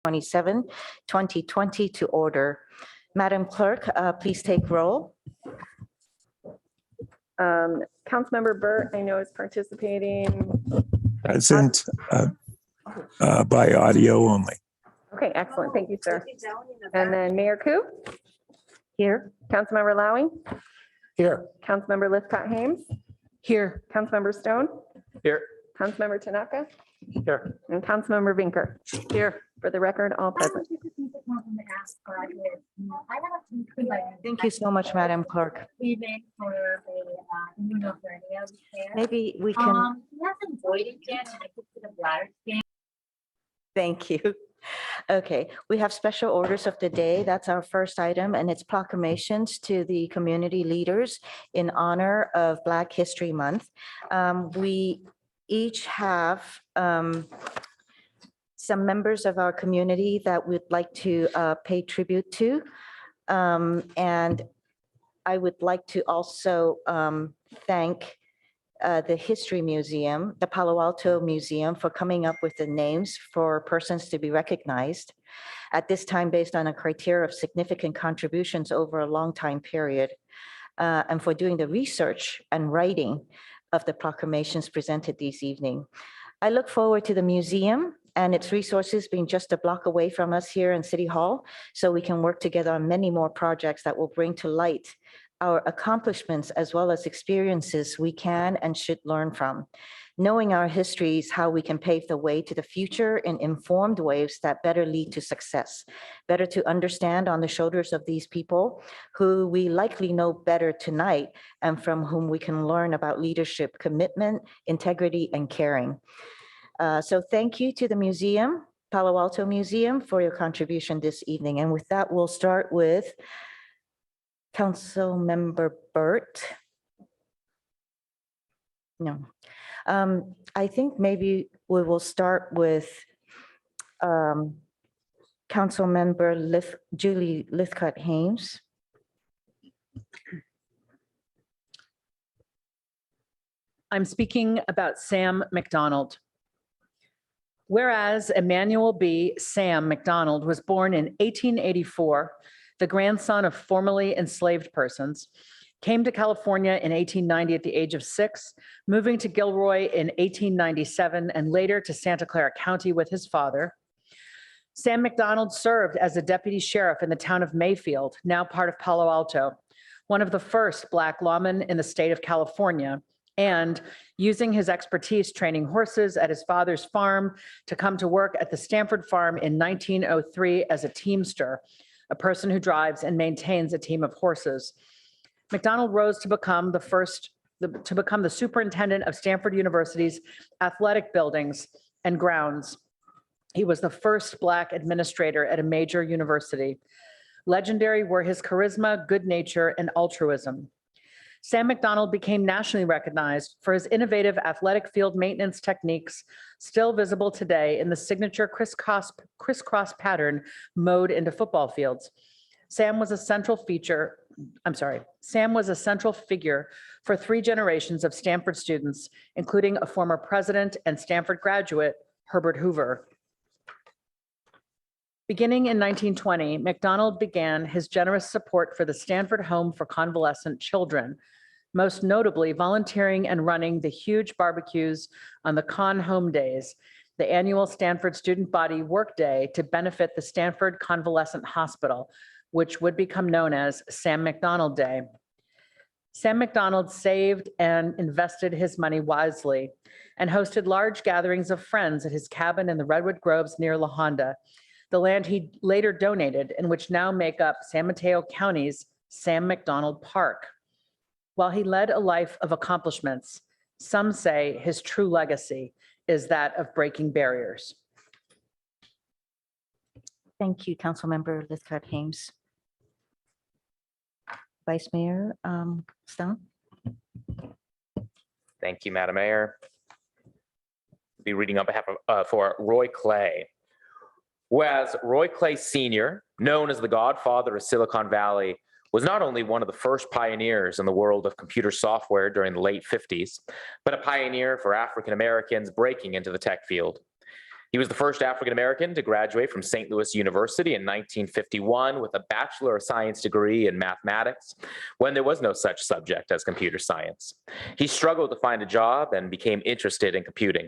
27, 2020 to order. Madam Clerk, please take roll. Councilmember Burt, I know is participating. Present by audio only. Okay, excellent. Thank you, sir. And then Mayor Koo, Here. Councilmember Lowing, Here. Councilmember Lithcott-Hames, Here. Councilmember Stone, Here. Councilmember Tanaka, Here. and Councilmember Vinker. Here. For the record, all present. Thank you so much, Madam Clerk. Maybe we can, He hasn't voided yet, and I took to the bladder scan. thank you. Okay, we have special orders of the day. That's our first item, and it's proclamations to the community leaders in honor of Black History Month. We each have some members of our community that we'd like to pay tribute to. And I would like to also thank the History Museum, the Palo Alto Museum, for coming up with the names for persons to be recognized at this time based on a criteria of significant contributions over a long time period, and for doing the research and writing of the proclamations presented this evening. I look forward to the museum and its resources being just a block away from us here in City Hall, so we can work together on many more projects that will bring to light our accomplishments as well as experiences we can and should learn from. Knowing our history is how we can pave the way to the future in informed ways that better lead to success, better to understand on the shoulders of these people who we likely know better tonight and from whom we can learn about leadership, commitment, integrity, and caring. So thank you to the museum, Palo Alto Museum, for your contribution this evening. And with that, we'll start with Councilmember Burt. No. I think maybe we will start with Councilmember Julie Lithcott-Hames. I'm speaking about Sam McDonald. Whereas Emmanuel B. Sam McDonald was born in 1884, the grandson of formerly enslaved persons, came to California in 1890 at the age of 6, moving to Gilroy in 1897 and later to Santa Clara County with his father. Sam McDonald served as a deputy sheriff in the town of Mayfield, now part of Palo Alto, one of the first Black lawmen in the state of California, and using his expertise training horses at his father's farm to come to work at the Stanford farm in 1903 as a teamster, a person who drives and maintains a team of horses. McDonald rose to become the superintendent of Stanford University's athletic buildings and grounds. He was the first Black administrator at a major university. Legendary were his charisma, good nature, and altruism. Sam McDonald became nationally recognized for his innovative athletic field maintenance techniques, still visible today in the signature crisscross pattern mowed into football fields. Sam was a central figure for 3 generations of Stanford students, including a former president and Stanford graduate, Herbert Hoover. Beginning in 1920, McDonald began his generous support for the Stanford Home for Convalescent Children, most notably volunteering and running the huge barbecues on the Con Home Days, the annual Stanford Student Body Work Day to benefit the Stanford Convalescent Hospital, which would become known as Sam McDonald Day. Sam McDonald saved and invested his money wisely and hosted large gatherings of friends at his cabin in the Redwood Groves near La Honda, the land he later donated and which now make up San Mateo County's Sam McDonald Park. While he led a life of accomplishments, some say his true legacy is that of breaking barriers. Thank you, Councilmember Lithcott-Hames. Vice Mayor Stone. Thank you, Madam Mayor. I'll be reading on behalf of for Roy Clay. Whereas Roy Clay Sr., known as the godfather of Silicon Valley, was not only one of the first pioneers in the world of computer software during the late 50s, but a pioneer for African Americans breaking into the tech field. He was the first African-American to graduate from St. Louis University in 1951 with a Bachelor of Science degree in mathematics when there was no such subject as computer science. He struggled to find a job and became interested in computing.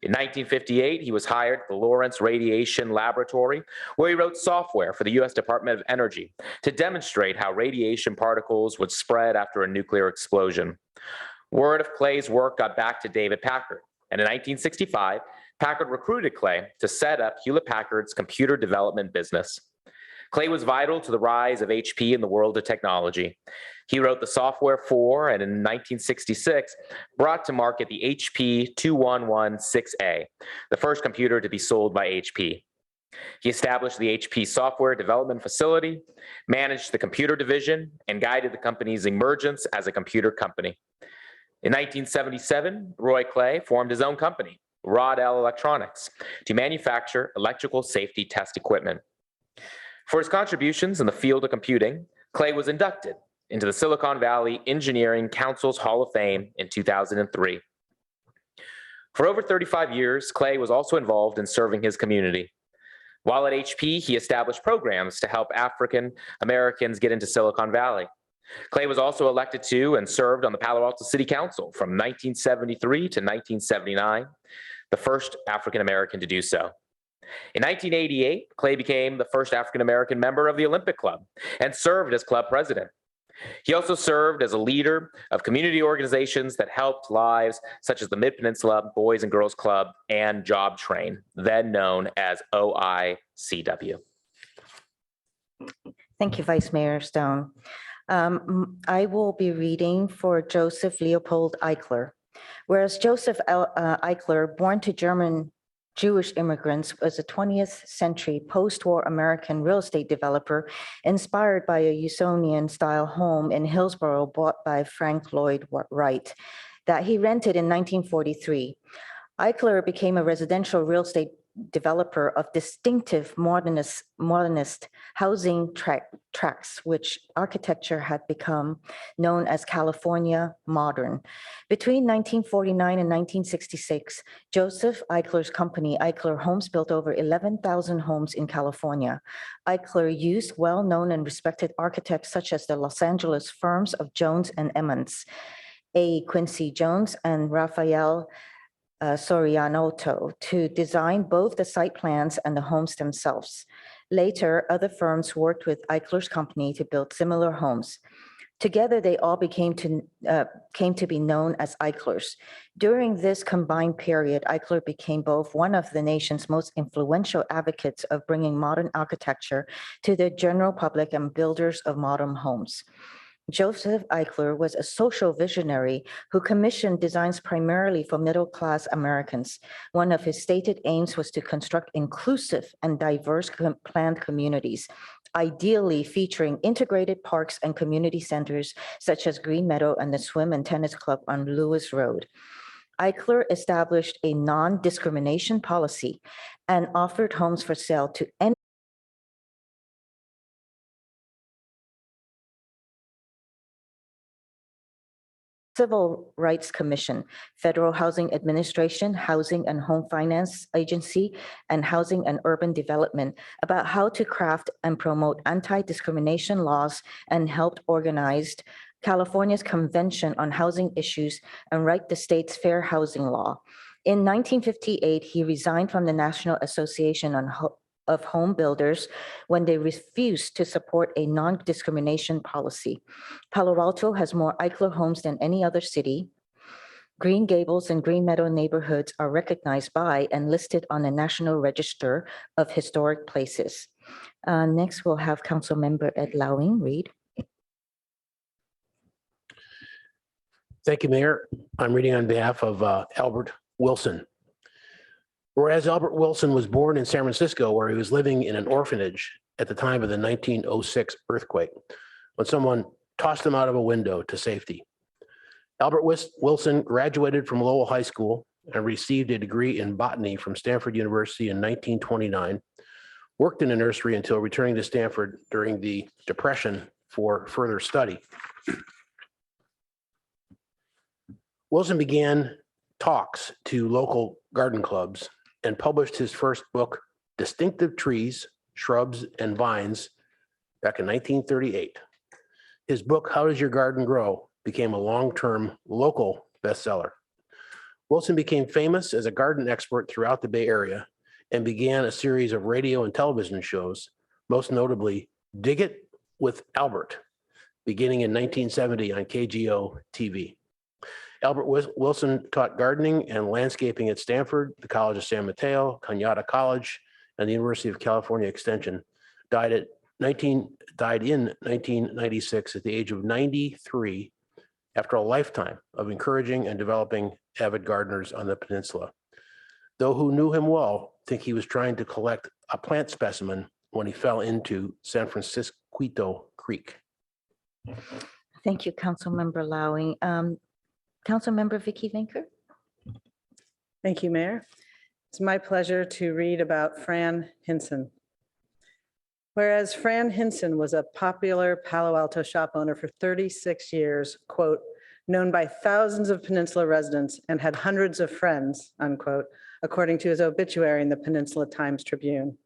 In 1958, he was hired at the Lawrence Radiation Laboratory, where he wrote software for the U.S. Department of Energy to demonstrate how radiation particles would spread after a nuclear explosion. Word of Clay's work got back to David Packard, and in 1965, Packard recruited Clay to set up Hewlett-Packard's computer development business. Clay was vital to the rise of HP in the world of technology. He wrote the software for, and in 1966, brought to market the HP 2116A, the first computer to be sold by HP. He established the HP software development facility, managed the computer division, and guided the company's emergence as a computer company. In 1977, Roy Clay formed his own company, Rod-L Electronics, to manufacture electrical safety test equipment. For his contributions in the field of computing, Clay was inducted into the Silicon Valley Engineering Council's Hall of Fame in 2003. For over 35 years, Clay was also involved in serving his community. While at HP, he established programs to help African Americans get into Silicon Valley. Clay was also elected to and served on the Palo Alto City Council from 1973 to 1979, the first African American to do so. In 1988, Clay became the first African American member of the Olympic Club and served as club president. He also served as a leader of community organizations that helped lives such as the Mid-Peninsula Boys and Girls Club and Job Train, then known as OICW. Thank you, Vice Mayor Stone. I will be reading for Joseph Leopold Eichler. Whereas Joseph Eichler, born to German Jewish immigrants, was a 20th century post-war American real estate developer inspired by a Usonian-style home in Hillsborough bought by Frank Lloyd Wright that he rented in 1943. Eichler became a residential real estate developer of distinctive modernist housing tracts, which architecture had become known as California Modern. Between 1949 and 1966, Joseph Eichler's company, Eichler Homes, built over 11,000 homes in California. Eichler used well-known and respected architects such as the Los Angeles firms of Jones and Emmons, A. Quincy Jones, and Raphael Sorianoto to design both the site plans and the homes themselves. Later, other firms worked with Eichler's company to build similar homes. Together, they all came to be known as Eichlers. During this combined period, Eichler became both one of the nation's most influential advocates of bringing modern architecture to the general public and builders of modern homes. Joseph Eichler was a social visionary who commissioned designs primarily for middle-class Americans. One of his stated aims was to construct inclusive and diverse planned communities, ideally featuring integrated parks and community centers such as Green Meadow and the Swim and Tennis Club on Lewis Road. Eichler established a non-discrimination policy and offered homes for sale to any Civil Rights Commission, Federal Housing Administration, Housing and Home Finance Agency, and Housing and Urban Development about how to craft and promote anti-discrimination laws, and helped organize California's Convention on Housing Issues and write the state's fair housing law. In 1958, he resigned from the National Association of Home Builders when they refused to support a non-discrimination policy. Palo Alto has more Eichler homes than any other city. Green Gables and Green Meadow neighborhoods are recognized by and listed on the National Register of Historic Places. Next, we'll have Councilmember Ed Lowing read. Thank you, Mayor. I'm reading on behalf of Albert Wilson. Whereas Albert Wilson was born in San Francisco, where he was living in an orphanage at the time of the 1906 earthquake, when someone tossed him out of a window to safety. Albert Wilson graduated from Lowell High School and received a degree in botany from Stanford University in 1929, worked in a nursery until returning to Stanford during the Depression for further study. Wilson began talks to local garden clubs and published his first book, Distinctive Trees, Shrubs, and Vines, back in 1938. His book, How Does Your Garden Grow?, became a long-term local bestseller. Wilson became famous as a garden expert throughout the Bay Area and began a series of radio and television shows, most notably Dig It with Albert, beginning in 1970 on KGO TV. Albert Wilson taught gardening and landscaping at Stanford, the College of San Mateo, Cañada College, and the University of California Extension. Died in 1996 at the age of 93 after a lifetime of encouraging and developing avid gardeners on the peninsula. Though who knew him well think he was trying to collect a plant specimen when he fell into San Francisco Creek. Thank you, Councilmember Lowing. Councilmember Vicky Vinker. Thank you, Mayor. It's my pleasure to read about Fran Hinson. Whereas Fran Hinson was a popular Palo Alto shop owner for 36 years, quote, known by thousands of Peninsula residents and had hundreds of friends, unquote, according to his obituary in the Peninsula Times Tribune.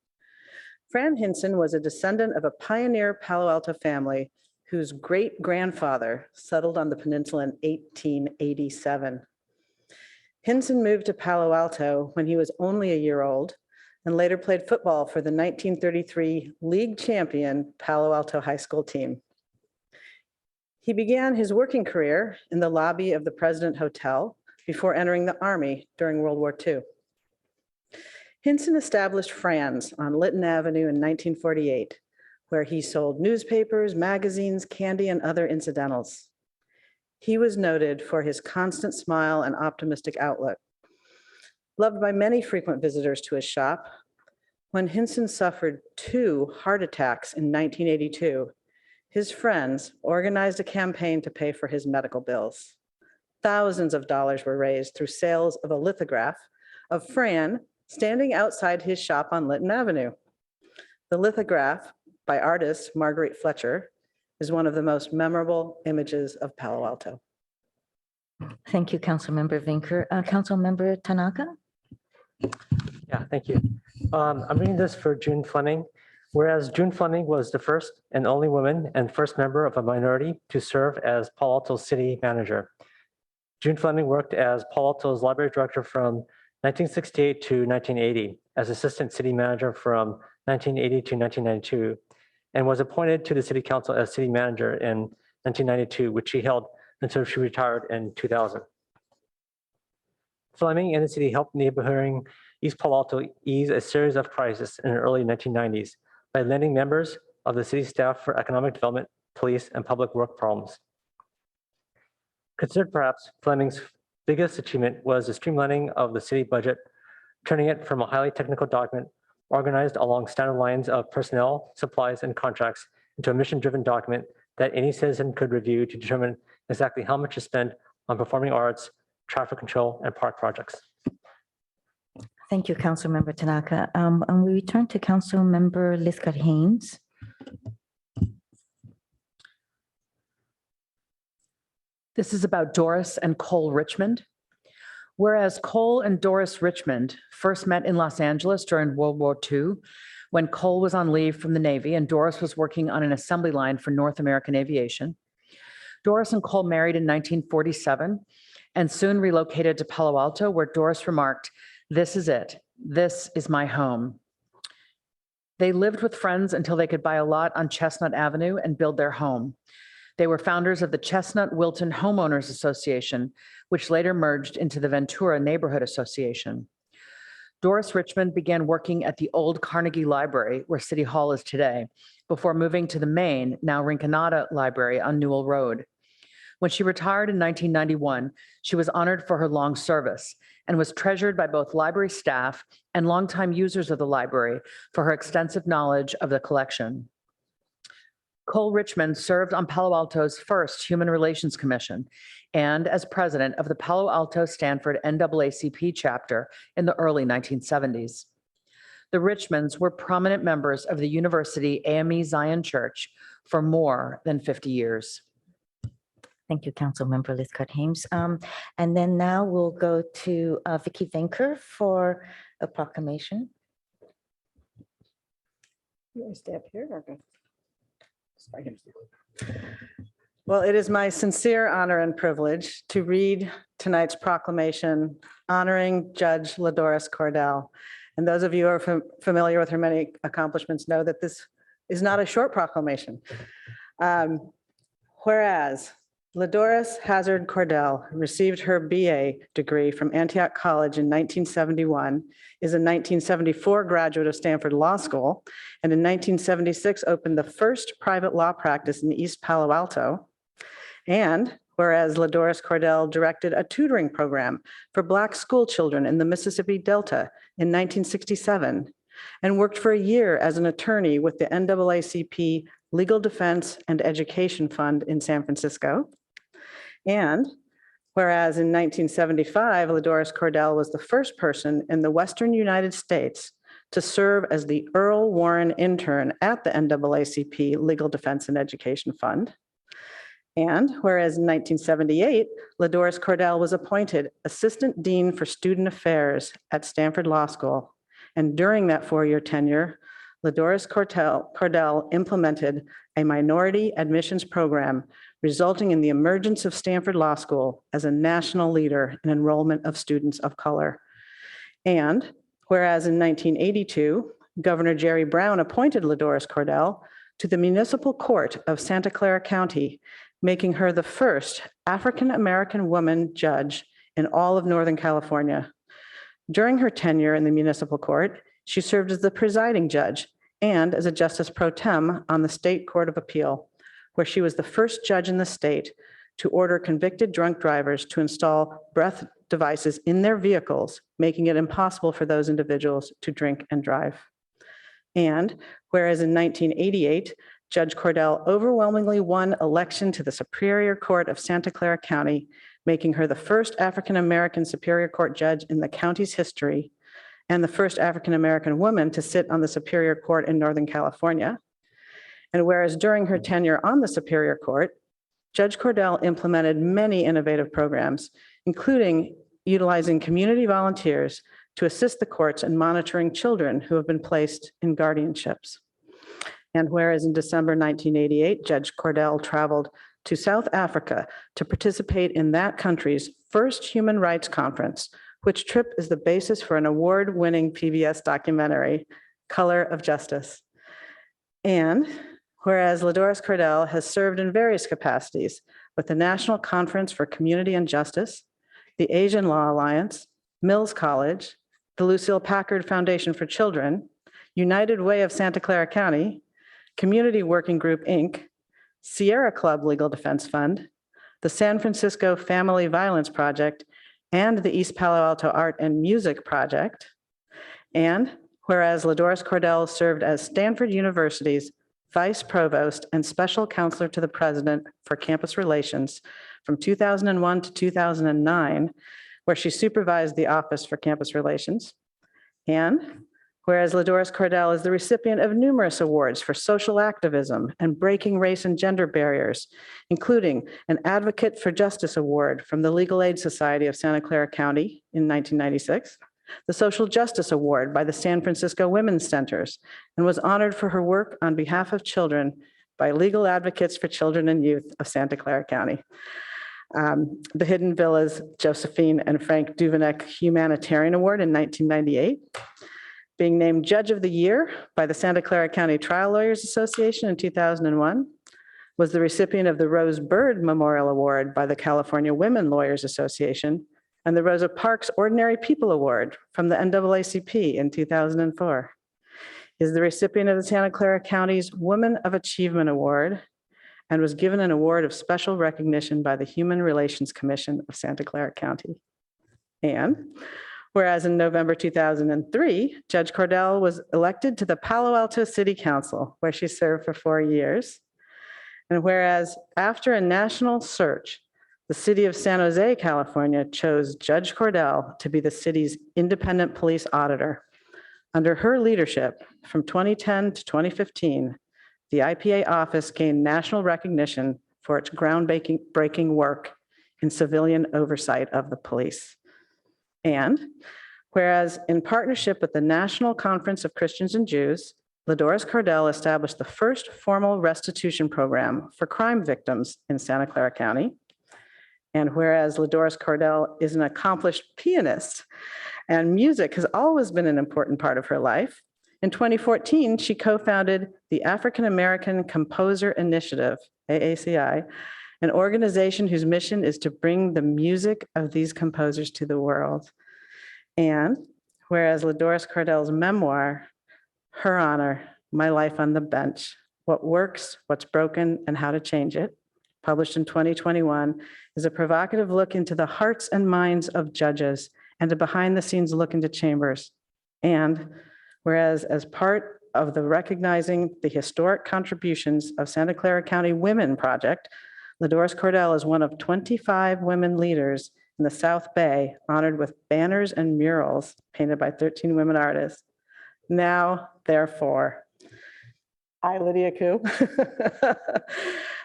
Fran Hinson was a descendant of a pioneer Palo Alto family whose great-grandfather settled on the peninsula in 1887. Hinson moved to Palo Alto when he was only a year old and later played football for the 1933 league champion Palo Alto High School team. He began his working career in the lobby of the President Hotel before entering the Army during World War II. Hinson established Fran's on Lytton Avenue in 1948, where he sold newspapers, magazines, candy, and other incidentals. He was noted for his constant smile and optimistic outlook. Loved by many frequent visitors to his shop, when Hinson suffered 2 heart attacks in 1982, his friends organized a campaign to pay for his medical bills. Thousands of dollars were raised through sales of a lithograph of Fran standing outside his shop on Lytton Avenue. The lithograph, by artist Marguerite Fletcher, is one of the most memorable images of Palo Alto. Thank you, Councilmember Vinker. Councilmember Tanaka. Yeah, thank you. I'm reading this for June Fleming. Whereas June Fleming was the first and only woman and first member of a minority to serve as Palo Alto's city manager. June Fleming worked as Palo Alto's library director from 1968 to 1980, as assistant city manager from 1980 to 1992, and was appointed to the city council as city manager in 1992, which she held until she retired in 2000. Fleming and the city helped neighboring East Palo Alto ease a series of crises in the early 1990s by lending members of the city staff for economic development, police, and public work problems. Considered perhaps Fleming's biggest achievement was the streamlining of the city budget, turning it from a highly technical document organized along standard lines of personnel, supplies, and contracts into a mission-driven document that any citizen could review to determine exactly how much to spend on performing arts, traffic control, and park projects. Thank you, Councilmember Tanaka. And we return to Councilmember Liscar-Haynes. This is about Doris and Cole Richmond. Whereas Cole and Doris Richmond first met in Los Angeles during World War II, when Cole was on leave from the Navy and Doris was working on an assembly line for North American Aviation. Doris and Cole married in 1947 and soon relocated to Palo Alto, where Doris remarked, "This is it. This is my home." They lived with friends until they could buy a lot on Chestnut Avenue and build their home. They were founders of the Chestnut Wilton Homeowners Association, which later merged into the Ventura Neighborhood Association. Doris Richmond began working at the old Carnegie Library, where City Hall is today, before moving to the main, now Rinconada Library on Newell Road. When she retired in 1991, she was honored for her long service and was treasured by both library staff and longtime users of the library for her extensive knowledge of the collection. Cole Richmond served on Palo Alto's first Human Relations Commission and as president of the Palo Alto Stanford NAACP chapter in the early 1970s. The Richmonds were prominent members of the University AME Zion Church for more than 50 years. Thank you, Councilmember Lithcott Hames. And then now we'll go to Vicky Vinker for a proclamation. You want to stay up here or go? Well, it is my sincere honor and privilege to read tonight's proclamation honoring Judge Ladoris Cordell. And those of you who are familiar with her many accomplishments know that this is not a short proclamation. Whereas Ladoris Hazard Cordell received her BA degree from Antioch College in 1971, is a 1974 graduate of Stanford Law School, and in 1976 opened the first private law practice in East Palo Alto. And whereas Ladoris Cordell directed a tutoring program for Black school children in the Mississippi Delta in 1967, and worked for a year as an attorney with the NAACP Legal Defense and Education Fund in San Francisco. And whereas in 1975, Ladoris Cordell was the first person in the Western United States to serve as the Earl Warren intern at the NAACP Legal Defense and Education Fund. And whereas in 1978, Ladoris Cordell was appointed Assistant Dean for Student Affairs at Stanford Law School. And during that four-year tenure, Ladoris Cordell implemented a minority admissions program, resulting in the emergence of Stanford Law School as a national leader in enrollment of students of color. And whereas in 1982, Governor Jerry Brown appointed Ladoris Cordell to the Municipal Court of Santa Clara County, making her the first African-American woman judge in all of Northern California. During her tenure in the municipal court, she served as the presiding judge and as a justice pro tem on the State Court of Appeal, where she was the first judge in the state to order convicted drunk drivers to install breath devices in their vehicles, making it impossible for those individuals to drink and drive. And whereas in 1988, Judge Cordell overwhelmingly won election to the Superior Court of Santa Clara County, making her the first African-American Superior Court judge in the county's history, and the first African-American woman to sit on the Superior Court in Northern California. And whereas during her tenure on the Superior Court, Judge Cordell implemented many innovative programs, including utilizing community volunteers to assist the courts in monitoring children who have been placed in guardianships. And whereas in December 1988, Judge Cordell traveled to South Africa to participate in that country's first human rights conference, which trip is the basis for an award-winning PBS documentary, Color of Justice. And whereas Ladoris Cordell has served in various capacities with the National Conference for Community and Justice, the Asian Law Alliance, Mills College, the Lucille Packard Foundation for Children, United Way of Santa Clara County, Community Working Group, Inc., Sierra Club Legal Defense Fund, the San Francisco Family Violence Project, and the East Palo Alto Art and Music Project. And whereas Ladoris Cordell served as Stanford University's Vice Provost and Special Counselor to the President for Campus Relations from 2001 to 2009, where she supervised the Office for Campus Relations. And whereas Ladoris Cordell is the recipient of numerous awards for social activism and breaking race and gender barriers, including an Advocate for Justice Award from the Legal Aid Society of Santa Clara County in 1996, the Social Justice Award by the San Francisco Women's Centers, and was honored for her work on behalf of children by Legal Advocates for Children and Youth of Santa Clara County. The Hidden Villas Josephine and Frank Duveneck Humanitarian Award in 1998, being named Judge of the Year by the Santa Clara County Trial Lawyers Association in 2001, was the recipient of the Rose Bird Memorial Award by the California Women Lawyers Association, and the Rosa Parks Ordinary People Award from the NAACP in 2004. Is the recipient of the Santa Clara County's Woman of Achievement Award, and was given an award of special recognition by the Human Relations Commission of Santa Clara County. And whereas in November 2003, Judge Cordell was elected to the Palo Alto City Council, where she served for 4 years. And whereas after a national search, the city of San Jose, California, chose Judge Cordell to be the city's independent police auditor. Under her leadership, from 2010 to 2015, the IPA office gained national recognition for its groundbreaking work in civilian oversight of the police. And whereas in partnership with the National Conference of Christians and Jews, Ladores Cardell established the first formal restitution program for crime victims in Santa Clara County. And whereas Ladores Cardell is an accomplished pianist and music has always been an important part of her life, in 2014, she co-founded the African American Composer Initiative, AACI, an organization whose mission is to bring the music of these composers to the world. And whereas Ladores Cardell's memoir, Her Honor, My Life on the Bench, What Works, What's Broken, and How to Change It, published in 2021, is a provocative look into the hearts and minds of judges and a behind-the-scenes look into chambers. And whereas as part of the Recognizing the Historic Contributions of Santa Clara County Women Project, Ladores Cardell is one of 25 women leaders in the South Bay honored with banners and murals painted by 13 women artists. Now, therefore, I, Lydia Koo,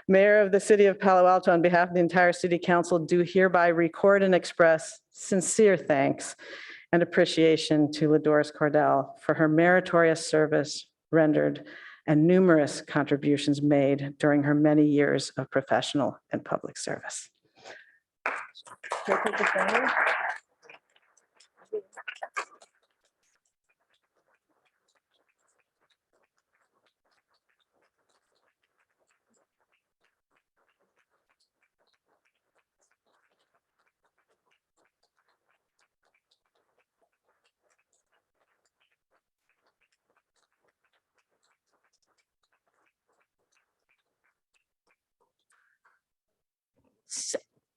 Mayor of the City of Palo Alto, on behalf of the entire City Council, do hereby record and express sincere thanks and appreciation to Ladores Cardell for her meritorious service rendered and numerous contributions made during her many years of professional and public service.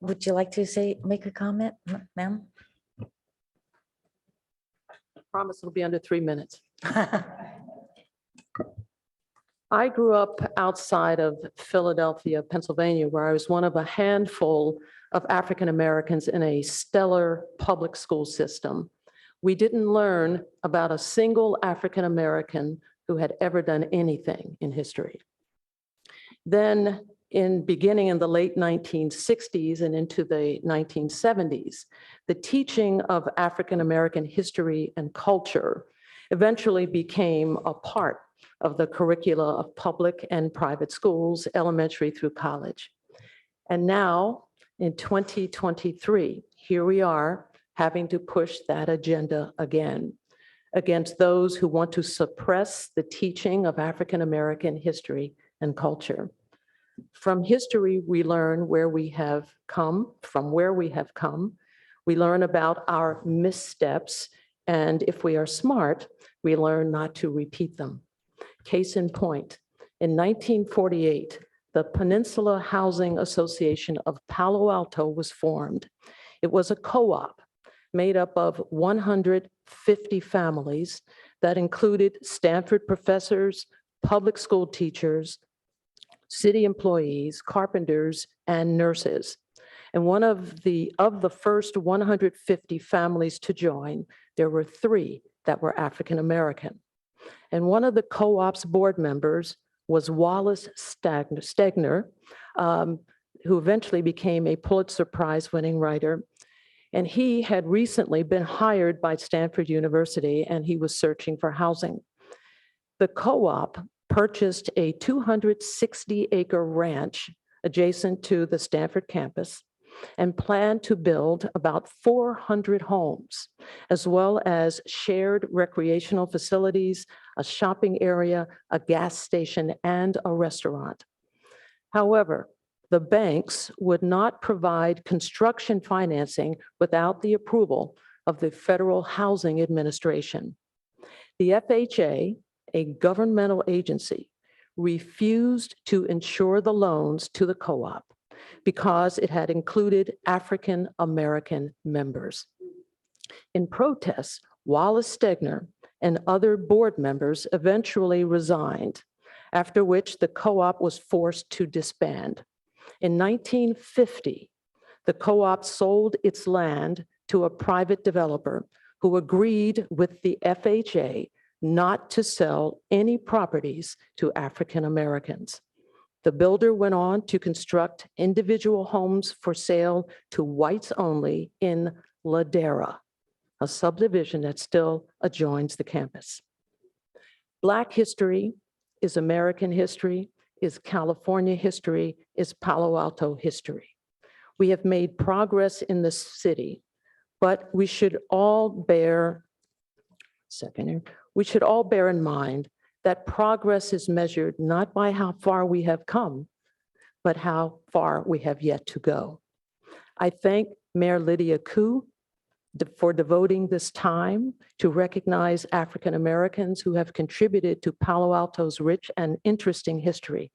Would you like to make a comment, ma'am? Promise it'll be under 3 minutes. I grew up outside of Philadelphia, Pennsylvania, where I was one of a handful of African Americans in a stellar public school system. We didn't learn about a single African American who had ever done anything in history. Then beginning in the late 1960s and into the 1970s, the teaching of African American history and culture eventually became a part of the curricula of public and private schools, elementary through college. And now in 2023, here we are having to push that agenda again against those who want to suppress the teaching of African American history and culture. From history, we learn where we have come, from where we have come. We learn about our missteps, and if we are smart, we learn not to repeat them. Case in point, in 1948, the Peninsula Housing Association of Palo Alto was formed. It was a co-op made up of 150 families that included Stanford professors, public school teachers, city employees, carpenters, and nurses. And one of the first 150 families to join, there were 3 that were African American. And one of the co-op's board members was Wallace Stegner, who eventually became a Pulitzer Prize winning writer. And he had recently been hired by Stanford University, and he was searching for housing. The co-op purchased a 260-acre ranch adjacent to the Stanford campus and planned to build about 400 homes, as well as shared recreational facilities, a shopping area, a gas station, and a restaurant. However, the banks would not provide construction financing without the approval of the Federal Housing Administration. The FHA, a governmental agency, refused to insure the loans to the co-op because it had included African American members. In protest, Wallace Stegner and other board members eventually resigned, after which the co-op was forced to disband. In 1950, the co-op sold its land to a private developer who agreed with the FHA not to sell any properties to African Americans. The builder went on to construct individual homes for sale to whites only in Ladera, a subdivision that still adjoins the campus. Black history is American history, is California history, is Palo Alto history. We have made progress in the city, but we should all bear in mind that progress is measured not by how far we have come, but how far we have yet to go. I thank Mayor Lydia Koo for devoting this time to recognize African Americans who have contributed to Palo Alto's rich and interesting history.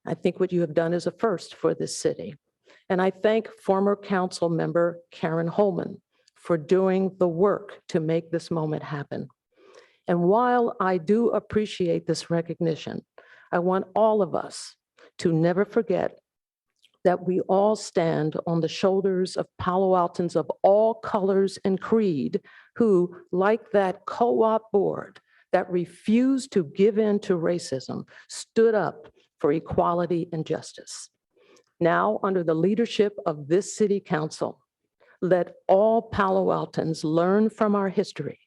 I think what you have done is a first for this city. And I thank former council member Karen Holman for doing the work to make this moment happen. And while I do appreciate this recognition, I want all of us to never forget that we all stand on the shoulders of Palo Altans of all colors and creed who, like that co-op board that refused to give in to racism, stood up for equality and justice. Now, under the leadership of this city council, let all Palo Altans learn from our history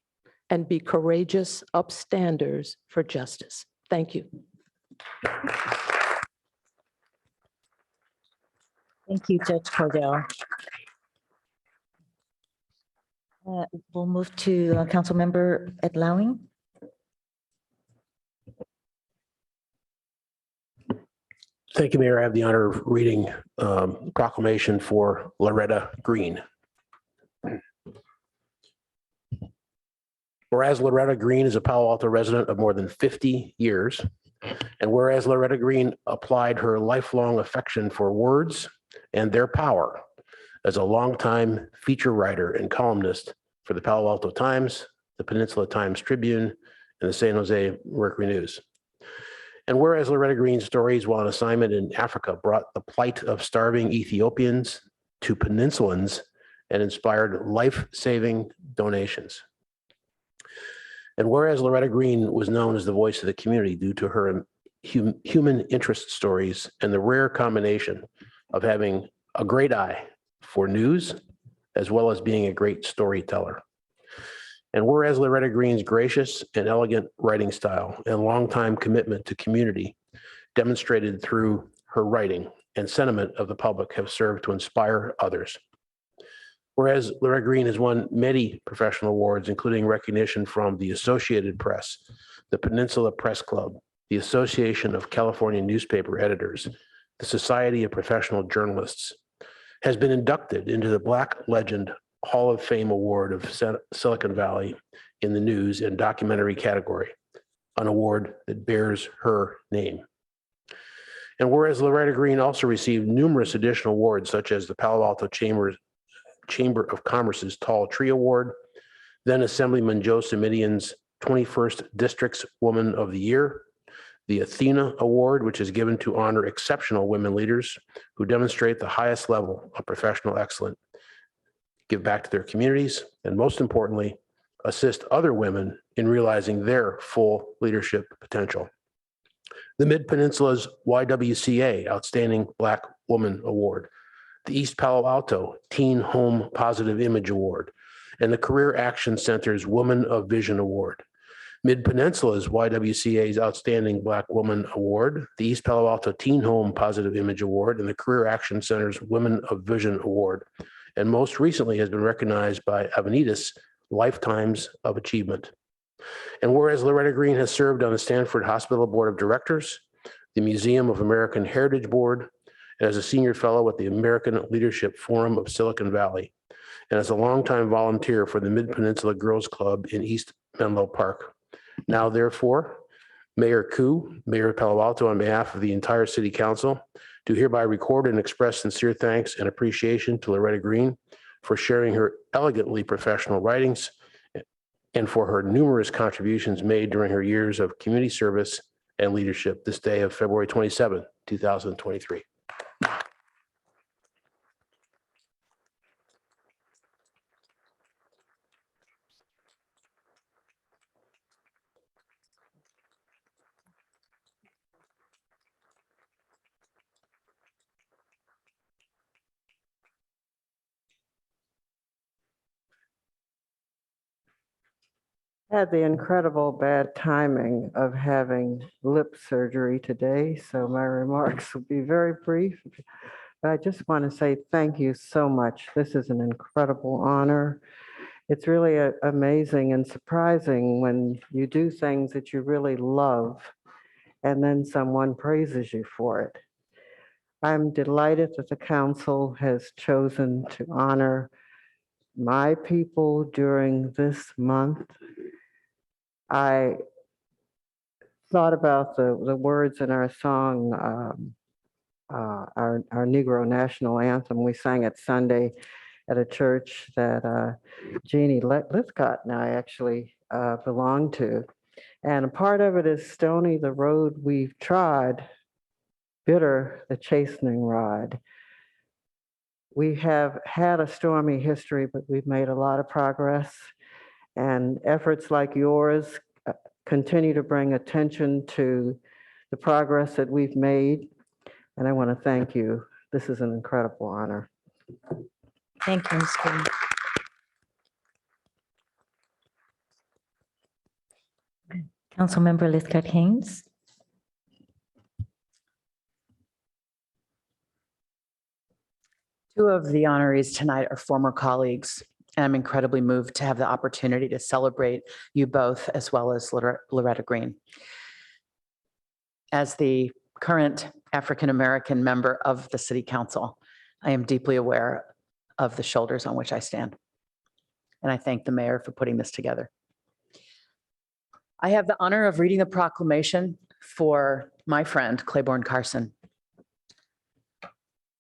and be courageous upstanders for justice. Thank you. Thank you, Judge Cordell. We'll move to Councilmember Ed Lowing. Thank you, Mayor. I have the honor of reading proclamation for Loretta Green. Whereas Loretta Green is a Palo Alto resident of more than 50 years, and whereas Loretta Green applied her lifelong affection for words and their power as a longtime feature writer and columnist for the Palo Alto Times, the Peninsula Times Tribune, and the San Jose Mercury News. And whereas Loretta Green's stories while on assignment in Africa brought the plight of starving Ethiopians to Peninsulans and inspired life-saving donations. And whereas Loretta Green was known as the voice of the community due to her human interest stories and the rare combination of having a great eye for news as well as being a great storyteller. And whereas Loretta Green's gracious and elegant writing style and longtime commitment to community demonstrated through her writing and sentiment of the public have served to inspire others. Whereas Loretta Green has won many professional awards, including recognition from the Associated Press, the Peninsula Press Club, the Association of California Newspaper Editors, the Society of Professional Journalists, has been inducted into the Black Legend Hall of Fame Award of Silicon Valley in the news and documentary category, an award that bears her name. And whereas Loretta Green also received numerous additional awards, such as the Palo Alto Chamber of Commerce's Tall Tree Award, then Assemblyman Joe Simitian's 21st District's Woman of the Year, the Athena Award, which is given to honor exceptional women leaders who demonstrate the highest level of professional excellence, give back to their communities, and most importantly, assist other women in realizing their full leadership potential. The Mid-Peninsula's YWCA Outstanding Black Woman Award, the East Palo Alto Teen Home Positive Image Award, and the Career Action Center's Woman of Vision Award. Mid-Peninsula's YWCA's Outstanding Black Woman Award, the East Palo Alto Teen Home Positive Image Award, and the Career Action Center's Women of Vision Award, and most recently has been recognized by Avenidas Lifetimes of Achievement. And whereas Loretta Green has served on the Stanford Hospital Board of Directors, the Museum of American Heritage Board, and as a senior fellow at the American Leadership Forum of Silicon Valley, and as a longtime volunteer for the Mid-Peninsula Girls Club in East Menlo Park. Now, therefore, Mayor Koo, Mayor of Palo Alto, on behalf of the entire City Council, do hereby record and express sincere thanks and appreciation to Loretta Green for sharing her elegantly professional writings and for her numerous contributions made during her years of community service and leadership this day of February 27, 2023. Had the incredible bad timing of having lip surgery today, so my remarks will be very brief. But I just want to say thank you so much. This is an incredible honor. It's really amazing and surprising when you do things that you really love and then someone praises you for it. I'm delighted that the council has chosen to honor my people during this month. I thought about the words in our song, our Negro National Anthem. We sang it Sunday at a church that Jeannie Lithcott and I actually belong to. And a part of it is stony the road we've trod, bitter the chastening rod. We have had a stormy history, but we've made a lot of progress. And efforts like yours continue to bring attention to the progress that we've made. And I want to thank you. This is an incredible honor. Thank you, Ms. Green. Councilmember Lithcott Haynes. Two of the honorees tonight are former colleagues, and I'm incredibly moved to have the opportunity to celebrate you both, as well as Loretta Green. As the current African-American member of the City Council, I am deeply aware of the shoulders on which I stand. And I thank the mayor for putting this together. I have the honor of reading the proclamation for my friend, Claiborne Carson.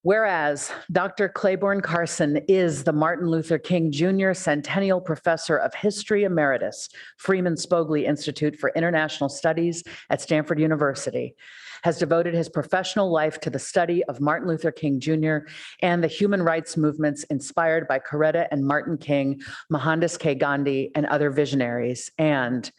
Whereas Dr. Claiborne Carson is the Martin Luther King Jr. Centennial Professor of History Emeritus, Freeman Spogli Institute for International Studies at Stanford University, has devoted his professional life to the study of Martin Luther King Jr. and the human rights movements inspired by Coretta and Martin King, Mohandas K. Gandhi, and other visionaries. And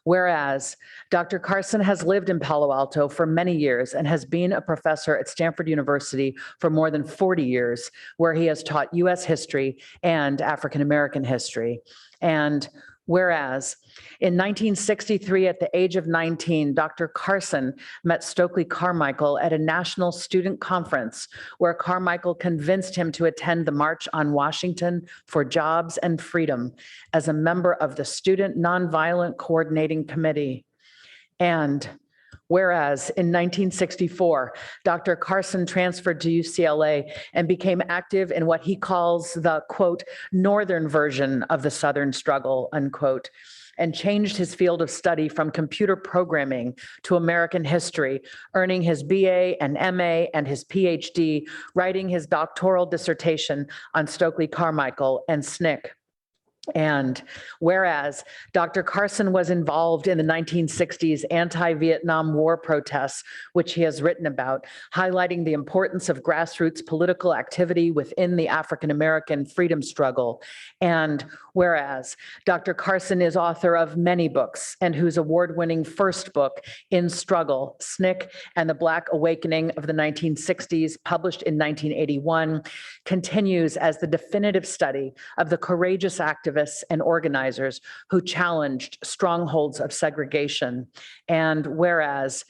whereas Dr. Carson has lived in Palo Alto for many years and has been a professor at Stanford University for more than 40 years, where he has taught US history and African American history. And whereas in 1963, at the age of 19, Dr. Carson met Stokely Carmichael at a national student conference where Carmichael convinced him to attend the March on Washington for Jobs and Freedom as a member of the Student Nonviolent Coordinating Committee. And whereas in 1964, Dr. Carson transferred to UCLA and became active in what he calls the, quote, northern version of the Southern struggle, unquote, and changed his field of study from computer programming to American history, earning his BA and MA and his PhD, writing his doctoral dissertation on Stokely Carmichael and SNCC. And whereas Dr. Carson was involved in the 1960s anti-Vietnam War protests, which he has written about, highlighting the importance of grassroots political activity within the African-American freedom struggle. And whereas Dr. Carson is author of many books and whose award-winning first book, In Struggle, SNCC and the Black Awakening of the 1960s, published in 1981, continues as the definitive study of the courageous activists and organizers who challenged strongholds of segregation. And whereas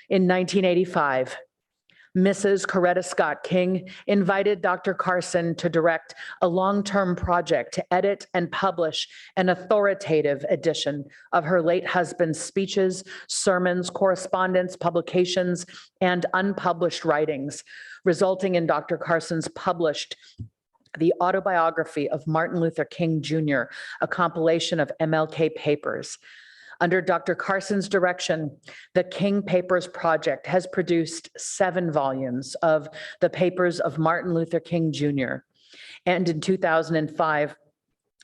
in 1985, Mrs. Coretta Scott King invited Dr. Carson to direct a long-term project to edit and publish an authoritative edition of her late husband's speeches, sermons, correspondence, publications, and unpublished writings, resulting in Dr. Carson's published The Autobiography of Martin Luther King Jr., a compilation of MLK papers. Under Dr. Carson's direction, the King Papers Project has produced 7 volumes of the papers of Martin Luther King Jr. And in 2005,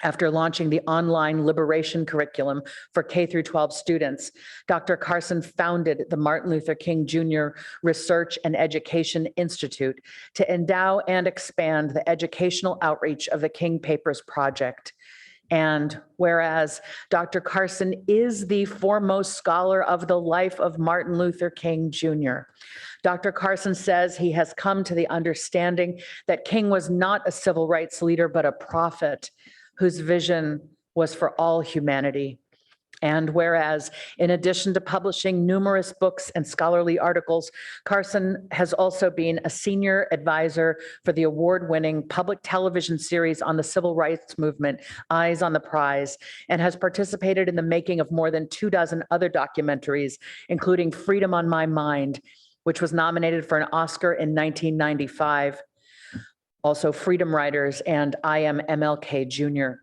after launching the online liberation curriculum for K through 12 students, Dr. Carson founded the Martin Luther King Jr. Research and Education Institute to endow and expand the educational outreach of the King Papers Project. And whereas Dr. Carson is the foremost scholar of the life of Martin Luther King Jr., Dr. Carson says he has come to the understanding that King was not a civil rights leader, but a prophet whose vision was for all humanity. And whereas, in addition to publishing numerous books and scholarly articles, Carson has also been a senior advisor for the award-winning public television series on the civil rights movement, Eyes on the Prize, and has participated in the making of more than 24 other documentaries, including Freedom on My Mind, which was nominated for an Oscar in 1995, also Freedom Riders and I Am MLK Jr.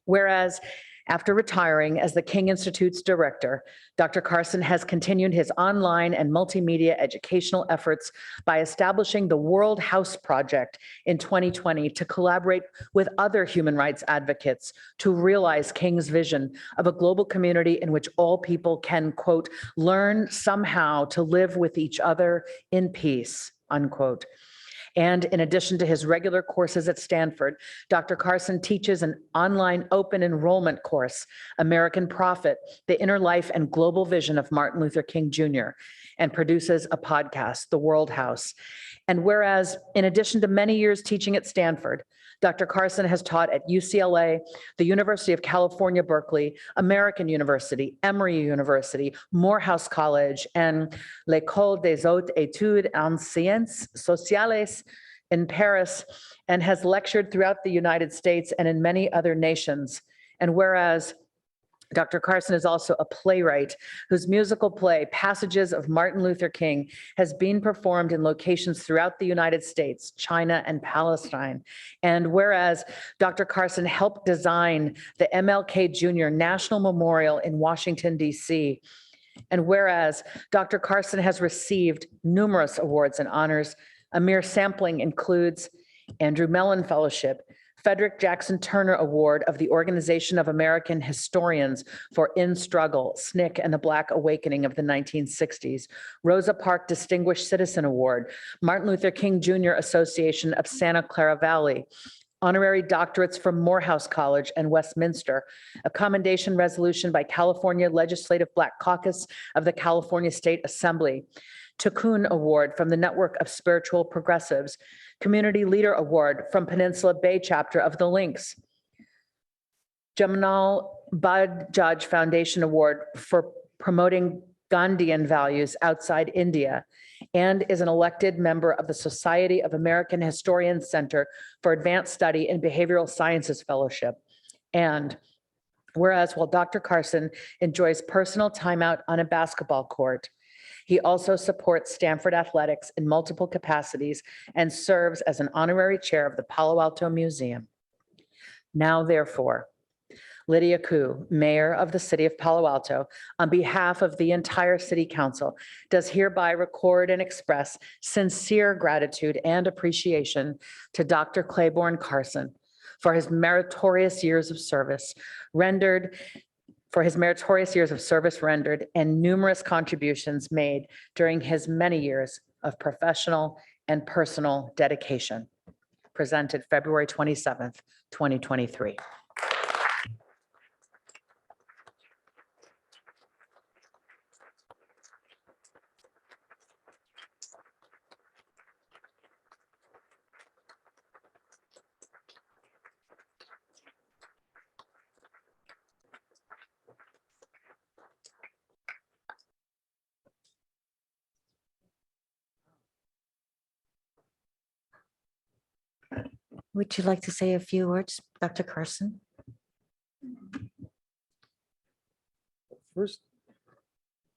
Whereas, after retiring as the King Institute's director, Dr. Carson has continued his online and multimedia educational efforts by establishing the World House Project in 2020 to collaborate with other human rights advocates to realize King's vision of a global community in which all people can, quote, learn somehow to live with each other in peace, unquote. And in addition to his regular courses at Stanford, Dr. Carson teaches an online open enrollment course, American Prophet, the Inner Life and Global Vision of Martin Luther King Jr., and produces a podcast, The World House. And whereas, in addition to many years teaching at Stanford, Dr. Carson has taught at UCLA, the University of California, Berkeley, American University, Emory University, Morehouse College, and l'École des Hautes Études en Sciences Sociales in Paris, and has lectured throughout the United States and in many other nations. And whereas Dr. Carson is also a playwright whose musical play, Passages of Martin Luther King, has been performed in locations throughout the United States, China, and Palestine. And whereas Dr. Carson helped design the MLK Jr. National Memorial in Washington, D.C., and whereas Dr. Carson has received numerous awards and honors, a mere sampling includes Andrew Mellon Fellowship, Frederick Jackson Turner Award of the Organization of American Historians for In Struggle, SNCC, and the Black Awakening of the 1960s, Rosa Parks Distinguished Citizen Award, Martin Luther King Jr. Association of Santa Clara Valley, honorary doctorates from Morehouse College and Westminster, a commendation resolution by California Legislative Black Caucus of the California State Assembly, Tikkun Award from the Network of Spiritual Progressives, Community Leader Award from Peninsula Bay Chapter of the Links, Jamanal Bajaj Foundation Award for promoting Gandhian values outside India, and is an elected member of the Society of American Historians Center for Advanced Study in Behavioral Sciences Fellowship. And whereas while Dr. Carson enjoys personal time out on a basketball court, he also supports Stanford athletics in multiple capacities and serves as an honorary chair of the Palo Alto Museum. Now, therefore, Lydia Koo, Mayor of the City of Palo Alto, on behalf of the entire City Council, does hereby record and express sincere gratitude and appreciation to Dr. Claiborne Carson for his meritorious years of service rendered and numerous contributions made during his many years of professional and personal dedication. Presented February 27th, 2023. Would you like to say a few words, Dr. Carson?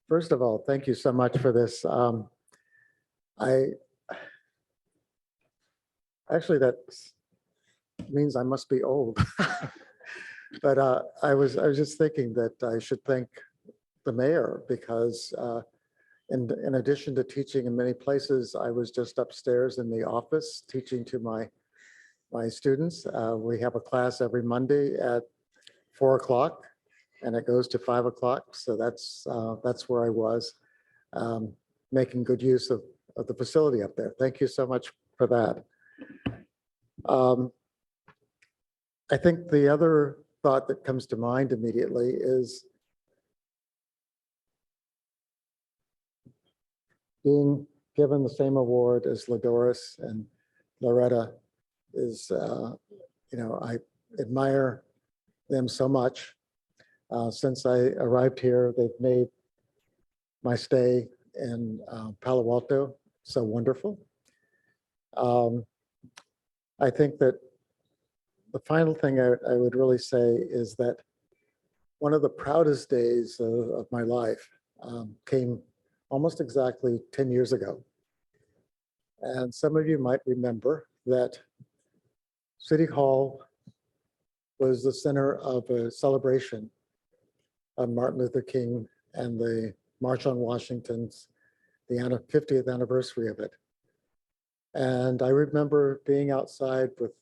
First of all, thank you so much for this. Actually, that means I must be old. But I was just thinking that I should thank the mayor because in addition to teaching in many places, I was just upstairs in the office teaching to my students. We have a class every Monday at 4 o'clock and it goes to 5 o'clock. So that's where I was making good use of the facility up there. Thank you so much for that. I think the other thought that comes to mind immediately is being given the same award as Ladoris and Loretta is, I admire them so much. Since I arrived here, they've made my stay in Palo Alto so wonderful. I think that the final thing I would really say is that one of the proudest days of my life came almost exactly 10 years ago. And some of you might remember that City Hall was the center of a celebration of Martin Luther King and the March on Washington's, the 50th anniversary of it. And I remember being outside with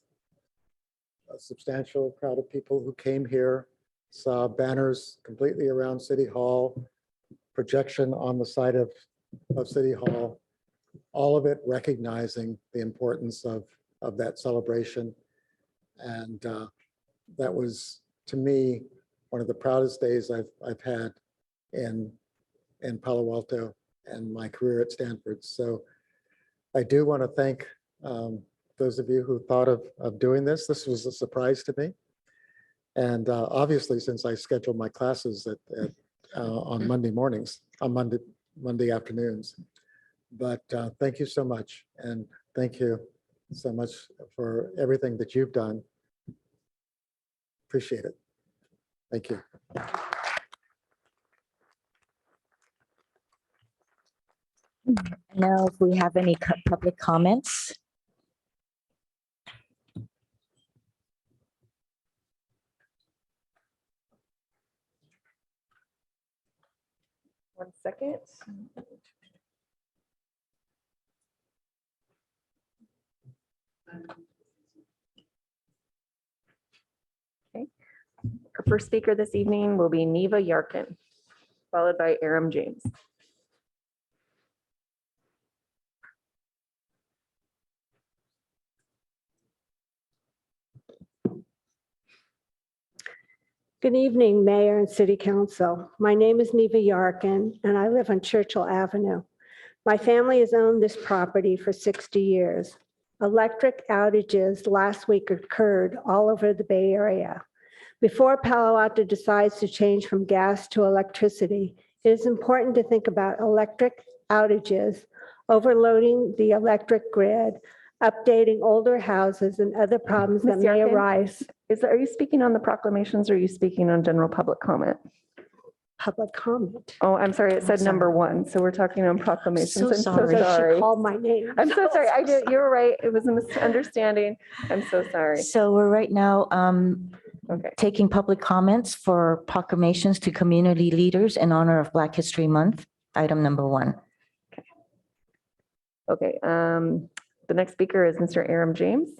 a substantial crowd of people who came here, saw banners completely around City Hall, projection on the side of City Hall, all of it recognizing the importance of that celebration. And that was, to me, one of the proudest days I've had in Palo Alto and my career at Stanford. So I do want to thank those of you who thought of doing this. This was a surprise to me. And obviously, since I scheduled my classes on Monday mornings, on Monday afternoons. But thank you so much. And thank you so much for everything that you've done. Appreciate it. Thank you. Now, if we have any public comments. One second. Okay. Our first speaker this evening will be Neva Yarkin, followed by Aram James. Good evening, Mayor and City Council. My name is Neva Yarkin, and I live on Churchill Avenue. My family has owned this property for 60 years. Electric outages last week occurred all over the Bay Area. Before Palo Alto decides to change from gas to electricity, it is important to think about electric outages, overloading the electric grid, updating older houses, and other problems that Ms. may Yarkin? arise. Are you speaking on the proclamations or are you speaking on general public comment? Public comment. Oh, I'm sorry, it said sorry. number one, so we're talking on proclamations. So I'm sorry. so She sorry. called my name. I'm so sorry. I did, you were right. It was a misunderstanding. I'm so sorry. So we're right now Okay. taking public comments for proclamations to community leaders in honor of Black History Month, item number 1. Okay. The next speaker is Mr. Aram James.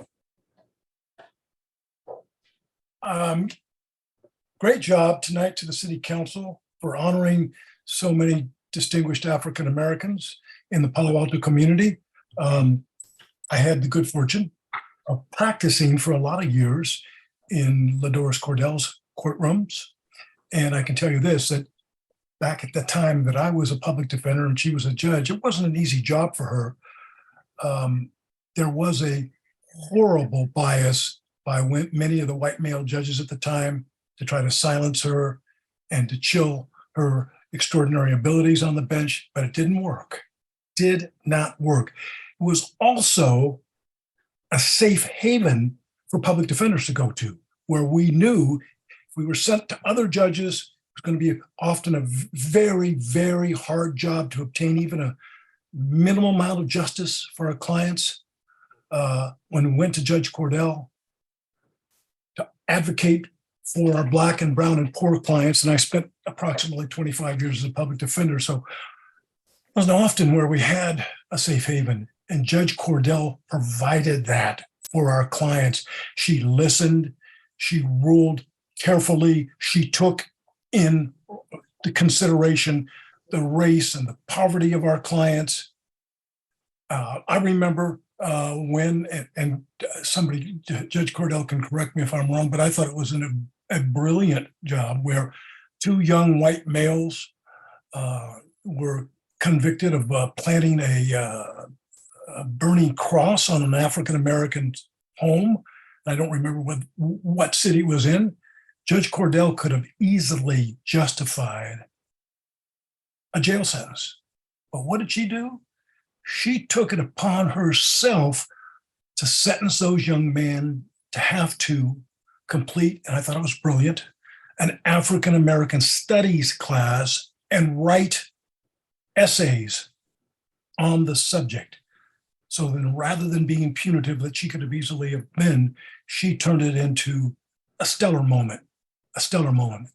Great job tonight to the City Council for honoring so many distinguished African Americans in the Palo Alto community. I had the good fortune of practicing for a lot of years in Ladores Cordell's courtrooms. And I can tell you this, that back at the time that I was a public defender and she was a judge, it wasn't an easy job for her. There was a horrible bias by many of the white male judges at the time to try to silence her and to chill her extraordinary abilities on the bench, but it didn't work. Did not work. It was also a safe haven for public defenders to go to, where we knew if we were sent to other judges, it was going to be often a very, very hard job to obtain even a minimal amount of justice for our clients. When we went to Judge Cordell to advocate for our Black and brown and poor clients, and I spent approximately 25 years as a public defender, so it wasn't often where we had a safe haven, and Judge Cordell provided that for our clients. She listened, she ruled carefully, she took in the consideration the race and the poverty of our clients. I remember when, and somebody, Judge Cordell can correct me if I'm wrong, but I thought it was a brilliant job where 2 young white males were convicted of planting a burning cross on an African-American home. I don't remember what city it was in, Judge Cordell could have easily justified a jail sentence. But what did she do? She took it upon herself to sentence those young men to have to complete, and I thought it was brilliant, an African American studies class and write essays on the subject. So then rather than being punitive that she could have easily have been, she turned it into a stellar moment, a stellar moment.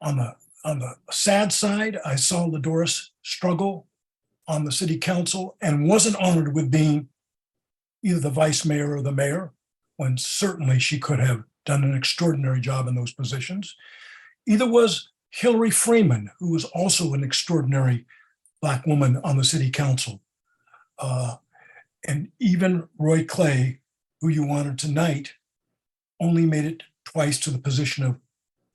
On the sad side, I saw Ladoris struggle on the city council and wasn't honored with being either the vice mayor or the mayor, when certainly she could have done an extraordinary job in those positions. Either was Hillary Freeman, who was also an extraordinary Black woman on the city council. And even Roy Clay, who you honored tonight, only made it twice to the position of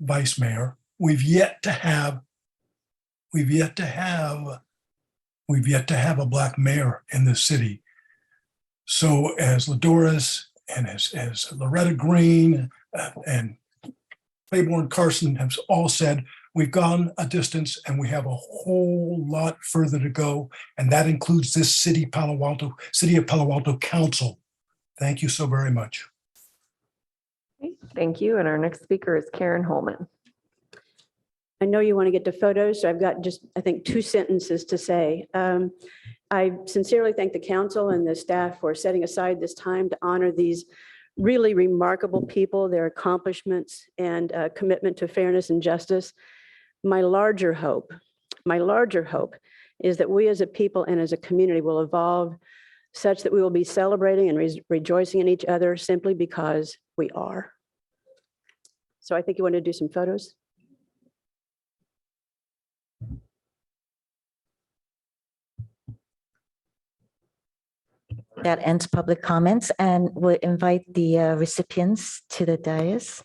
vice mayor. We've yet to have a Black mayor in this city. So as Ladoris and as Loretta Green and Claiborne Carson have all said, we've gone a distance and we have a whole lot further to go. And that includes this City of Palo Alto Council. Thank you so very much. Thank you. And our next speaker is Karen Holman. I know you want to get to photos, so I've got just, I think, 2 sentences to say. I sincerely thank the council and the staff for setting aside this time to honor these really remarkable people, their accomplishments and commitment to fairness and justice. My larger hope is that we as a people and as a community will evolve such that we will be celebrating and rejoicing in each other simply because we are. So I think you want to do some photos. That ends public comments, and we'll invite the recipients to the dais.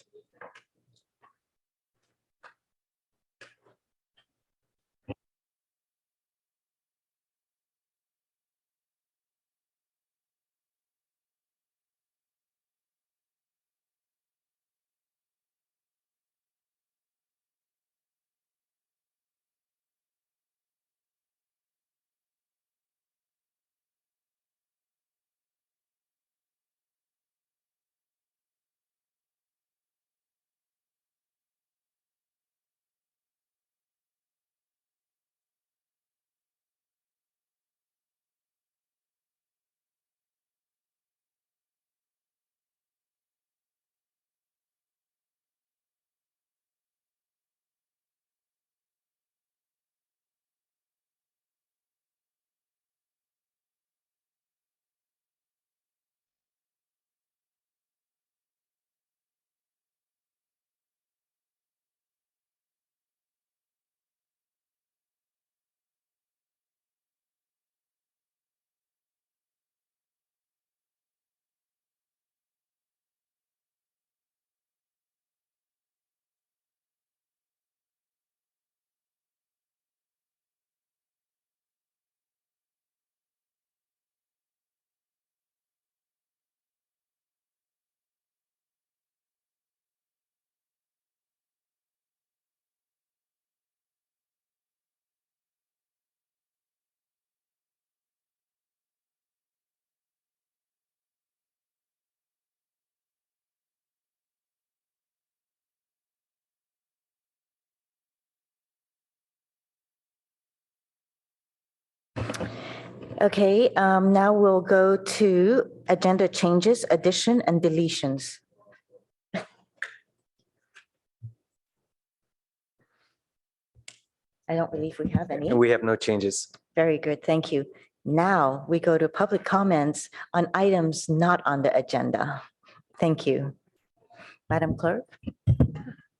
Okay, now we'll go to agenda changes, addition and deletions. I don't believe we have any. We have no changes. Very good, thank you. Now we go to public comments on items not on the agenda. Thank you. Madam Clerk?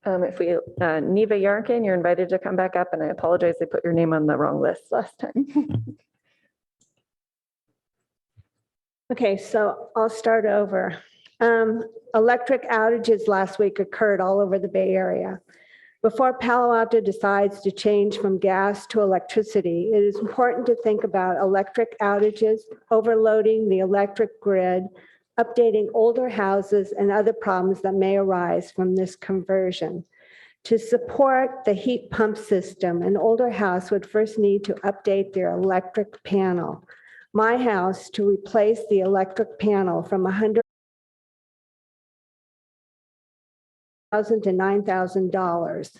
Neva Yarkin, you're invited to come back up, and I apologize, I put your name on the wrong list last time. Okay, so I'll start over. Electric outages last week occurred all over the Bay Area. Before Palo Alto decides to change from gas to electricity, it is important to think about electric outages, overloading the electric grid, updating older houses, and other problems that may arise from this conversion. To support the heat pump system, an older house would first need to update their electric panel. My house, to replace the electric panel from $100,000 to $9,000.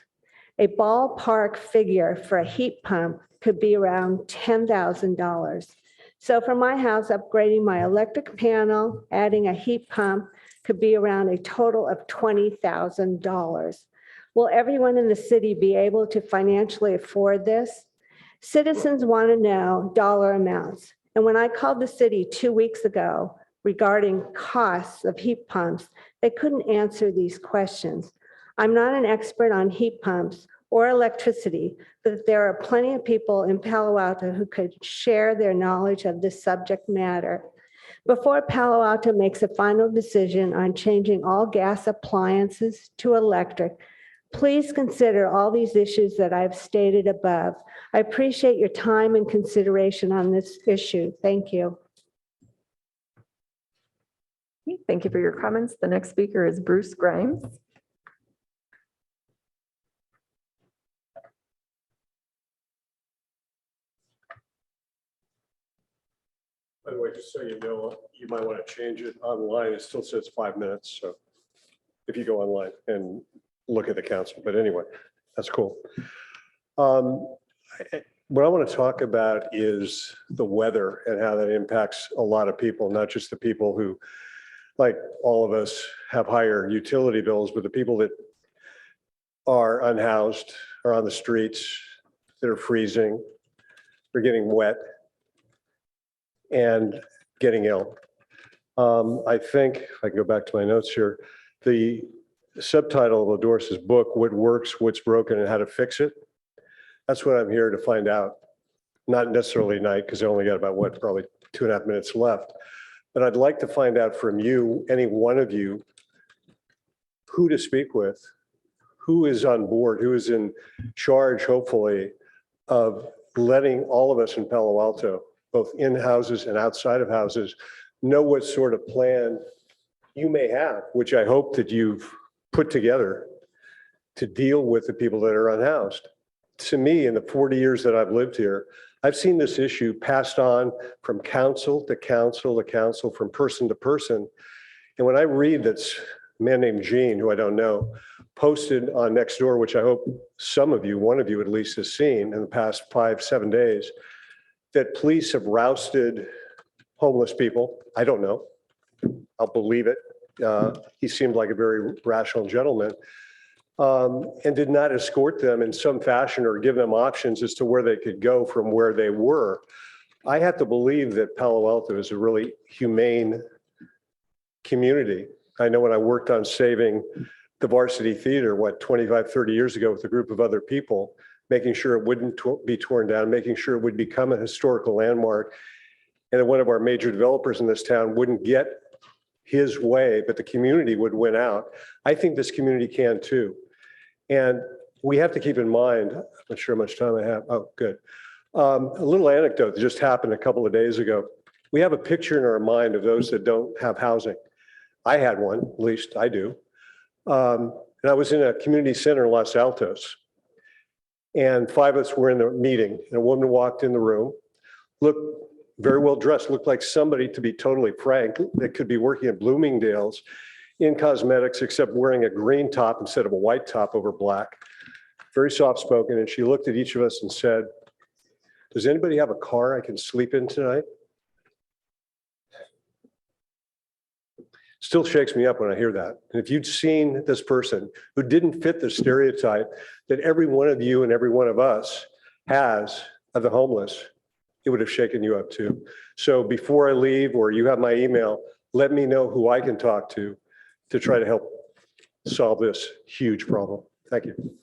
A ballpark figure for a heat pump could be around $10,000. So for my house, upgrading my electric panel, adding a heat pump could be around a total of $20,000. Will everyone in the city be able to financially afford this? Citizens want to know dollar amounts. And when I called the city 2 weeks ago regarding costs of heat pumps, they couldn't answer these questions. I'm not an expert on heat pumps or electricity, but there are plenty of people in Palo Alto who could share their knowledge of this subject matter. Before Palo Alto makes a final decision on changing all gas appliances to electric, please consider all these issues that I've stated above. I appreciate your time and consideration on this issue. Thank you. Thank you for your comments. The next speaker is Bruce Grimes. By the way, just so you know, you might want to change it online. It still says 5 minutes. So if you go online and look at the council, but anyway, that's cool. What I want to talk about is the weather and how that impacts a lot of people, not just the people who, like all of us, have higher utility bills, but the people that are unhoused, are on the streets, that are freezing, they're getting wet and getting ill. I think, if I can go back to my notes here, the subtitle of Ladoris's book, What Works, What's Broken, and How to Fix It. That's what I'm here to find out. Not necessarily tonight, because I only got about, what, probably 2.5 minutes left. But I'd like to find out from you, any one of you, who to speak with, who is on board, who is in charge, hopefully, of letting all of us in Palo Alto, both in houses and outside of houses, know what sort of plan you may have, which I hope that you've put together to deal with the people that are unhoused. To me, in the 40 years that I've lived here, I've seen this issue passed on from council to council to council, from person to person. And when I read that a man named Gene, who I don't know, posted on Nextdoor, which I hope some of you, one of you at least, has seen in the past 5-7 days, that police have rousted homeless people. I don't know. I'll believe it. He seemed like a very rational gentleman, and did not escort them in some fashion or give them options as to where they could go from where they were. I have to believe that Palo Alto is a really humane community. I know when I worked on saving the Varsity Theater, 25-30 years ago with a group of other people, making sure it wouldn't be torn down, making sure it would become a historical landmark, and that one of our major developers in this town wouldn't get his way, but the community would win out. I think this community can too. And we have to keep in mind, I'm not sure how much time I have. Oh, good. A little anecdote that just happened a couple of days ago. We have a picture in our mind of those that don't have housing. I had one, at least I do. And I was in a community center in Los Altos. And 5 of us were in the meeting, and a woman walked in the room, looked very well dressed, looked like somebody, to be totally frank, that could be working at Bloomingdale's in cosmetics, except wearing a green top instead of a white top over black. Very soft-spoken, and she looked at each of us and said, "Does anybody have a car I can sleep in tonight?" Still shakes me up when I hear that. And if you'd seen this person who didn't fit the stereotype that every one of you and every one of us has of the homeless, it would have shaken you up too. So before I leave, or you have my email, let me know who I can talk to try to help solve this huge problem. Thank you.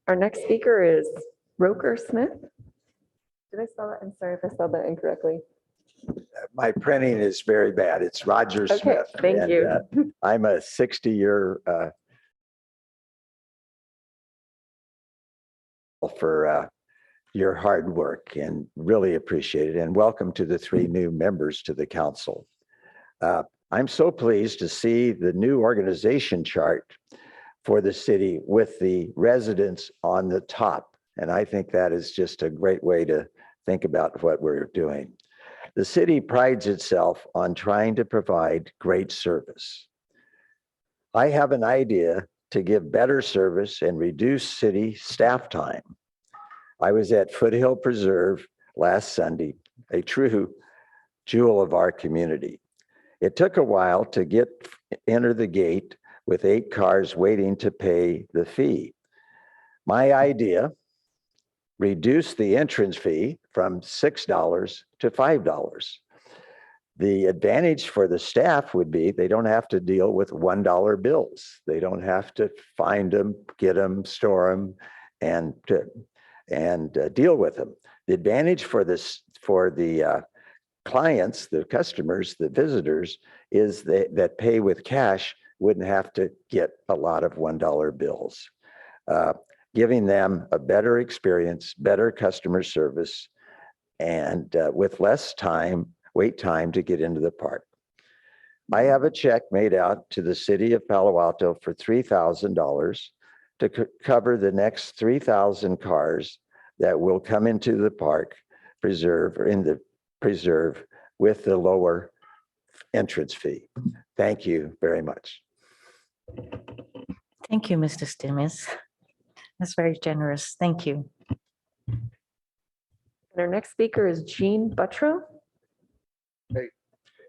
Our next speaker is Roker Smith. Did I spell that? I'm sorry if I spelled that incorrectly. My printing is very bad. It's Roger Okay, Smith. thank you. I'm a 60-year for your hard work and really appreciate it. And welcome to the 3 new members to the council. I'm so pleased to see the new organization chart for the city with the residents on the top. And I think that is just a great way to think about what we're doing. The city prides itself on trying to provide great service. I have an idea to give better service and reduce city staff time. I was at Foothill Preserve last Sunday, a true jewel of our community. It took a while to enter the gate with 8 cars waiting to pay the fee. My idea, reduce the entrance fee from $6 to $5. The advantage for the staff would be they don't have to deal with $1 bills. They don't have to find them, get them, store them, and deal with them. The advantage for the clients, the customers, the visitors, is that pay with cash wouldn't have to get a lot of $1 bills, giving them a better experience, better customer service, and with less wait time to get into the park. I have a check made out to the city of Palo Alto for $3,000 to cover the next 3,000 cars that will come into the park preserve with the lower entrance fee. Thank you very much. Thank you, Mr. Stimmis. That's very generous. Thank you. Our next speaker is Jean Buttrow.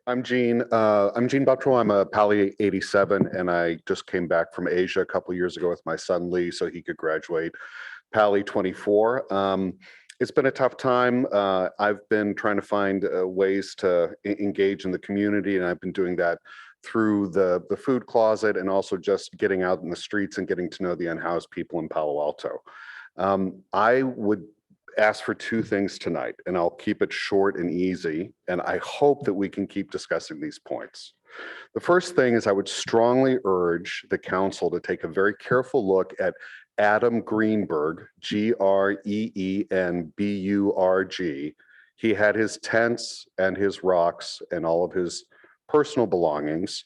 I'm Gene Buttrow. I'm a Pali 87, and I just came back from Asia a couple of years ago with my son Lee, so he could graduate Pali 24. It's been a tough time. I've been trying to find ways to engage in the community, and I've been doing that through the food closet and also just getting out in the streets and getting to know the unhoused people in Palo Alto. I would ask for 2 things tonight, and I'll keep it short and easy, and I hope that we can keep discussing these points. The first thing is I would strongly urge the council to take a very careful look at Adam Greenberg, Greenburg. He had his tents and his rocks and all of his personal belongings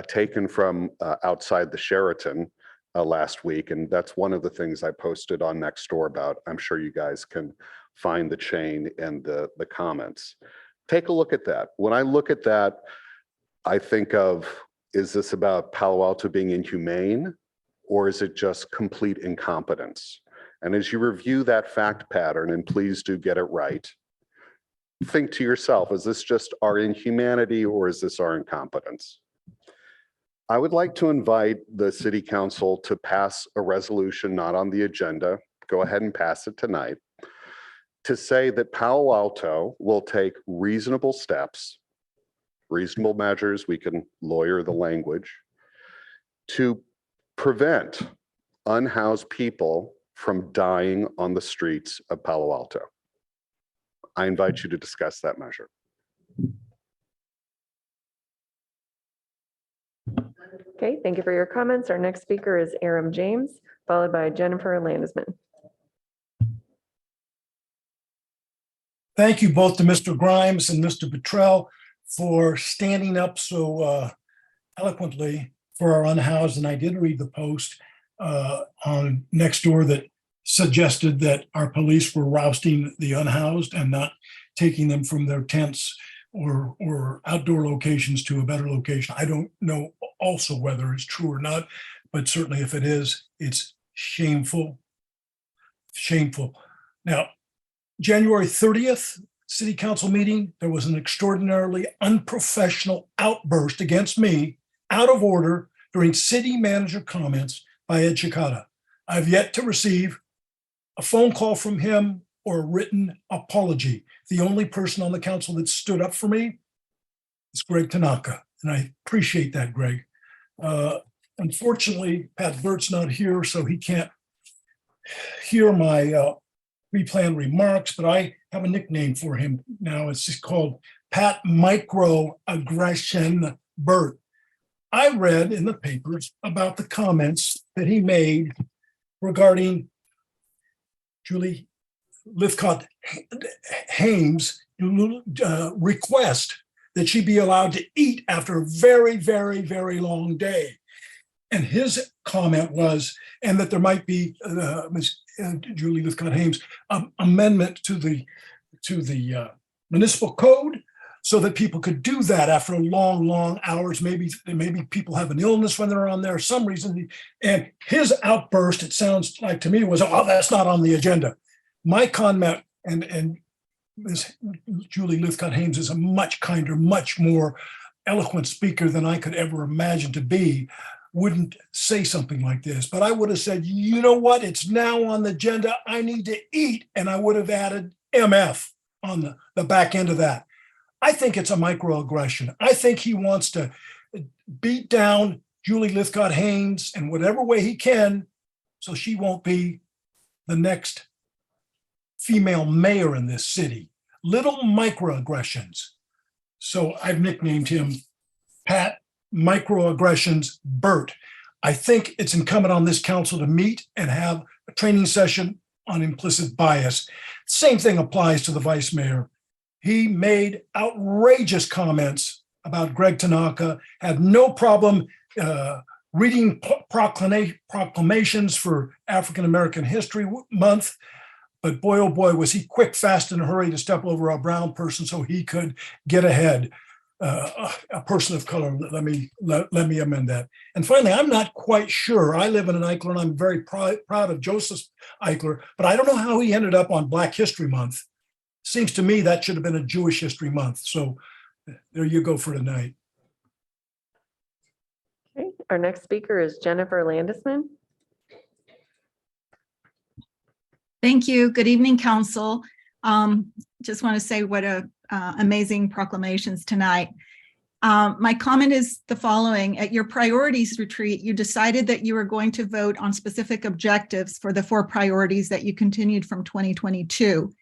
taken from outside the Sheraton last week. And that's one of the things I posted on Nextdoor about. I'm sure you guys can find the chain and the comments. Take a look at that. When I look at that, I think of, is this about Palo Alto being inhumane, or is it just complete incompetence? And as you review that fact pattern, and please do get it right, think to yourself, is this just our inhumanity or is this our incompetence? I would like to invite the city council to pass a resolution not on the agenda, go ahead and pass it tonight, to say that Palo Alto will take reasonable steps, reasonable measures, we can lawyer the language, to prevent unhoused people from dying on the streets of Palo Alto. I invite you to discuss that measure. Okay, thank you for your comments. Our next speaker is Aram James, followed by Jennifer Landesman. Thank you both to Mr. Grimes and Mr. Buttrell for standing up so eloquently for our unhoused. And I did read the post on Nextdoor that suggested that our police were rousting the unhoused and not taking them from their tents or outdoor locations to a better location. I don't know also whether it's true or not, but certainly if it is, it's shameful. Shameful. Now, January 30th, city council meeting, there was an extraordinarily unprofessional outburst against me, out of order, during city manager comments by Ed Chicata. I've yet to receive a phone call from him or a written apology. The only person on the council that stood up for me is Greg Tanaka, and I appreciate that, Greg. Unfortunately, Pat Burt's not here, so he can't hear my pre-planned remarks, but I have a nickname for him now. It's just called Pat Microaggression Burt. I read in the papers about the comments that he made regarding Julie Lithcott Hames request that she be allowed to eat after a very, very, very long day. And his comment was, and that there might be, Ms. Julie Lithcott Hames, amendment to the municipal code so that people could do that after long, long hours. Maybe people have an illness when they're on there, some reason. And his outburst, it sounds like to me, was, oh, that's not on the agenda. My comment, and Ms. Julie Lithcott Hames is a much kinder, much more eloquent speaker than I could ever imagine to be, wouldn't say something like this. But I would have said, you know what, it's now on the agenda, I need to eat. And I would have added MF on the back end of that. I think it's a microaggression. I think he wants to beat down Julie Lithcott Hames in whatever way he can so she won't be the next female mayor in this city. Little microaggressions. So I've nicknamed him Pat Microaggressions Bert. I think it's incumbent on this council to meet and have a training session on implicit bias. Same thing applies to the vice mayor. He made outrageous comments about Greg Tanaka, had no problem reading proclamations for African American History Month. But boy, oh boy, was he quick, fast, in a hurry to step over a brown person so he could get ahead. A person of color, let me amend that. And finally, I'm not quite sure. I live in an Eichler and I'm very proud of Joseph Eichler, but I don't know how he ended up on Black History Month. Seems to me that should have been a Jewish History Month. So there you go for tonight. Okay, our next speaker is Jennifer Landisman. Thank you. Good evening, Council. Just want to say what amazing proclamations tonight. My comment is the following. At your priorities retreat, you decided that you were going to vote on specific objectives for the 4 priorities that you continued from 2022.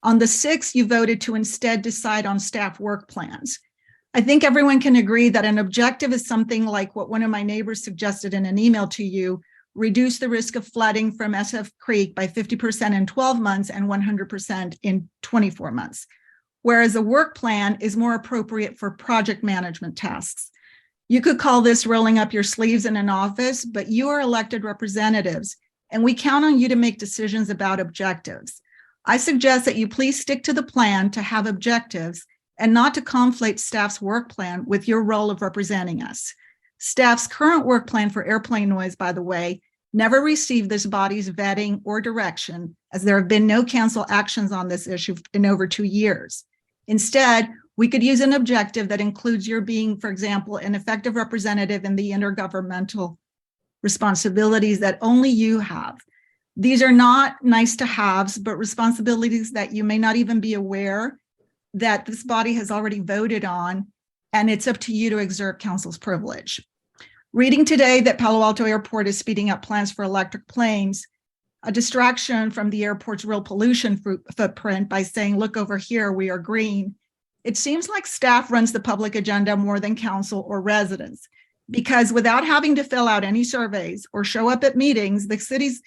On the 6th, you voted to instead decide on staff work plans. I think everyone can agree that an objective is something like what one of my neighbors suggested in an email to you: reduce the risk of flooding from SF Creek by 50% in 12 months and 100% in 24 months. Whereas a work plan is more appropriate for project management tasks. You could call this rolling up your sleeves in an office, but you are elected representatives, and we count on you to make decisions about objectives. I suggest that you please stick to the plan to have objectives and not to conflate staff's work plan with your role of representing us. Staff's current work plan for airplane noise, by the way, never received this body's vetting or direction, as there have been no council actions on this issue in over 2 years. Instead, we could use an objective that includes your being, for example, an effective representative in the intergovernmental responsibilities that only you have. These are not nice to haves, but responsibilities that you may not even be aware that this body has already voted on, and it's up to you to exert council's privilege. Reading today that Palo Alto Airport is speeding up plans for electric planes, a distraction from the airport's real pollution footprint by saying, look over here, we are green. It seems like staff runs the public agenda more than council or residents, because without having to fill out any surveys or show up at meetings, the city's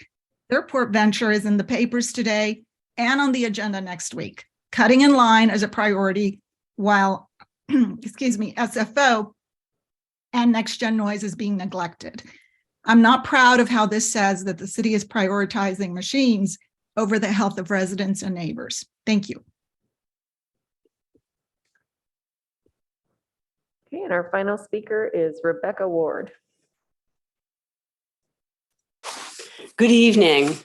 airport venture is in the papers today and on the agenda next week. Cutting in line is a priority while, excuse me, SFO and next gen noise is being neglected. I'm not proud of how this says that the city is prioritizing machines over the health of residents and neighbors. Thank you. Okay, and our final speaker is Rebecca Ward. Good evening.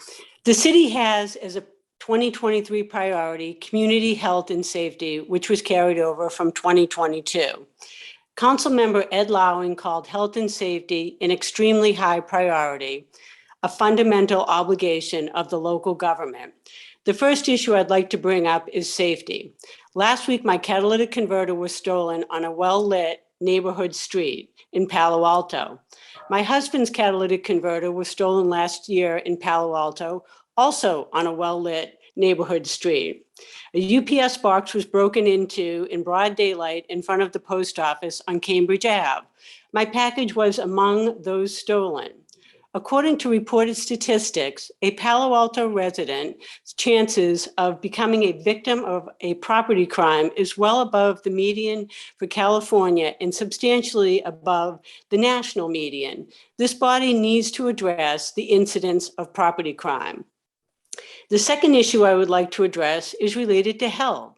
The city has as a 2023 priority community health and safety, which was carried over from 2022. Councilmember Ed Lowing called health and safety an extremely high priority, a fundamental obligation of the local government. The first issue I'd like to bring up is safety. Last week, my catalytic converter was stolen on a well-lit neighborhood street in Palo Alto. My husband's catalytic converter was stolen last year in Palo Alto, also on a well-lit neighborhood street. A UPS box was broken into in broad daylight in front of the post office on Cambridge Ave. My package was among those stolen. According to reported statistics, a Palo Alto resident's chances of becoming a victim of a property crime is well above the median for California and substantially above the national median. This body needs to address the incidence of property crime. The second issue I would like to address is related to health.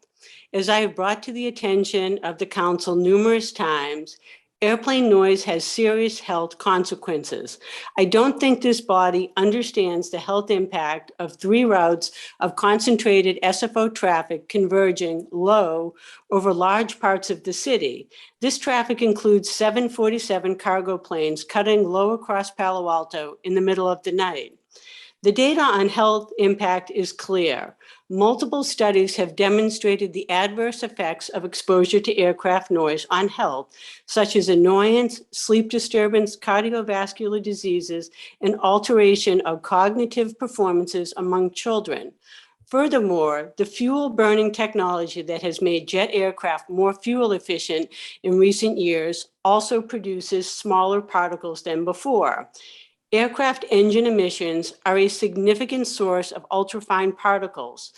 As I have brought to the attention of the council numerous times, airplane noise has serious health consequences. I don't think this body understands the health impact of 3 routes of concentrated SFO traffic converging low over large parts of the city. This traffic includes 747 cargo planes cutting low across Palo Alto in the middle of the night. The data on health impact is clear. Multiple studies have demonstrated the adverse effects of exposure to aircraft noise on health, such as annoyance, sleep disturbance, cardiovascular diseases, and alteration of cognitive performances among children. Furthermore, the fuel burning technology that has made jet aircraft more fuel efficient in recent years also produces smaller particles than before. Aircraft engine emissions are a significant source of ultrafine particles.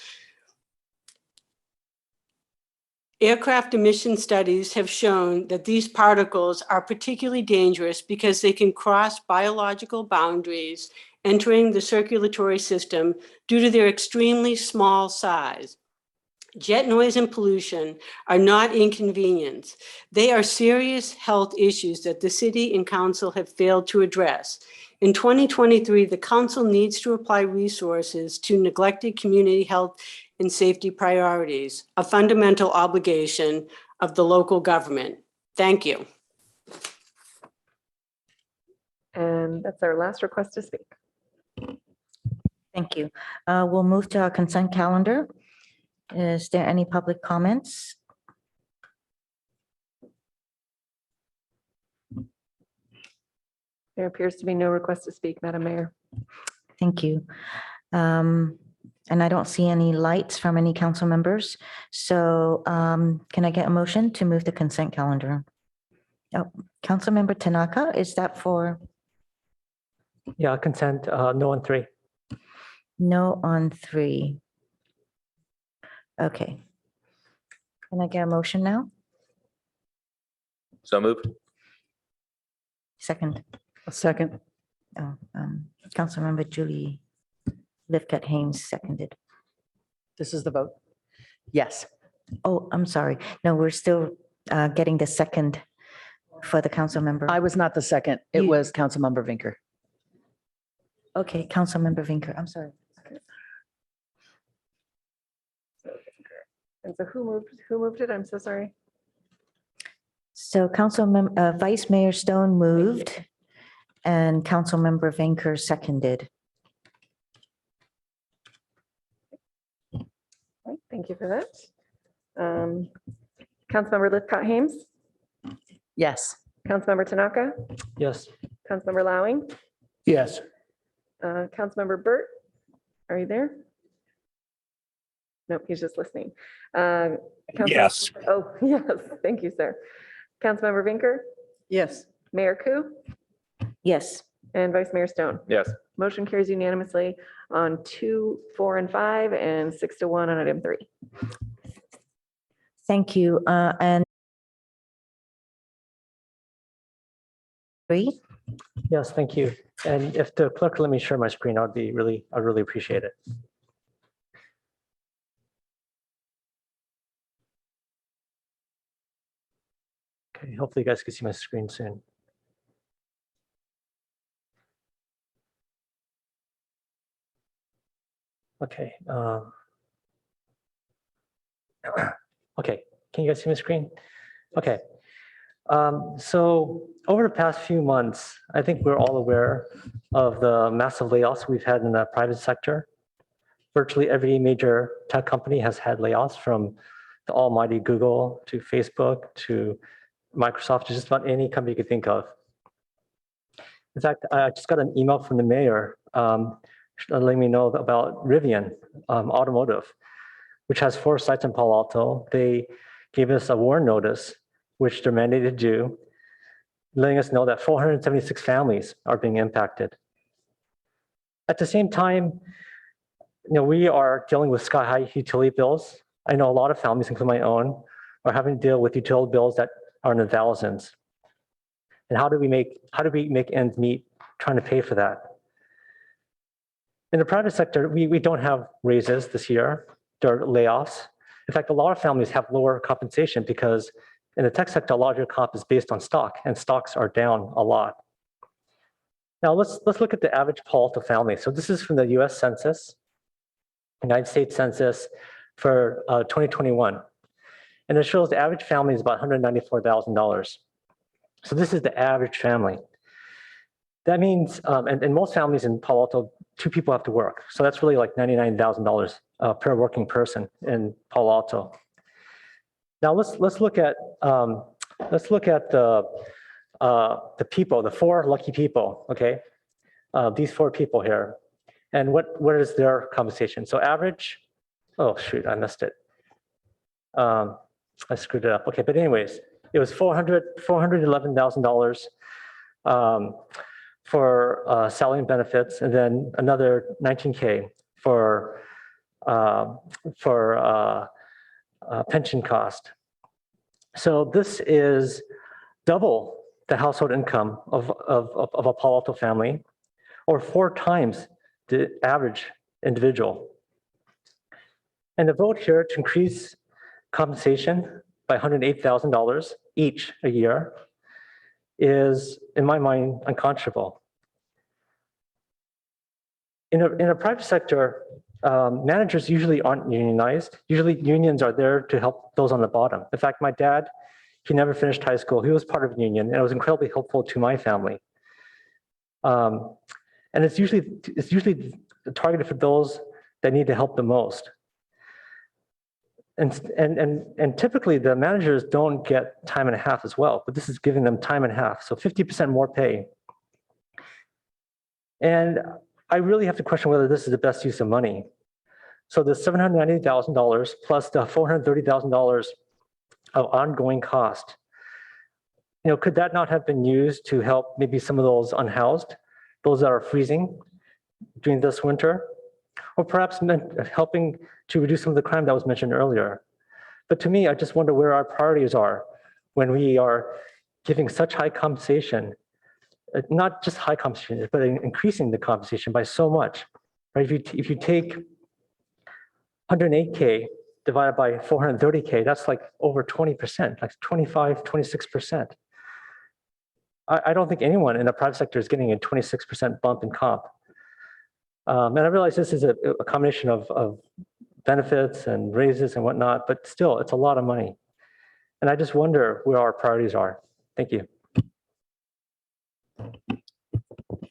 Aircraft emission studies have shown that these particles are particularly dangerous because they can cross biological boundaries, entering the circulatory system due to their extremely small size. Jet noise and pollution are not inconvenience. They are serious health issues that the city and council have failed to address. In 2023, the council needs to apply resources to neglected community health and safety priorities, a fundamental obligation of the local government. Thank you. And that's our last request to speak. Thank you. We'll move to our consent calendar. Is there any public comments? There appears to be no request to speak, Madam Mayor. Thank you. And I don't see any lights from any council members. So can I get a motion to move the consent calendar? Oh, Councilmember Tanaka, is that for Yeah, consent, no on 3. no on 3? Okay. Can I get a motion now? So moved. Second. A second. Oh, Councilmember Julie Livcat Haynes seconded. This is the vote. Yes. Oh, I'm sorry. No, we're still getting the second for the council member. I was not the second. It You- was Councilmember Vinker. Okay, Councilmember Vinker, I'm sorry. And so who moved it? I'm so sorry. So Vice Mayor Stone moved and Councilmember Vinker seconded. Right, thank you for that. Councilmember Lithcott Haynes, Yes. Councilmember Tanaka, Yes. Councilmember Lowing, Yes. Councilmember Burt, are you there? Nope, he's just listening. Yes. Oh, yes, thank you, sir. Councilmember Vinker, Yes. Mayor Ku, Yes. and Vice Mayor Stone. Yes. Motion carries unanimously on 2, 4, and 5, and 6-1 on item 3. Thank you. And 3? Yes, thank you. And if the clerk let me share my screen, I'd really appreciate it. Okay, hopefully you guys can see my screen soon. Okay. Okay, can you guys see my screen? Okay. So over the past few months, I think we're all aware of the massive layoffs we've had in the private sector. Virtually every major tech company has had layoffs, from the almighty Google to Facebook to Microsoft, to just about any company you could think of. In fact, I just got an email from the mayor letting me know about Rivian Automotive, which has 4 sites in Palo Alto. They gave us a warn notice, which they're mandated to do, letting us know that 476 families are being impacted. At the same time, we are dealing with sky-high utility bills. I know a lot of families, including my own, are having to deal with utility bills that are in the thousands. And how do we make ends meet trying to pay for that? In the private sector, we don't have raises this year. There are layoffs. In fact, a lot of families have lower compensation because in the tech sector, a lot of your comp is based on stock, and stocks are down a lot. Now let's look at the average Palo Alto family. So this is from the US Census, United States Census for 2021. And it shows the average family is about $194,000. So this is the average family. That means, and most families in Palo Alto, 2 people have to work. So that's really like $99,000 per working person in Palo Alto. Now let's look at the people, the 4 lucky people. Okay, these 4 people here, and what is their compensation? So average. Oh shoot, I missed it. I screwed it up. Okay, but anyways, it was $411,000 for salary and benefits, and then another $19K for pension cost. So this is double the household income of a Palo Alto family, or 4 times the average individual. And the vote here to increase compensation by $108,000 each a year is, in my mind, unconscionable. In a private sector, managers usually aren't unionized. Usually unions are there to help those on the bottom. In fact, my dad, he never finished high school. He was part of a union, and it was incredibly helpful to my family. And it's usually targeted for those that need the help the most. And typically the managers don't get time and a half as well, but this is giving them time and a half, so 50% more pay. And I really have to question whether this is the best use of money. So the $790,000 plus the $430,000 of ongoing cost, could that not have been used to help maybe some of those unhoused, those that are freezing during this winter? Or perhaps helping to reduce some of the crime that was mentioned earlier. But to me, I just wonder where our priorities are when we are giving such high compensation, not just high compensation, but increasing the compensation by so much. Right? If you take 108K divided by 430K, that's like over 20%, like 25, 26%. I don't think anyone in the private sector is getting a 26% bump in comp. And I realize this is a combination of benefits and raises and whatnot, but still, it's a lot of money. And I just wonder where our priorities are. Thank you.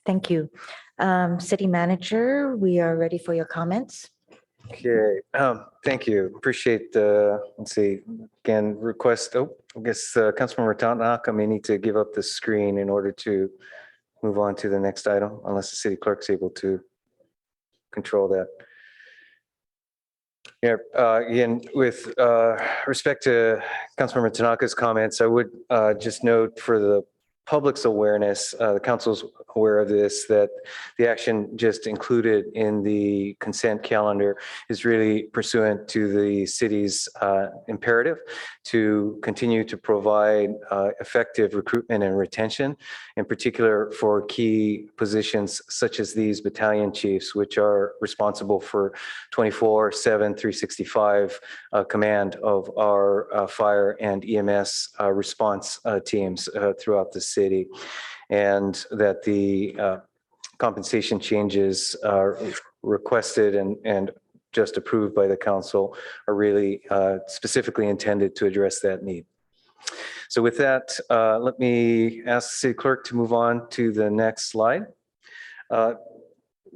Thank you. City Manager, we are ready for your comments. Okay, thank you. Appreciate the, let's see, again, request, I guess Councilmember Tanaka may need to give up the screen in order to move on to the next item, unless the city clerk's able to control that. Yeah, again, with respect to Councilmember Tanaka's comments, I would just note for the public's awareness, the council's aware of this, that the action just included in the consent calendar is really pursuant to the city's imperative to continue to provide effective recruitment and retention, in particular for key positions such as these battalion chiefs, which are responsible for 24/7, 365 command of our fire and EMS response teams throughout the city, and that the compensation changes requested and just approved by the council are really specifically intended to address that need. So with that, let me ask the city clerk to move on to the next slide.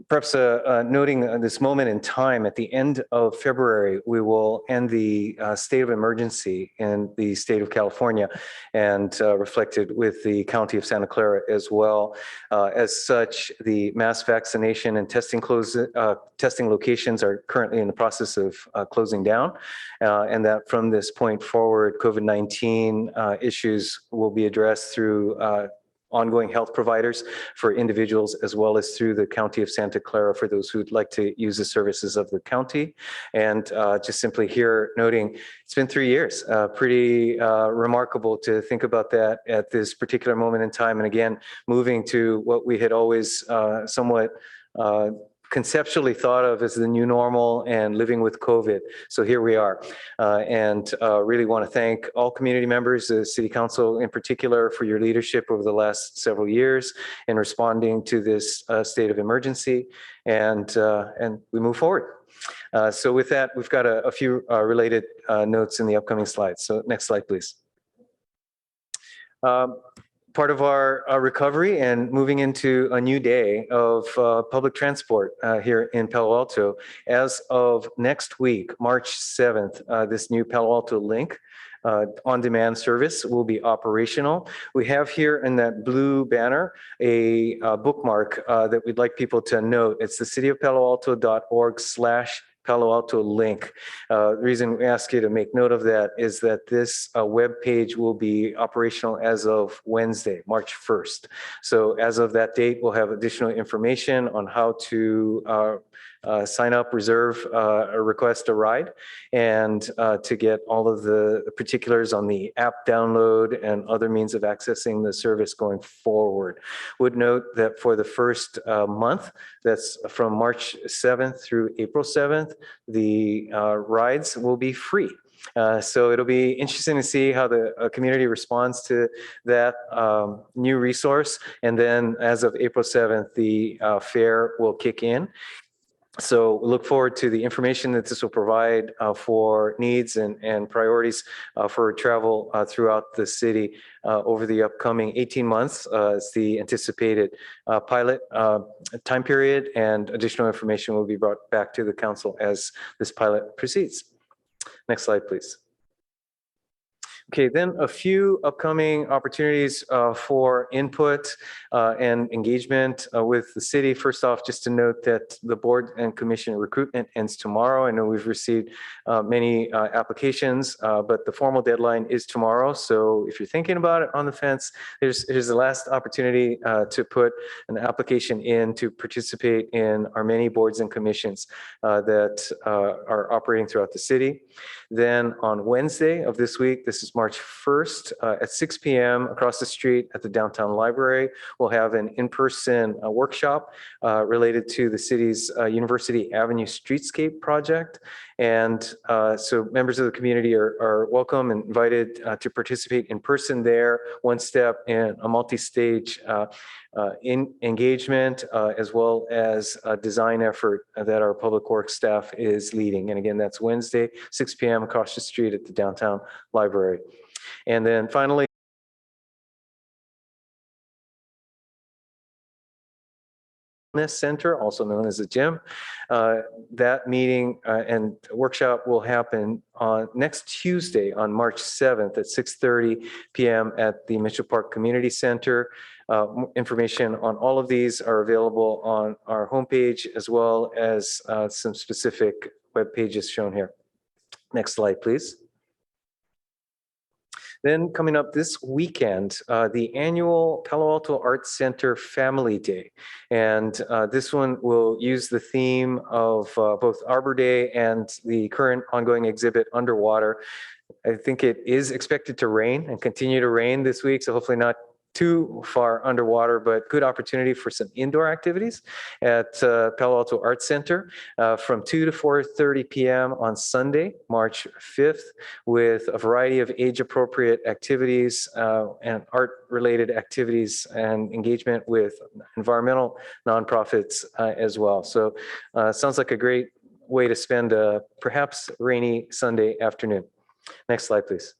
Perhaps noting this moment in time, at the end of February, we will end the state of emergency in the state of California, and reflected with the county of Santa Clara as well. As such, the mass vaccination and testing locations are currently in the process of closing down, and that from this point forward, COVID-19 issues will be addressed through ongoing health providers for individuals, as well as through the County of Santa Clara for those who'd like to use the services of the county. And just simply here noting, it's been 3 years, pretty remarkable to think about that at this particular moment in time. And again, moving to what we had always somewhat conceptually thought of as the new normal and living with COVID. So here we are. And really want to thank all community members, the City Council in particular, for your leadership over the last several years in responding to this state of emergency. And we move forward. So with that, we've got a few related notes in the upcoming slides. So next slide, please. Part of our recovery and moving into a new day of public transport here in Palo Alto. As of next week, March 7th, this new Palo Alto Link on-demand service will be operational. We have here in that blue banner a bookmark that we'd like people to note. It's the cityofpaloalto.org/Palo Alto link. The reason we ask you to make note of that is that this web page will be operational as of Wednesday, March 1st. So as of that date, we'll have additional information on how to sign up, reserve, or request a ride, and to get all of the particulars on the app download and other means of accessing the service going forward. Would note that for the first month, that's from March 7th through April 7th, the rides will be free. So it'll be interesting to see how the community responds to that new resource. And then as of April 7th, the fare will kick in. So we look forward to the information that this will provide for needs and priorities for travel throughout the city over the upcoming 18 months. It's the anticipated pilot time period, and additional information will be brought back to the council as this pilot proceeds. Next slide, please. Okay, then a few upcoming opportunities for input and engagement with the city. First off, just to note that the board and commission recruitment ends tomorrow. I know we've received many applications, but the formal deadline is tomorrow. So if you're thinking about it on the fence, here's the last opportunity to put an application in to participate in our many boards and commissions that are operating throughout the city. Then on Wednesday of this week, this is March 1st at 6 p.m. across the street at the downtown library, we'll have an in-person workshop related to the city's University Avenue Streetscape project. And so members of the community are welcome and invited to participate in person there, one step in a multi-stage engagement, as well as a design effort that our public works staff is leading. And again, that's Wednesday, 6 p.m. across the street at the downtown library. And then finally, Center, also known as the gym. That meeting and workshop will happen on next Tuesday on March 7th at 6:30 p.m. at the Mitchell Park Community Center. Information on all of these are available on our homepage, as well as some specific web pages shown here. Next slide, please. Then coming up this weekend, the annual Palo Alto Arts Center Family Day. And this one will use the theme of both Arbor Day and the current ongoing exhibit Underwater. I think it is expected to rain and continue to rain this week, so hopefully not too far underwater, but good opportunity for some indoor activities at Palo Alto Arts Center from 2 to 4:30 p.m. on Sunday, March 5th, with a variety of age-appropriate activities and art-related activities and engagement with environmental nonprofits as well. So sounds like a great way to spend a perhaps rainy Sunday afternoon. Next slide, please.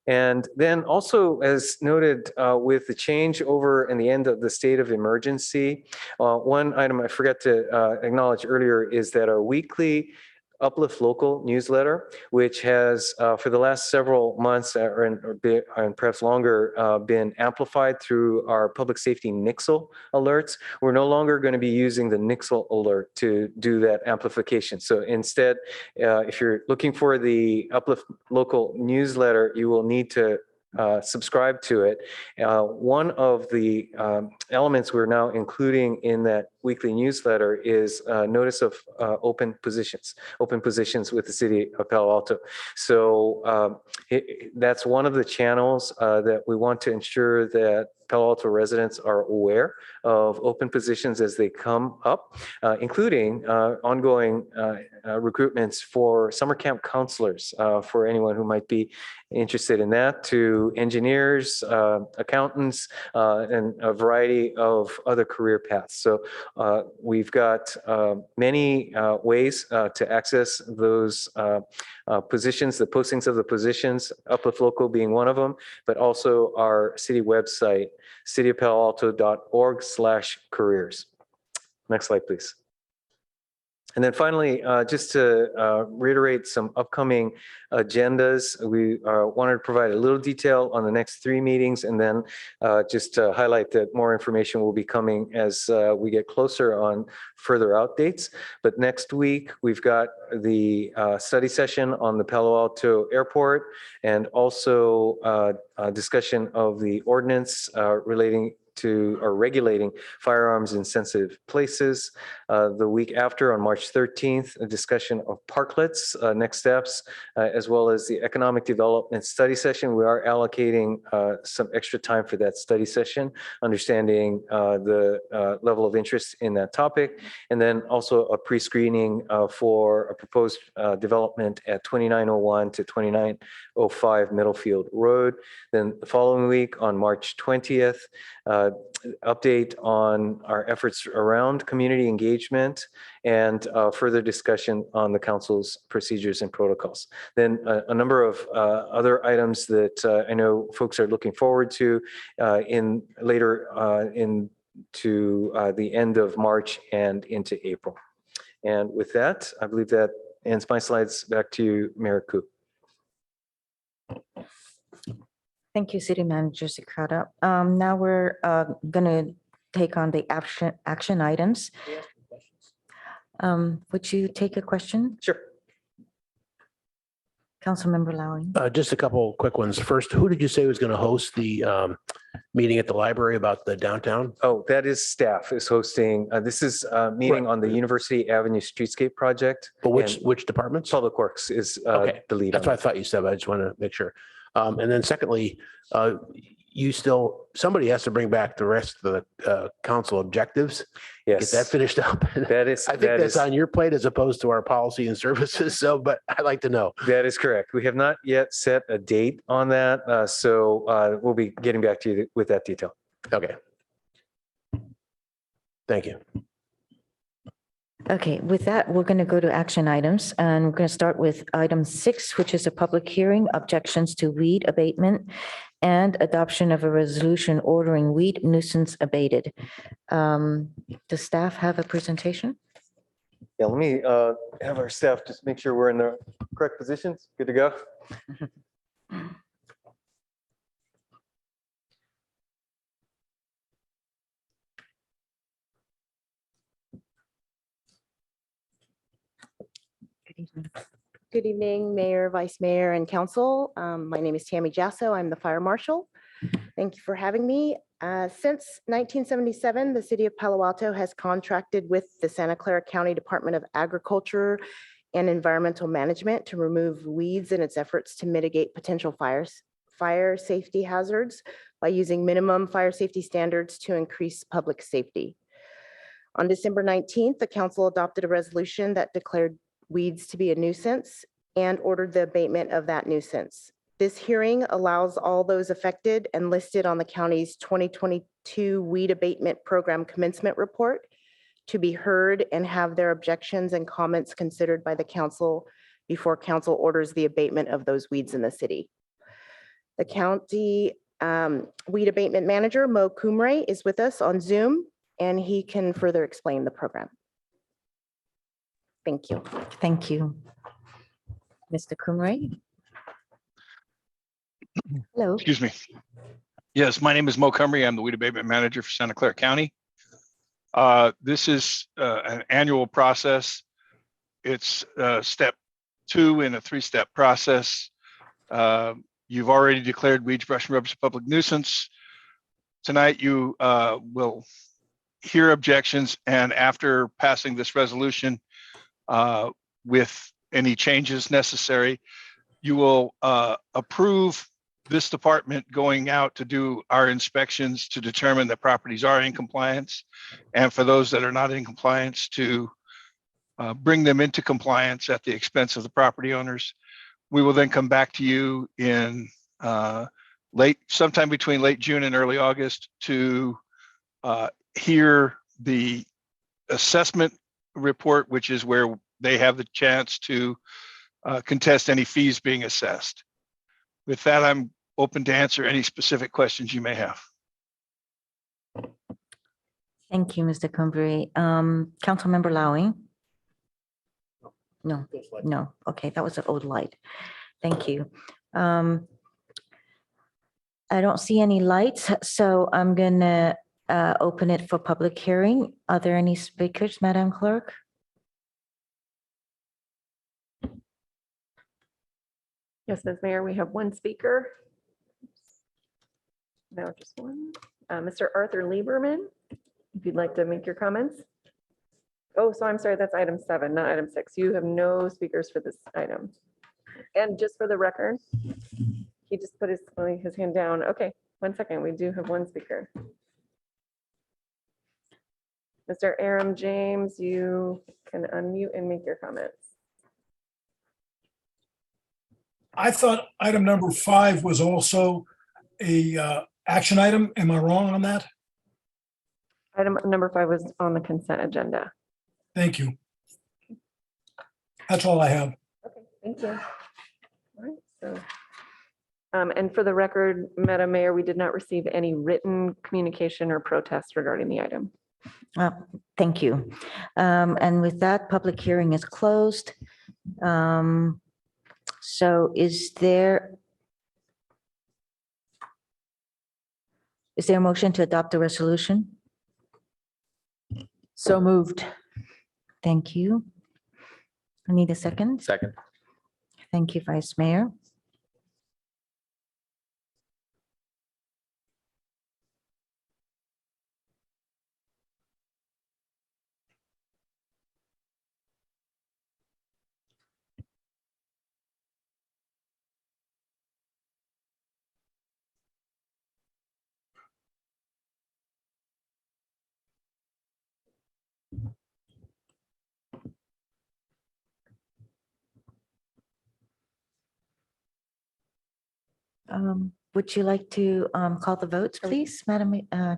And then also, as noted with the change over in the end of the state of emergency, one item I forgot to acknowledge earlier is that our weekly Uplift Local newsletter, which has for the last several months and perhaps longer been amplified through our public safety Nixle alerts. We're no longer going to be using the Nixle alert to do that amplification. So instead, if you're looking for the Uplift Local newsletter, you will need to subscribe to it. One of the elements we're now including in that weekly newsletter is notice of open positions with the city of Palo Alto. So that's one of the channels that we want to ensure that Palo Alto residents are aware of open positions as they come up, including ongoing recruitments for summer camp counselors for anyone who might be interested in that, to engineers, accountants, and a variety of other career paths. So we've got many ways to access those positions, the postings of the positions, Uplift Local being one of them, but also our city website, cityofpaloalto.org/careers. Next slide, please. And then finally, just to reiterate some upcoming agendas, we wanted to provide a little detail on the next 3 meetings, and then just to highlight that more information will be coming as we get closer on further out dates. But next week, we've got the study session on the Palo Alto Airport, and also a discussion of the ordinance relating to or regulating firearms in sensitive places. The week after, on March 13th, a discussion of parklets, next steps, as well as the economic development study session. We are allocating some extra time for that study session, understanding the level of interest in that topic, and then also a pre-screening for a proposed development at 2901 to 2905 Middlefield Road. Then the following week, on March 20th, update on our efforts around community engagement and further discussion on the council's procedures and protocols. Then a number of other items that I know folks are looking forward to in later into the end of March and into April. And with that, I believe that ends my slides. Back to you, Mayor Koo. Thank you, City Manager Sakata. Now we're going to take on the action items. Would you take a question? Sure. Councilmember Lowry. Just a couple quick ones. First, who did you say was going to host the meeting at the library about the downtown? Oh, that is staff is hosting. This is a meeting on the University Avenue Streetscape project. But and which departments? Public Works is Okay, the lead. that's what I thought you said, but I just want to make sure. And then secondly, somebody has to bring back the rest of the council objectives. Yes. Get that finished up. That is, I think that's on your plate as opposed to our policy and services. So, but I'd like to know. That is correct. We have not yet set a date on that. So we'll be getting back to you with that detail. Okay. Thank you. Okay, with that, we're going to go to action items, and we're going to start with item 6, which is a public hearing, objections to weed abatement and adoption of a resolution ordering weed nuisance abated. Does staff have a presentation? Yeah, let me have our staff just make sure we're in the correct positions. Good to go. Good evening, Mayor, Vice Mayor, and Council. My name is Tammy Jasso. I'm the Fire Marshal. Thank you for having me. Since 1977, the City of Palo Alto has contracted with the Santa Clara County Department of Agriculture and Environmental Management to remove weeds in its efforts to mitigate potential fire safety hazards by using minimum fire safety standards to increase public safety. On December 19th, the council adopted a resolution that declared weeds to be a nuisance and ordered the abatement of that nuisance. This hearing allows all those affected and listed on the county's 2022 Weed Abatement Program Commencement Report to be heard and have their objections and comments considered by the council before council orders the abatement of those weeds in the city. The county Weed Abatement Manager, Mo Kumre, is with us on Zoom, and he can further explain the program. Thank you. Thank you. Mr. Kumre. Hello. Excuse me. Yes, my name is Mo Cumry. I'm the Weed Abatement Manager for Santa Clara County. This is an annual process. It's step 2 in a 3-step process. You've already declared weeds, brush, and rubbish a public nuisance. Tonight, you will hear objections, and after passing this resolution with any changes necessary, you will approve this department going out to do our inspections to determine that properties are in compliance. And for those that are not in compliance, to bring them into compliance at the expense of the property owners. We will then come back to you in sometime between late June and early August to hear the assessment report, which is where they have the chance to contest any fees being assessed. With that, I'm open to answer any specific questions you may have. Thank you, Mr. Cumbry. Councilmember Lowing? No, no. Okay, that was an old light. Thank you. I don't see any lights, so I'm gonna open it for public hearing. Are there any speakers, Madam Clerk? Yes, as mayor, we have one speaker. No, just one. Mr. Arthur Lieberman, if you'd like to make your comments. Oh, so I'm sorry, that's item 7, not item 6. You have no speakers for this item. And just for the record, he just put his hand down. Okay, 1 second. We do have one speaker. Mr. Aram James, you can unmute and make your comments. I thought item number 5 was also a action item. Am I wrong on that? Item number 5 was on the consent agenda. Thank you. That's all I have. Okay, thank you. All right, so, and for the record, Madam Mayor, we did not receive any written communication or protest regarding the item. Thank you. And with that, public hearing is closed. So is there a motion to adopt the resolution? So moved. Thank you. I need a second. Second. Thank you, Vice Mayor. Would you like to call the votes, please, Madam? I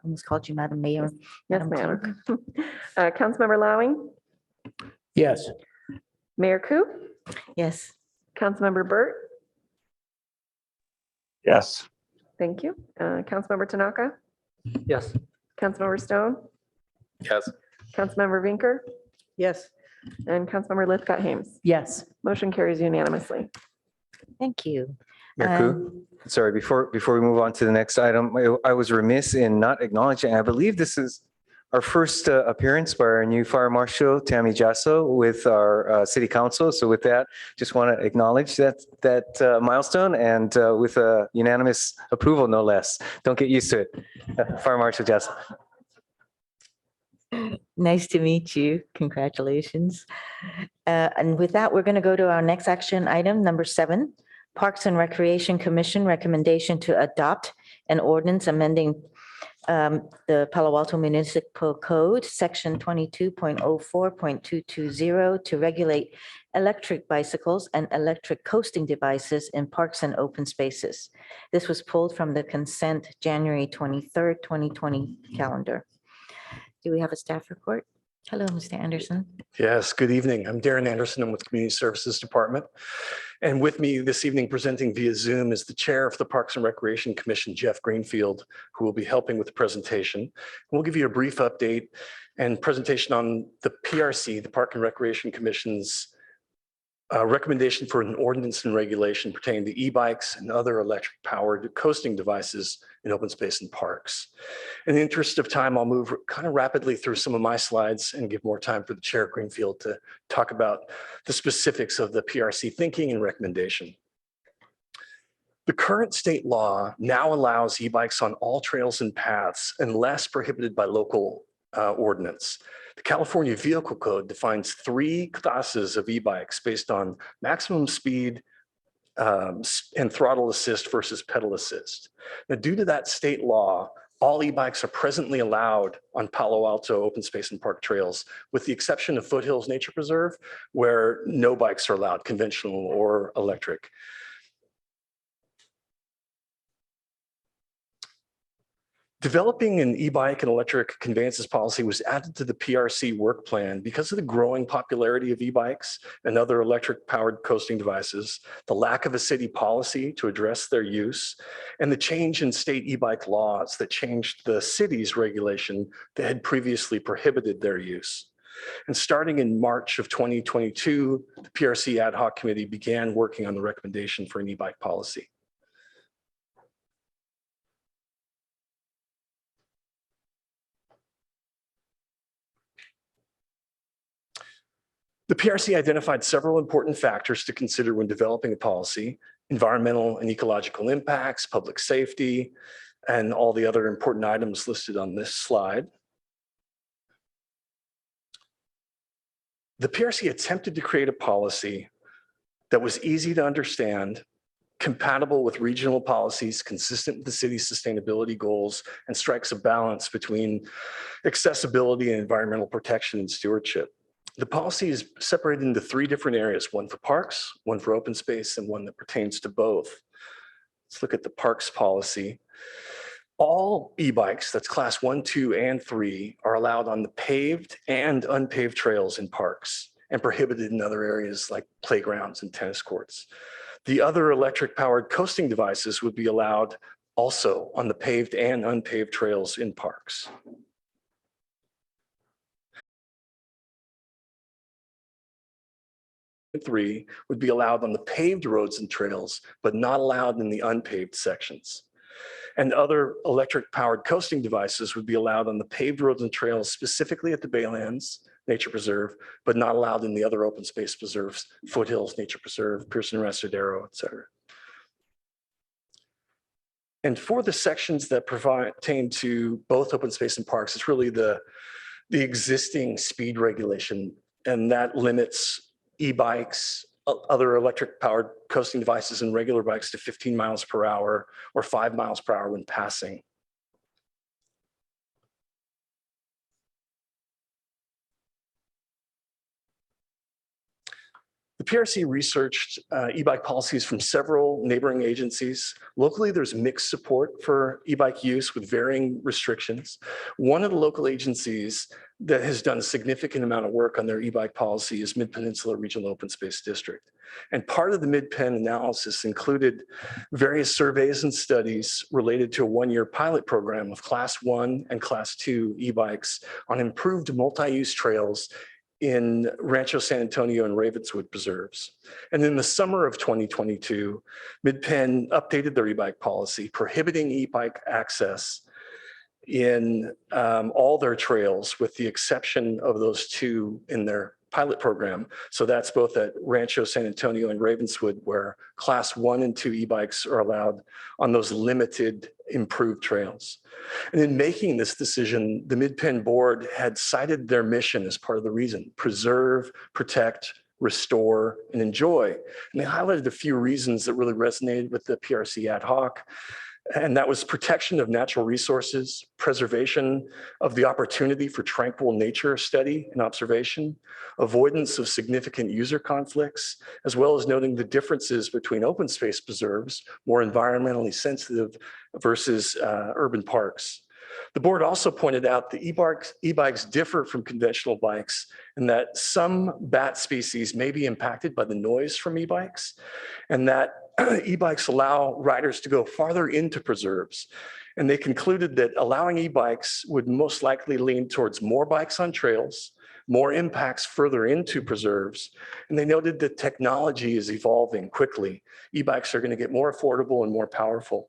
almost called you Madam Mayor. Yes, Madam ma'am. Clerk. Councilmember Lowing, Yes. Mayor Coop, Yes. Councilmember Burt. Yes. Thank you. Councilmember Tanaka, Yes. Councilmember Stone, Yes. Councilmember Vinker, Yes. and Councilmember Lithcott Hames. Yes. Motion carries unanimously. Thank you. Mayor Koo, sorry, before we move on to the next item, I was remiss in not acknowledging, I believe this is our first appearance by our new Fire Marshal, Tammy Jasso, with our City Council. So with that, just want to acknowledge that milestone, and with a unanimous approval, no less. Don't get used to it. Fire Marshal Jasso. Nice to meet you. Congratulations. And with that, we're going to go to our next action item, number 7, Parks and Recreation Commission recommendation to adopt an ordinance amending the Palo Alto Municipal Code, Section 22.04.220, to regulate electric bicycles and electric coasting devices in parks and open spaces. This was pulled from the consent January 23rd, 2020 calendar. Do we have a staff report? Hello, Mr. Anderson. Yes, good evening. I'm Darren Anderson. I'm with the Community Services Department. And with me this evening presenting via Zoom is the Chair of the Parks and Recreation Commission, Jeff Greenfield, who will be helping with the presentation. And we'll give you a brief update and presentation on the PRC, the Park and Recreation Commission's recommendation for an ordinance and regulation pertaining to e-bikes and other electric powered coasting devices in open space and parks. In the interest of time, I'll move kind of rapidly through some of my slides and give more time for the Chair Greenfield to talk about the specifics of the PRC thinking and recommendation. The current state law now allows e-bikes on all trails and paths unless prohibited by local ordinance. The California Vehicle Code defines 3 classes of e-bikes based on maximum speed and throttle assist versus pedal assist. Now, due to that state law, all e-bikes are presently allowed on Palo Alto open space and park trails, with the exception of Foothills Nature Preserve, where no bikes are allowed, conventional or electric. Developing an e-bike and electric conveyances policy was added to the PRC work plan because of the growing popularity of e-bikes and other electric-powered coasting devices, the lack of a city policy to address their use, and the change in state e-bike laws that changed the city's regulation that had previously prohibited their use. And starting in March of 2022, the PRC ad hoc committee began working on the recommendation for an e-bike policy. The PRC identified several important factors to consider when developing a policy: environmental and ecological impacts, public safety, and all the other important items listed on this slide. The PRC attempted to create a policy that was easy to understand, compatible with regional policies, consistent with the city's sustainability goals, and strikes a balance between accessibility and environmental protection and stewardship. The policy is separated into 3 different areas: one for parks, one for open space, and one that pertains to both. Let's look at the parks policy. All e-bikes, that's class 1, 2, and 3, are allowed on the paved and unpaved trails in parks and prohibited in other areas like playgrounds and tennis courts. The other electric-powered coasting devices would be allowed also on the paved and unpaved trails in parks. Three would be allowed on the paved roads and trails, but not allowed in the unpaved sections. And other electric-powered coasting devices would be allowed on the paved roads and trails, specifically at the Baylands Nature Preserve, but not allowed in the other open space preserves, Foothills Nature Preserve, Pearson Restadero, et cetera. And for the sections that pertain to both open space and parks, it's really the existing speed regulation, and that limits e-bikes, other electric-powered coasting devices, and regular bikes to 15 miles per hour or 5 miles per hour when passing. The PRC researched e-bike policies from several neighboring agencies. Locally, there's mixed support for e-bike use with varying restrictions. One of the local agencies that has done a significant amount of work on their e-bike policy is Mid-Peninsula Regional Open Space District. And part of the Mid-Pen analysis included various surveys and studies related to a 1-year pilot program of Class 1 and Class 2 e-bikes on improved multi-use trails in Rancho San Antonio and Ravenswood preserves. And in the summer of 2022, Mid-Pen updated their e-bike policy, prohibiting e-bike access in all their trails, with the exception of those 2 in their pilot program. So that's both at Rancho San Antonio and Ravenswood, where class 1 and 2 e-bikes are allowed on those limited improved trails. And in making this decision, the Mid-Pen board had cited their mission as part of the reason: preserve, protect, restore, and enjoy. And they highlighted a few reasons that really resonated with the PRC ad hoc. And that was protection of natural resources, preservation of the opportunity for tranquil nature study and observation, avoidance of significant user conflicts, as well as noting the differences between open space preserves, more environmentally sensitive, versus urban parks. The board also pointed out the e-bikes differ from conventional bikes in that some bat species may be impacted by the noise from e-bikes, and that e-bikes allow riders to go farther into preserves. And they concluded that allowing e-bikes would most likely lean towards more bikes on trails, more impacts further into preserves. And they noted that technology is evolving quickly. E-bikes are going to get more affordable and more powerful.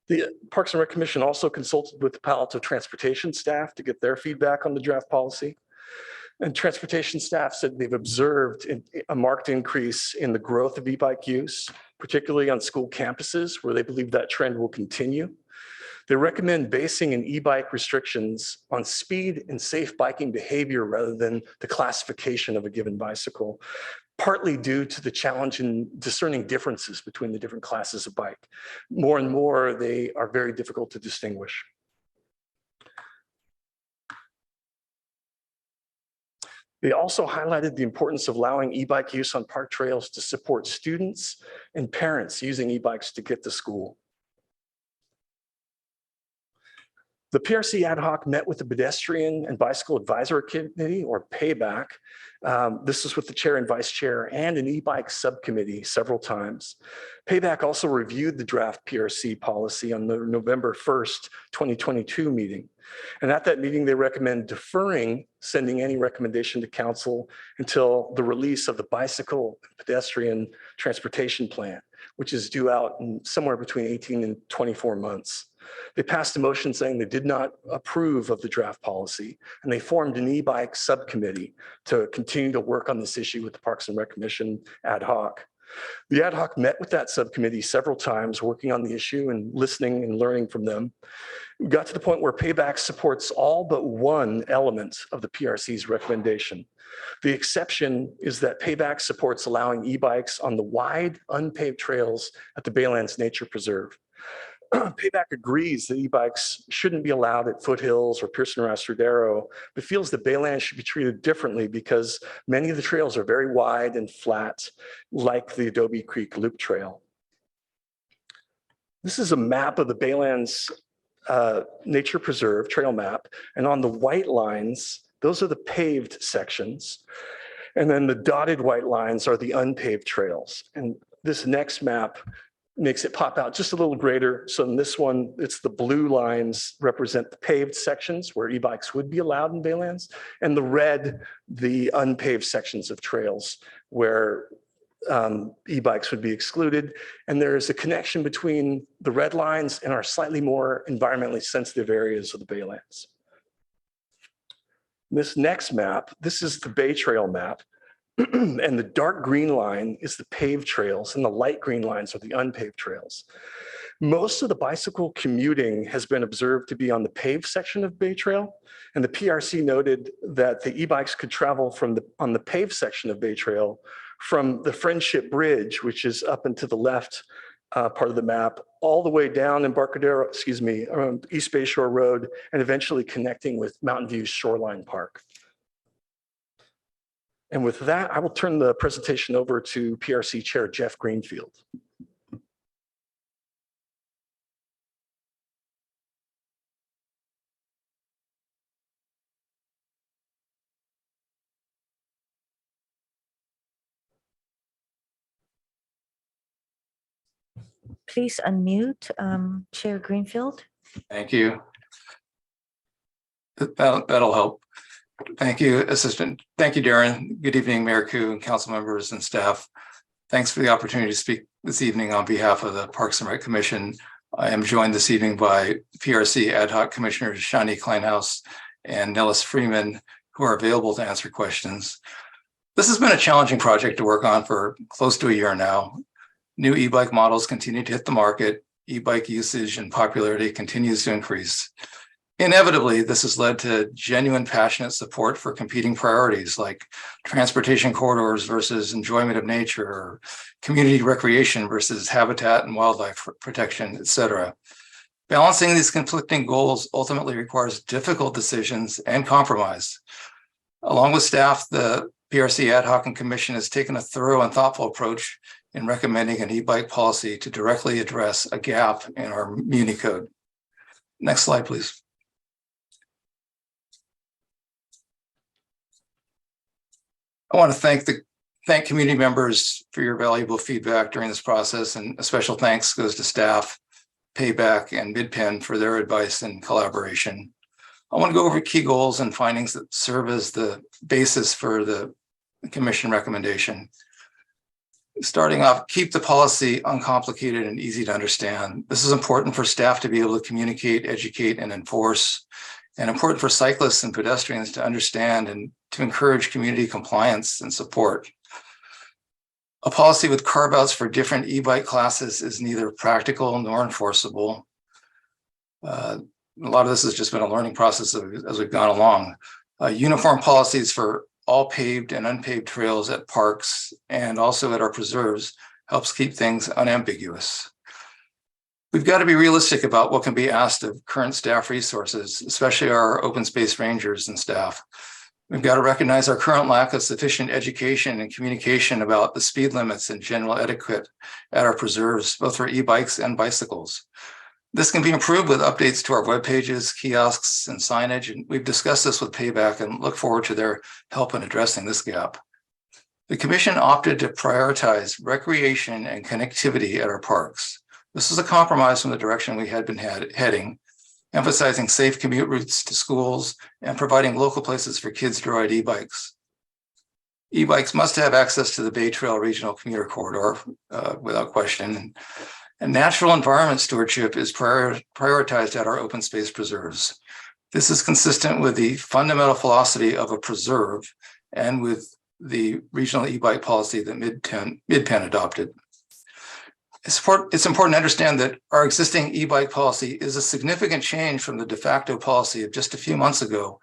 The Parks and Rec Commission also consulted with the Palo Alto transportation staff to get their feedback on the draft policy. And transportation staff said they've observed a marked increase in the growth of e-bike use, particularly on school campuses where they believe that trend will continue. They recommend basing an e-bike restrictions on speed and safe biking behavior rather than the classification of a given bicycle, partly due to the challenge in discerning differences between the different classes of bike. More and more, they are very difficult to distinguish. They also highlighted the importance of allowing e-bike use on park trails to support students and parents using e-bikes to get to school. The PRC ad hoc met with the Pedestrian and Bicycle Advisory Committee, or Payback. This is with the chair and vice chair and an e-bike subcommittee several times. Payback also reviewed the draft PRC policy on the November 1st, 2022 meeting. And at that meeting, they recommend deferring sending any recommendation to council until the release of the bicycle and pedestrian transportation plan, which is due out in somewhere between 18 and 24 months. They passed a motion saying they did not approve of the draft policy, and they formed an e-bike subcommittee to continue to work on this issue with the Parks and Rec Commission ad hoc. The ad hoc met with that subcommittee several times, working on the issue and listening and learning from them. We got to the point where Payback supports all but one element of the PRC's recommendation. The exception is that Payback supports allowing e-bikes on the wide, unpaved trails at the Baylands Nature Preserve. Payback agrees that e-bikes shouldn't be allowed at foothills or Pearson Rastradero, but feels that Baylands should be treated differently because many of the trails are very wide and flat, like the Adobe Creek Loop Trail. This is a map of the Baylands Nature Preserve trail map, and on the white lines, those are the paved sections, and then the dotted white lines are the unpaved trails. And this next map makes it pop out just a little greater. So in this one, it's the blue lines represent the paved sections where e-bikes would be allowed in Baylands, and the red, the unpaved sections of trails where e-bikes would be excluded. And there is a connection between the red lines and our slightly more environmentally sensitive areas of the Baylands. This next map, this is the Bay Trail map. And the dark green line is the paved trails and the light green lines are the unpaved trails. Most of the bicycle commuting has been observed to be on the paved section of Bay Trail, and the PRC noted that the e-bikes could travel on the paved section of Bay Trail from the Friendship Bridge, which is up and to the left part of the map, all the way down Embarcadero, around East Bay Shore Road, and eventually connecting with Mountain View Shoreline Park. And with that, I will turn the presentation over to PRC Chair Jeff Greenfield. Please unmute Chair Greenfield. Thank you. That'll help. Thank you, Assistant. Thank you, Darren. Good evening, Mayor Koo, and council members and staff. Thanks for the opportunity to speak this evening on behalf of the Parks and Rec Commission. I am joined this evening by PRC Ad Hoc Commissioners Shani Kleinhaus and Nellis Freeman, who are available to answer questions. This has been a challenging project to work on for close to a year now. New e-bike models continue to hit the market. E-bike usage and popularity continues to increase. Inevitably, this has led to genuine passionate support for competing priorities like transportation corridors versus enjoyment of nature, or community recreation versus habitat and wildlife protection, et cetera. Balancing these conflicting goals ultimately requires difficult decisions and compromise. Along with staff, the PRC Ad Hoc and Commission has taken a thorough and thoughtful approach in recommending an e-bike policy to directly address a gap in our Muni Code. Next slide, please. I want to thank community members for your valuable feedback during this process, and a special thanks goes to staff, Payback, and MidPen for their advice and collaboration. I want to go over key goals and findings that serve as the basis for the Commission recommendation. Starting off, keep the policy uncomplicated and easy to understand. This is important for staff to be able to communicate, educate, and enforce. and important for cyclists and pedestrians to understand and to encourage community compliance and support. A policy with carve-outs for different e-bike classes is neither practical nor enforceable. A lot of this has just been a learning process as we've gone along. Uniform policies for all paved and unpaved trails at parks and also at our preserves helps keep things unambiguous. We've got to be realistic about what can be asked of current staff resources, especially our open space rangers and staff. We've got to recognize our current lack of sufficient education and communication about the speed limits and general etiquette at our preserves, both for e-bikes and bicycles. This can be improved with updates to our web pages, kiosks, and signage. And we've discussed this with Pacc and look forward to their help in addressing this gap. The commission opted to prioritize recreation and connectivity at our parks. This is a compromise from the direction we had been heading, emphasizing safe commute routes to schools and providing local places for kids to ride e-bikes. E-bikes must have access to the Bay Trail Regional Commuter Corridor without question. And natural environment stewardship is prioritized at our open space preserves. This is consistent with the fundamental philosophy of a preserve and with the regional e-bike policy that MidPen adopted. It's important to understand that our existing e-bike policy is a significant change from the de facto policy of just a few months ago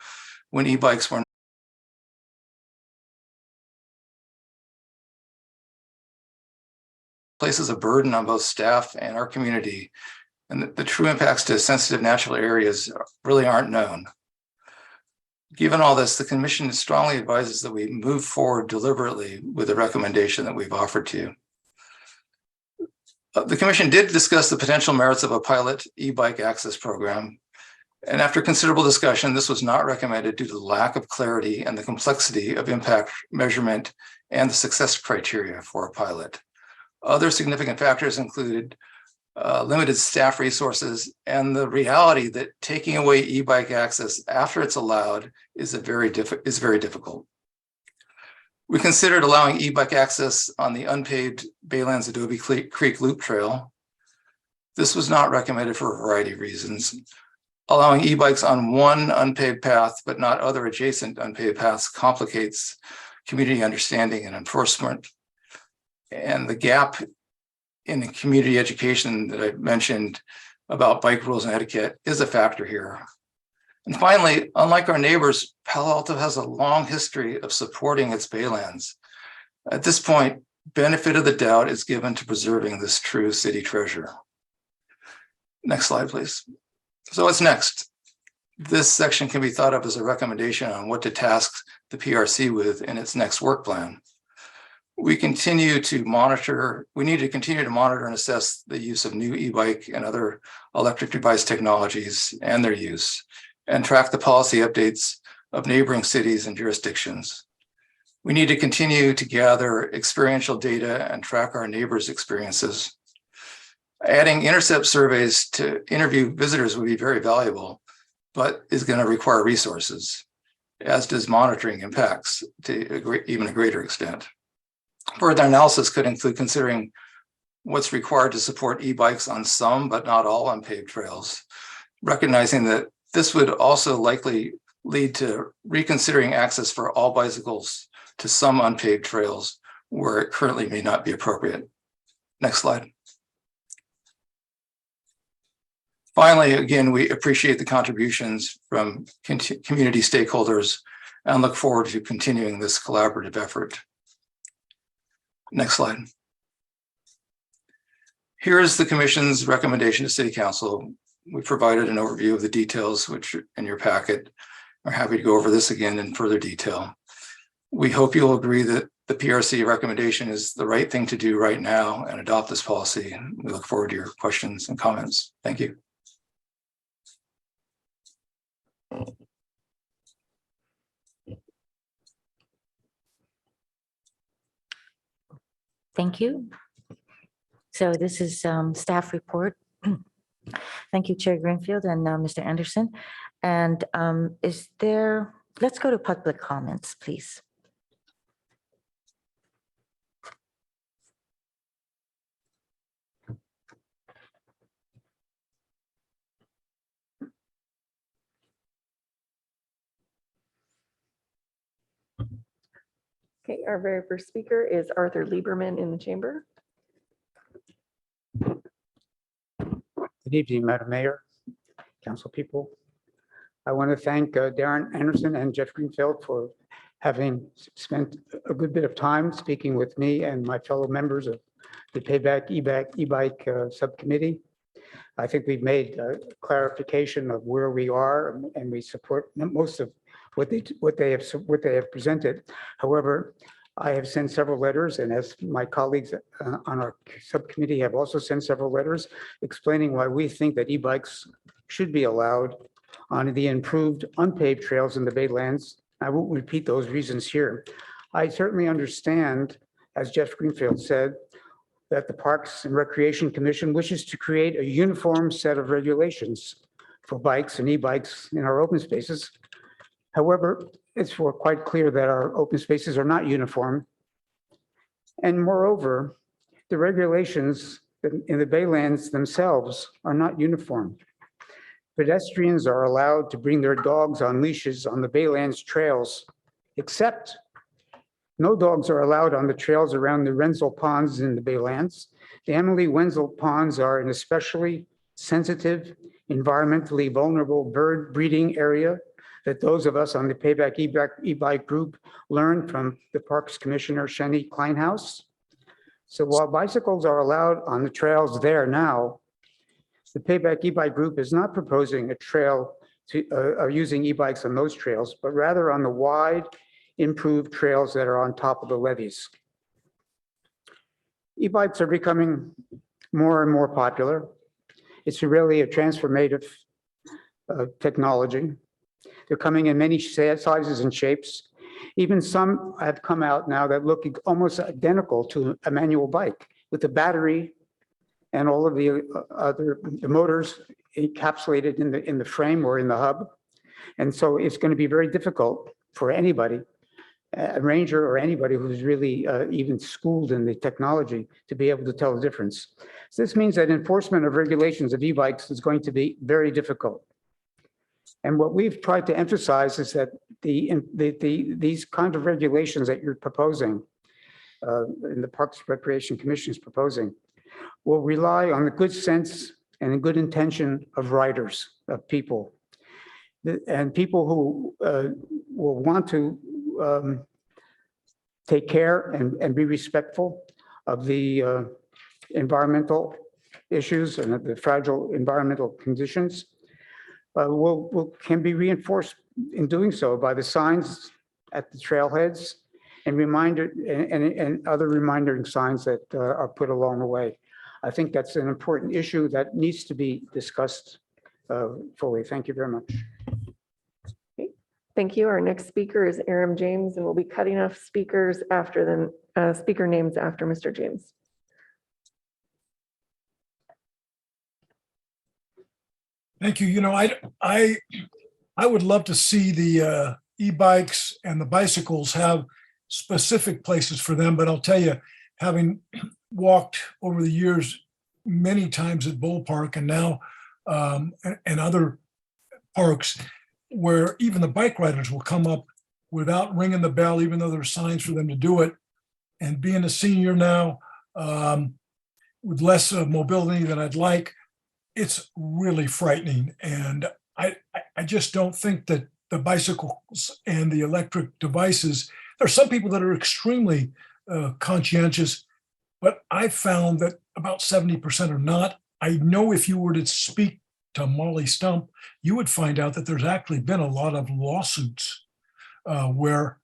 when e-bikes were places a burden on both staff and our community, and the true impacts to sensitive natural areas really aren't known. Given all this, the commission strongly advises that we move forward deliberately with the recommendation that we've offered to you. The commission did discuss the potential merits of a pilot e-bike access program. And after considerable discussion, this was not recommended due to the lack of clarity and the complexity of impact measurement and the success criteria for a pilot. Other significant factors included limited staff resources and the reality that taking away e-bike access after it's allowed is very difficult. We considered allowing e-bike access on the unpaved Baylands Adobe Creek Loop Trail. This was not recommended for a variety of reasons. Allowing e-bikes on one unpaved path, but not other adjacent unpaved paths, complicates community understanding and enforcement. And the gap in the community education that I mentioned about bike rules and etiquette is a factor here. And finally, unlike our neighbors, Palo Alto has a long history of supporting its baylands. At this point, benefit of the doubt is given to preserving this true city treasure. Next slide, please. So what's next? This section can be thought of as a recommendation on what to task the PRC with in its next work plan. We need to continue to monitor and assess the use of new e-bike and other electric device technologies and their use, and track the policy updates of neighboring cities and jurisdictions. We need to continue to gather experiential data and track our neighbors' experiences. Adding intercept surveys to interview visitors would be very valuable, but is going to require resources, as does monitoring impacts to even a greater extent. Further analysis could include considering what's required to support e-bikes on some, but not all unpaved trails, recognizing that this would also likely lead to reconsidering access for all bicycles to some unpaved trails where it currently may not be appropriate. Next slide. Finally, again, we appreciate the contributions from community stakeholders and look forward to continuing this collaborative effort. Next slide. Here's the commission's recommendation to City Council. We provided an overview of the details, which are in your packet. We're happy to go over this again in further detail. We hope you'll agree that the PRC recommendation is the right thing to do right now and adopt this policy. We look forward to your questions and comments. Thank you. Thank you. So this is staff report. Thank you, Chair Greenfield and Mr. Anderson. And let's go to public comments, please. Okay, our very first speaker is Arthur Lieberman in the chamber. Good evening, Madam Mayor, council people. I want to thank Darren Anderson and Jeff Greenfield for having spent a good bit of time speaking with me and my fellow members of the Payback e-bike subcommittee. I think we've made clarification of where we are, and we support most of what they have presented. However, I have sent several letters, and as my colleagues on our subcommittee have also sent several letters explaining why we think that e-bikes should be allowed on the improved unpaved trails in the Baylands. I won't repeat those reasons here. I certainly understand, as Jeff Greenfield said, that the Parks and Recreation Commission wishes to create a uniform set of regulations for bikes and e-bikes in our open spaces. However, it's quite clear that our open spaces are not uniform. And moreover, the regulations in the Baylands themselves are not uniform. Pedestrians are allowed to bring their dogs on leashes on the Baylands trails, except no dogs are allowed on the trails around the Renzel Ponds in the Baylands. The Emily Wenzel Ponds are an especially sensitive, environmentally vulnerable bird breeding area that those of us on the Payback e-bike group learned from the Parks Commissioner, Shani Kleinhaus. So while bicycles are allowed on the trails there now, the Payback e-bike group is not proposing a trail to using e-bikes on those trails, but rather on the wide, improved trails that are on top of the levees. E-bikes are becoming more and more popular. It's really a transformative technology. They're coming in many sizes and shapes. Even some have come out now that look almost identical to a manual bike with the battery and all of the other motors encapsulated in the frame or in the hub. And so it's going to be very difficult for anybody, a ranger or anybody who's really even schooled in the technology, to be able to tell the difference. So this means that enforcement of regulations of e-bikes is going to be very difficult. And what we've tried to emphasize is that these kind of regulations that you're proposing, and the Parks and Recreation Commission is proposing, will rely on the good sense and the good intention of riders, of people, and people who will want to take care and be respectful of the environmental issues and of the fragile environmental conditions. Can be reinforced in doing so by the signs at the trailheads and other reminding signs that are put along the way. I think that's an important issue that needs to be discussed fully. Thank you very much. Thank you. Our next speaker is Aram James, and we'll be cutting off speakers after them, speaker names after Mr. James. Thank you. You know, I would love to see the e-bikes and the bicycles have specific places for them, but I'll tell you, having walked over the years many times at Bull Park and now and other parks, where even the bike riders will come up without ringing the bell, even though there's signs for them to do it. And being a senior now, with less mobility than I'd like, it's really frightening. And I just don't think that the bicycles and the electric devices, there are some people that are extremely conscientious, but I found that about 70% are not. I know if you were to speak to Molly Stump, you would find out that there's actually been a lot of lawsuits where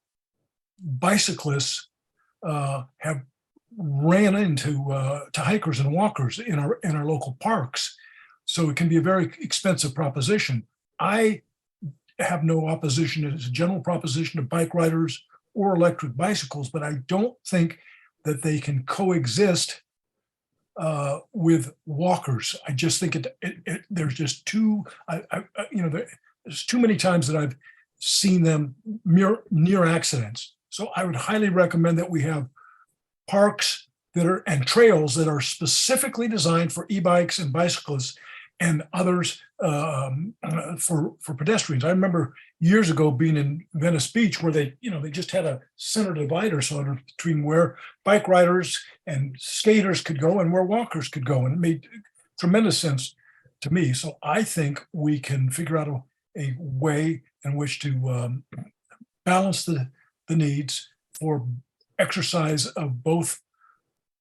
bicyclists have ran into to hikers and walkers in our local parks. So it can be a very expensive proposition. I have no opposition as a general proposition to bike riders or electric bicycles, but I don't think that they can coexist with walkers. I just think there's just there's too many times that I've seen them near accidents. So I would highly recommend that we have parks and trails that are specifically designed for e-bikes and bicyclists, and others for pedestrians. I remember years ago being in Venice Beach where they just had a center divider sort of between where bike riders and skaters could go and where walkers could go. And it made tremendous sense to me. So I think we can figure out a way in which to balance the needs for exercise of both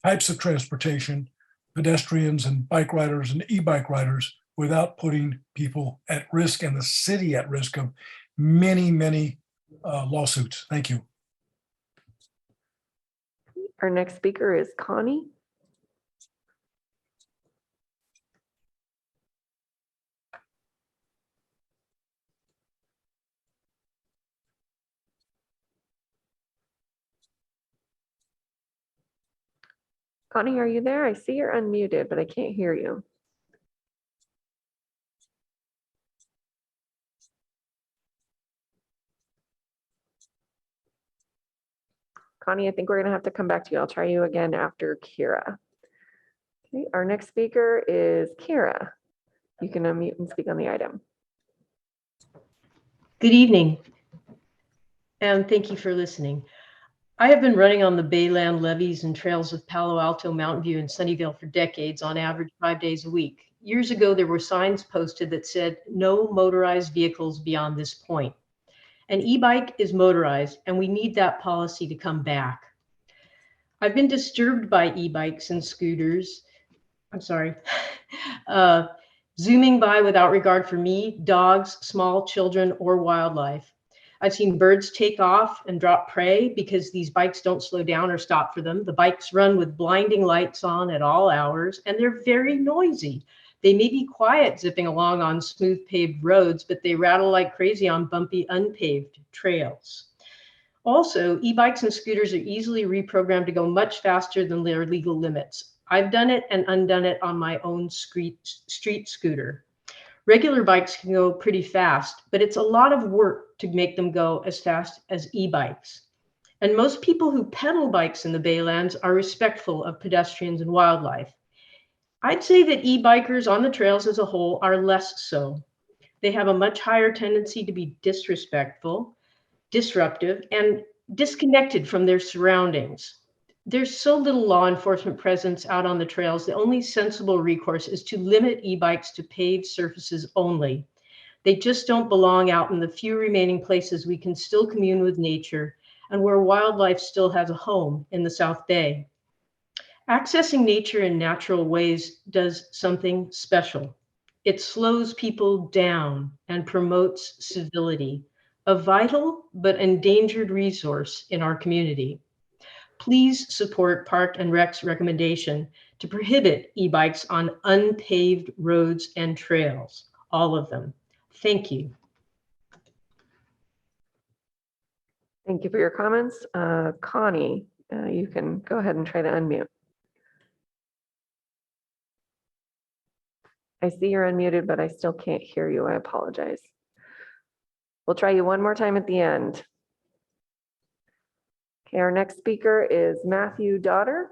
types of transportation, pedestrians and bike riders and e-bike riders, without putting people at risk and the city at risk of many, many lawsuits. Thank you. Our next speaker is Connie. Connie, are you there? I see you're unmuted, but I can't hear you. Connie, I think we're going to have to come back to you. I'll try you again after Kira. Okay, our next speaker is Kira. You can unmute and speak on the item. Good evening, and thank you for listening. I have been running on the Bayland levees and trails of Palo Alto, Mountain View, and Sunnyvale for decades, on average 5 days a week. Years ago, there were signs posted that said no motorized vehicles beyond this point. An e-bike is motorized, and we need that policy to come back. I've been disturbed by e-bikes and scooters. Zooming by without regard for me, dogs, small children, or wildlife. I've seen birds take off and drop prey because these bikes don't slow down or stop for them. The bikes run with blinding lights on at all hours, and they're very noisy. They may be quiet zipping along on smooth paved roads, but they rattle like crazy on bumpy, unpaved trails. Also, e-bikes and scooters are easily reprogrammed to go much faster than their legal limits. I've done it and undone it on my own street scooter. Regular bikes can go pretty fast, but it's a lot of work to make them go as fast as e-bikes. And most people who pedal bikes in the Baylands are respectful of pedestrians and wildlife. I'd say that e-bikers on the trails as a whole are less so. They have a much higher tendency to be disrespectful, disruptive, and disconnected from their surroundings. There's so little law enforcement presence out on the trails. The only sensible recourse is to limit e-bikes to paved surfaces only. They just don't belong out in the few remaining places we can still commune with nature and where wildlife still has a home in the South Bay. Accessing nature in natural ways does something special. It slows people down and promotes civility, a vital but endangered resource in our community. Please support Park and Rec's recommendation to prohibit e-bikes on unpaved roads and trails, all of them. Thank you. Thank you for your comments. Connie, you can go ahead and try to unmute. I see you're unmuted, but I still can't hear you. I apologize. We'll try you one more time at the end. Okay, our next speaker is Matthew Daughter.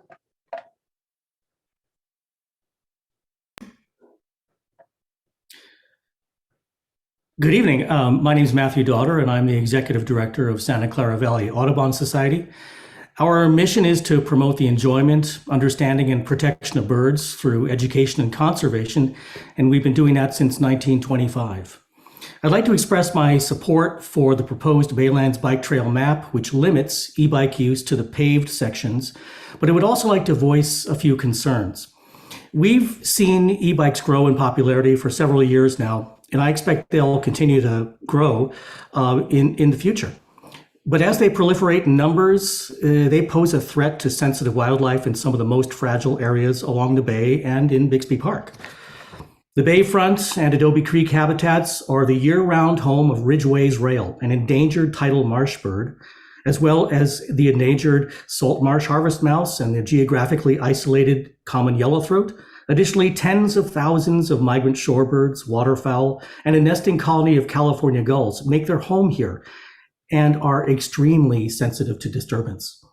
Good evening. My name is Matthew Daughter, and I'm the Executive Director of Santa Clara Valley Audubon Society. Our mission is to promote the enjoyment, understanding, and protection of birds through education and conservation, and we've been doing that since 1925. I'd like to express my support for the proposed Baylands Bike Trail map, which limits e-bike use to the paved sections, but I would also like to voice a few concerns. We've seen e-bikes grow in popularity for several years now, and I expect they'll continue to grow in the future. But as they proliferate in numbers, they pose a threat to sensitive wildlife in some of the most fragile areas along the bay and in Bixby Park. The Bayfront and Adobe Creek habitats are the year-round home of Ridgway's rail, an endangered tidal marsh bird, as well as the endangered salt marsh harvest mouse and the geographically isolated common yellowthroat. Additionally, tens of thousands of migrant shorebirds, waterfowl, and a nesting colony of California gulls make their home here and are extremely sensitive to disturbance.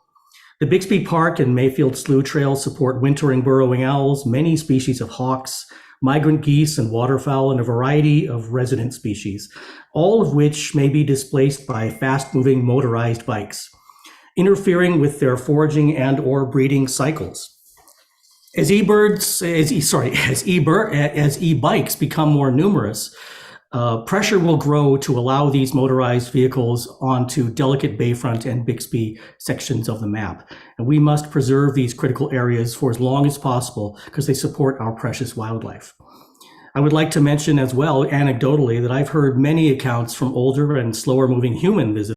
The Bixby Park and Mayfield Slough Trails support wintering burrowing owls, many species of hawks, migrant geese and waterfowl, and a variety of resident species, all of which may be displaced by fast-moving motorized bikes, interfering with their foraging and or breeding cycles. As e-bikes become more numerous, pressure will grow to allow these motorized vehicles onto delicate Bayfront and Bixby sections of the map. And we must preserve these critical areas for as long as possible because they support our precious wildlife. I would like to mention as well, anecdotally, that I've heard many accounts from older and slower moving human visitors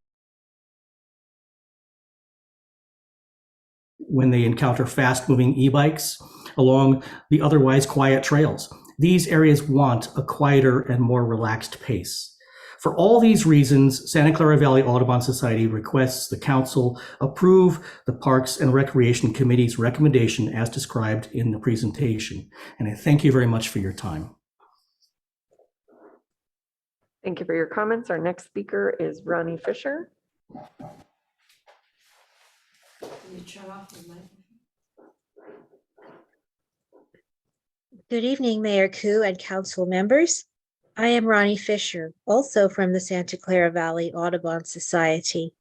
when they encounter fast moving e-bikes along the otherwise quiet trails. These areas want a quieter and more relaxed pace. For all these reasons, Santa Clara Valley Audubon Society requests the council approve the Parks and Recreation Committee's recommendation as described in the presentation. And I thank you very much for your time. Thank you for your comments. Our next speaker is Ronnie Fisher. Good evening, Mayor Koo and council members. I am Ronnie Fisher, also from the Santa Clara Valley Audubon Society.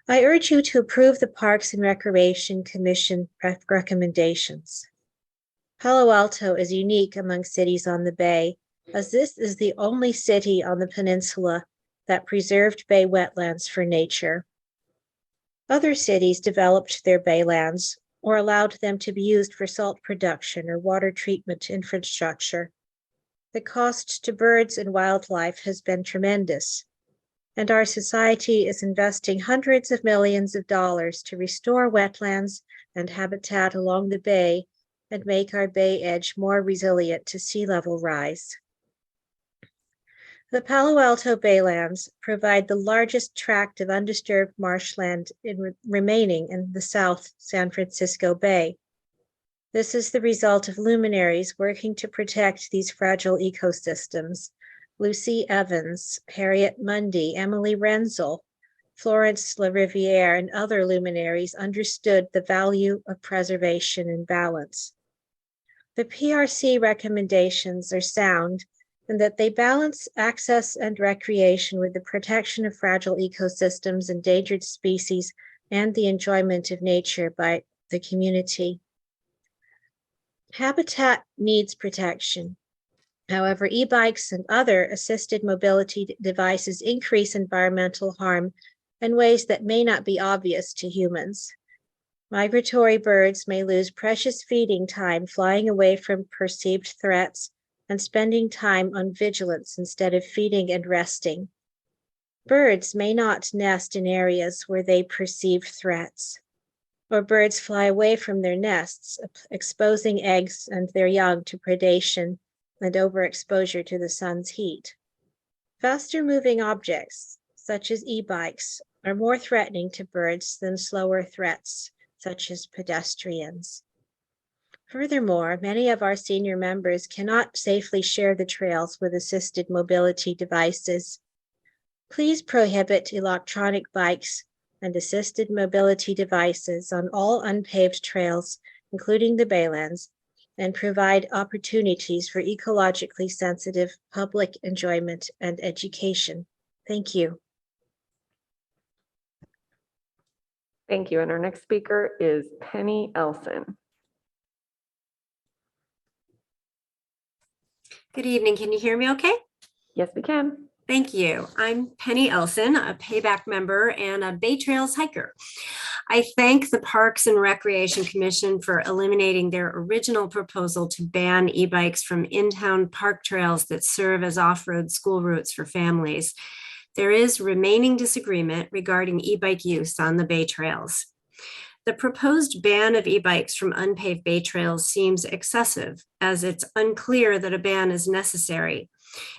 I urge you to approve the Parks and Recreation Commission recommendations. Palo Alto is unique among cities on the Bay, as this is the only city on the peninsula that preserved bay wetlands for nature. Other cities developed their baylands or allowed them to be used for salt production or water treatment infrastructure. The cost to birds and wildlife has been tremendous, and our society is investing hundreds of millions of dollars to restore wetlands and habitat along the bay and make our bay edge more resilient to sea level rise. The Palo Alto Baylands provide the largest tract of undisturbed marshland remaining in the South San Francisco Bay. This is the result of luminaries working to protect these fragile ecosystems. Lucy Evans, Harriet Mundy, Emily Renzel, Florence LaRiviere, and other luminaries understood the value of preservation and balance. The PRC recommendations are sound and that they balance access and recreation with the protection of fragile ecosystems, endangered species, and the enjoyment of nature by the community. Habitat needs protection. However, e-bikes and other assisted mobility devices increase environmental harm in ways that may not be obvious to humans. Migratory birds may lose precious feeding time flying away from perceived threats and spending time on vigilance instead of feeding and resting. Birds may not nest in areas where they perceive threats, or birds fly away from their nests, exposing eggs and their young to predation and overexposure to the sun's heat. Faster moving objects, such as e-bikes, are more threatening to birds than slower threats, such as pedestrians. Furthermore, many of our senior members cannot safely share the trails with assisted mobility devices. Please prohibit electronic bikes and assisted mobility devices on all unpaved trails, including the Baylands, and provide opportunities for ecologically sensitive public enjoyment and education. Thank you. Thank you. And our next speaker is Penny Elson. Good evening. Can you hear me okay? Yes, we can. Thank you. I'm Penny Elson, a Payback member and a Bay Trails hiker. I thank the Parks and Recreation Commission for eliminating their original proposal to ban e-bikes from in-town park trails that serve as off-road school routes for families. There is remaining disagreement regarding e-bike use on the Bay Trails. The proposed ban of e-bikes from unpaved bay trails seems excessive, as it's unclear that a ban is necessary.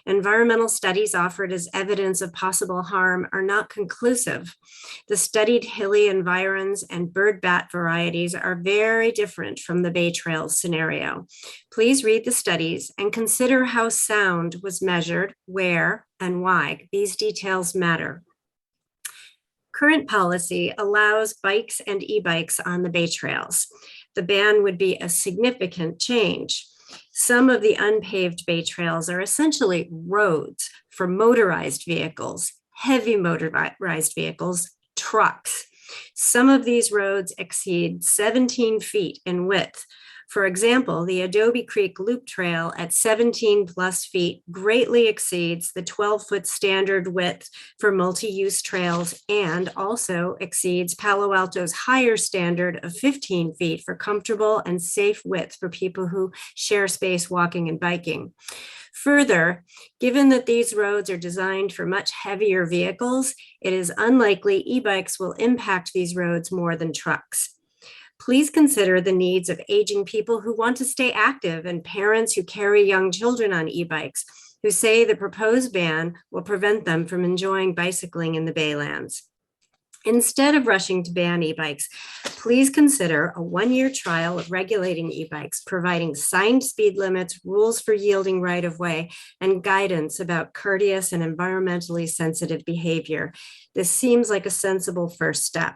Environmental studies offered as evidence of possible harm are not conclusive. The studied hilly environs and bird bat varieties are very different from the Bay Trails scenario. Please read the studies and consider how sound was measured, where, and why. These details matter. Current policy allows bikes and e-bikes on the Bay Trails. The ban would be a significant change. Some of the unpaved bay trails are essentially roads for motorized vehicles, heavy motorized vehicles, trucks. Some of these roads exceed 17 feet in width. For example, the Adobe Creek Loop Trail at 17 plus feet greatly exceeds the 12-foot standard width for multi-use trails and also exceeds Palo Alto's higher standard of 15 feet for comfortable and safe width for people who share space walking and biking. Further, given that these roads are designed for much heavier vehicles, it is unlikely e-bikes will impact these roads more than trucks. Please consider the needs of aging people who want to stay active and parents who carry young children on e-bikes who say the proposed ban will prevent them from enjoying bicycling in the Baylands. Instead of rushing to ban e-bikes, please consider a one-year trial of regulating e-bikes, providing signed speed limits, rules for yielding right-of-way, and guidance about courteous and environmentally sensitive behavior. This seems like a sensible first step.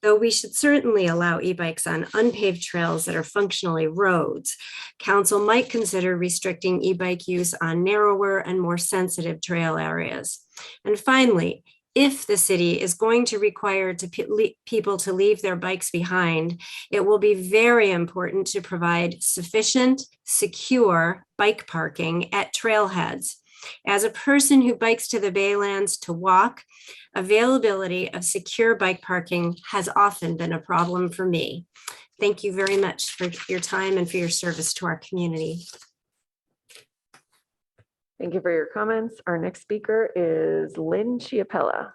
Though we should certainly allow e-bikes on unpaved trails that are functionally roads, council might consider restricting e-bike use on narrower and more sensitive trail areas. And finally, if the city is going to require people to leave their bikes behind, it will be very important to provide sufficient, secure bike parking at trailheads. As a person who bikes to the Baylands to walk, availability of secure bike parking has often been a problem for me. Thank you very much for your time and for your service to our community. Thank you for your comments. Our next speaker is Lynn Chiapella.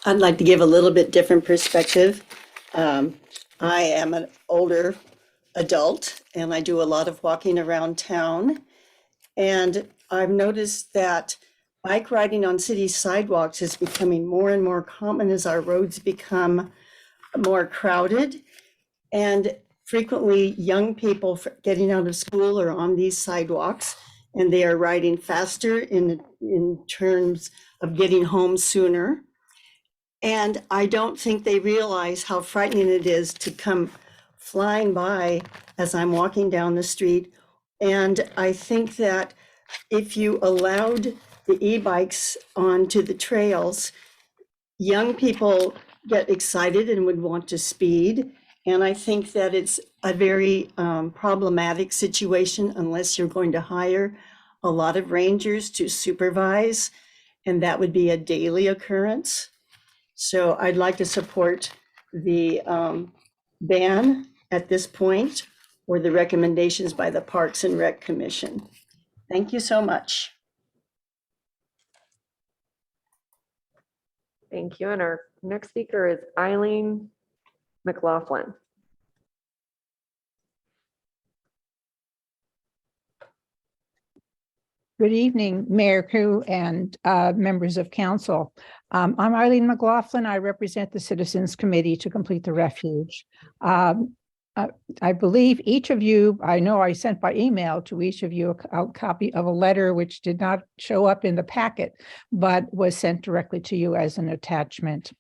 I'd like to give a little bit different perspective. I am an older adult and I do a lot of walking around town. And I've noticed that bike riding on city sidewalks is becoming more and more common as our roads become more crowded. And frequently young people getting out of school are on these sidewalks and they are riding faster in terms of getting home sooner. And I don't think they realize how frightening it is to come flying by as I'm walking down the street. And I think that if you allowed the e-bikes onto the trails, young people get excited and would want to speed. And I think that it's a very problematic situation unless you're going to hire a lot of rangers to supervise, and that would be a daily occurrence. So I'd like to support the ban at this point or the recommendations by the Parks and Rec Commission. Thank you so much. Thank you. And our next speaker is Eileen McLaughlin. Good evening, Mayor Koo and members of council. I'm Eileen McLaughlin. I represent the Citizens Committee to Complete the Refuge. I believe each of you, I know I sent by email to each of you a copy of a letter which did not show up in the packet, but was sent directly to you as an attachment.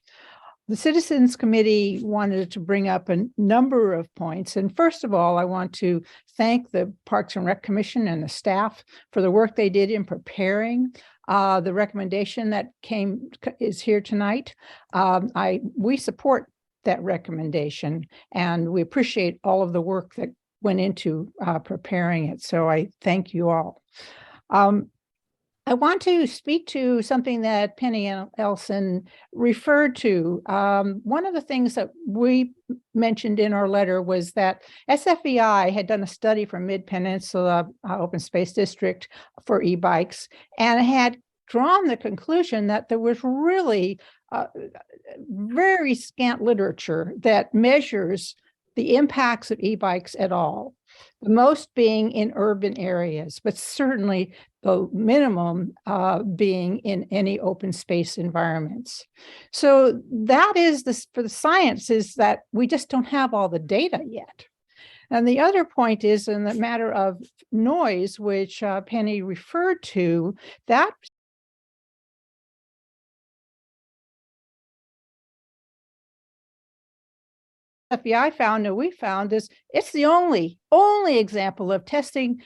The Citizens Committee wanted to bring up a number of points. And first of all, I want to thank the Parks and Rec Commission and the staff for the work they did in preparing the recommendation that is here tonight. We support that recommendation and we appreciate all of the work that went into preparing it. So I thank you all. I want to speak to something that Penny Elson referred to. One of the things that we mentioned in our letter was that SFEI had done a study for Mid-Peninsula Open Space District for e-bikes and had drawn the conclusion that there was really very scant literature that measures the impacts of e-bikes at all, the most being in urban areas, but certainly the minimum being in any open space environments. So that is for the science is that we just don't have all the data yet. And the other point is in the matter of noise, which Penny referred to, that FBI found and we found is it's the only example of testing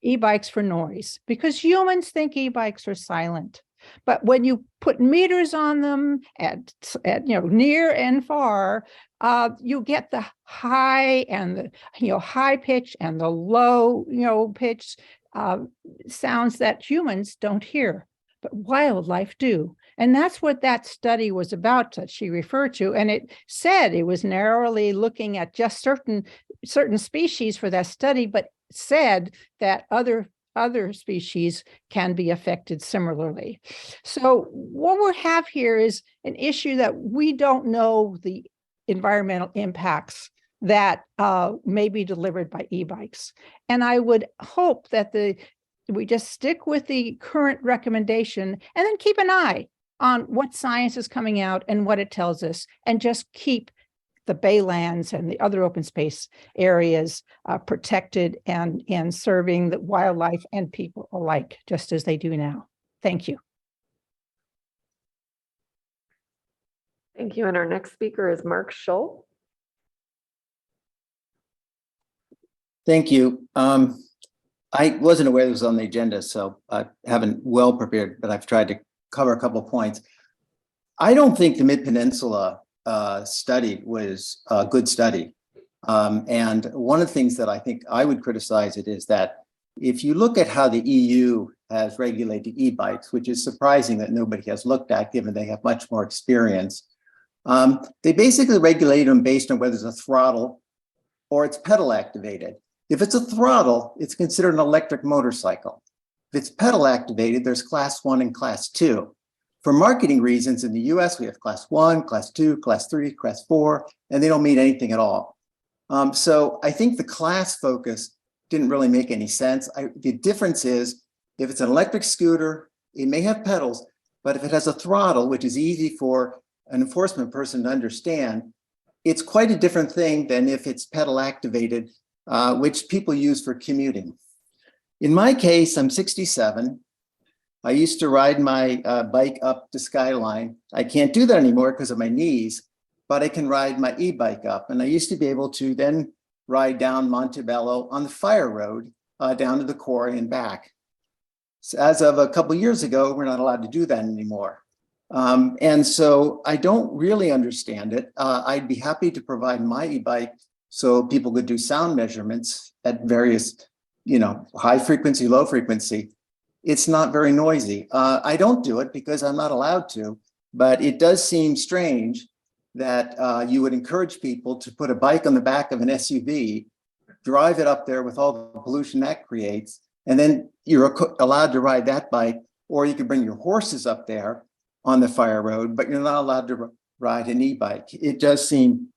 e-bikes for noise because humans think e-bikes are silent. But when you put meters on them at near and far, you get the high and the high pitch and the low pitch sounds that humans don't hear, but wildlife do. And that's what that study was about that she referred to. And it said it was narrowly looking at just certain species for that study, but said that other species can be affected similarly. So what we have here is an issue that we don't know the environmental impacts that may be delivered by e-bikes. And I would hope that we just stick with the current recommendation and then keep an eye on what science is coming out and what it tells us, and just keep the baylands and the other open space areas protected and serving the wildlife and people alike, just as they do now. Thank you. Thank you. And our next speaker is Mark Scholl. Thank you. I wasn't aware this was on the agenda, so I haven't well prepared, but I've tried to cover a couple of points. I don't think the Mid-Peninsula study was a good study. And one of the things that I think I would criticize it is that if you look at how the EU has regulated e-bikes, which is surprising that nobody has looked at, given they have much more experience, they basically regulate them based on whether it's a throttle or it's pedal activated. If it's a throttle, it's considered an electric motorcycle. If it's pedal activated, there's class 1 and class 2. For marketing reasons, in the US, we have class 1, class 2, class 3, class 4, and they don't mean anything at all. So I think the class focus didn't really make any sense. The difference is, if it's an electric scooter, it may have pedals, but if it has a throttle, which is easy for an enforcement person to understand, it's quite a different thing than if it's pedal activated, which people use for commuting. In my case, I'm 67. I used to ride my bike up to Skyline. I can't do that anymore because of my knees, but I can ride my e-bike up. And I used to be able to then ride down Montebello on the Fire Road down to the quarry and back. So as of a couple of years ago, we're not allowed to do that anymore. And so I don't really understand it. I'd be happy to provide my e-bike so people could do sound measurements at various, high frequency, low frequency. It's not very noisy. I don't do it because I'm not allowed to, but it does seem strange that you would encourage people to put a bike on the back of an SUV, drive it up there with all the pollution that creates, and then you're allowed to ride that bike, or you can bring your horses up there on the Fire Road, but you're not allowed to ride an e-bike. It does seem,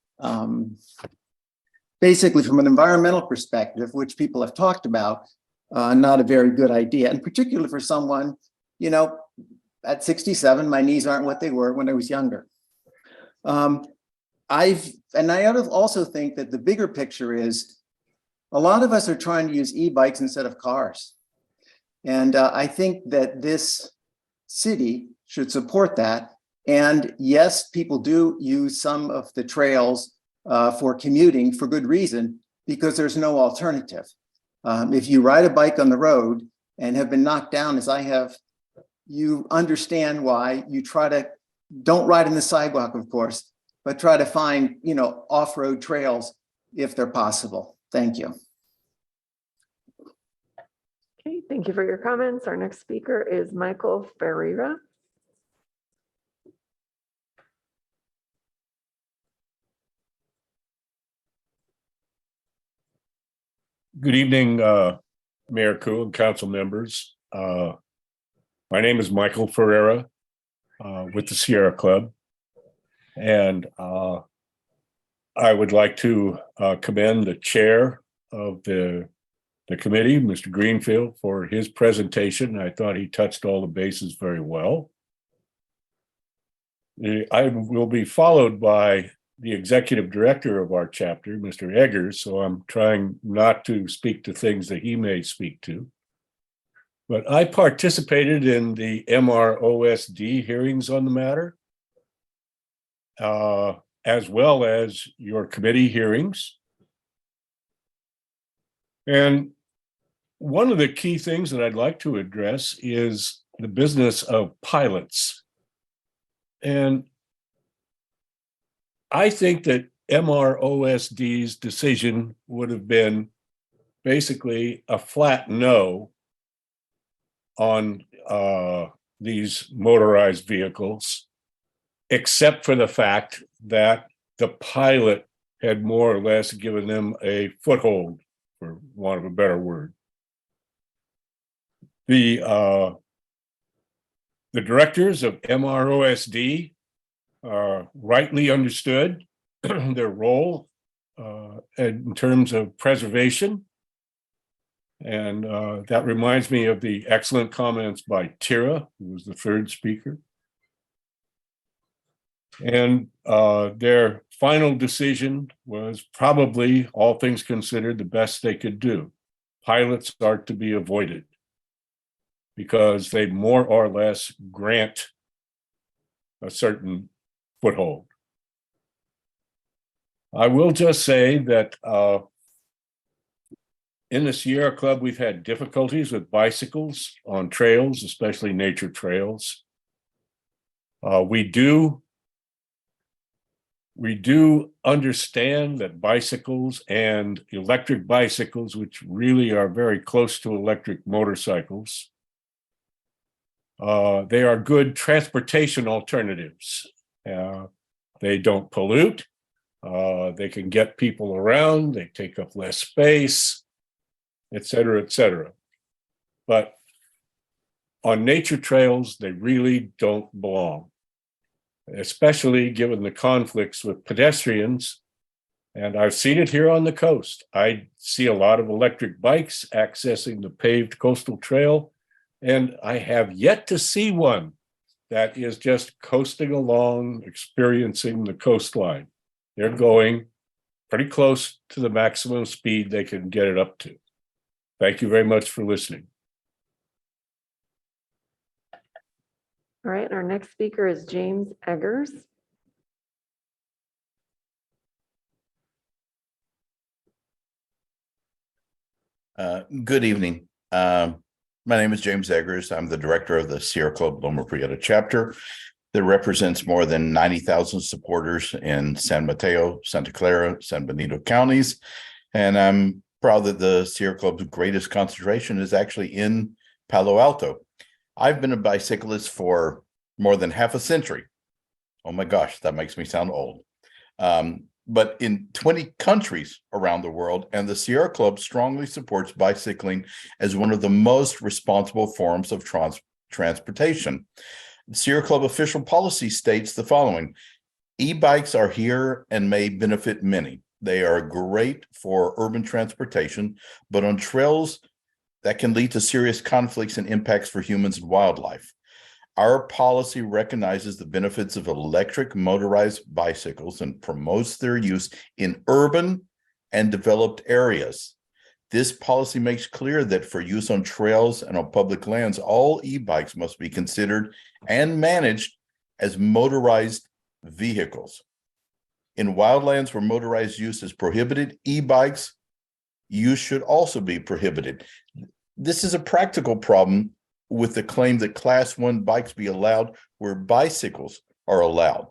basically from an environmental perspective, which people have talked about, not a very good idea. And particularly for someone, at 67, my knees aren't what they were when I was younger. I also think that the bigger picture is a lot of us are trying to use e-bikes instead of cars. And I think that this city should support that. And yes, people do use some of the trails for commuting for good reason, because there's no alternative. If you ride a bike on the road and have been knocked down, as I have, you understand why you don't ride in the sidewalk, of course, but try to find, off-road trails if they're possible. Thank you. Okay, thank you for your comments. Our next speaker is Michael Ferreira. Good evening, Mayor Koo and council members. My name is Michael Ferreira with the Sierra Club. And I would like to commend the chair of the committee, Mr. Greenfield, for his presentation. I thought he touched all the bases very well. I will be followed by the executive director of our chapter, Mr. Eggers, so I'm trying not to speak to things that he may speak to. But I participated in the MROSD hearings on the matter. as well as your committee hearings. And one of the key things that I'd like to address is the business of pilots. And I think that MROSD's decision would have been basically a flat no on these motorized vehicles, except for the fact that the pilot had more or less given them a foothold, for want of a better word. The directors of MROSD rightly understood their role in terms of preservation. And that reminds me of the excellent comments by Tira, who was the third speaker. And their final decision was probably, all things considered, the best they could do. Pilots are to be avoided because they more or less grant a certain foothold. I will just say that in the Sierra Club, we've had difficulties with bicycles on trails, especially nature trails. We do understand that bicycles and electric bicycles, which really are very close to electric motorcycles, they are good transportation alternatives. They don't pollute. They can get people around. They take up less space, et cetera, et cetera. But on nature trails, they really don't belong, especially given the conflicts with pedestrians. And I've seen it here on the coast. I see a lot of electric bikes accessing the paved coastal trail, and I have yet to see one that is just coasting along, experiencing the coastline. They're going pretty close to the maximum speed they can get it up to. Thank you very much for listening. All right, our next speaker is James Eggers. Good evening. My name is James Eggers. I'm the director of the Sierra Club Loma Prieta chapter that represents more than 90,000 supporters in San Mateo, Santa Clara, San Benito counties. And I'm proud that the Sierra Club's greatest concentration is actually in Palo Alto. I've been a bicyclist for more than half a century. Oh my gosh, that makes me sound old. But in 20 countries around the world, and the Sierra Club strongly supports bicycling as one of the most responsible forms of transportation. The Sierra Club official policy states the following: e-bikes are here and may benefit many. They are great for urban transportation, but on trails that can lead to serious conflicts and impacts for humans and wildlife. Our policy recognizes the benefits of electric motorized bicycles and promotes their use in urban and developed areas. This policy makes clear that for use on trails and on public lands, all e-bikes must be considered and managed as motorized vehicles. In wildlands where motorized use is prohibited, e-bikes use should also be prohibited. This is a practical problem with the claim that Class 1 bikes be allowed where bicycles are allowed.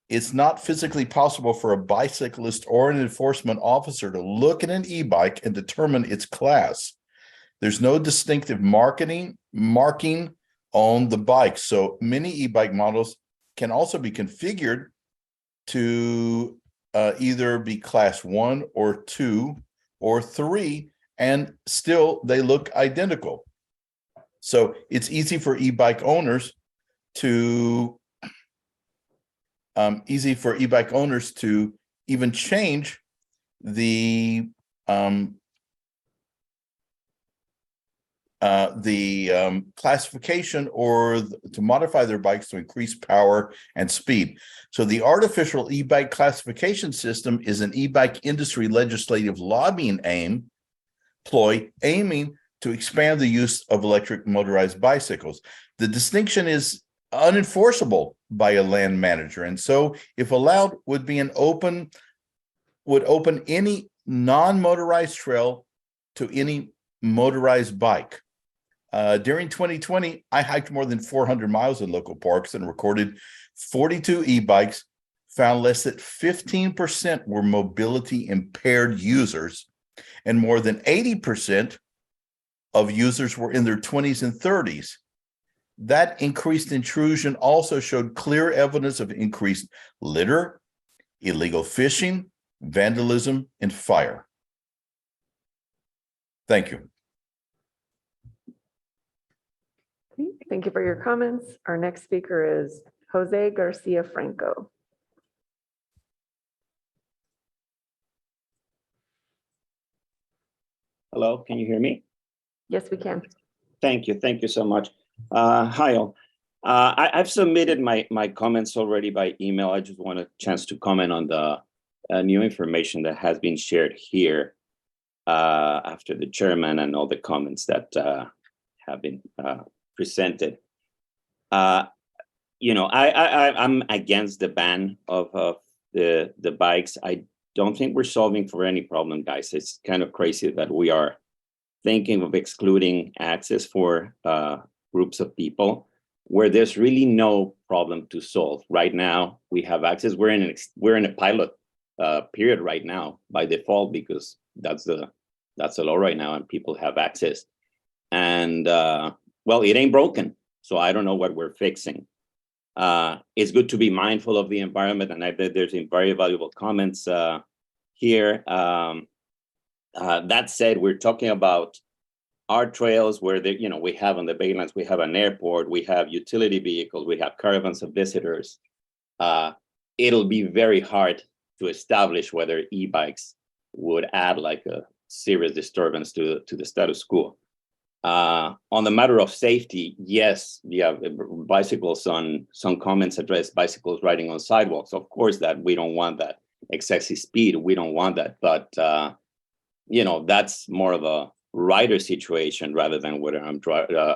It's not physically possible for a bicyclist or an enforcement officer to look at an e-bike and determine its class. There's no distinctive marking on the bike, so many e-bike models can also be configured to either be Class 1 or 2 or 3, and still they look identical. So it's easy for e-bike owners to even change the classification or to modify their bikes to increase power and speed. So the artificial e-bike classification system is an e-bike industry legislative lobbying ploy aiming to expand the use of electric motorized bicycles. The distinction is unenforceable by a land manager. And so if allowed, would open any non-motorized trail to any motorized bike. During 2020, I hiked more than 400 miles in local parks and recorded 42 e-bikes, found less than 15% were mobility impaired users, and more than 80% of users were in their 20s and 30s. That increased intrusion also showed clear evidence of increased litter, illegal fishing, vandalism, and fire. Thank you. Thank you for your comments. Our next speaker is Jose Garcia Franco. Hello, can you hear me? Yes, we can. Thank you. Thank you so much. Hi all. I've submitted my comments already by email. I just want a chance to comment on the new information that has been shared here after the chairman and all the comments that have been presented. You know, I'm against the ban of the bikes. I don't think we're solving for any problem, guys. It's kind of crazy that we are thinking of excluding access for groups of people where there's really no problem to solve. Right now, we have access. We're in a pilot period right now by default because that's the law right now, and people have access. And well, it ain't broken, so I don't know what we're fixing. It's good to be mindful of the environment, and I bet there's some very valuable comments here. That said, we're talking about our trails where we have on the Baylands, we have an airport, we have utility vehicles, we have caravans of visitors. It'll be very hard to establish whether e-bikes would add like a serious disturbance to the status quo. On the matter of safety, yes, yeah, bicycles on some comments address bicycles riding on sidewalks. Of course, that we don't want that excessive speed. We don't want that, but that's more of a rider situation rather than whether I'm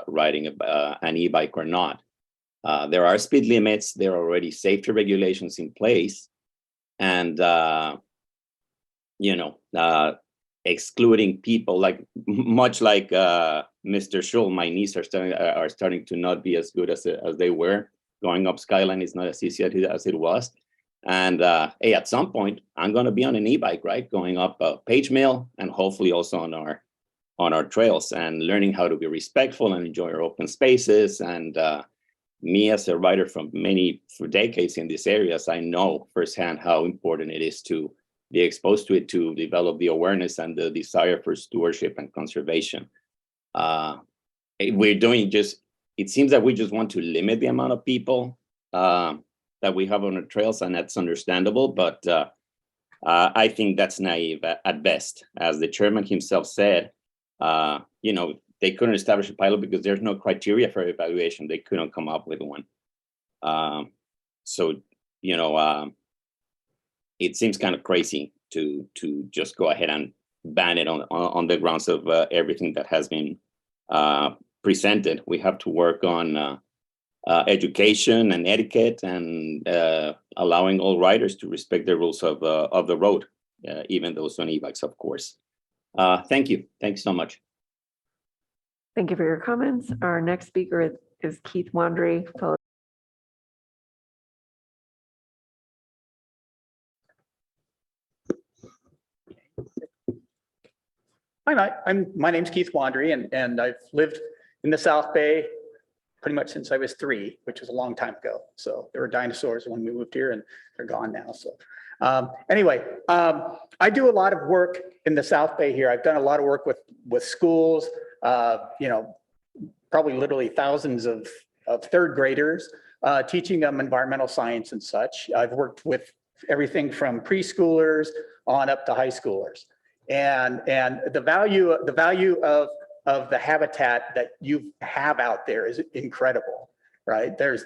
riding an e-bike or not. There are speed limits. There are already safety regulations in place, and excluding people much like Mr. Schul, my knees are starting to not be as good as they were. Going up Skyline is not as easy as it was. And hey, at some point, I'm going to be on an e-bike, right? Going up Page Mill and hopefully also on our trails and learning how to be respectful and enjoy our open spaces. And me as a rider for decades in these areas, I know firsthand how important it is to be exposed to it, to develop the awareness and the desire for stewardship and conservation. It seems that we just want to limit the amount of people that we have on our trails, and that's understandable, but I think that's naive at best. As the chairman himself said, they couldn't establish a pilot because there's no criteria for evaluation. They couldn't come up with one. It seems kind of crazy to just go ahead and ban it on the grounds of everything that has been presented. We have to work on education and etiquette and allowing all riders to respect the rules of the road, even those on e-bikes, of course. Thank you. Thanks so much. Thank you for your comments. Our next speaker is Keith Wandry. Hi, my name's Keith Wandry, and I've lived in the South Bay pretty much since I was 3, which was a long time ago. So there were dinosaurs when we moved here, and they're gone now. So anyway, I do a lot of work in the South Bay here. I've done a lot of work with schools, probably literally thousands of 3rd graders, teaching them environmental science and such. I've worked with everything from preschoolers on up to high schoolers. And the value of the habitat that you have out there is incredible, right? There's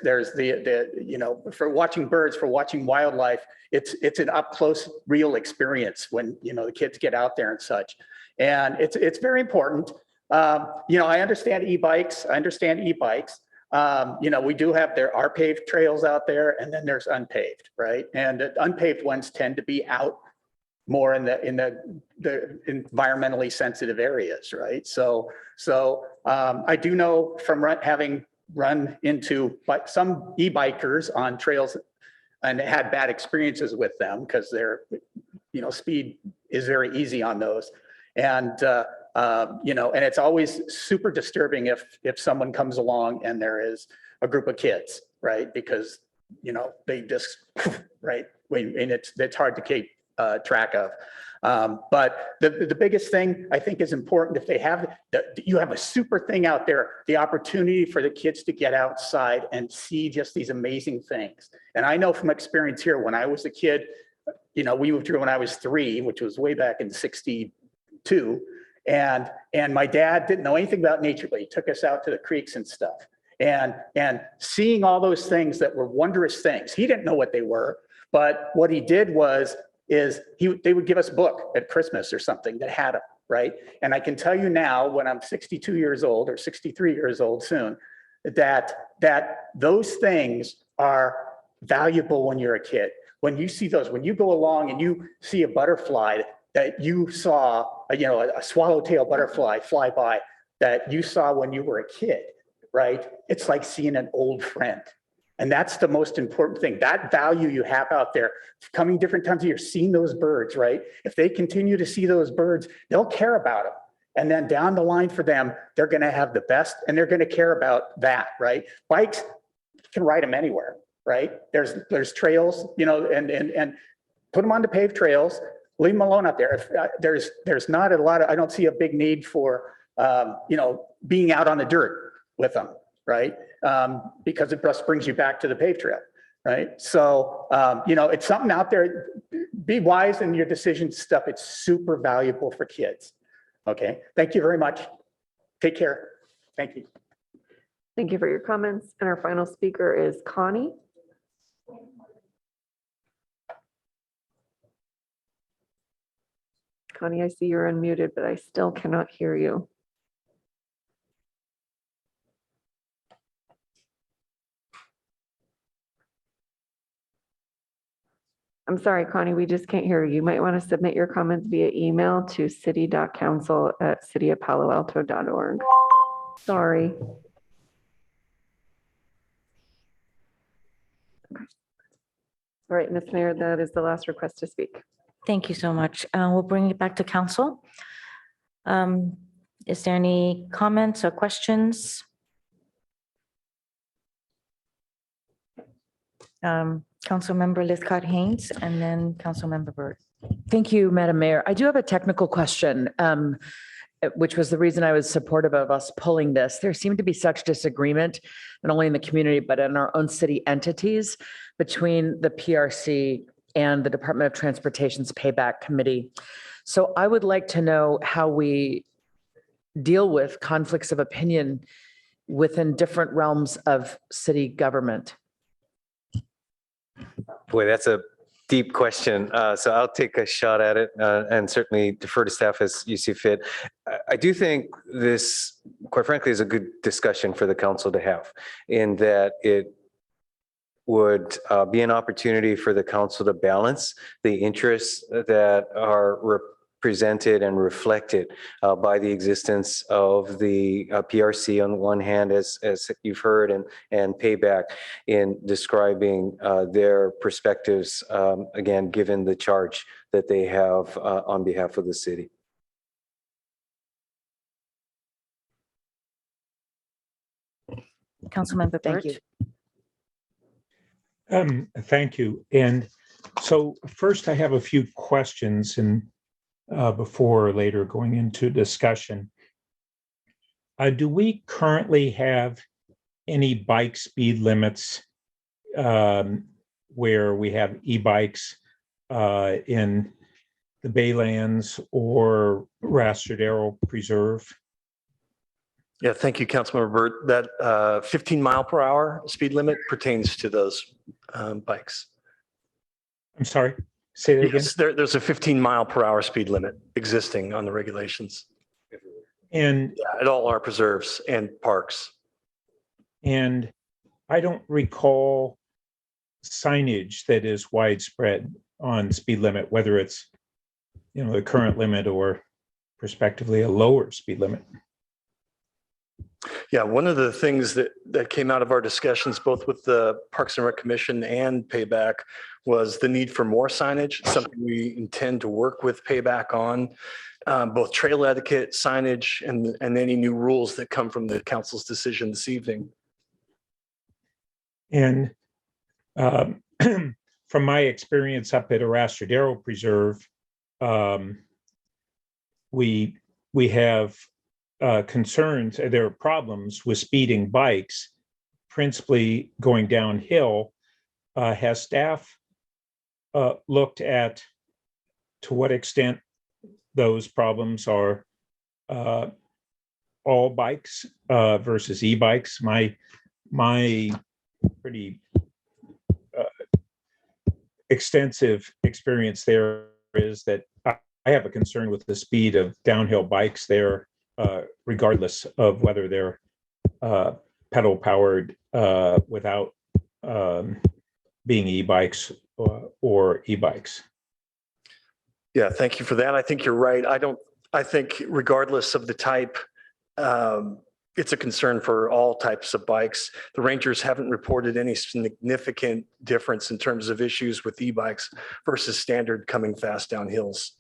for watching birds, for watching wildlife, it's an up close, real experience when the kids get out there and such, and it's very important. I understand e-bikes. We do have, there are paved trails out there, and then there's unpaved, right? And the unpaved ones tend to be out more in the environmentally sensitive areas, right? So I do know from having run into some e-bikers on trails and had bad experiences with them because their speed is very easy on those. And and it's always super disturbing if someone comes along and there is a group of kids, right? Because they just right, and it's hard to keep track of. But the biggest thing I think is important, if they have, you have a super thing out there, the opportunity for the kids to get outside and see just these amazing things. And I know from experience here, when I was a kid, we moved here when I was 3, which was way back in '62. And my dad didn't know anything about nature, but he took us out to the creeks and stuff. And seeing all those things that were wondrous things, he didn't know what they were, but what he did they would give us a book at Christmas or something that had them, right? And I can tell you now, when I'm 62 years old or 63 years old soon, that those things are valuable when you're a kid. When you see those, when you go along and you see a butterfly that you saw, a swallowtail butterfly fly by that you saw when you were a kid, right? It's like seeing an old friend. And that's the most important thing. That value you have out there, coming different times of year, seeing those birds, right? If they continue to see those birds, they'll care about them. And then down the line for them, they're going to have the best, and they're going to care about that, right? Bikes, you can ride them anywhere, right? There's trails, and put them on the paved trails. Leave them alone out there. There's not a lot of, I don't see a big need for, being out on the dirt with them, right? Because it just brings you back to the paved trail, right? So, it's something out there. Be wise in your decision stuff. It's super valuable for kids. Okay. Thank you very much. Take care. Thank you. Thank you for your comments. And our final speaker is Connie. Connie, I see you're unmuted, but I still cannot hear you. I'm sorry, Connie, we just can't hear you. You might want to submit your comments via email to city.council@cityofpaloalto.org. Sorry. Okay. All right, Ms. Mayor, that is the last request to speak. Thank you so much. We'll bring it back to council. Is there any comments or questions? Councilmember Lizcott Haynes and then Councilmember Byrd. Thank you, Madam Mayor. I do have a technical question, which was the reason I was supportive of us pulling this. There seemed to be such disagreement, not only in the community, but in our own city entities between the PRC and the Department of Transportation's Payback Committee. So I would like to know how we deal with conflicts of opinion within different realms of city government. Boy, that's a deep question. So I'll take a shot at it and certainly defer to staff as you see fit. I do think this, quite frankly, is a good discussion for the council to have, in that it would be an opportunity for the council to balance the interests that are represented and reflected by the existence of the PRC on the one hand, as you've heard, and Payback in describing their perspectives, again, given the charge that they have on behalf of the city. Councilmember Byrd. Thank you. Thank you. And so first I have a few questions and before or later going into discussion. Do we currently have any bike speed limits where we have e-bikes in the Baylands or Rastradero Preserve? Yeah, thank you, Councilmember Burt. That 15-mile-per-hour speed limit pertains to those bikes. I'm sorry, say that again? Yes, there's a 15-mile-per-hour speed limit existing on the regulations. And yeah, at all our preserves and parks. And I don't recall signage that is widespread on speed limit, whether it's, the current limit or prospectively a lower speed limit. Yeah, one of the things that came out of our discussions, both with the Parks and Rec Commission and Payback, was the need for more signage, something we intend to work with Payback on, both trail etiquette, signage, and any new rules that come from the council's decision this evening. And from my experience up at Arastradero Preserve, we have concerns, there are problems with speeding bikes, principally going downhill. Has staff looked at to what extent those problems are all bikes versus e-bikes? My pretty extensive experience there is that I have a concern with the speed of downhill bikes there, regardless of whether they're pedal powered without being e-bikes or e-bikes. Yeah, thank you for that. I think you're right. I think regardless of the type, it's a concern for all types of bikes. The Rangers haven't reported any significant difference in terms of issues with e-bikes versus standard coming fast down hills.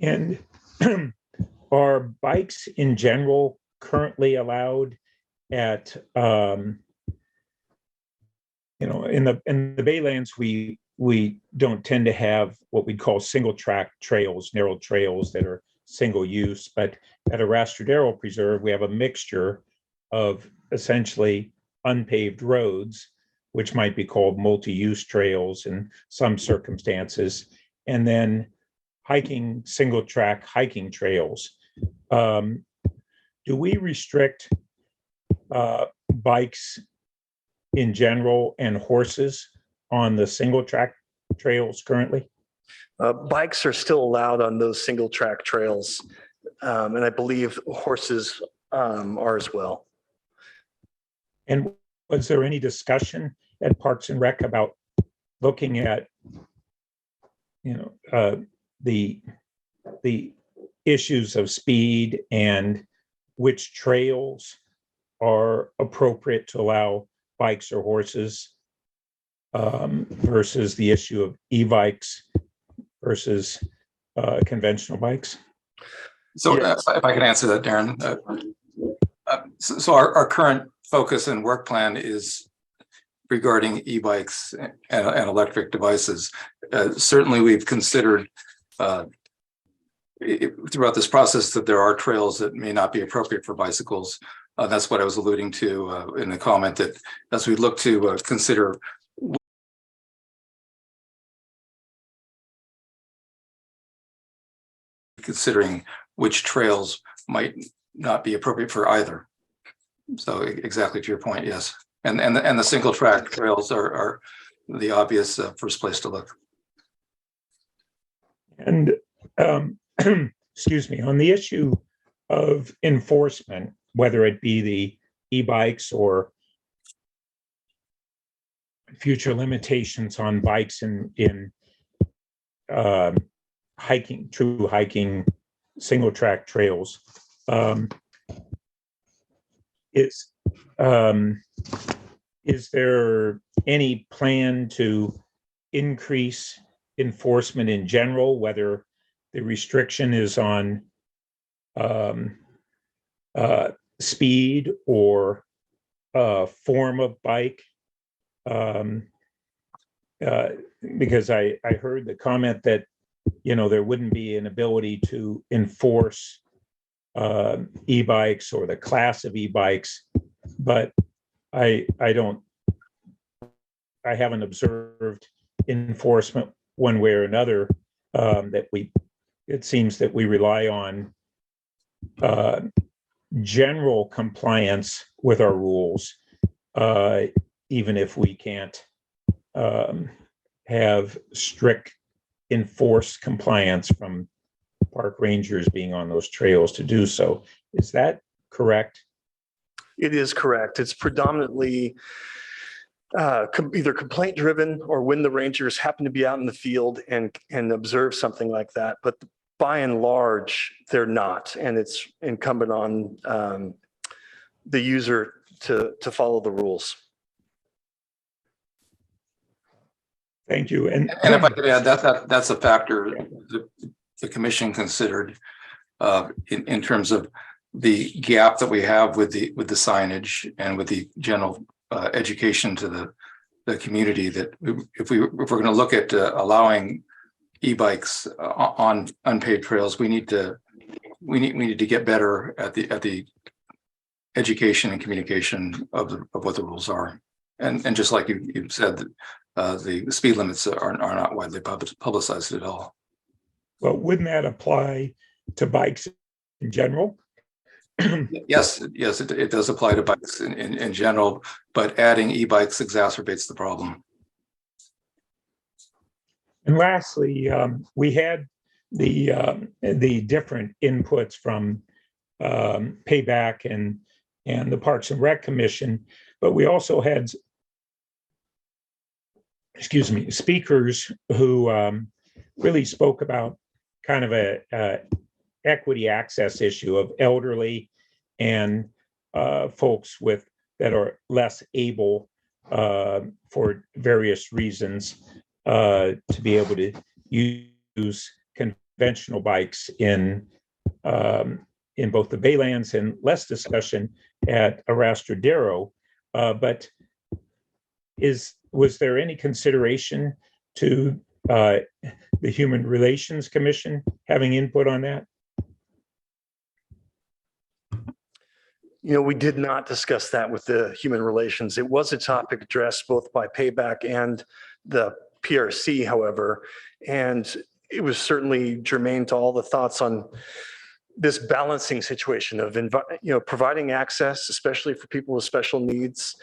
And are bikes in general currently allowed at, in the Baylands, we don't tend to have what we'd call single track trails, narrow trails that are single use, but at Arastradero Preserve, we have a mixture of essentially unpaved roads, which might be called multi-use trails in some circumstances, and then single track hiking trails. Do we restrict bikes in general and horses on the single track trails currently? Bikes are still allowed on those single track trails. And I believe horses are as well. And was there any discussion at Parks and Rec about looking at, the issues of speed and which trails are appropriate to allow bikes or horses versus the issue of e-bikes versus conventional bikes? So if I can answer that, Darren. So our current focus and work plan is regarding e-bikes and electric devices. Certainly, we've considered throughout this process that there are trails that may not be appropriate for bicycles. That's what I was alluding to in the comment, that as we look to consider considering which trails might not be appropriate for either. So exactly to your point, yes. And the single track trails are the obvious first place to look. And excuse me, on the issue of enforcement, whether it be the e-bikes or future limitations on bikes in hiking, true hiking, single track trails, is there any plan to increase enforcement in general, whether the restriction is on speed or form of bike? Because I heard the comment that there wouldn't be an ability to enforce e-bikes or the class of e-bikes, but I haven't observed enforcement one way or another. It seems that we rely on general compliance with our rules, even if we can't have strict enforced compliance from park rangers being on those trails to do so. Is that correct? It is correct. It's predominantly either complaint driven or when the rangers happen to be out in the field and observe something like that. But by and large, they're not. And it's incumbent on the user to follow the rules. Thank you. And if I could add, that's a factor the commission considered in terms of the gap that we have with the signage and with the general education to the community, that if we're going to look at allowing e-bikes on unpaved trails, we need to get better at the education and communication of what the rules are. And just like you said, that the speed limits are not widely publicized at all. well, wouldn't that apply to bikes in general? Yes, it does apply to bikes in general, but adding e-bikes exacerbates the problem. And lastly, we had the different inputs from Payback and the Parks and Rec Commission, but we also had, speakers who really spoke about kind of a equity access issue of elderly and folks that are less able for various reasons to be able to use conventional bikes in both the Baylands, and less discussion at Arrastradero. But was there any consideration to the Human Relations Commission having input on that? We did not discuss that with the Human Relations. It was a topic addressed both by Payback and the PRC, however, and it was certainly germane to all the thoughts on this balancing situation of providing access, especially for people with special needs,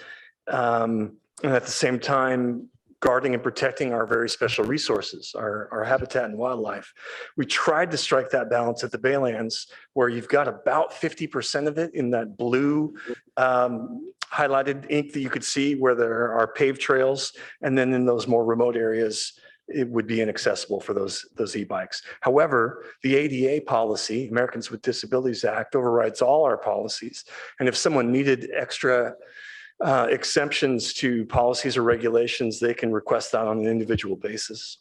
and at the same time guarding and protecting our very special resources, our habitat and wildlife. We tried to strike that balance at the Baylands, where you've got about 50% of it in that blue highlighted ink that you could see where there are paved trails, and then in those more remote areas, it would be inaccessible for those e-bikes. However, the ADA policy, Americans with Disabilities Act, overrides all our policies. And if someone needed extra exemptions to policies or regulations, they can request that on an individual basis.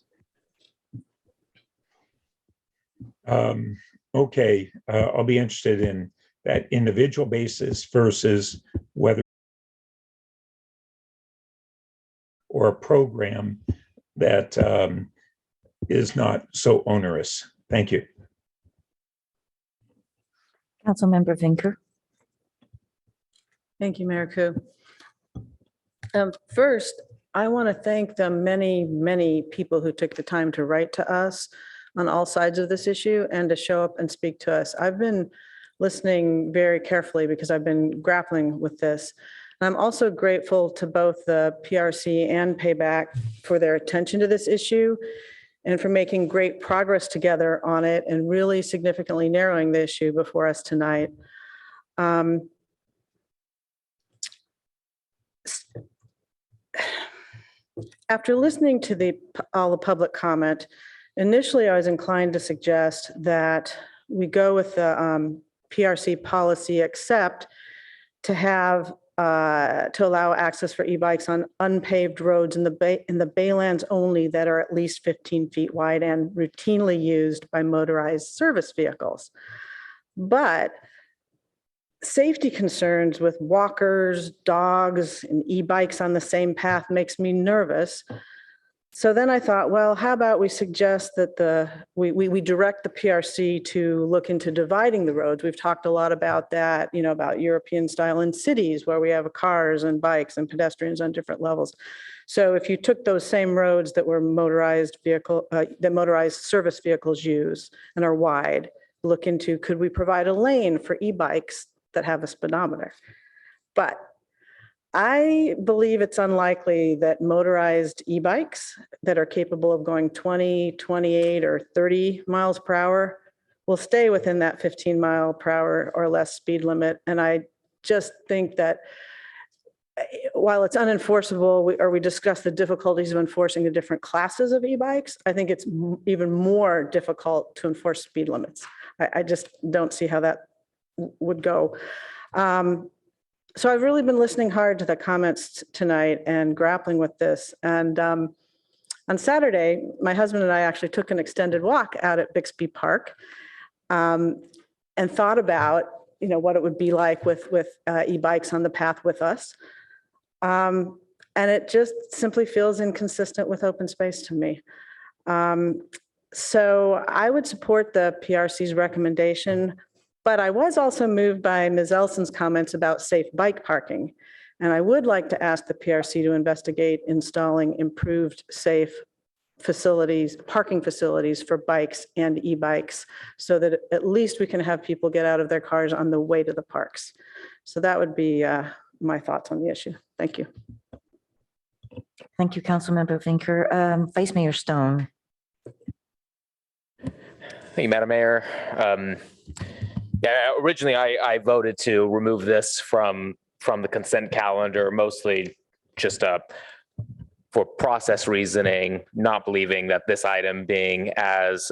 Okay, I'll be interested in that individual basis versus whether or a program that is not so onerous. Thank you. Councilmember Vinker. Thank you, Mayor Ku. First, I want to thank the many, many people who took the time to write to us on all sides of this issue and to show up and speak to us. I've been listening very carefully because I've been grappling with this. I'm also grateful to both the PRC and Payback for their attention to this issue and for making great progress together on it and really significantly narrowing the issue before us tonight. After listening to all the public comment, initially I was inclined to suggest that we go with the PRC policy, except to have to allow access for e-bikes on unpaved roads in the Baylands only that are at least 15 feet wide and routinely used by motorized service vehicles. But safety concerns with walkers, dogs, and e-bikes on the same path makes me nervous. So then I thought, well, how about we suggest that we direct the PRC to look into dividing the roads. We've talked a lot about that, about European style in cities where we have cars and bikes and pedestrians on different levels. So if you took those same roads that were motorized service vehicles use and are wide, look into, could we provide a lane for e-bikes that have a speedometer? But I believe it's unlikely that motorized e-bikes that are capable of going 20, 28, or 30 miles per hour will stay within that 15 mile per hour or less speed limit. And I just think that while it's unenforceable, we discussed the difficulties of enforcing the different classes of e-bikes. I think it's even more difficult to enforce speed limits. I just don't see how that would go. So I've really been listening hard to the comments tonight and grappling with this. And on Saturday, my husband and I actually took an extended walk out at Bixby Park and thought about, what it would be like with e-bikes on the path with us. And it just simply feels inconsistent with open space to me. So I would support the PRC's recommendation, but I was also moved by Ms. Elson's comments about safe bike parking. And I would like to ask the PRC to investigate installing improved safe parking facilities for bikes and e-bikes, so that at least we can have people get out of their cars on the way to the parks. So that would be my thoughts on the issue. Thank you. Thank you, Councilmember Vinker. Vice Mayor Stone. Thank you, Madam Mayor. Originally I voted to remove this from the consent calendar, mostly just for process reasoning, not believing that this item being as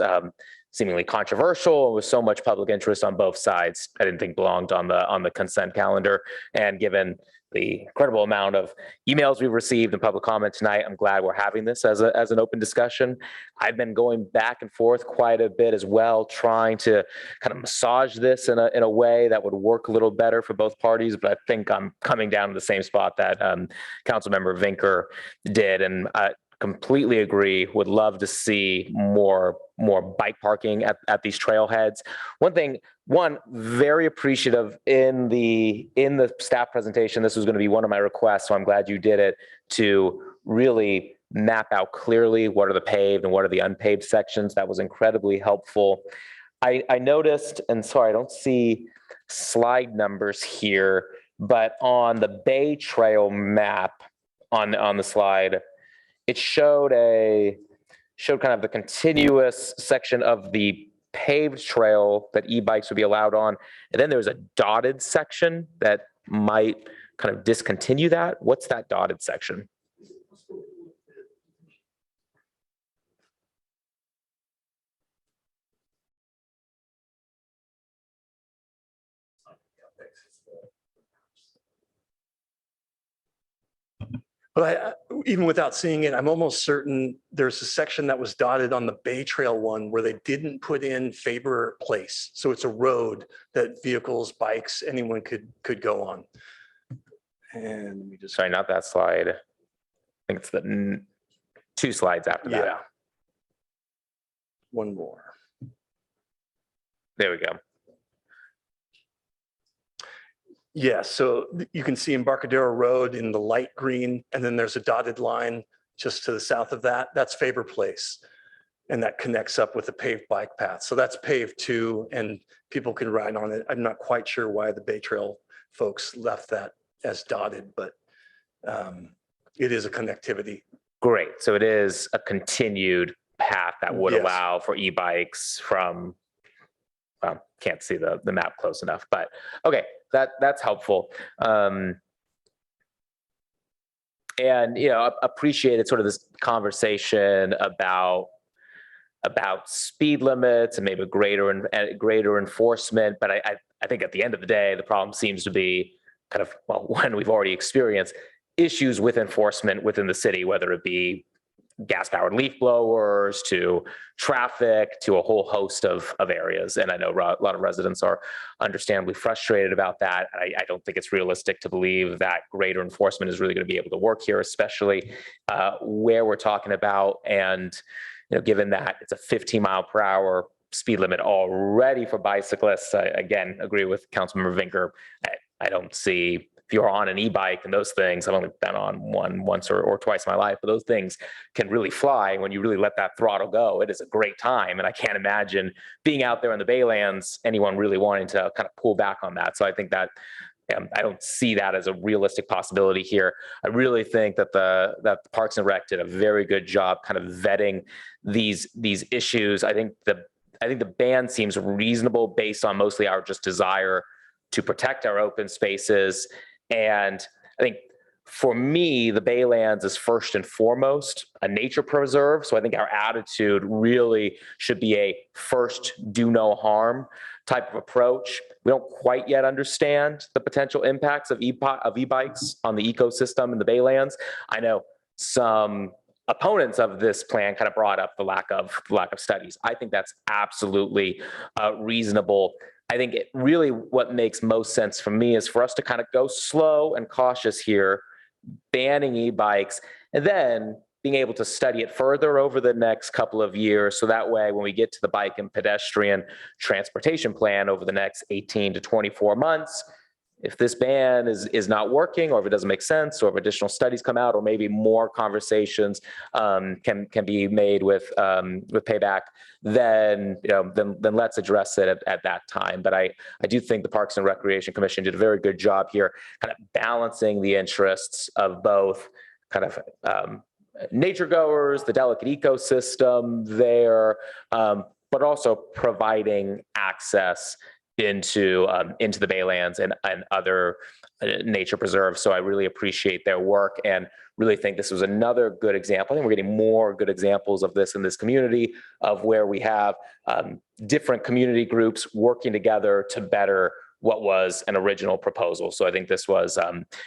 seemingly controversial with so much public interest on both sides, I didn't think belonged on the consent calendar. And given the incredible amount of emails we've received and public comment tonight, I'm glad we're having this as an open discussion. I've been going back and forth quite a bit as well, trying to kind of massage this in a way that would work a little better for both parties. But I think I'm coming down to the same spot that Councilmember Vinker did, and I completely agree. Would love to see more bike parking at these trailheads. One, very appreciative in the staff presentation. This was going to be one of my requests, so I'm glad you did it, to really map out clearly what are the paved and what are the unpaved sections. That was incredibly helpful. I noticed, and sorry, I don't see slide numbers here, but on the Bay Trail map on the slide, it showed kind of the continuous section of the paved trail that e-bikes would be allowed on. And then there's a dotted section that might kind of discontinue that. What's that dotted section? But even without seeing it, I'm almost certain there's a section that was dotted on the Bay Trail one where they didn't put in Faber Place. So it's a road that vehicles, bikes, anyone could go on. And let me just. Sorry, not that slide. I think it's the 2 slides after that. Yeah. One more. There we go. Yeah, so you can see Embarcadero Road in the light green, and then there's a dotted line just to the south of that. That's Faber Place. And that connects up with the paved bike path. So that's paved too, and people can ride on it. I'm not quite sure why the Bay Trail folks left that as dotted, but it is a connectivity. Great. So it is a continued path that would allow for e-bikes from, well, can't see the map close enough, but okay. That's helpful. And, appreciated sort of this conversation about speed limits and maybe greater enforcement. But I think at the end of the day, the problem seems to be kind of, well, one we've already experienced, issues with enforcement within the city, whether it be gas-powered leaf blowers to traffic to a whole host of areas. And I know a lot of residents are understandably frustrated about that. I don't think it's realistic to believe that greater enforcement is really going to be able to work here, especially where we're talking about. And given that it's a 15-mile-per-hour speed limit already for bicyclists, I again agree with Councilmember Vinker. I don't see, if you're on an e-bike and those things, I've only been on one once or twice in my life, but those things can really fly when you really let that throttle go. It is a great time. And I can't imagine being out there in the Baylands, anyone really wanting to kind of pull back on that. So I think that I don't see that as a realistic possibility here. I really think that the Parks and Rec did a very good job kind of vetting these issues. I think the ban seems reasonable based on mostly our just desire to protect our open spaces. And I think for me, the Baylands is first and foremost a nature preserve. So I think our attitude really should be a first do no harm type of approach. We don't quite yet understand the potential impacts of e-bikes on the ecosystem in the Baylands. I know some opponents of this plan kind of brought up the lack of studies. I think that's absolutely reasonable. I think really what makes most sense for me is for us to kind of go slow and cautious here, banning e-bikes, and then being able to study it further over the next couple of years. So that way, when we get to the bike and pedestrian transportation plan over the next 18 to 24 months, if this ban is not working, or if it doesn't make sense, or if additional studies come out, or maybe more conversations can be made with Payback, then then let's address it at that time. But I do think the Parks and Recreation Commission did a very good job here, kind of balancing the interests of both kind of nature goers, the delicate ecosystem there, but also providing access into the Baylands and other nature preserves. So I really appreciate their work and really think this was another good example. I think we're getting more good examples of this in this community, of where we have different community groups working together to better what was an original proposal. So I think this was,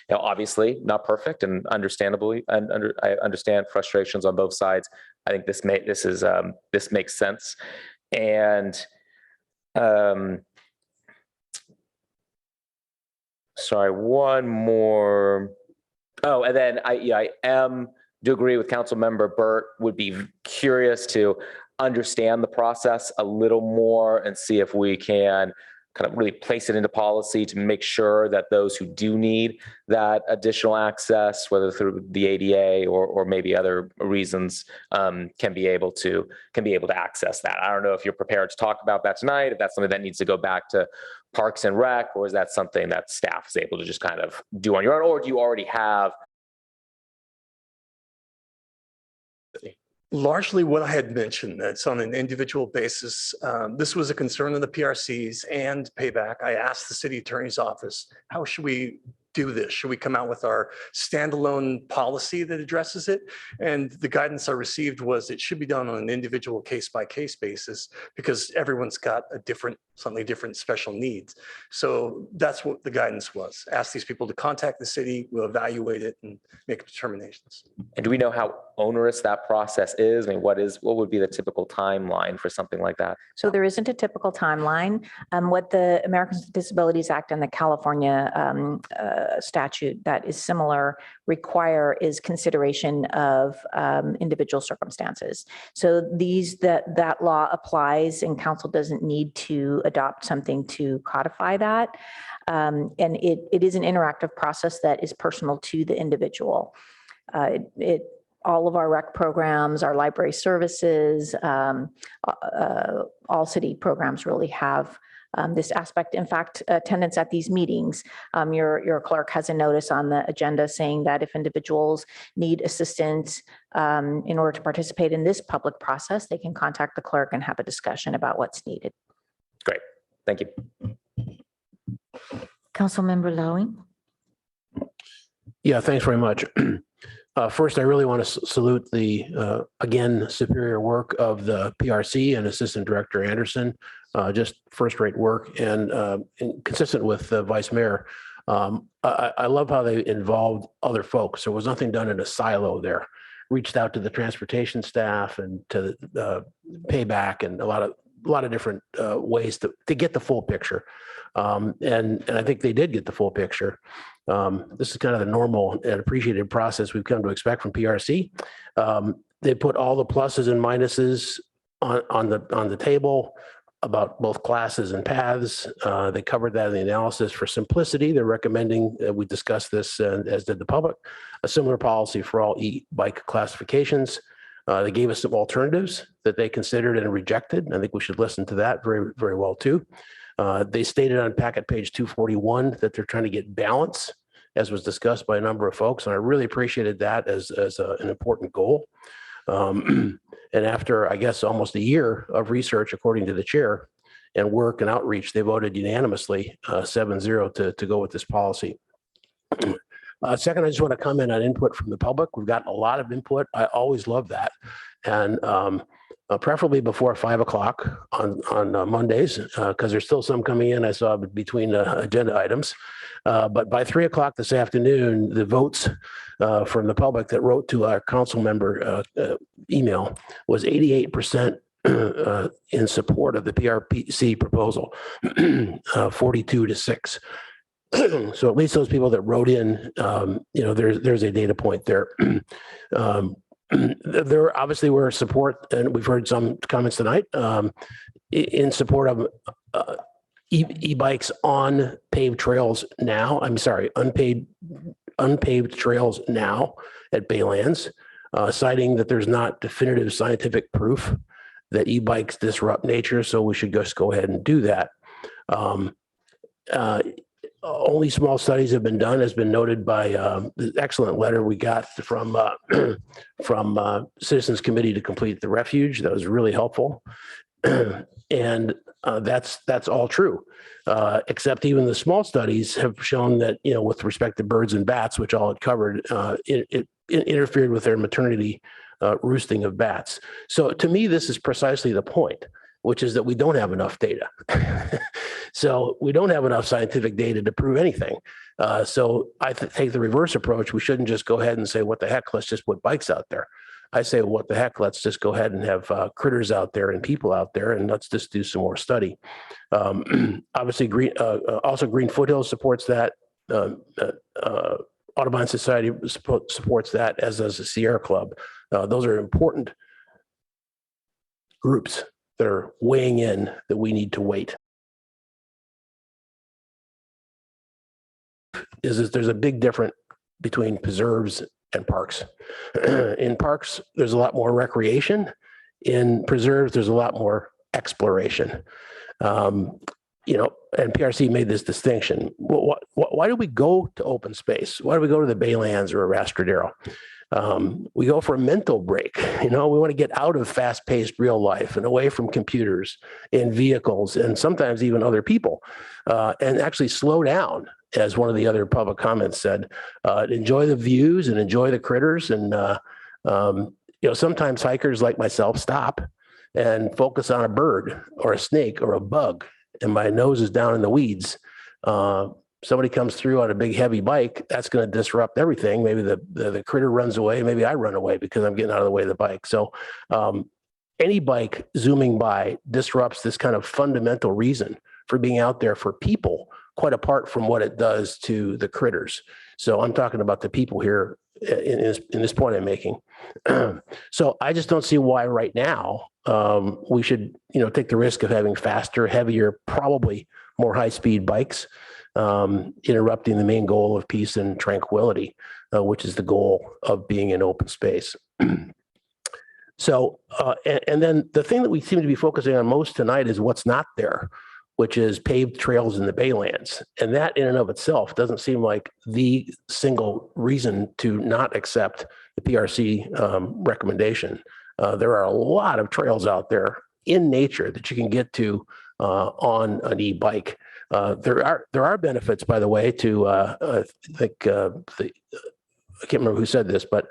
obviously not perfect, and understandably, and I understand frustrations on both sides. I think this makes sense, and sorry, one more. Oh, and then I do agree with Councilmember Burt. Would be curious to understand the process a little more and see if we can kind of really place it into policy to make sure that those who do need that additional access, whether through the ADA or maybe other reasons, can be able to access that. I don't know if you're prepared to talk about that tonight, if that's something that needs to go back to Parks and Rec, or is that something that staff is able to just kind of do on your own, or do you already have? Largely what I had mentioned, that's on an individual basis. This was a concern of the PRCs and Payback. I asked the city attorney's office, how should we do this? Should we come out with our standalone policy that addresses it? And the guidance I received was it should be done on an individual case-by-case basis, because everyone's got something different special needs. So that's what the guidance was. Ask these people to contact the city, we'll evaluate it and make determinations. And do we know how onerous that process is? I mean, what would be the typical timeline for something like that? So there isn't a typical timeline. What the Americans with Disabilities Act and the California statute that is similar require is consideration of individual circumstances. So that law applies, and council doesn't need to adopt something to codify that. And it is an interactive process that is personal to the individual. All of our rec programs, our library services, all city programs really have this aspect. In fact, attendance at these meetings, your clerk has a notice on the agenda saying that if individuals need assistance in order to participate in this public process, they can contact the clerk and have a discussion about what's needed. Great, thank you. Councilmember Lowy. Yeah, thanks very much. First, I really want to salute the, again, superior work of the PRC and Assistant Director Anderson. Just first-rate work, and consistent with the Vice Mayor. I love how they involved other folks. There was nothing done in a silo there. Reached out to the transportation staff and to the Payback, and a lot of different ways to get the full picture. And I think they did get the full picture. This is kind of the normal and appreciated process we've come to expect from PRC. They put all the pluses and minuses on the table about both classes and paths. They covered that in the analysis. For simplicity, they're recommending, we discussed this as did the public, a similar policy for all e-bike classifications. They gave us some alternatives that they considered and rejected. I think we should listen to that very, very well too. They stated on packet page 241 that they're trying to get balance, as was discussed by a number of folks. And I really appreciated that as an important goal. And after, I guess, almost a year of research, according to the chair, and work and outreach, they voted unanimously 7-0 to go with this policy. Second, I just want to comment on input from the public. We've gotten a lot of input. I always love that. And preferably before 5 o'clock on Mondays, because there's still some coming in I saw between agenda items. But by 3 o'clock this afternoon, the votes from the public that wrote to our council member email was 88% in support of the PRC proposal, 42-6. So at least those people that wrote in, there's a data point there. There obviously were support, and we've heard some comments tonight in support of e-bikes on paved trails now. I'm sorry, unpaved trails now at Baylands, citing that there's not definitive scientific proof that e-bikes disrupt nature, so we should just go ahead and do that. Only small studies have been done, has been noted by the excellent letter we got from Citizens Committee to Complete the Refuge. That was really helpful. And that's all true, except even the small studies have shown that, with respect to birds and bats, which all had covered, it interfered with their maternity roosting of bats. So to me, this is precisely the point, which is that we don't have enough data. So we don't have enough scientific data to prove anything. So I take the reverse approach. We shouldn't just go ahead and say, what the heck, let's just put bikes out there. I say, what the heck, let's just go ahead and have critters out there and people out there, and let's just do some more study. Obviously, Green Foothills supports that. Audubon Society supports that, as does the Sierra Club. Those are important groups that are weighing in that we need to wait. Is there's a big difference between preserves and parks. In parks, there's a lot more recreation. In preserves, there's a lot more exploration. And PRC made this distinction. Why do we go to open space? Why do we go to the Baylands or a Rastradero? We go for a mental break. We want to get out of fast-paced real life and away from computers and vehicles and sometimes even other people, and actually slow down, as one of the other public comments said. Enjoy the views and enjoy the critters. And sometimes hikers like myself stop and focus on a bird or a snake or a bug, and my nose is down in the weeds. Somebody comes through on a big heavy bike, that's going to disrupt everything. Maybe the critter runs away. Maybe I run away because I'm getting out of the way of the bike. So any bike zooming by disrupts this kind of fundamental reason for being out there for people, quite apart from what it does to the critters. So I'm talking about the people here in this point I'm making. So I just don't see why right now we should, take the risk of having faster, heavier, probably more high-speed bikes, interrupting the main goal of peace and tranquility, which is the goal of being in open space. So, and then the thing that we seem to be focusing on most tonight is what's not there, which is paved trails in the Baylands. And that in and of itself doesn't seem like the single reason to not accept the PRC recommendation. There are a lot of trails out there in nature that you can get to on an e-bike. There are benefits, by the way, to I can't remember who said this, but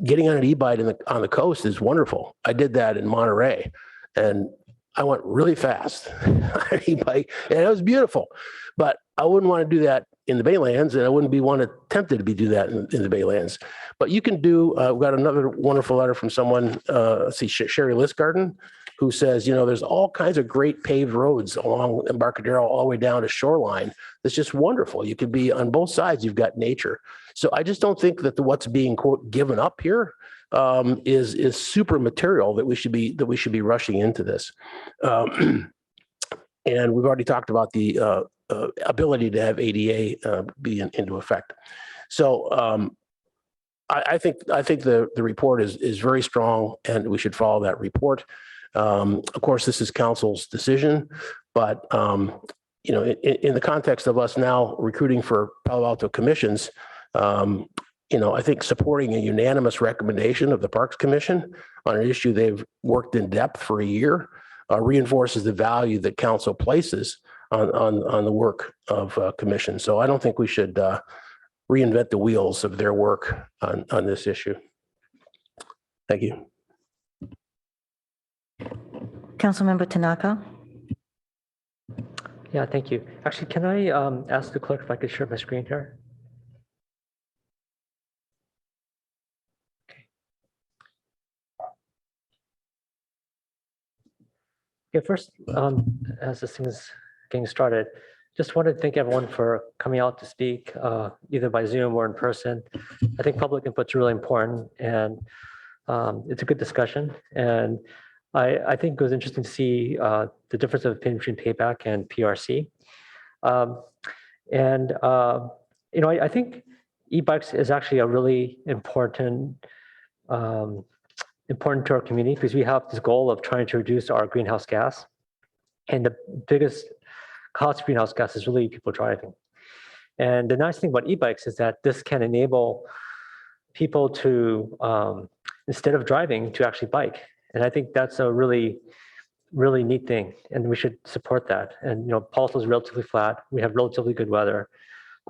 getting on an e-bike on the coast is wonderful. I did that in Monterey, and I went really fast on an e-bike, and it was beautiful. But I wouldn't want to do that in the Baylands, and I wouldn't be tempted to do that in the Baylands. But you can do. We got another wonderful letter from someone. Let's see, Sherry Listgarden, who says, there's all kinds of great paved roads along Embarcadero all the way down to Shoreline. That's just wonderful. You could be on both sides. You've got nature. So I just don't think that what's being, quote, given up here is super material that we should be rushing into this. And we've already talked about the ability to have ADA be into effect. So I think the report is very strong, and we should follow that report. Of course, this is council's decision, but in the context of us now recruiting for Palo Alto commissions, I think supporting a unanimous recommendation of the Parks Commission on an issue they've worked in depth for a year reinforces the value that council places on the work of commission. So I don't think we should reinvent the wheels of their work on this issue. Thank you. Councilmember Tanaka. Yeah, thank you. Actually, can I ask the clerk if I could share my screen here? Okay, first, as this thing is getting started, just wanted to thank everyone for coming out to speak, either by Zoom or in person. I think public input's really important, and it's a good discussion. And I think it was interesting to see the difference of opinion between payback and PRC. I think e-bikes is actually a really important to our community because we have this goal of trying to reduce our greenhouse gas. And the biggest cause of greenhouse gas is really people driving. And the nice thing about e-bikes is that this can enable people to, instead of driving, to actually bike. And I think that's a really, really neat thing. And we should support that. And, Paulsville is relatively flat. We have relatively good weather.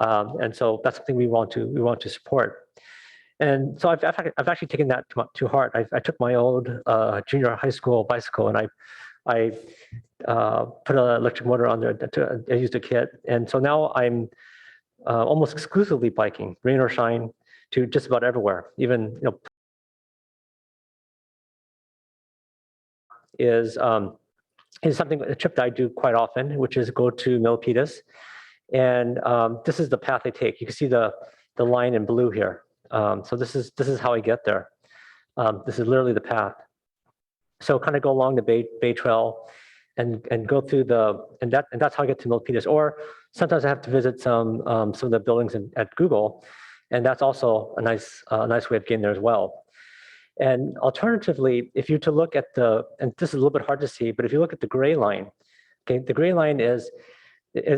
And so that's something we want to support. And so I've actually taken that to heart. I took my old junior high school bicycle and I put an electric motor on there. I used a kit, and so now I'm almost exclusively biking, rain or shine, to just about everywhere. Even is something, a trip that I do quite often, which is go to Milpitas, and this is the path I take. You can see the line in blue here. So this is how I get there. This is literally the path. So kind of go along the Bay Trail and go through and that's how I get to Milpitas. Or sometimes I have to visit some of the buildings at Google, and that's also a nice way of getting there as well. And alternatively, if you to look at and this is a little bit hard to see, but if you look at the gray line, okay, the gray line it's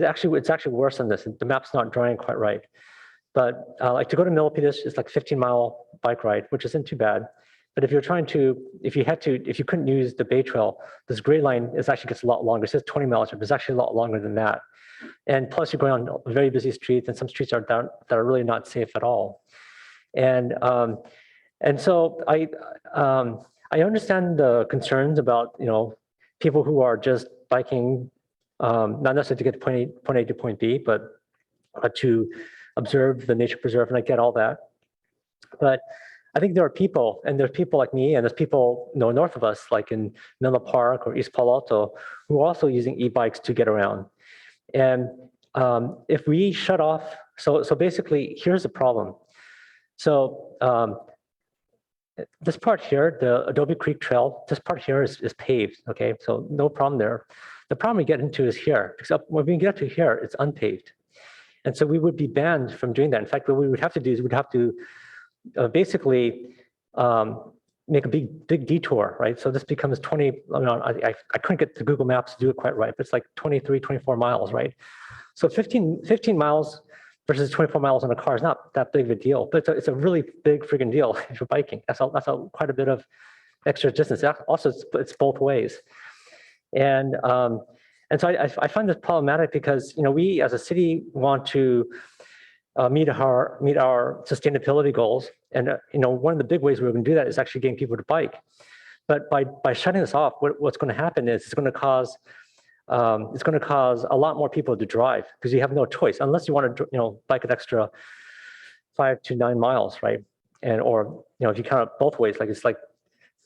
actually worse than this. The map's not drawing quite right. But like to go to Milpitas, it's like 15-mile bike ride, which isn't too bad. But if you couldn't use the Bay Trail, this gray line actually gets a lot longer. It says 20 miles, but it's actually a lot longer than that. And plus you're going on very busy streets, and some streets that are really not safe at all. And so I understand the concerns about, people who are just biking, not necessarily to get to point A to point B, but to observe the nature preserve, and I get all that. But I think there's people like me, and there's people north of us, like in Menlo Park or East Palo Alto, who are also using e-bikes to get around. And if we shut off, so basically, here's the problem. So this part here, the Adobe Creek Trail, this part here is paved, okay? So no problem there. The problem we get into is here, except when we get to here, it's unpaved. And so we would be banned from doing that. In fact, what we would have to do is we'd have to basically make a big detour, right? So this becomes 20, I couldn't get the Google Maps to do it quite right, but it's like 23, 24 miles, right? So 15 miles versus 24 miles on a car is not that big of a deal, but it's a really big friggin' deal if you're biking. That's quite a bit of extra distance. Also, it's both ways. And so I find this problematic because we as a city want to meet our sustainability goals, and one of the big ways we're going to do that is actually getting people to bike. But by shutting this off, what's going to happen is it's going to cause a lot more people to drive because you have no choice unless you want to bike an extra 5 to 9 miles, right? And or if you count it both ways, like it's like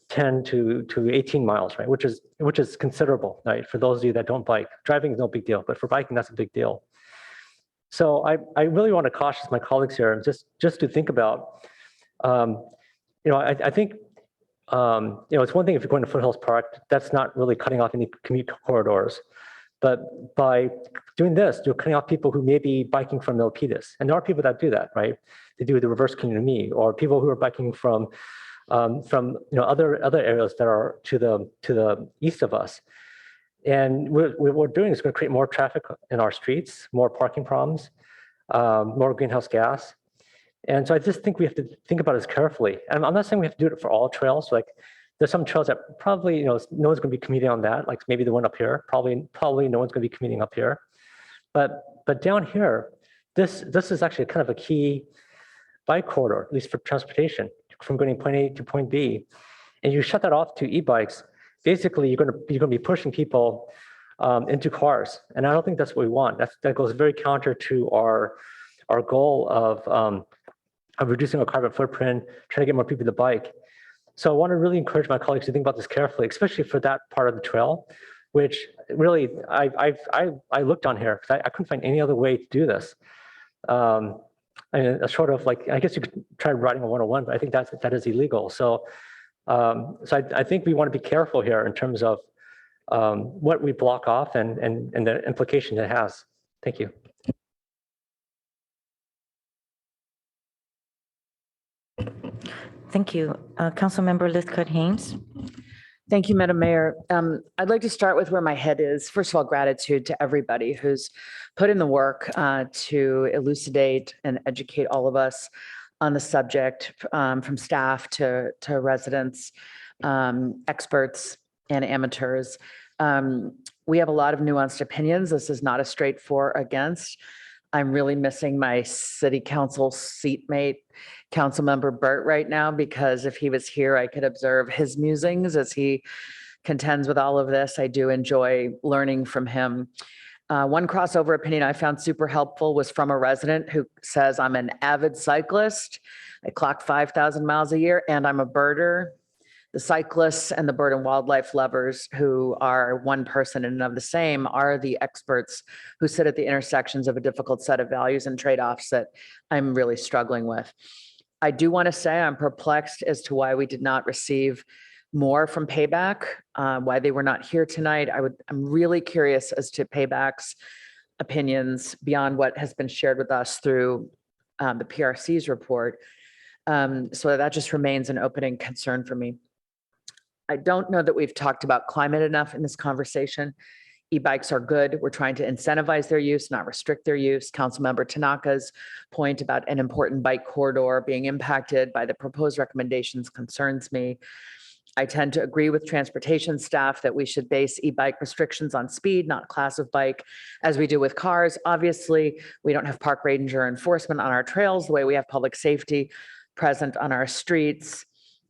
10 to 18 miles, right? Which is considerable, right? For those of you that don't bike, driving is no big deal, but for biking, that's a big deal. So I really want to caution my colleagues here just to think about, I think, it's one thing if you're going to Foothills Park, that's not really cutting off any commute corridors. But by doing this, you're cutting off people who may be biking from Milpitas. And there are people that do that, right? They do the reverse commute to me, or people who are biking from other areas that are to the east of us. And what we're doing is going to create more traffic in our streets, more parking problems, more greenhouse gas. And so I just think we have to think about this carefully. And I'm not saying we have to do it for all trails. Like There's some trails that probably, no one's going to be commuting on that, like maybe the one up here. Probably no one's going to be commuting up here. But down here, this is actually kind of a key bike corridor, at least for transportation, from going point A to point B. And you shut that off to e-bikes, basically you're going to be pushing people into cars. And I don't think that's what we want. That goes very counter to our goal of reducing our carbon footprint, trying to get more people to bike. So I want to really encourage my colleagues to think about this carefully, especially for that part of the trail, which really I looked on here because I couldn't find any other way to do this. I mean, a sort of like, I guess you could try riding a 101, but I think that is illegal. So, I think we want to be careful here in terms of what we block off and the implications it has. Thank you. Thank you. Councilmember Lithcott Haynes. Thank you, Madam Mayor. I'd like to start with where my head is. First of all, gratitude to everybody who's put in the work to elucidate and educate all of us on the subject, from staff to residents, experts, and amateurs. We have a lot of nuanced opinions. This is not a straight for or against. I'm really missing my city council seatmate, Councilmember Burt, right now, because if he was here, I could observe his musings as he contends with all of this. I do enjoy learning from him. One crossover opinion I found super helpful was from a resident who says, I'm an avid cyclist. I clock 5,000 miles a year and I'm a birder. The cyclists and the bird and wildlife lovers, who are one person in and of the same, are the experts who sit at the intersections of a difficult set of values and trade-offs that I'm really struggling with. I do want to say I'm perplexed as to why we did not receive more from Payback, why they were not here tonight. I'm really curious as to Payback's opinions beyond what has been shared with us through the PRC's report. So that just remains an opening concern for me. I don't know that we've talked about climate enough in this conversation. E-bikes are good. We're trying to incentivize their use, not restrict their use. Councilmember Tanaka's point about an important bike corridor being impacted by the proposed recommendations concerns me. I tend to agree with transportation staff that we should base e-bike restrictions on speed, not class of bike, as we do with cars. Obviously, we don't have park ranger enforcement on our trails the way we have public safety present on our streets.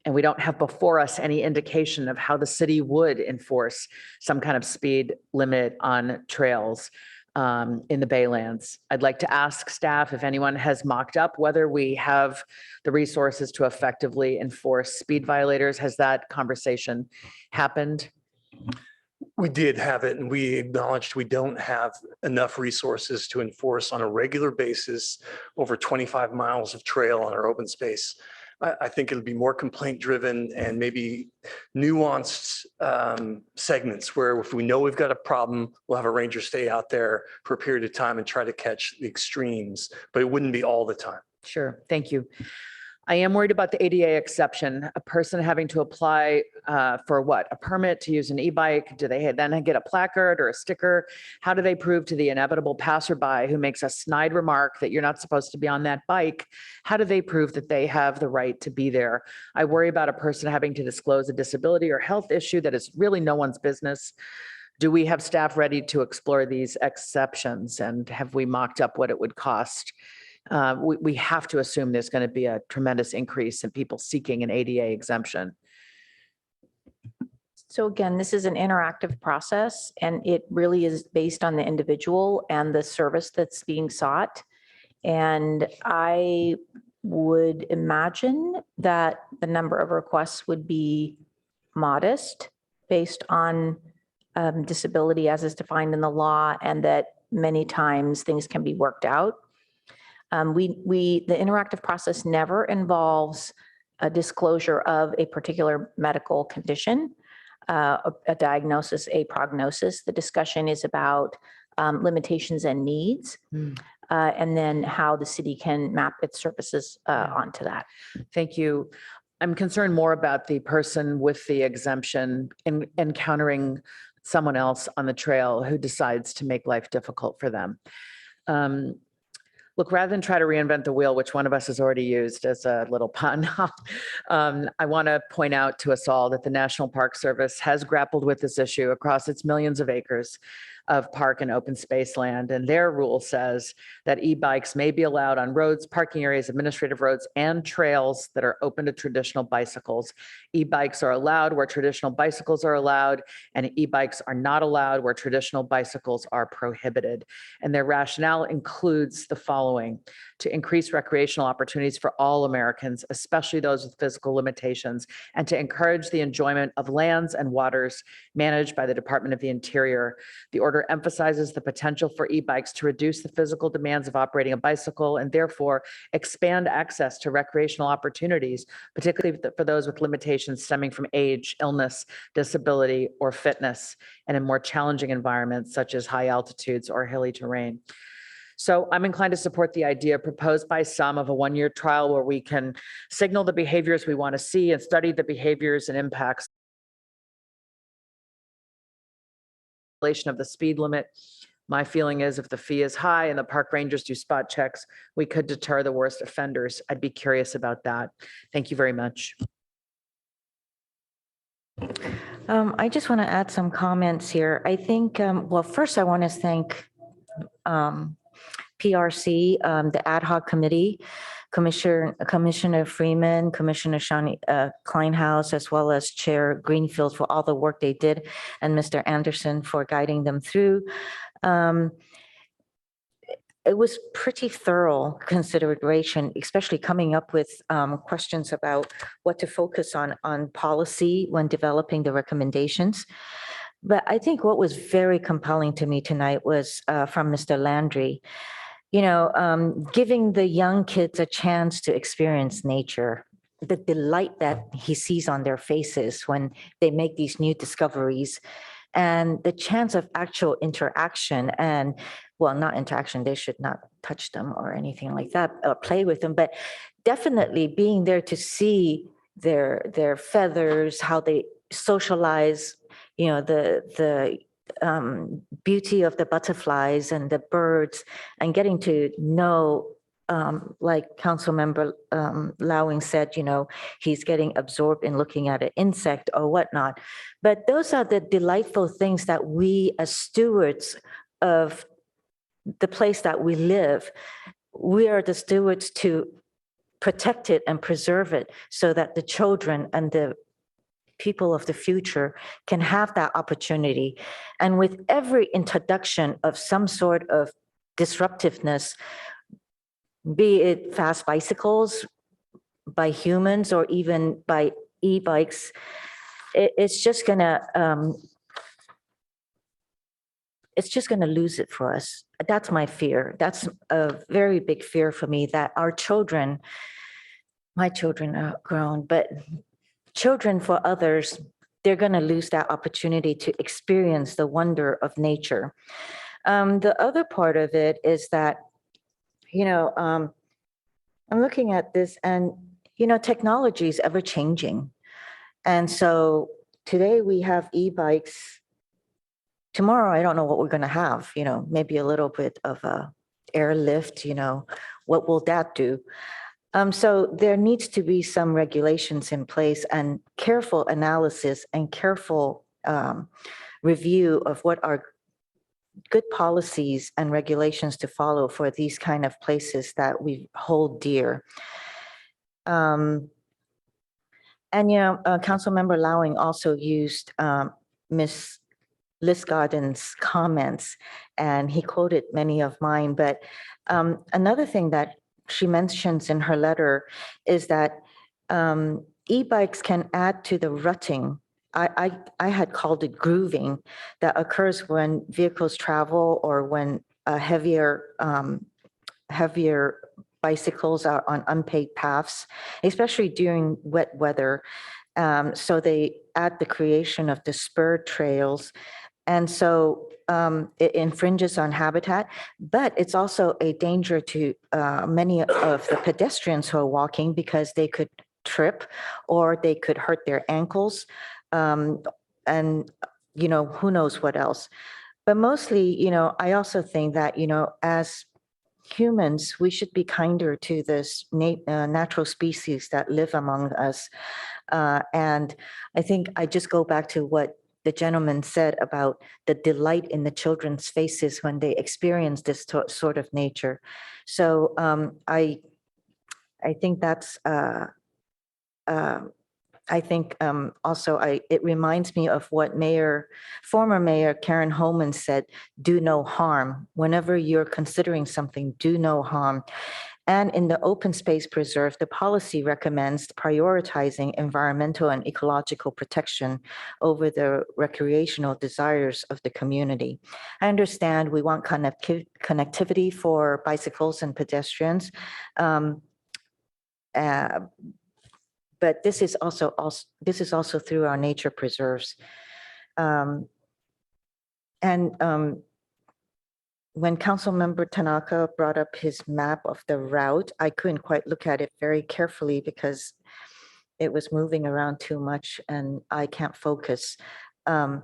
And we don't have before us any indication of how the city would enforce some kind of speed limit on trails in the Baylands. I'd like to ask staff if anyone has mocked up whether we have the resources to effectively enforce speed violators. Has that conversation happened? We did have it, and we acknowledged we don't have enough resources to enforce on a regular basis over 25 miles of trail on our open space. I think it'll be more complaint driven and maybe nuanced segments where if we know we've got a problem, we'll have a ranger stay out there for a period of time and try to catch the extremes, but it wouldn't be all the time. Sure, thank you. I am worried about the ADA exception, a person having to apply for what? A permit to use an e-bike? Do they then get a placard or a sticker? How do they prove to the inevitable passerby who makes a snide remark that you're not supposed to be on that bike? How do they prove that they have the right to be there? I worry about a person having to disclose a disability or health issue that is really no one's business. Do we have staff ready to explore these exceptions? And have we mocked up what it would cost? We have to assume there's going to be a tremendous increase in people seeking an ADA exemption. So again, this is an interactive process and it really is based on the individual and the service that's being sought. And I would imagine that the number of requests would be modest based on disability as is defined in the law, and that many times things can be worked out. The interactive process never involves a disclosure of a particular medical condition, a diagnosis, a prognosis. The discussion is about limitations and needs, and then how the city can map its services onto that. Thank you. I'm concerned more about the person with the exemption encountering someone else on the trail who decides to make life difficult for them. Look, rather than try to reinvent the wheel, which one of us has already used as a little pun, I want to point out to us all that the National Park Service has grappled with this issue across its millions of acres of park and open space land. And their rule says that e-bikes may be allowed on roads, parking areas, administrative roads, and trails that are open to traditional bicycles. E-bikes are allowed where traditional bicycles are allowed, and e-bikes are not allowed where traditional bicycles are prohibited. And their rationale includes the following: to increase recreational opportunities for all Americans, especially those with physical limitations, and to encourage the enjoyment of lands and waters managed by the Department of the Interior. The order emphasizes the potential for e-bikes to reduce the physical demands of operating a bicycle and therefore expand access to recreational opportunities, particularly for those with limitations stemming from age, illness, disability, or fitness, and in more challenging environments such as high altitudes or hilly terrain. So I'm inclined to support the idea proposed by some of a one-year trial where we can signal the behaviors we want to see and study the behaviors and impacts of the speed limit. My feeling is if the fee is high and the park rangers do spot checks, we could deter the worst offenders. I'd be curious about that. Thank you very much. I just want to add some comments here. I think, well, first I want to thank PRC, the ad hoc committee, Commissioner Freeman, Commissioner Shani Kleinhaus, as well as Chair Greenfield for all the work they did, and Mr. Anderson for guiding them through. It was pretty thorough consideration, especially coming up with questions about what to focus on policy when developing the recommendations. But I think what was very compelling to me tonight was from Mr. Landry, giving the young kids a chance to experience nature, the delight that he sees on their faces when they make these new discoveries, and the chance of actual interaction and, well, not interaction, they should not touch them or anything like that, or play with them, but definitely being there to see their feathers, how they socialize, the beauty of the butterflies and the birds, and getting to know, like Councilmember Lowing said, he's getting absorbed in looking at an insect or whatnot. But those are the delightful things that we as stewards of the place that we live, we are the stewards to protect it and preserve it so that the children and the people of the future can have that opportunity. And with every introduction of some sort of disruptiveness, be it fast bicycles by humans or even by e-bikes, it's just gonna lose it for us. That's my fear. That's a very big fear for me, that our children, my children are grown, but children for others, they're gonna lose that opportunity to experience the wonder of nature. The other part of it is that, I'm looking at this and, technology is ever changing. And so today we have e-bikes. Tomorrow, I don't know what we're going to have, maybe a little bit of a airlift, what will that do? So there needs to be some regulations in place and careful analysis and careful review of what are good policies and regulations to follow for these kind of places that we hold dear. And, Councilmember Lowing also used Ms. Liz Garden's comments, and he quoted many of mine. But another thing that she mentions in her letter is that e-bikes can add to the rutting. I had called it grooving that occurs when vehicles travel or when heavier bicycles are on unpaved paths, especially during wet weather. So they add the creation of the spur trails. And so it infringes on habitat, but it's also a danger to many of the pedestrians who are walking because they could trip or they could hurt their ankles. And, who knows what else. But mostly, I also think that, as humans, we should be kinder to this natural species that live among us. And I think I just go back to what the gentleman said about the delight in the children's faces when they experience this sort of nature. So I think that's, I think also it reminds me of what former Mayor Karen Holman said, do no harm. Whenever you're considering something, do no harm. And in the open space preserve, the policy recommends prioritizing environmental and ecological protection over the recreational desires of the community. I understand we want connectivity for bicycles and pedestrians. But this is also through our nature preserves. When Councilmember Tanaka brought up his map of the route, I couldn't quite look at it very carefully because it was moving around too much and I can't focus. But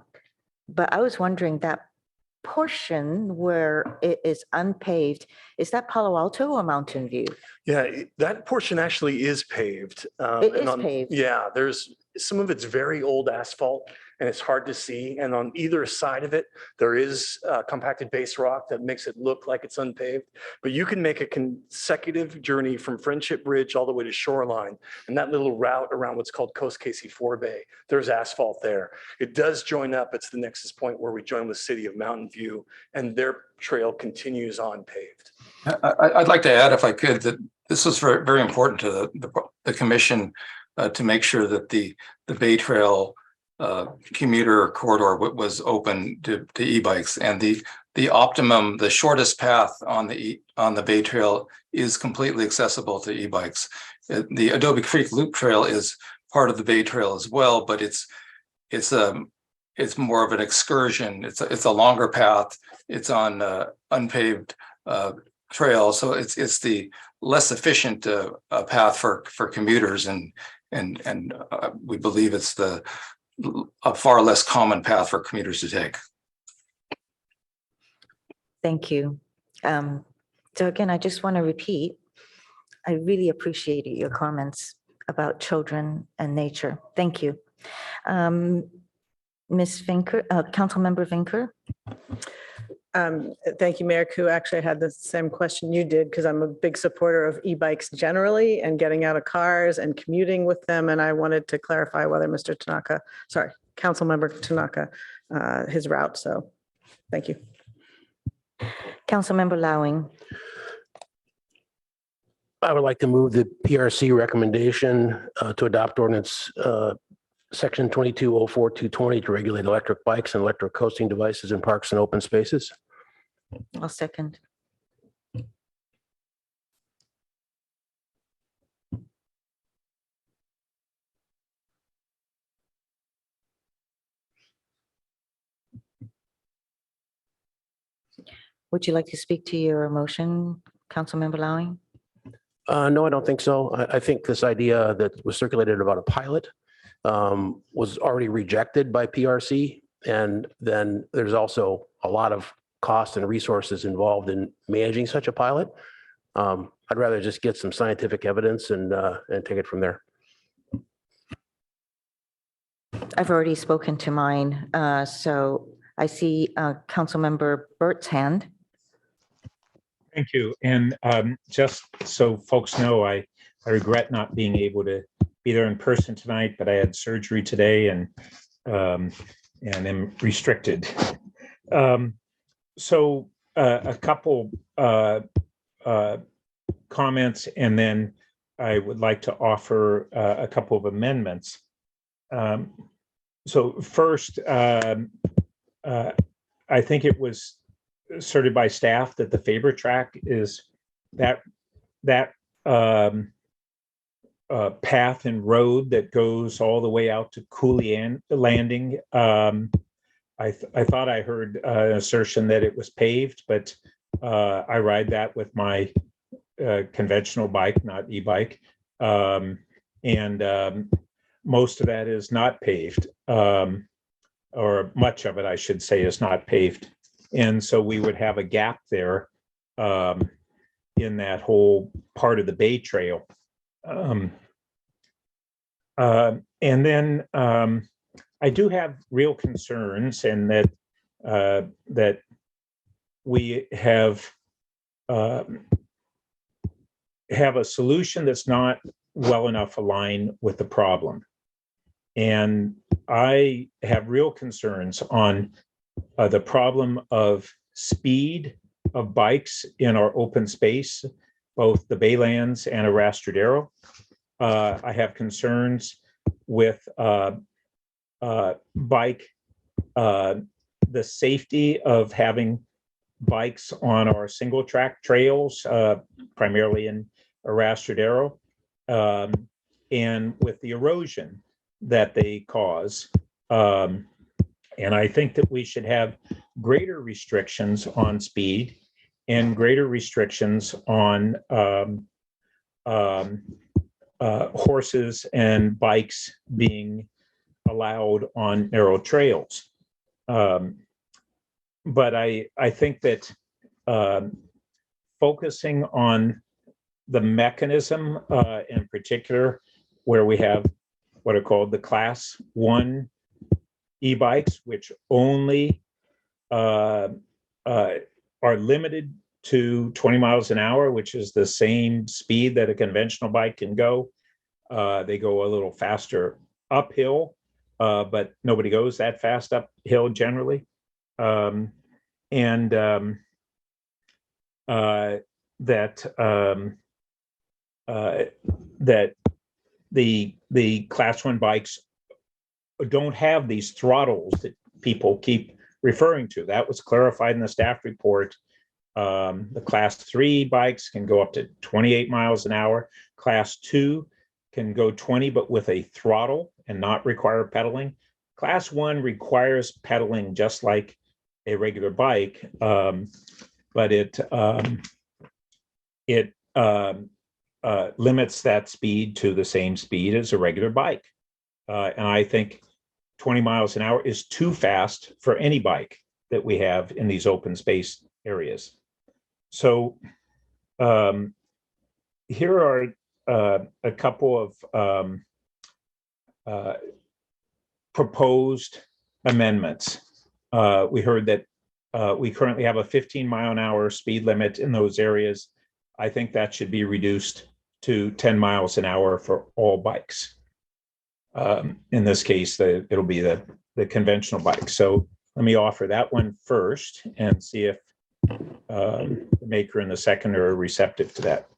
I was wondering, that portion where it is unpaved, is that Palo Alto or Mountain View? Yeah, that portion actually is paved. It is paved. Yeah, there's some of it's very old asphalt and it's hard to see. And on either side of it, there is compacted base rock that makes it look like it's unpaved. But you can make a consecutive journey from Friendship Bridge all the way to Shoreline. And that little route around what's called Coast Casey 4 Bay, there's asphalt there. It does join up. It's the nexus point where we join with City of Mountain View, and their trail continues on paved. I'd like to add, if I could, that this was very, very important to the commission to make sure that the Bay Trail commuter corridor was open to e-bikes, and the optimum, the shortest path on the Bay Trail is completely accessible to e-bikes. The Adobe Creek Loop Trail is part of the Bay Trail as well, but it's more of an excursion. It's a longer path. It's on unpaved trail, so it's the less efficient path for commuters, and we believe it's a far less common path for commuters to take. Thank you. So again, I just want to repeat, I really appreciated your comments about children and nature. Thank you. Ms. Vinker, Councilmember Vinker. Thank you, Mayor Koo. Actually, I had the same question you did because I'm a big supporter of e-bikes generally and getting out of cars and commuting with them. And I wanted to clarify whether Mr. Tanaka, sorry, Councilmember Tanaka, his route. So thank you. Councilmember Lowing. I would like to move the PRC recommendation to adopt ordinance section 2204-220 to regulate electric bikes and electric coasting devices in parks and open spaces. I'll second. Would you like to speak to your motion, Councilmember Lowing? No, I don't think so. I think this idea that was circulated about a pilot was already rejected by PRC. And then there's also a lot of cost and resources involved in managing such a pilot. I'd rather just get some scientific evidence and take it from there. I've already spoken to mine. So I see Councilmember Burt's hand. Thank you. And just so folks know, I regret not being able to be there in person tonight, but I had surgery today and am restricted. So a couple comments, and then I would like to offer a couple of amendments. So first, I think it was asserted by staff that the Faber track is that path and road that goes all the way out to Cooley Landing. I thought I heard an assertion that it was paved, but I ride that with my conventional bike, not e-bike. Most of that is not paved, or much of it, I should say, is not paved. And so we would have a gap there in that whole part of the Bay Trail. And then I do have real concerns, and that we have a solution that's not well enough aligned with the problem. And I have real concerns on the problem of speed of bikes in our open space, both the Baylands and Arastradero. I have concerns with bike, the safety of having bikes on our single track trails, primarily in Arastradero, and with the erosion that they cause. And I think that we should have greater restrictions on speed and greater restrictions on horses and bikes being allowed on narrow trails. But I think that focusing on the mechanism, in particular, where we have what are called the Class 1 e-bikes, which only are limited to 20 miles an hour, which is the same speed that a conventional bike can go. They go a little faster uphill, but nobody goes that fast uphill generally. That the Class 1 bikes don't have these throttles that people keep referring to. That was clarified in the staff report. The Class 3 bikes can go up to 28 miles an hour. Class 2 can go 20, but with a throttle and not require pedaling. Class 1 requires pedaling just like a regular bike, but it limits that speed to the same speed as a regular bike. And I think 20 miles an hour is too fast for any bike that we have in these open space areas. So here are a couple of proposed amendments. We heard that we currently have a 15-mile-an-hour speed limit in those areas. I think that should be reduced to 10 miles an hour for all bikes. In this case, it'll be the conventional bike. So let me offer that one first and see if the maker and the second are receptive to that.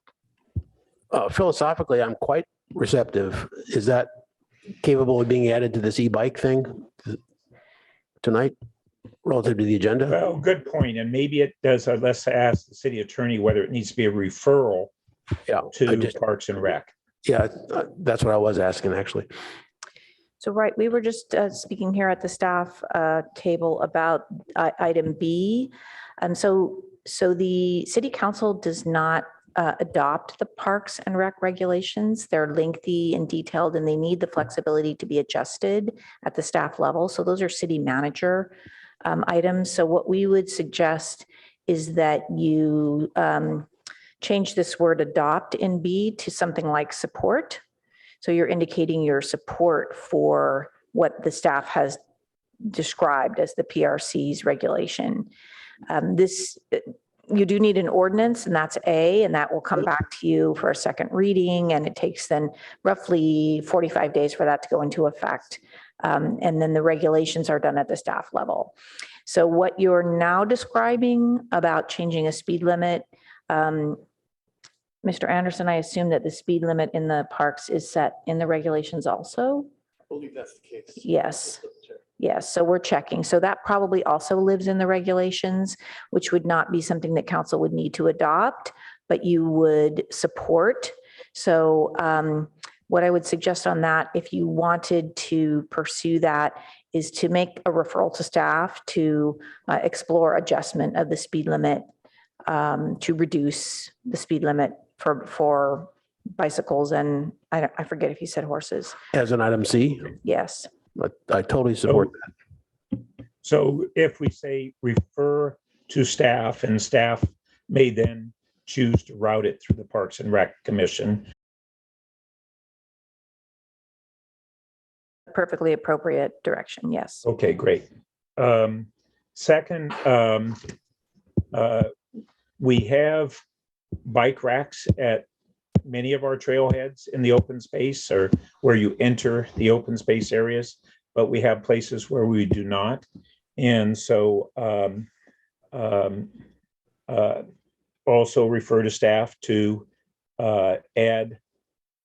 Philosophically, I'm quite receptive. Is that capable of being added to this e-bike thing tonight relative to the agenda? Well, good point. And maybe it does. Let's ask the city attorney whether it needs to be a referral to Parks and Rec. Yeah, that's what I was asking, actually. So, right, we were just speaking here at the staff table about item B. So the city council does not adopt the Parks and Rec regulations. They're lengthy and detailed, and they need the flexibility to be adjusted at the staff level. So those are city manager items. So what we would suggest is that you change this word adopt in B to something like support. So you're indicating your support for what the staff has described as the PRC's regulation. You do need an ordinance, and that's A, and that will come back to you for a second reading, and it takes then roughly 45 days for that to go into effect. And then the regulations are done at the staff level. So what you're now describing about changing a speed limit, Mr. Anderson, I assume that the speed limit in the parks is set in the regulations also? I believe that's the case. Yes. Yes, so we're checking. So that probably also lives in the regulations, which would not be something that council would need to adopt, but you would support. So what I would suggest on that, if you wanted to pursue that, is to make a referral to staff to explore adjustment of the speed limit to reduce the speed limit for bicycles and I forget if you said horses. As an item C? Yes. But I totally support that. So if we say refer to staff, and staff may then choose to route it through the Parks and Rec Commission. Perfectly appropriate direction, yes. Okay, great. Second, we have bike racks at many of our trailheads in the open space, or where you enter the open space areas, but we have places where we do not. And so also refer to staff to add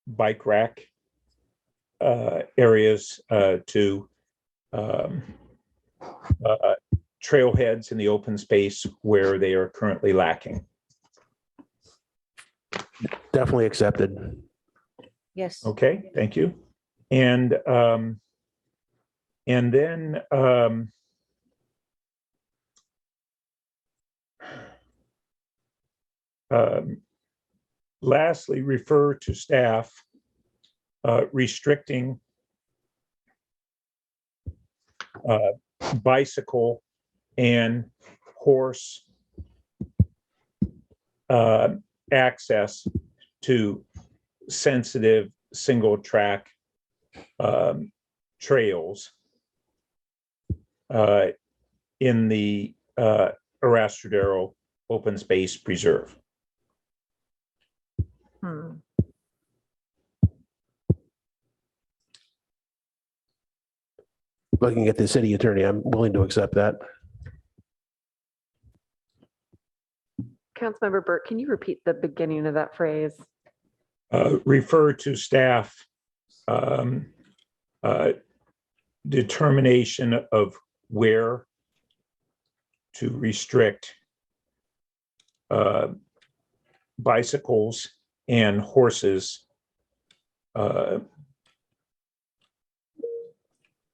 bike rack areas to trailheads in the open space where they are currently lacking. Definitely accepted. Yes. Okay, thank you. And then lastly, refer to staff restricting bicycle and horse access to sensitive single track trails in the Arastradero Open Space Preserve. Looking at the city attorney, I'm willing to accept that. Councilmember Burt, can you repeat the beginning of that phrase? Refer to staff determination of where to restrict bicycles and horses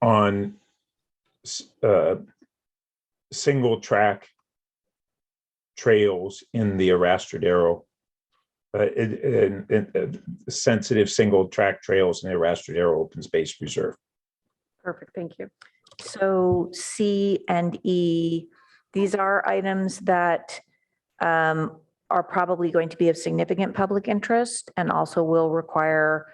on single track trails in the Arastradero, sensitive single track trails in the Arastradero Open Space Reserve. Perfect, thank you. So C and E, these are items that are probably going to be of significant public interest and also will require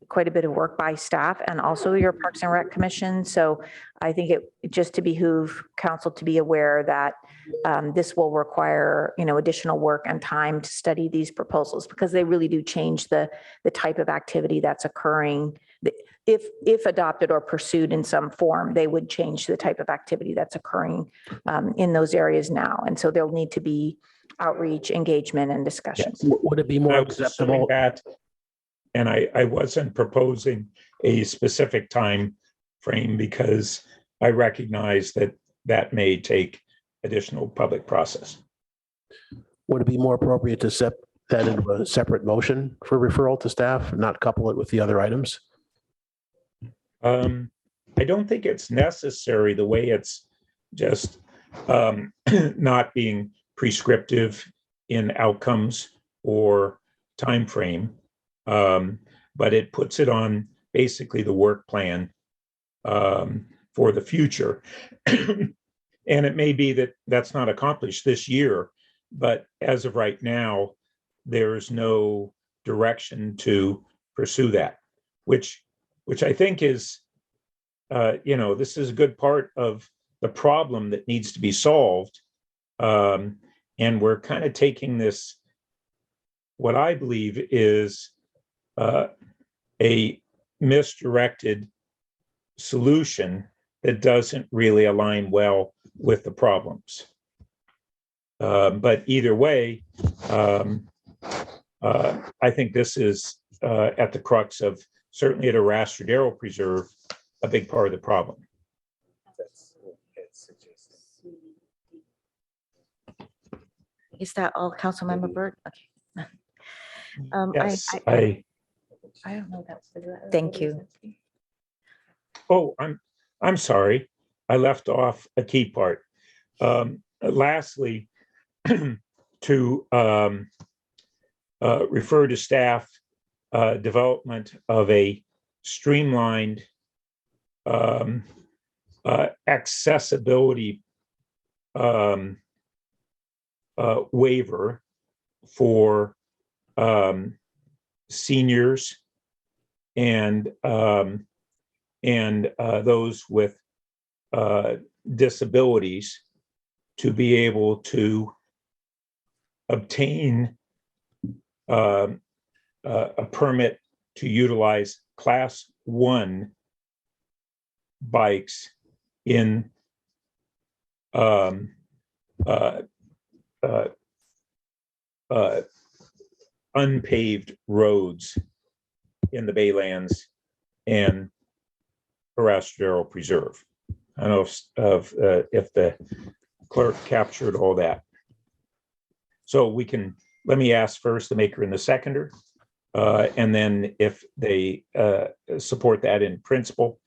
quite a bit of work by staff and also your Parks and Rec Commission. So I think it just to behoove council to be aware that this will require, additional work and time to study these proposals because they really do change the type of activity that's occurring. If adopted or pursued in some form, they would change the type of activity that's occurring in those areas now. And so there'll need to be outreach, engagement, and discussions. Would it be more acceptable? That, and I wasn't proposing a specific time frame because I recognize that may take additional public process. Would it be more appropriate to set that into a separate motion for referral to staff, not couple it with the other items? I don't think it's necessary the way it's just not being prescriptive in outcomes or time frame, but it puts it on basically the work plan for the future. And it may be that that's not accomplished this year, but as of right now, there's no direction to pursue that, which I think is, this is a good part of the problem that needs to be solved. And we're kind of taking this, what I believe is a misdirected solution that doesn't really align well with the problems. But either way, I think this is at the crux of, certainly at Arastradero Preserve, a big part of the problem. Is that all, Councilmember Burt? Okay. Yes, I don't know. Thank you. Oh, I'm sorry. I left off a key part. Lastly, to refer to staff development of a streamlined accessibility waiver for seniors and those with disabilities to be able to obtain a permit to utilize Class 1 bikes in unpaved roads in the Baylands and Horacio Preserve. I don't know if the clerk captured all that. So let me ask first the maker and the seconder, and then if they support that in principle,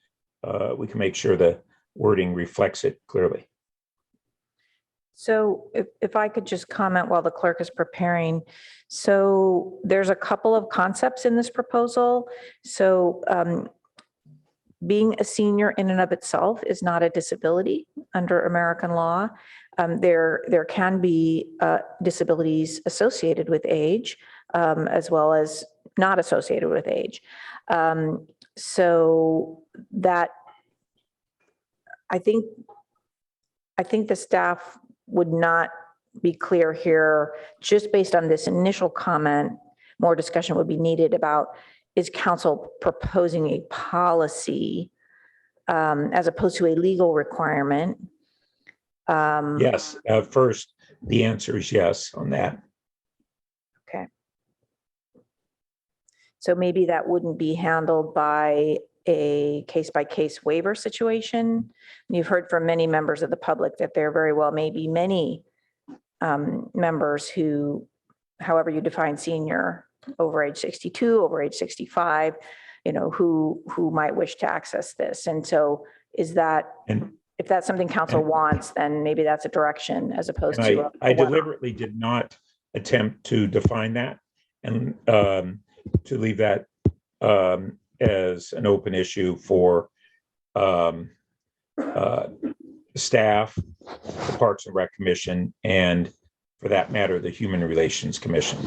we can make sure the wording reflects it clearly. So if I could just comment while the clerk is preparing. So there's a couple of concepts in this proposal. So being a senior in and of itself is not a disability under American law. There can be disabilities associated with age, as well as not associated with age. So that I think the staff would not be clear here, just based on this initial comment. More discussion would be needed about, is council proposing a policy as opposed to a legal requirement? Yes, first, the answer is yes on that. Okay. So maybe that wouldn't be handled by a case-by-case waiver situation. You've heard from many members of the public that there very well may be many members who, however you define senior, over age 62, over age 65, who might wish to access this. And so if that's something council wants, then maybe that's a direction as opposed to. I deliberately did not attempt to define that and to leave that as an open issue for staff, the Parks and Rec Commission, and for that matter, the Human Relations Commission.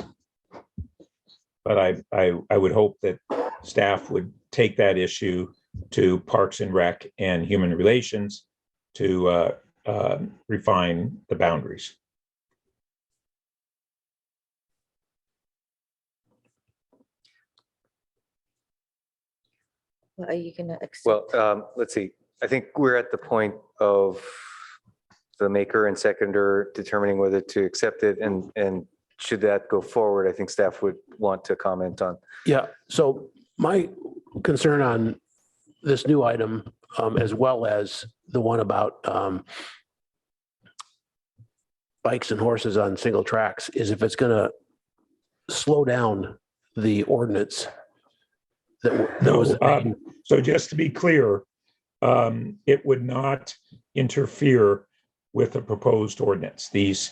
But I would hope that staff would take that issue to Parks and Rec and Human Relations to refine the boundaries. Well, are you gonna accept? Well, let's see. I think we're at the point of the maker and seconder determining whether to accept it, and should that go forward, I think staff would want to comment on. Yeah, so my concern on this new item, as well as the one about bikes and horses on single tracks, is if it's going to slow down the ordinance that was. So just to be clear, it would not interfere with the proposed ordinance. These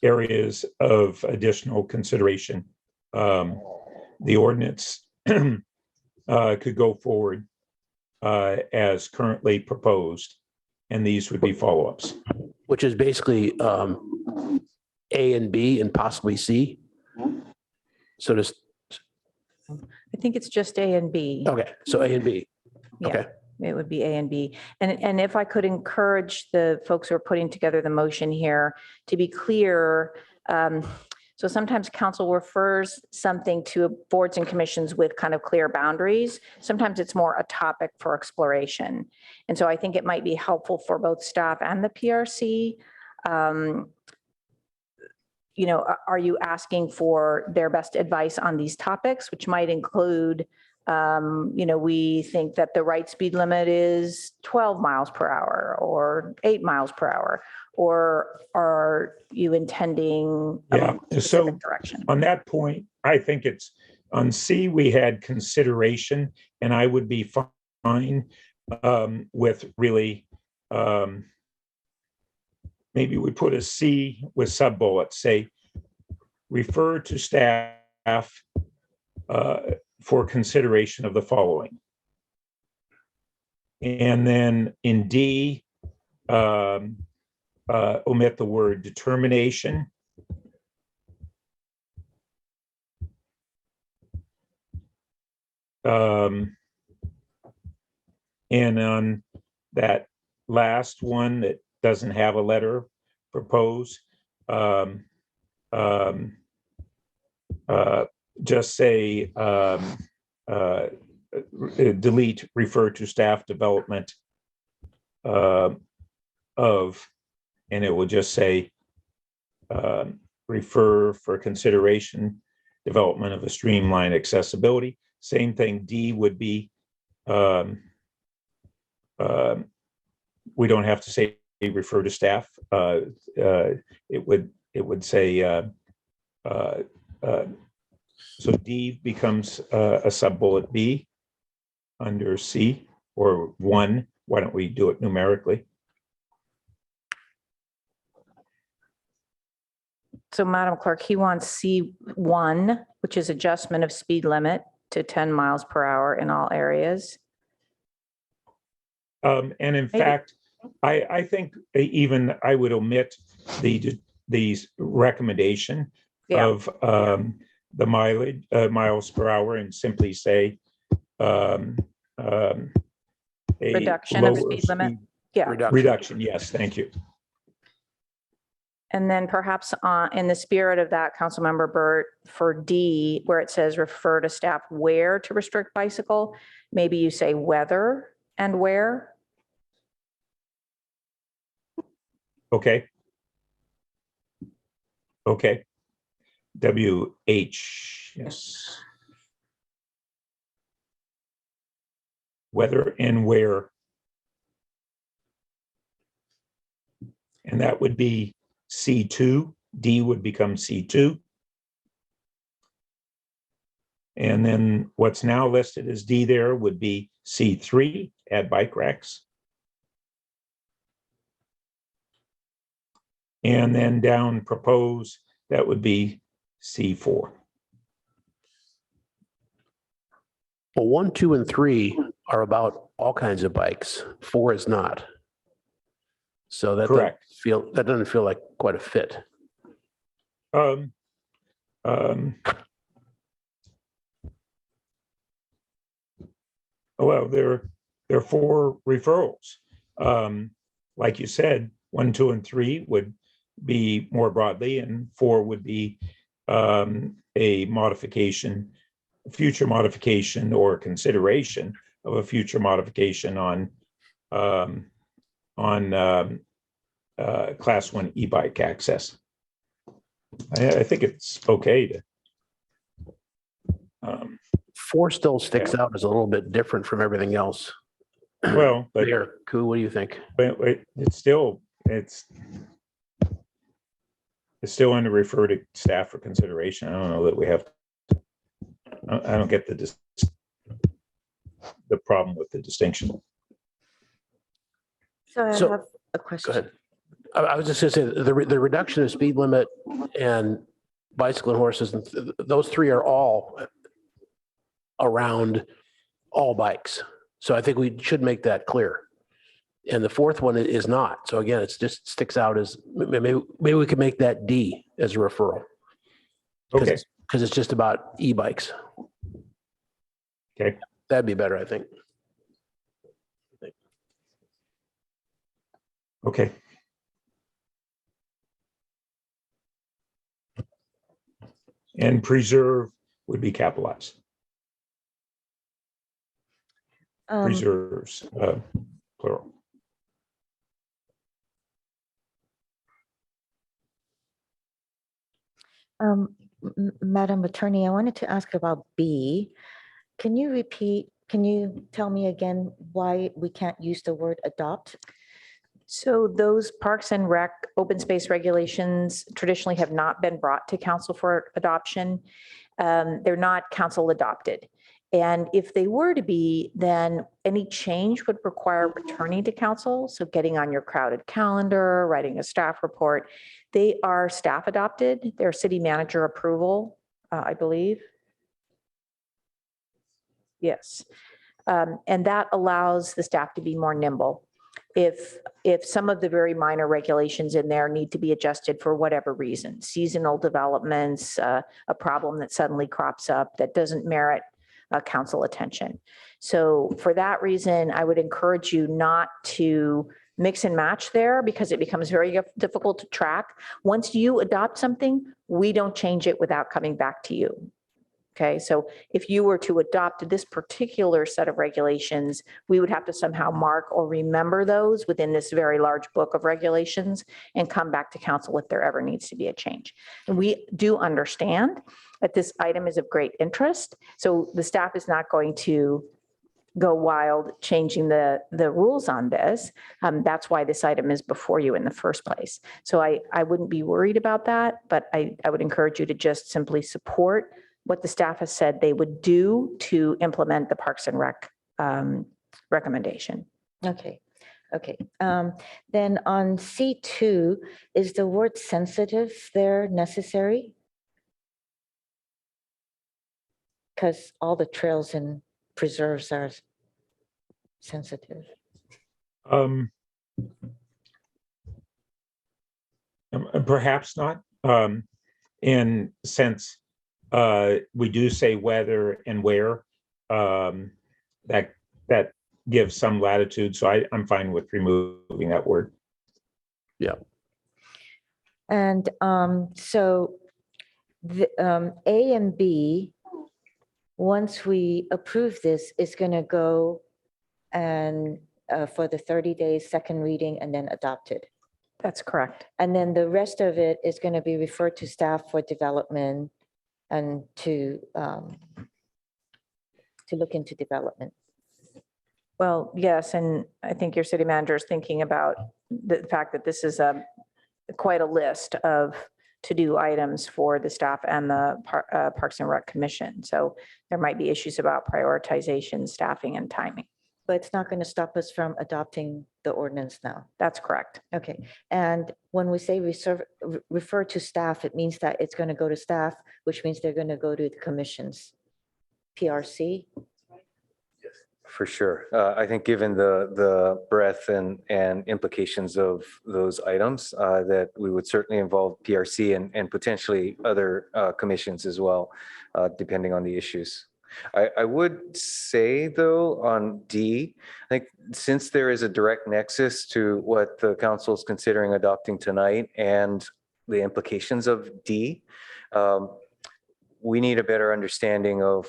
areas of additional consideration, the ordinance could go forward as currently proposed, and these would be follow-ups. Which is basically A and B and possibly C. So just. I think it's just A and B. Okay, so A and B. Yeah, Okay. it would be A and B. And if I could encourage the folks who are putting together the motion here to be clear. So sometimes council refers something to boards and commissions with kind of clear boundaries. Sometimes it's more a topic for exploration. And so I think it might be helpful for both staff and the PRC. Are you asking for their best advice on these topics, which might include, we think that the right speed limit is 12 miles per hour or 8 miles per hour, or are you intending Yeah, a so specific direction? On that point, I think it's on C, we had consideration, and I would be fine with really, maybe we put a C with sub-bullets, say, refer to staff for consideration of the following. And then in D, omit the word determination. And on that last one that doesn't have a letter proposed, just say delete refer to staff development of, and it will just say refer for consideration development of a streamlined accessibility. Same thing, D would be we don't have to say refer to staff. It would say so D becomes a sub-bullet B under C or 1. Why don't we do it numerically? So Madam Clerk, he wants C1, which is adjustment of speed limit to 10 miles per hour in all areas. And in fact, I think even I would omit the recommendation of the mileage, miles per hour, and simply say reduction of speed limit. Yeah. Reduction. Yes, thank you. And then perhaps in the spirit of that, Councilmember Burt, for D, where it says refer to staff where to restrict bicycle, maybe you say whether and where. Okay. Okay. WH, yes. Whether and where. And that would be C2. D would become C2. And then what's now listed as D there would be C3, add bike racks. And then down propose, that would be C4. Well, 1, 2, and 3 are about all kinds of bikes. 4 is not. So that doesn't feel like quite a fit. Well, there are 4 referrals. Like you said, 1, 2, and 3 would be more broadly, and 4 would be a modification, future modification, or consideration of a future modification on class 1 e-bike access. I think it's okay to. 4 still sticks out as a little bit different from everything else. Well, but Mayor Koo, what do you think? But it's still under refer to staff for consideration. I don't know that we have. I don't get the problem with the distinction. So I have a question. Go ahead. I was just going to say the reduction of speed limit and bicycle and horses, those 3 are all around all bikes. So I think we should make that clear. And the 4th one is not. So again, it just sticks out as maybe we could make that D as a referral. Okay. Because it's just about e-bikes. Okay. That'd be better, I think. Okay. And preserve would be capitalized. Preserves, plural. Madam Attorney, I wanted to ask about B. Can you tell me again why we can't use the word adopt? So those Parks and Rec open space regulations traditionally have not been brought to council for adoption. They're not council adopted. And if they were to be, then any change would require returning to council. So getting on your crowded calendar, writing a staff report. They are staff adopted. They're city manager approval, I believe. Yes. And that allows the staff to be more nimble. if some of the very minor regulations in there need to be adjusted for whatever reason, seasonal developments, a problem that suddenly crops up that doesn't merit council attention. So for that reason, I would encourage you not to mix and match there because it becomes very difficult to track. Once you adopt something, we don't change it without coming back to you. Okay, so if you were to adopt this particular set of regulations, we would have to somehow mark or remember those within this very large book of regulations and come back to council if there ever needs to be a change. And we do understand that this item is of great interest. So the staff is not going to go wild changing the rules on this. That's why this item is before you in the first place. So I wouldn't be worried about that, but I would encourage you to just simply support what the staff has said they would do to implement the Parks and Rec recommendation. Okay. Then on C2, is the word sensitive there necessary? Because all the trails and preserves are sensitive. Perhaps not, in sense, we do say whether and where, that gives some latitude. So I'm fine with removing that word. Yeah. And so the A and B, once we approve this, is going to go and for the 30 days, second reading, and then adopted. That's correct. And then the rest of it is going to be referred to staff for development and to look into development. Well, yes, and I think your city manager is thinking about the fact that this is quite a list of to-do items for the staff and the Parks and Rec Commission. So there might be issues about prioritization, staffing, and timing. But it's not going to stop us from adopting the ordinance now. That's correct. Okay, and when we say refer to staff, it means that it's going to go to staff, which means they're going to go to the commission's PRC. For sure. I think given the breadth and implications of those items, that we would certainly involve PRC and potentially other commissions as well, depending on the issues. I would say though, on D, I think since there is a direct nexus to what the council is considering adopting tonight and the implications of D, we need a better understanding of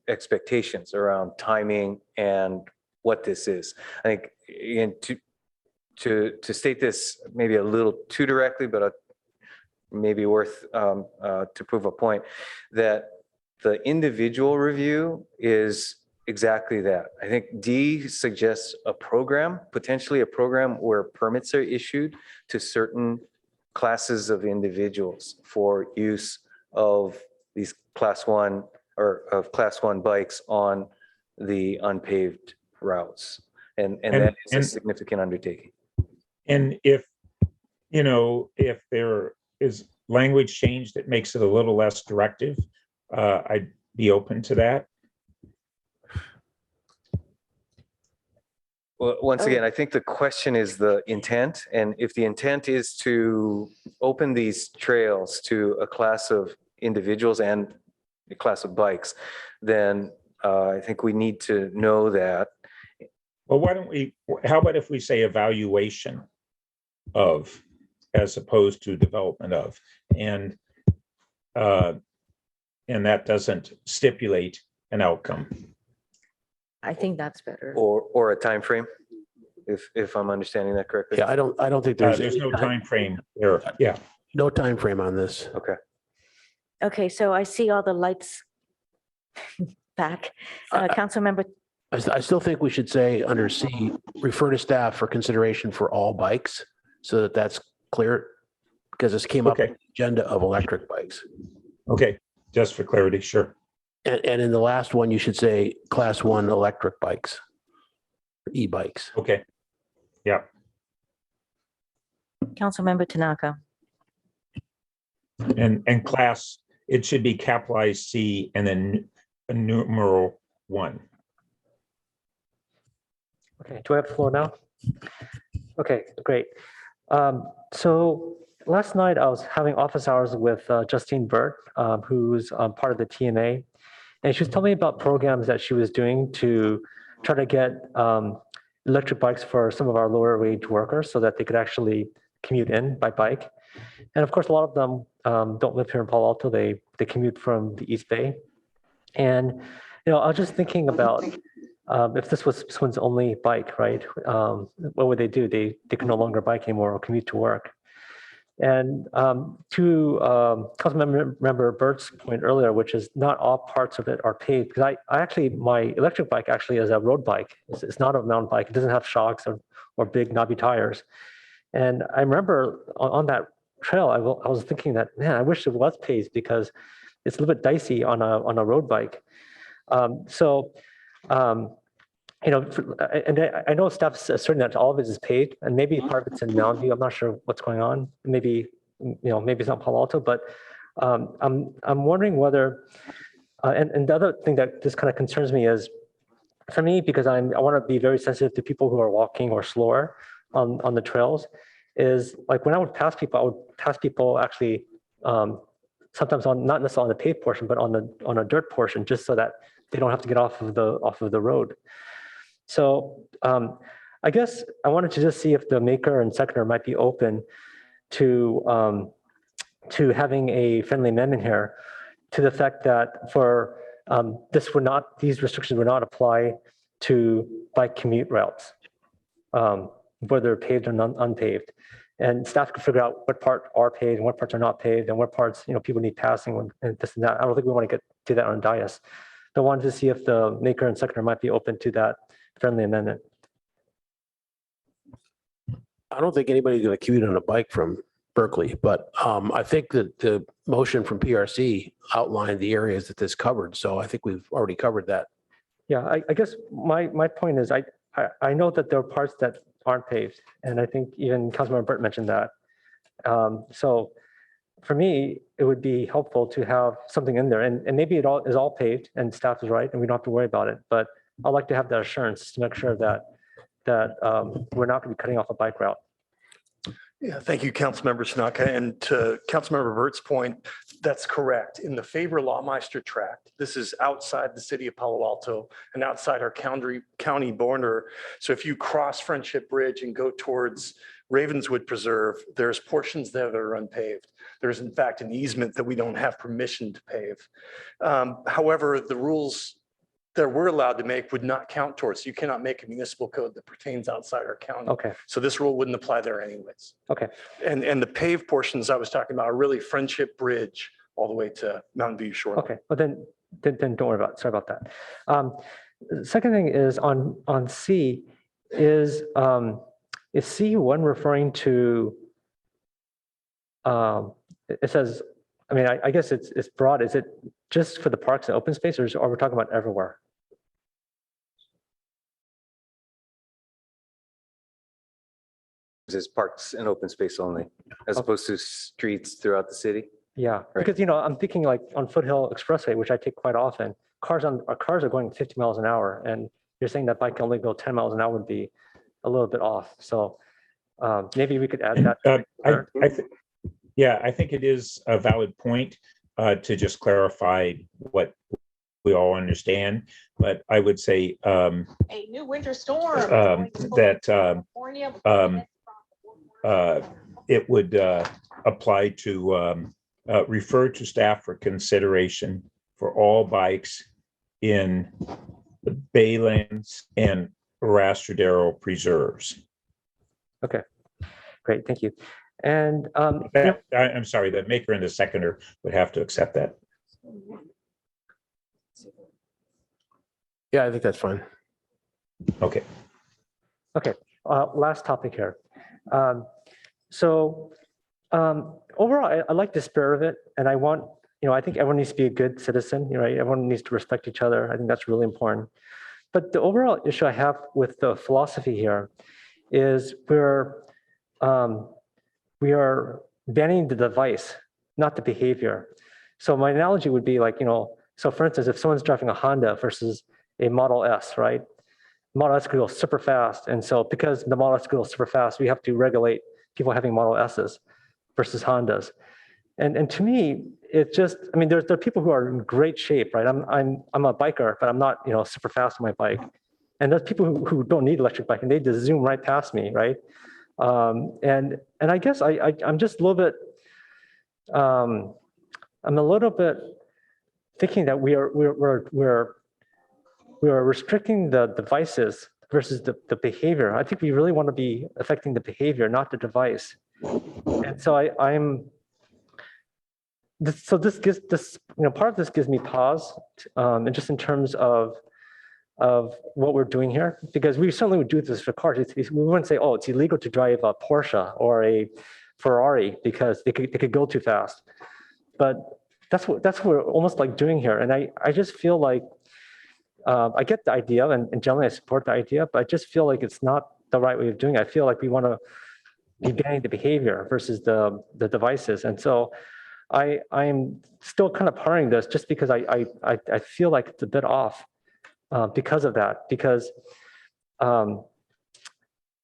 expectations around timing and what this is. I think to state this maybe a little too directly, but maybe worth to prove a point, that the individual review is exactly that. I think D suggests a program, potentially a program where permits are issued to certain classes of individuals for use of these class 1 bikes on the unpaved routes. And that is a significant undertaking. And if there is language change that makes it a little less directive, I'd be open to that. Well, once again, I think the question is the intent. And if the intent is to open these trails to a class of individuals and a class of bikes, then I think we need to know that. Well, how about if we say evaluation of, as opposed to development of, and that doesn't stipulate an outcome. I think that's better. Or a time frame, if I'm understanding that correctly. Yeah, I don't think there's no time frame there. Yeah. No time frame on this. Okay. Okay, so I see all the lights back. Councilmember. I still think we should say under C, refer to staff for consideration for all bikes, so that that's clear, because this came up on the agenda of electric bikes. Okay, just for clarity, sure. And in the last one, you should say class 1 electric bikes, e-bikes. Okay. Yeah. Councilmember Tanaka. And class, it should be capitalized C and then a numeral 1. Okay, do I have the floor now? Okay, great. So last night I was having office hours with Justine Burt, who's part of the TMA, and she was telling me about programs that she was doing to try to get electric bikes for some of our lower wage workers so that they could actually commute in by bike. And of course, a lot of them don't live here in Palo Alto. They commute from the East Bay. And I was just thinking about if this was someone's only bike, right? What would they do? They can no longer bike anymore or commute to work. And to Councilmember Burt's point earlier, which is not all parts of it are paved, because I actually, my electric bike actually is a road bike. It's not a mountain bike. It doesn't have shocks or big knobby tires. And I remember on that trail, I was thinking that, man, I wish it was paved because it's a little bit dicey on a road bike. And I know staff's asserting that all of it is paved, and maybe part of it's in Mountain View. I'm not sure what's going on. Maybe maybe it's not Palo Alto, but I'm wondering whether. And the other thing that this kind of concerns me is, for me, because I want to be very sensitive to people who are walking or slower on the trails, is like when I would pass people, I would pass people actually sometimes not necessarily on the paved portion, but on a dirt portion, just so that they don't have to get off of the road. So I guess I wanted to just see if the maker and seconder might be open to having a friendly amendment here to the fact that for these restrictions would not apply to bike commute routes, whether paved or unpaved. And staff could figure out what parts are paved and what parts are not paved and what parts people need passing and this and that. I don't think we want to get to that on dais. But I wanted to see if the maker and seconder might be open to that friendly amendment. I don't think anybody's going to commute on a bike from Berkeley, but I think that the motion from PRC outlined the areas that this covered. So I think we've already covered that. Yeah, I guess my point is I know that there are parts that aren't paved, and I think even Councilmember Burt mentioned that. So for me, it would be helpful to have something in there, and maybe it is all paved, and staff is right, and we don't have to worry about it. But I'd like to have that assurance to make sure that we're not going to be cutting off a bike route. Yeah, thank you, Councilmember Tanaka. And to Councilmember Burt's point, that's correct. In the Faber-Laumeister tract, this is outside the city of Palo Alto and outside our county border. So if you cross Friendship Bridge and go towards Ravenswood Preserve, there's portions there that are unpaved. There's in fact an easement that we don't have permission to pave. However, the rules that we're allowed to make would not count towards. You cannot make a municipal code that pertains outside our county. Okay. So this rule wouldn't apply there anyways. Okay. And the paved portions I was talking about are really Friendship Bridge all the way to Mountain View Shore. Okay, well then don't worry about it. Sorry about that. Second thing is on C is C1 referring to, it says, I mean, I guess it's broad. Is it just for the parks and open space, or are we talking about everywhere? Is parks and open space only, as opposed to streets throughout the city? Yeah, because I'm thinking like on Foothill Expressway, which I take quite often, cars are going 50 miles an hour, and you're saying that bike can only go 10 miles an hour would be a little bit off. So maybe we could add that. I think it is a valid point to just clarify what we all understand. But I would say a new winter storm that it would apply to refer to staff for consideration for all bikes in the Baylands and Rastradero preserves. Okay, great, thank you. And I'm sorry, the maker and the seconder would have to accept that. Yeah, I think that's fine. Okay. Okay, last topic here. Overall, I like the spirit of it, and I think everyone needs to be a good citizen, right? Everyone needs to respect each other. I think that's really important. But the overall issue I have with the philosophy here is we are banning the device, not the behavior. So my analogy would be like, so for instance, if someone's driving a Honda versus a Model S, right? Model S could go super fast. And so because the Model S could go super fast, we have to regulate people having Model S's versus Hondas. And to me, it just, I mean, there are people who are in great shape, right? I'm a biker, but I'm not, super fast on my bike. And there's people who don't need electric bike and they just zoom right past me, right? And I guess I'm just a little bit, I'm a little bit thinking that we're restricting the devices versus the behavior. I think we really want to be affecting the behavior, not the device. And so this gives this, part of this gives me pause, and just in terms of what we're doing here, because we certainly would do this for cars. We wouldn't say, oh, it's illegal to drive a Porsche or a Ferrari because they could go too fast. But that's what we're almost like doing here. And I just feel like I get the idea, and generally I support the idea, but I just feel like it's not the right way of doing it. I feel like we want to be banning the behavior versus the devices. And so I'm still kind of pondering this just because I feel like it's a bit off because of that. Because there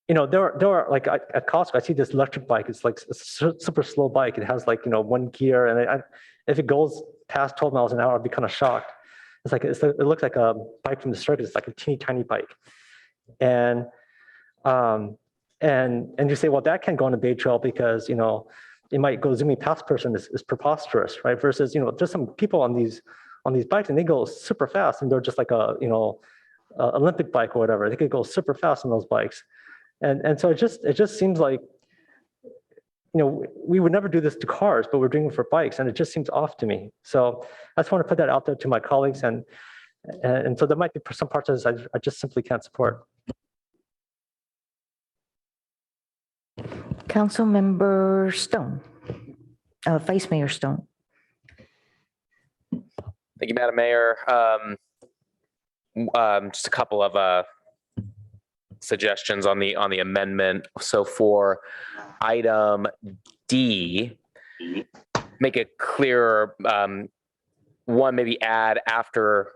are like at Costco, I see this electric bike. It's like a super slow bike. It has like one gear, and if it goes past 12 miles an hour, I'd be kind of shocked. It looks like a bike from the circus. It's like a teeny tiny bike, and you say, well, that can't go on a Bay Trail because it might go zooming past person is preposterous, right? Versus there's some people on these bikes and they go super fast and they're just like a Olympic bike or whatever. They could go super fast on those bikes, and so it just seems like we would never do this to cars, but we're doing it for bikes, and it just seems off to me. So I just want to put that out there to my colleagues, and so there might be some parts of this I just simply can't support. Councilmember Stone, Vice Mayor Stone. Thank you, Madam Mayor. Just a couple of suggestions on the amendment. So for item D, make it clearer. One, maybe add after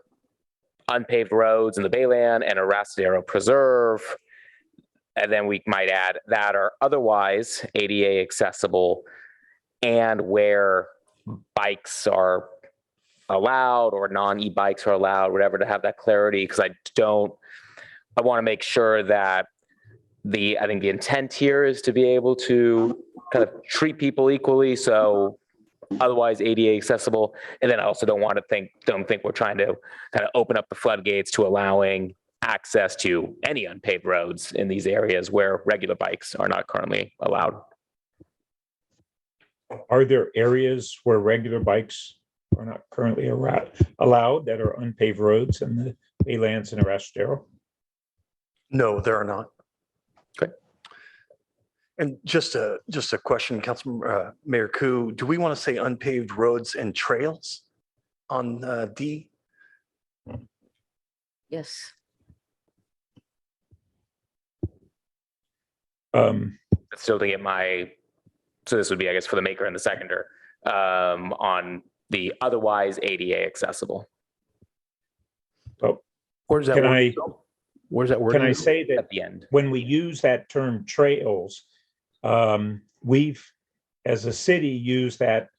unpaved roads in the Bayland and Arastadero Preserve. And then we might add that or otherwise ADA accessible, and where bikes are allowed or non-e-bikes are allowed, whatever, to have that clarity. Because I want to make sure that I think the intent here is to be able to kind of treat people equally. So otherwise ADA accessible. And then I also don't think we're trying to kind of open up the floodgates to allowing access to any unpaved roads in these areas where regular bikes are not currently allowed. Are there areas where regular bikes are not currently allowed that are unpaved roads in the Baylands and Arastadero? No, there are not. Okay. And just a question, Councilman Mayor Koo, do we want to say unpaved roads and trails on D? Yes. Still to get so this would be, I guess, for the maker and the seconder, on the otherwise ADA accessible. Oh, where's that? Where's that word? Can I say that at the end, when we use that term trails, we've, as a city, used that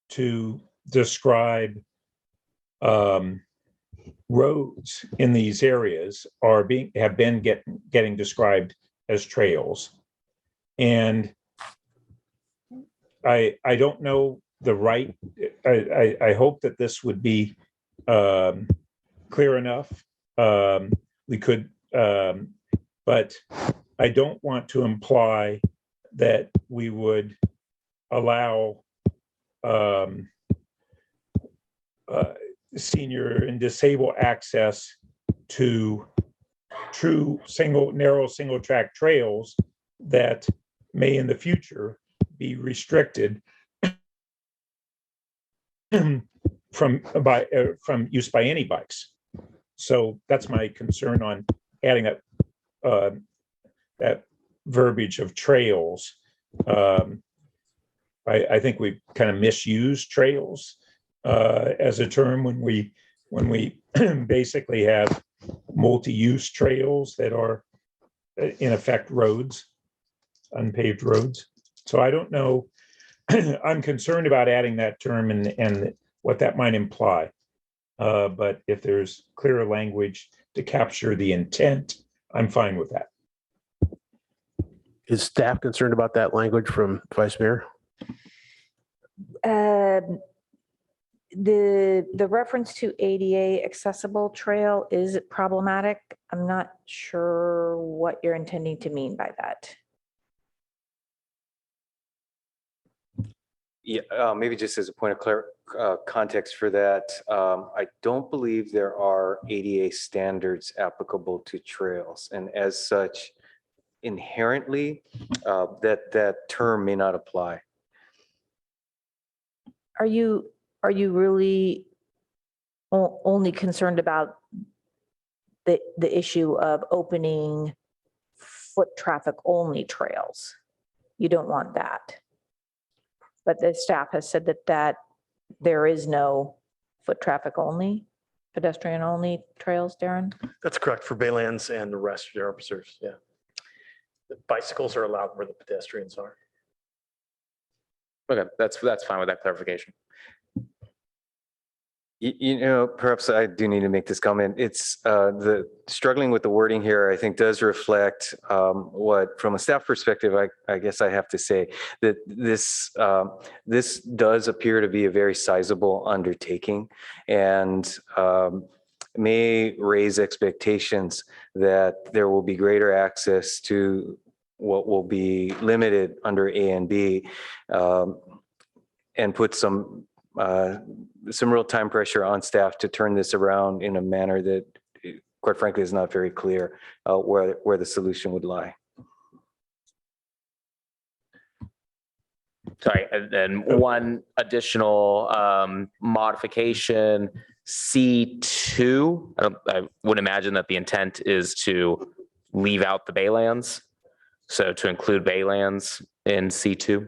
to describe roads in these areas have been getting described as trails. And I don't know the right, I hope that this would be clear enough. We could, but I don't want to imply that we would allow senior and disabled access to true narrow single track trails that may in the future be restricted from use by any bikes. So that's my concern on adding that verbiage of trails. I think we kind of misuse trails as a term when we basically have multi-use trails that are in effect roads, unpaved roads. So I don't know. I'm concerned about adding that term and what that might imply. But if there's clearer language to capture the intent, I'm fine with that. Is staff concerned about that language from Vice Mayor? The reference to ADA accessible trail is problematic. I'm not sure what you're intending to mean by that. Yeah, maybe just as a point of context for that, I don't believe there are ADA standards applicable to trails, and as such, inherently, that term may not apply. Are you really only concerned about the issue of opening foot traffic only trails? You don't want that. But the staff has said that there is no foot traffic only, pedestrian only trails, Darren? That's correct for Baylands and the rest of our preserves, yeah. The bicycles are allowed where the pedestrians are. Okay, that's fine with that clarification. You know, perhaps I do need to make this comment. It's the struggling with the wording here, I think, does reflect what, from a staff perspective, I guess I have to say that this does appear to be a very sizable undertaking and may raise expectations that there will be greater access to what will be limited under A and B, and put some real time pressure on staff to turn this around in a manner that, quite frankly, is not very clear where the solution would lie. Sorry, and then one additional modification, C2. I would imagine that the intent is to leave out the Baylands. So to include Baylands in C2.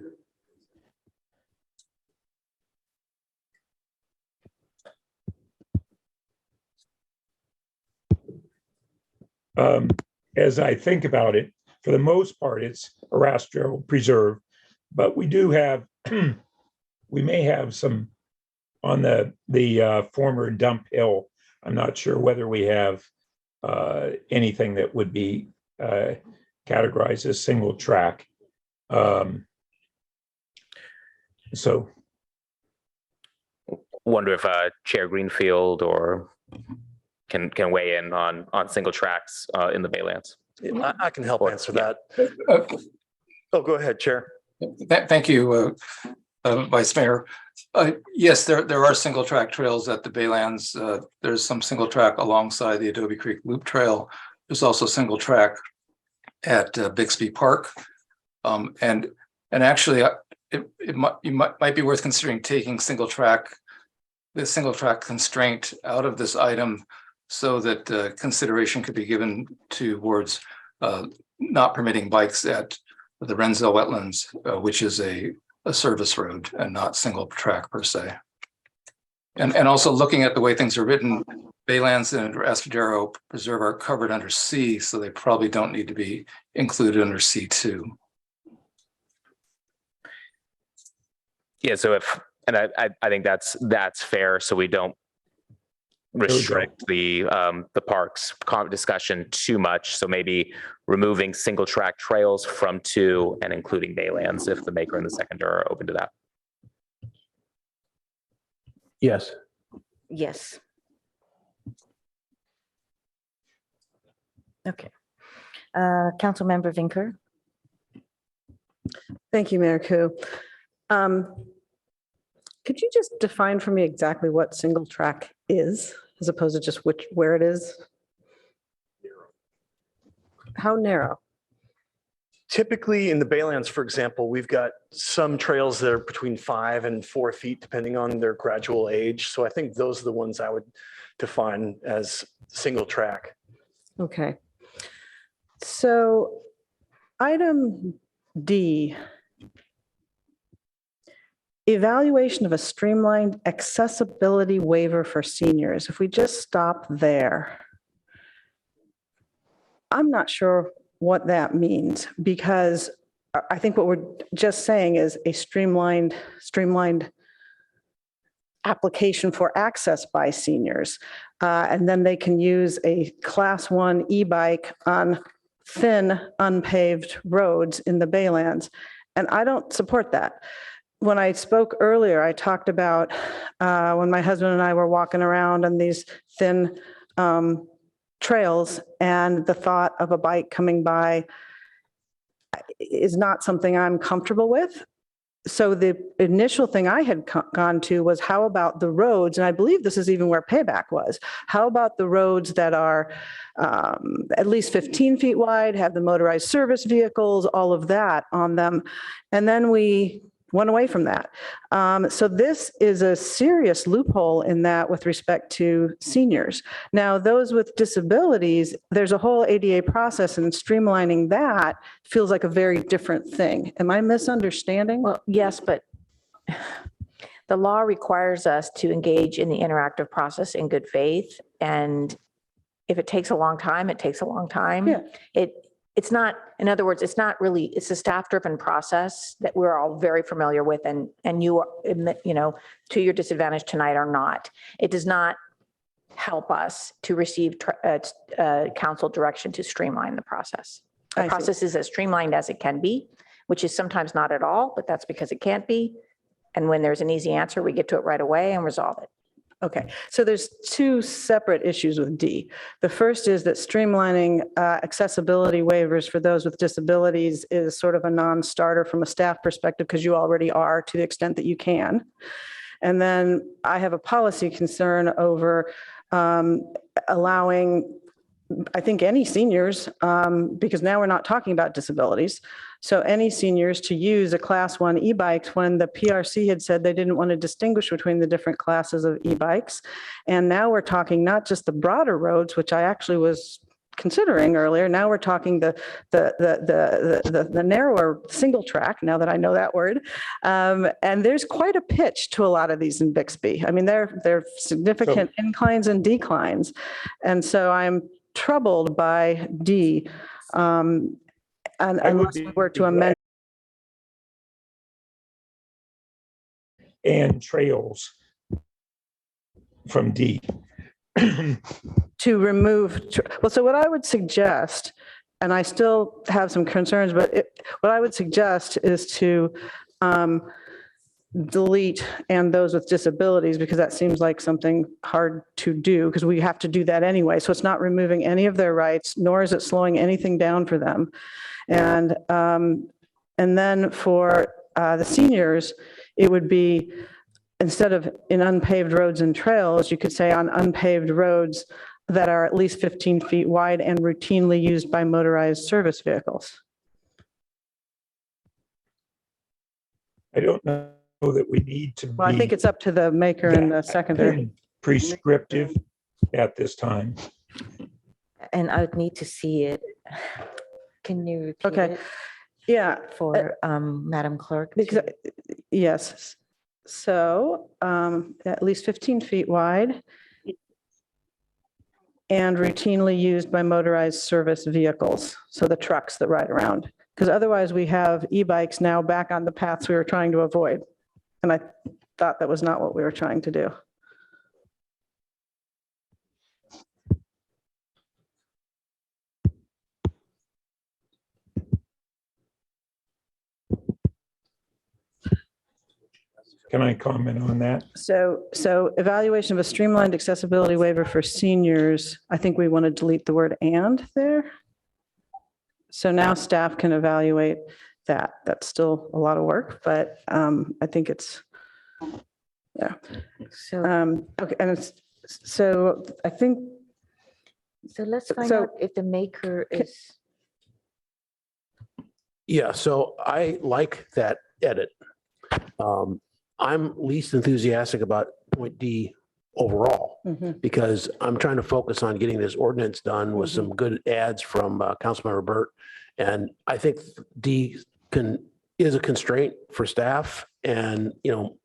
As I think about it, for the most part, it's a rastral preserve, but we do have, we may have some on the former dump hill. I'm not sure whether we have anything that would be categorized as single track. So. Wonder if Chair Greenfield or can weigh in on single tracks in the Baylands. I can help answer that. Oh, go ahead, Chair. Thank you, Vice Mayor. Yes, there are single track trails at the Baylands. There's some single track alongside the Adobe Creek Loop Trail. There's also single track at Bixby Park. And actually, it might be worth considering taking the single track constraint out of this item so that consideration could be given towards not permitting bikes at the Renzel wetlands, which is a service road and not single track per se. And also looking at the way things are written, Baylands and Astrodero Preserve are covered under C, so they probably don't need to be included under C2. Yeah, so I think that's fair, so we don't restrict the parks discussion too much. So maybe removing single track trails from 2 and including Baylands if the maker and the seconder are open to that. Yes. Yes. Okay. Councilmember Vinker. Thank you, Mayor Koo. Could you just define for me exactly what single track is, as opposed to just where it is? How narrow? Typically in the Baylands, for example, we've got some trails that are between 5 and 4 feet, depending on their gradual age. So I think those are the ones I would define as single track. Okay. So item D, evaluation of a streamlined accessibility waiver for seniors. If we just stop there, I'm not sure what that means, because I think what we're just saying is a streamlined application for access by seniors. And then they can use a class 1 e-bike on thin unpaved roads in the Baylands. And I don't support that. When I spoke earlier, I talked about when my husband and I were walking around on these thin trails, and the thought of a bike coming by is not something I'm comfortable with. So the initial thing I had gone to was, how about the roads? And I believe this is even where Payback was. How about the roads that are at least 15 feet wide, have the motorized service vehicles, all of that on them? And then we went away from that. So this is a serious loophole in that with respect to seniors. Now, those with disabilities, there's a whole ADA process, and streamlining that feels like a very different thing. Am I misunderstanding? Well, yes, but the law requires us to engage in the interactive process in good faith. And if it takes a long time, it takes a long time. Yeah. It's not, in other words, it's not really, it's a staff-driven process that we're all very familiar with, and you are, to your disadvantage tonight, are not. It does not help us to receive council direction to streamline the process. The process is as streamlined as it can be, which is sometimes not at all, but that's because it can't be. And when there's an easy answer, we get to it right away and resolve it. Okay, so there's two separate issues with D. The first is that streamlining accessibility waivers for those with disabilities is sort of a non-starter from a staff perspective, because you already are, to the extent that you can. And then I have a policy concern over allowing, I think, any seniors, because now we're not talking about disabilities. So any seniors to use a class 1 e-bikes, when the PRC had said they didn't want to distinguish between the different classes of e-bikes. And now we're talking not just the broader roads, which I actually was considering earlier. Now we're talking the narrower single track, now that I know that word. And there's quite a pitch to a lot of these in Bixby. I mean, they're significant inclines and declines. And so I'm troubled by D. And unless we were to amend. And trails from D. To remove, well, so what I would suggest, and I still have some concerns, but what I would suggest is to delete "and those with disabilities," because that seems like something hard to do, because we have to do that anyway. So it's not removing any of their rights, nor is it slowing anything down for them. And then for the seniors, it would be, instead of in unpaved roads and trails, you could say on unpaved roads that are at least 15 feet wide and routinely used by motorized service vehicles. I don't know that we need to Well, I think it's up to the maker and the seconder. Prescriptive at this time. And I would need to see it. Can you repeat Okay. it Yeah. for Madam Clerk? Because, yes. So at least 15 feet wide and routinely used by motorized service vehicles. So the trucks that ride around, because otherwise we have e-bikes now back on the paths we were trying to avoid. And I thought that was not what we were trying to do. Can I comment on that? So evaluation of a streamlined accessibility waiver for seniors, I think we want to delete the word "and" there. So now staff can evaluate that. That's still a lot of work, but I think it's, yeah. So, okay, and so I think. So let's find So- out if the maker is. Yeah, so I like that edit. I'm least enthusiastic about point D overall, because I'm trying to focus on getting this ordinance done with some good ads from Councilmember Burt. And I think D is a constraint for staff, and,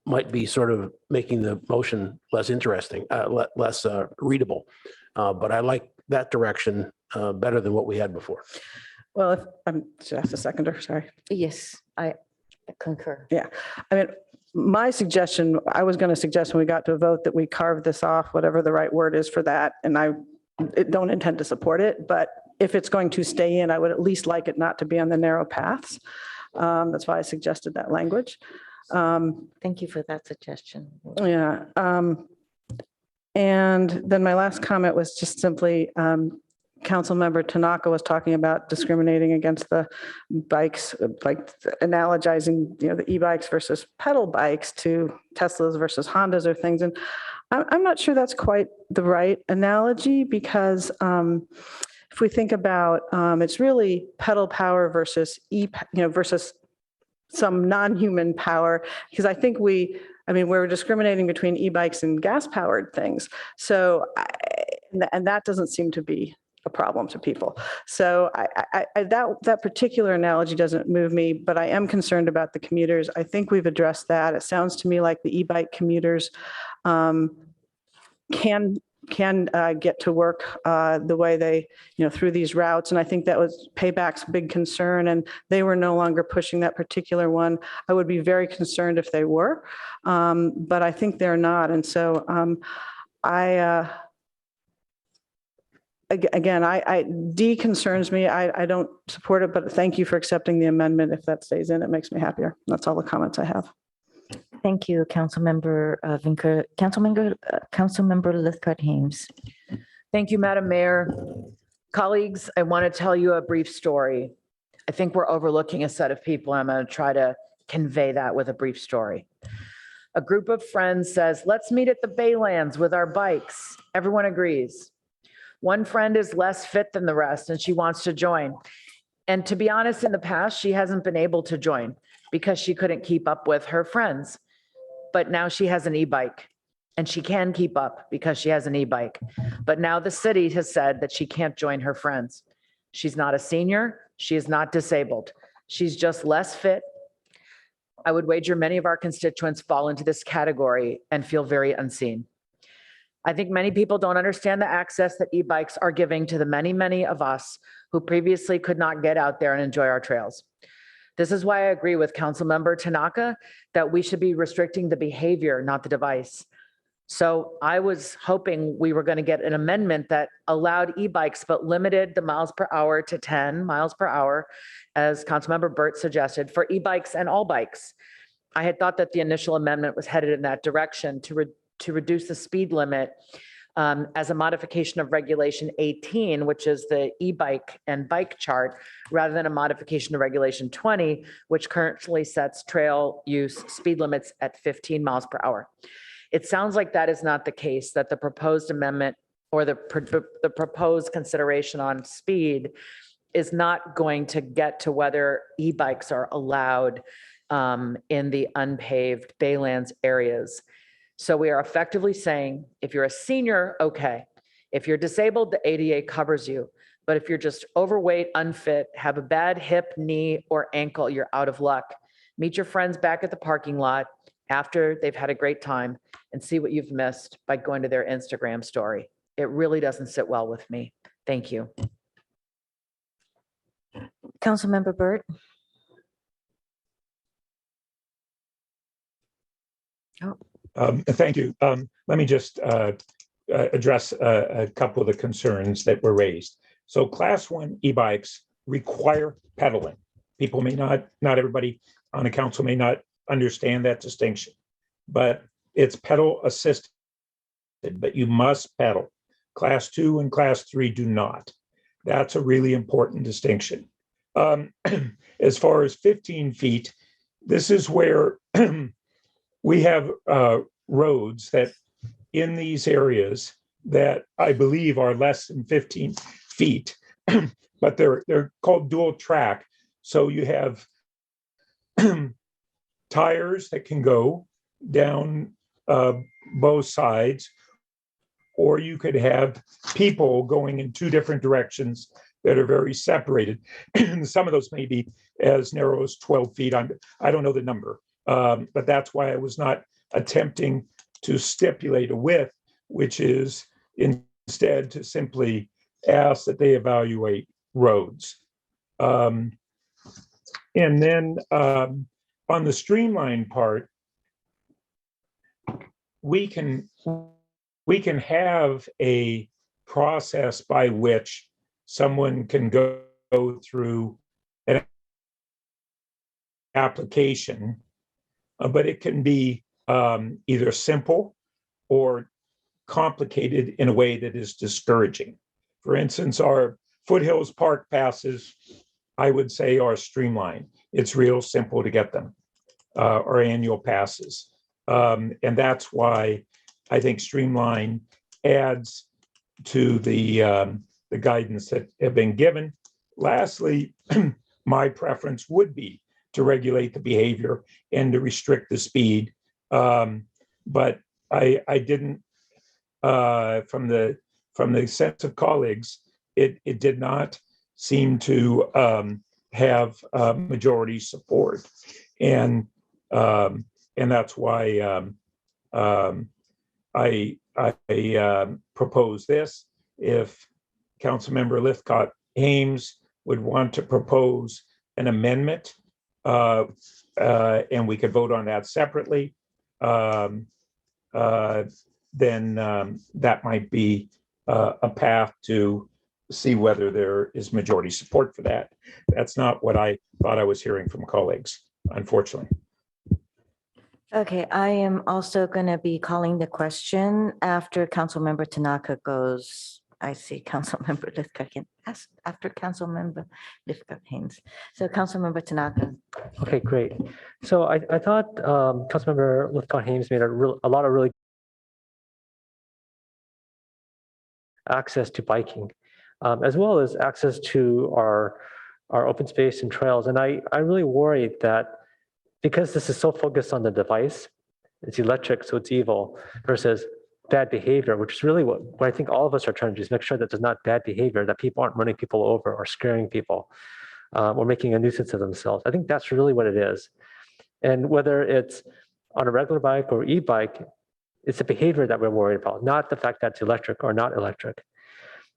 might be sort of making the motion less interesting, less readable. But I like that direction better than what we had before. Well, if I'm just a seconder, sorry. Yes, I concur. Yeah, I mean, my suggestion, I was going to suggest when we got to a vote that we carve this off, whatever the right word is for that, and I don't intend to support it, but if it's going to stay in, I would at least like it not to be on the narrow paths. That's why I suggested that language. Thank you for that suggestion. Yeah. And then my last comment was just simply, Councilmember Tanaka was talking about discriminating against the bikes, like analogizing, the e-bikes versus pedal bikes to Teslas versus Hondas or things. And I'm not sure that's quite the right analogy because if we think about, it's really pedal power versus versus some non-human power, because I think we're discriminating between e-bikes and gas-powered things. So, and that doesn't seem to be a problem to people. So that particular analogy doesn't move me, but I am concerned about the commuters. I think we've addressed that. It sounds to me like the e-bike commuters can get to work the way they, through these routes. And I think that was Payback's big concern, and they were no longer pushing that particular one. I would be very concerned if they were, but I think they're not. And so D concerns me. I don't support it, but thank you for accepting the amendment. If that stays in, it makes me happier. That's all the comments I have. Thank you, Councilmember Vinker. Councilmember Lithcott-Hames. Thank you, Madam Mayor. Colleagues, I want to tell you a brief story. I think we're overlooking a set of people. I'm going to try to convey that with a brief story. A group of friends says, let's meet at the Baylands with our bikes. Everyone agrees. One friend is less fit than the rest and she wants to join. And to be honest, in the past, she hasn't been able to join because she couldn't keep up with her friends. But now she has an e-bike and she can keep up because she has an e-bike. But now the city has said that she can't join her friends. She's not a senior. She is not disabled. She's just less fit. I would wager many of our constituents fall into this category and feel very unseen. I think many people don't understand the access that e-bikes are giving to the many, many of us who previously could not get out there and enjoy our trails. This is why I agree with Councilmember Tanaka that we should be restricting the behavior, not the device. So I was hoping we were going to get an amendment that allowed e-bikes but limited the miles per hour to 10 miles per hour, as Councilmember Burt suggested, for e-bikes and all bikes. I had thought that the initial amendment was headed in that direction to reduce the speed limit as a modification of Regulation 18, which is the e-bike and bike chart, rather than a modification of Regulation 20, which currently sets trail use speed limits at 15 miles per hour. It sounds like that is not the case, that the proposed amendment or the proposed consideration on speed is not going to get to whether e-bikes are allowed in the unpaved Baylands areas. So we are effectively saying, if you're a senior, okay. If you're disabled, the ADA covers you. But if you're just overweight, unfit, have a bad hip, knee, or ankle, you're out of luck. Meet your friends back at the parking lot after they've had a great time and see what you've missed by going to their Instagram story. It really doesn't sit well with me. Thank you. Councilmember Burt. Thank you. Let me just address a couple of the concerns that were raised. So Class 1 e-bikes require pedaling. People may not everybody on the council may not understand that distinction, but it's pedal assisted, but you must pedal. Class 2 and Class 3 do not. That's a really important distinction. As far as 15 feet, this is where we have roads that in these areas that I believe are less than 15 feet, but they're called dual track. So you have tires that can go down both sides, or you could have people going in two different directions that are very separated. Some of those may be as narrow as 12 feet. I don't know the number, but that's why I was not attempting to stipulate a width, which is instead to simply ask that they evaluate roads. And then on the streamline part, we can have a process by which someone can go through an application, but it can be either simple or complicated in a way that is discouraging. For instance, our Foothills Park passes, I would say, are streamlined. It's real simple to get them, our annual passes. And that's why I think streamline adds to the guidance that have been given. Lastly, my preference would be to regulate the behavior and to restrict the speed. But I didn't, from the sense of colleagues, it did not seem to have majority support, and that's why I propose this. If Councilmember Lithcott Ames would want to propose an amendment, and we could vote on that separately, then that might be a path to see whether there is majority support for that. That's not what I thought I was hearing from colleagues, unfortunately. Okay, I am also going to be calling the question after Councilmember Tanaka goes. I see Councilmember Lithcott after Councilmember Lithcott Haynes. So Councilmember Tanaka. Okay, great. So I thought Councilmember Lithcott Haynes made a lot of really access to biking, as well as access to our open space and trails. And I really worried that because this is so focused on the device, it's electric, so it's evil, versus bad behavior, which is really what I think all of us are trying to do, is make sure that there's not bad behavior, that people aren't running people over or scaring people or making a nuisance of themselves. I think that's really what it is. And whether it's on a regular bike or e-bike, it's the behavior that we're worried about, not the fact that it's electric or not electric.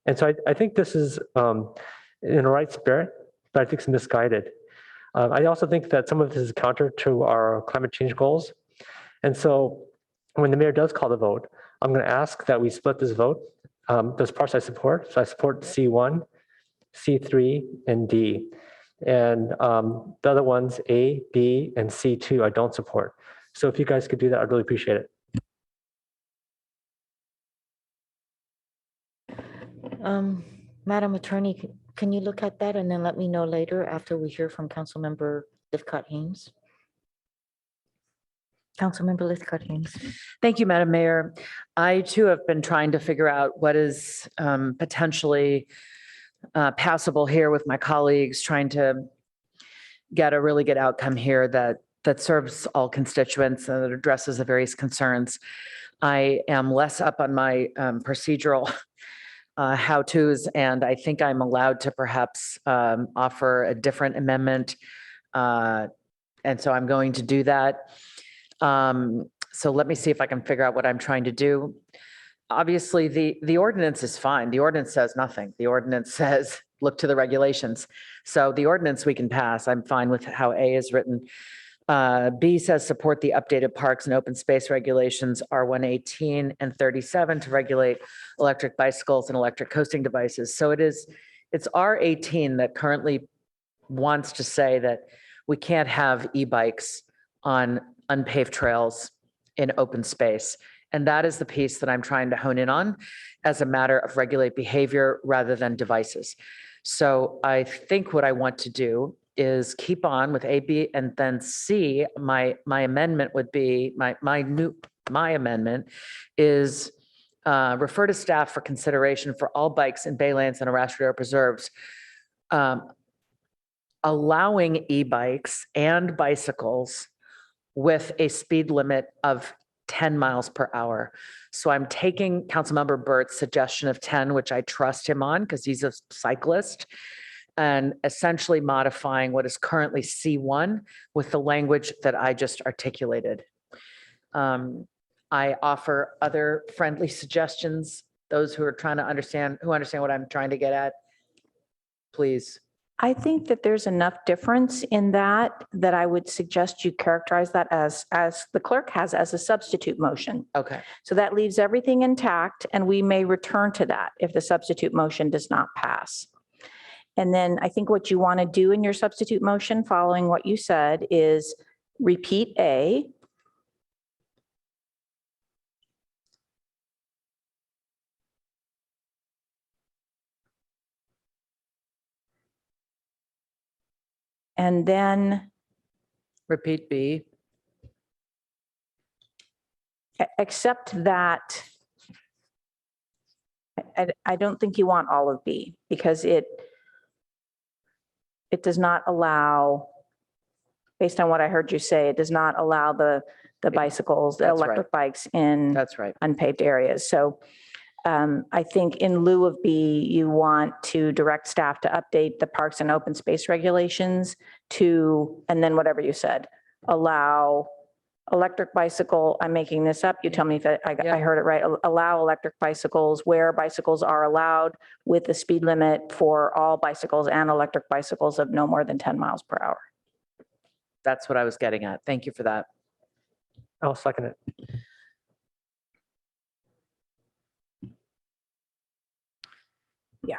And so I think this is in the right spirit, but I think it's misguided. I also think that some of this is counter to our climate change goals. And so when the mayor does call the vote, I'm going to ask that we split this vote. Those parts I support. So I support C1, C3, and D. And the other ones, A, B, and C2, I don't support. So if you guys could do that, I'd really appreciate it. Madam Attorney, can you look at that and then let me know later after we hear from Councilmember Lithcott Haynes? Councilmember Lithcott Haynes. Thank you, Madam Mayor. I too have been trying to figure out what is potentially passable here with my colleagues, trying to get a really good outcome here that serves all constituents and that addresses the various concerns. I am less up on my procedural how-tos, and I think I'm allowed to perhaps offer a different amendment. And so I'm going to do that. So let me see if I can figure out what I'm trying to do. Obviously, the ordinance is fine. The ordinance says nothing. The ordinance says, look to the regulations. So the ordinance we can pass. I'm fine with how A is written. B says support the updated parks and open space regulations R118 and 37 to regulate electric bicycles and electric coasting devices. So it's R18 that currently wants to say that we can't have e-bikes on unpaved trails in open space. And that is the piece that I'm trying to hone in on as a matter of regulate behavior rather than devices. So I think what I want to do is keep on with A, B, and then C. My amendment would be, my amendment is refer to staff for consideration for all bikes in baylands and Arashidero preserves, allowing e-bikes and bicycles with a speed limit of 10 miles per hour. So I'm taking Councilmember Burt's suggestion of 10, which I trust him on because he's a cyclist, and essentially modifying what is currently C1 with the language that I just articulated. I offer other friendly suggestions those who are trying to understand, who understand what I'm trying to get at, please. I think that there's enough difference in that, that I would suggest you characterize that as the clerk has, as a substitute motion. Okay. So that leaves everything intact, and we may return to that if the substitute motion does not pass. And then I think what you want to do in your substitute motion, following what you said, is repeat A. And then repeat B. Except that I don't think you want all of B, because it does not allow, based on what I heard you say, it does not allow the bicycles, the That's right. electric bikes in That's right. unpaved areas. So I think in lieu of B, you want to direct staff to update the parks and open space regulations to, and then whatever you said, allow electric bicycle, I'm making this up, you tell me if I heard it right, allow electric bicycles where bicycles are allowed with the speed limit for all bicycles and electric bicycles of no more than 10 miles per hour. That's what I was getting at. Thank you for that. I'll second it. Yeah.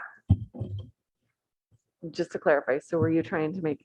Just to clarify, so were you trying to make?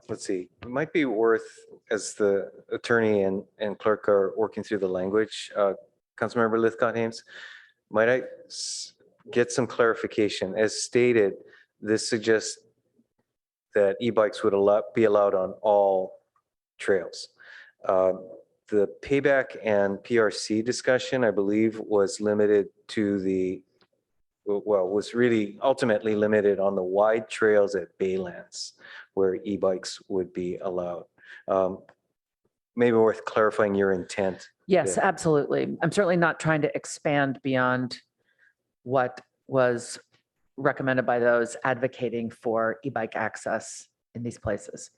Let's see, it might be worth, as the attorney and clerk are working through the language, Councilmember Lithcott-Hames, might I get some clarification? As stated, this suggests that e-bikes would be allowed on all trails. The payback and PRC discussion, I believe, was limited to was really ultimately limited on the wide trails at Baylands where e-bikes would be allowed. Maybe worth clarifying your intent. Yes, there. absolutely. I'm certainly not trying to expand beyond what was recommended by those advocating for e-bike access in these places.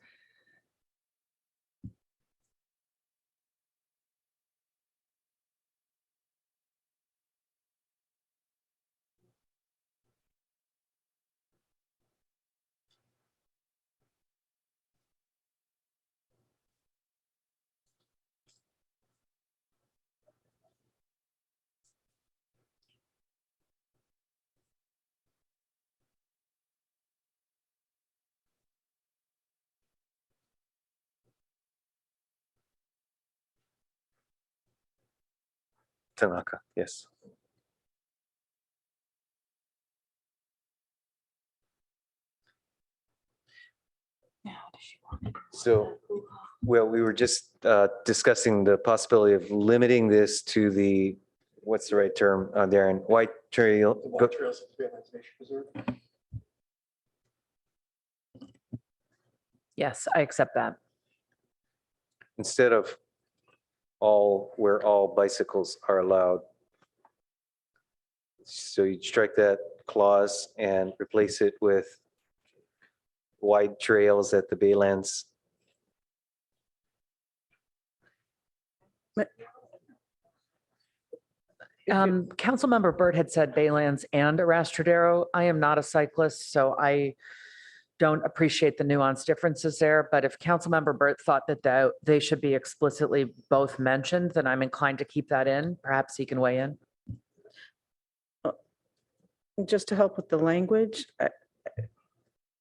Tanaka, yes. So, well, we were just discussing the possibility of limiting this to the, what's the right term, Darren? White trail. White trails at the Baylands Nature Preserve. Yes, I accept that. Instead of where all bicycles are allowed. So you strike that clause and replace it with wide trails at the Baylands. Councilmember Burt had said Baylands and Arastradero. I am not a cyclist, so I don't appreciate the nuanced differences there. But if Councilmember Burt thought that they should be explicitly both mentioned, then I'm inclined to keep that in. Perhaps he can weigh in. Just to help with the language,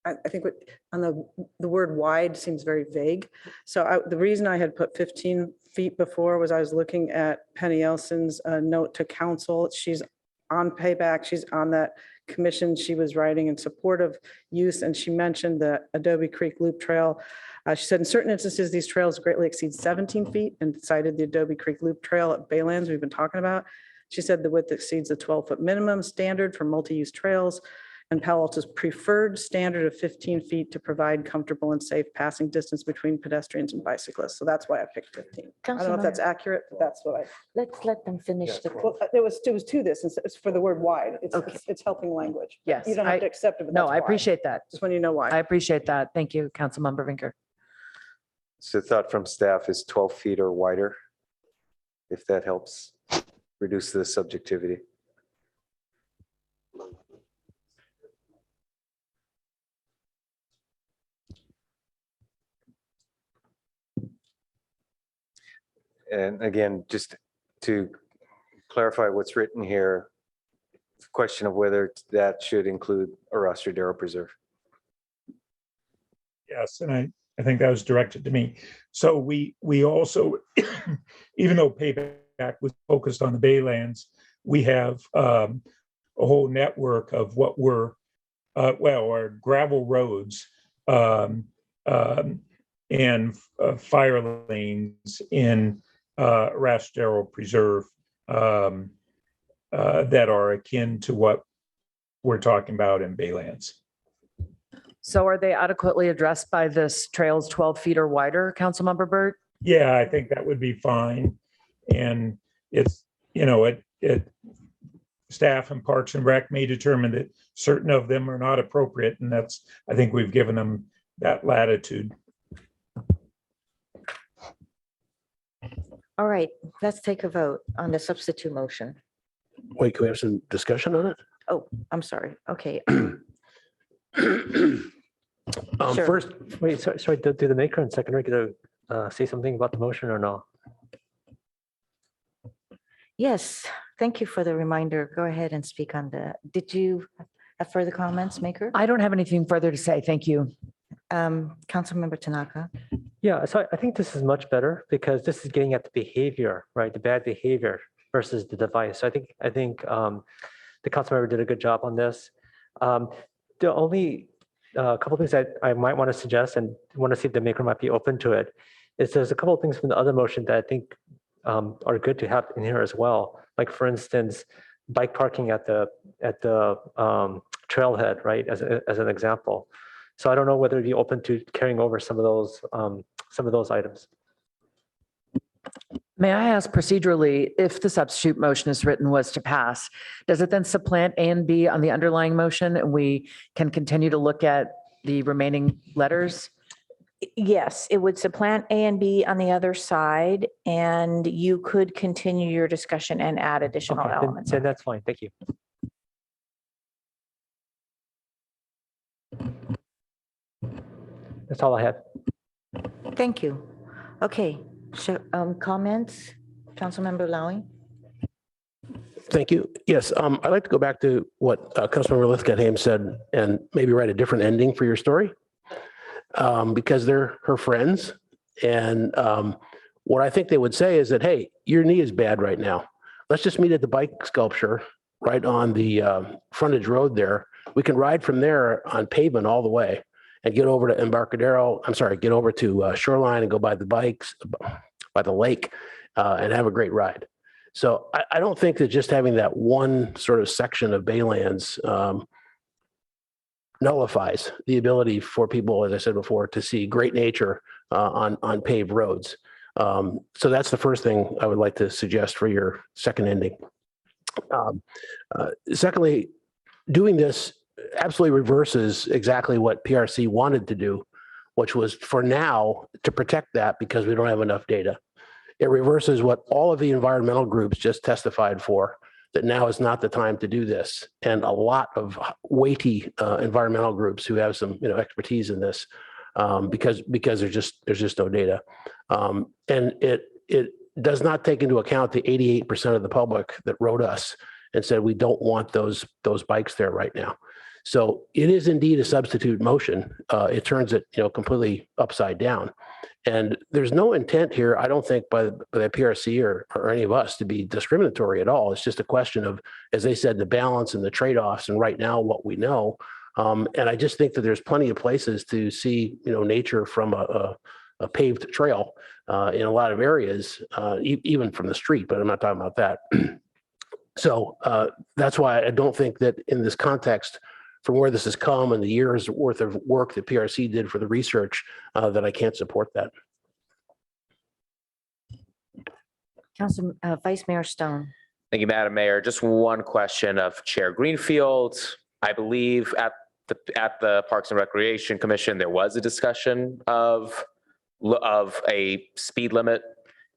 I think on the word wide seems very vague. So the reason I had put 15 feet before was I was looking at Penny Elson's note to council. She's on payback. She's on that commission. She was writing in support of use, and she mentioned the Adobe Creek Loop Trail. She said in certain instances, these trails greatly exceed 17 feet and cited the Adobe Creek Loop Trail at Baylands we've been talking about. She said the width exceeds the 12-foot minimum standard for multi-use trails. and Palo Alto's preferred standard of 15 feet to provide comfortable and safe passing distance between pedestrians and bicyclists. So that's why I picked 15. I don't know if that's accurate, but that's what I. Let's let them finish the. Well, it was to this, it's for the word wide. It's helping language. Yes, You don't have to accept it, but No, that's I why. appreciate that. Just when you know why. I appreciate that. Thank you, Councilmember Vinker. So thought from staff is 12 feet or wider, if that helps reduce the subjectivity. And again, just to clarify what's written here, the question of whether that should include a Rostradero Preserve. Yes, and I think that was directed to me. So we also, even though payback was focused on the Baylands, we have a whole network of what were, our gravel roads and fire lanes in Rastero Preserve that are akin to what we're talking about in Baylands. So are they adequately addressed by this trails 12 feet or wider, Councilmember Burt? Yeah, I think that would be fine. And it's, it staff and Parks and Rec may determine that certain of them are not appropriate. And that's, I think we've given them that latitude. All right, let's take a vote on the substitute motion. Wait, can we have some discussion on it? Oh, I'm sorry. Okay. Sure. First, wait, sorry, do the maker and seconder get to say something about the motion or no? Yes, thank you for the reminder. Go ahead and speak on that. Did you have further comments, Maker? I don't have anything further to say. Thank you. Councilmember Tanaka. Yeah, so I think this is much better because this is getting at the behavior, right? The bad behavior versus the device. So I think the council member did a good job on this. The only couple things that I might want to suggest and want to see if the maker might be open to it is there's a couple of things from the other motion that I think are good to have in here as well. Like for instance, bike parking at the trailhead, right? As an example. So I don't know whether you're open to carrying over some of those items. May I ask procedurally, if the substitute motion is written was to pass, does it then supplant A and B on the underlying motion and we can continue to look at the remaining letters? Yes, it would supplant A and B on the other side, and you could continue your discussion and add additional Okay, elements. then that's fine. Thank you. That's all I have. Thank you. Okay, so comments, Councilmember Lowy? Thank you. Yes, I'd like to go back to what Councilmember Lithgow-Haim said and maybe write a different ending for your story because they're her friends. And what I think they would say is that, hey, your knee is bad right now. Let's just meet at the bike sculpture right on the frontage road there. We can ride from there on pavement all the way and get over to Embarcadero. I'm sorry, get over to Shoreline and go by the bikes, by the lake and have a great ride. So I don't think that just having that one sort of section of Baylands nullifies the ability for people, as I said before, to see great nature on paved roads. So that's the first thing I would like to suggest for your second ending. Secondly, doing this absolutely reverses exactly what PRC wanted to do, which was for now to protect that because we don't have enough data. It reverses what all of the environmental groups just testified for, that now is not the time to do this. And a lot of weighty environmental groups who have some expertise in this because there's just no data. And it does not take into account the 88% of the public that wrote us and said, we don't want those bikes there right now. So it is indeed a substitute motion. It turns it completely upside down. And there's no intent here, I don't think, by the PRC or any of us to be discriminatory at all. It's just a question of, as they said, the balance and the trade-offs, and right now what we know. And I just think that there's plenty of places to see nature from a paved trail in a lot of areas, even from the street, but I'm not talking about that. So that's why I don't think that in this context, from where this has come and the years worth of work that PRC did for the research, that I can't support that. Vice Mayor Stone. Thank you, Madam Mayor. Just one question of Chair Greenfield. I believe at the Parks and Recreation Commission, there was a discussion of a speed limit.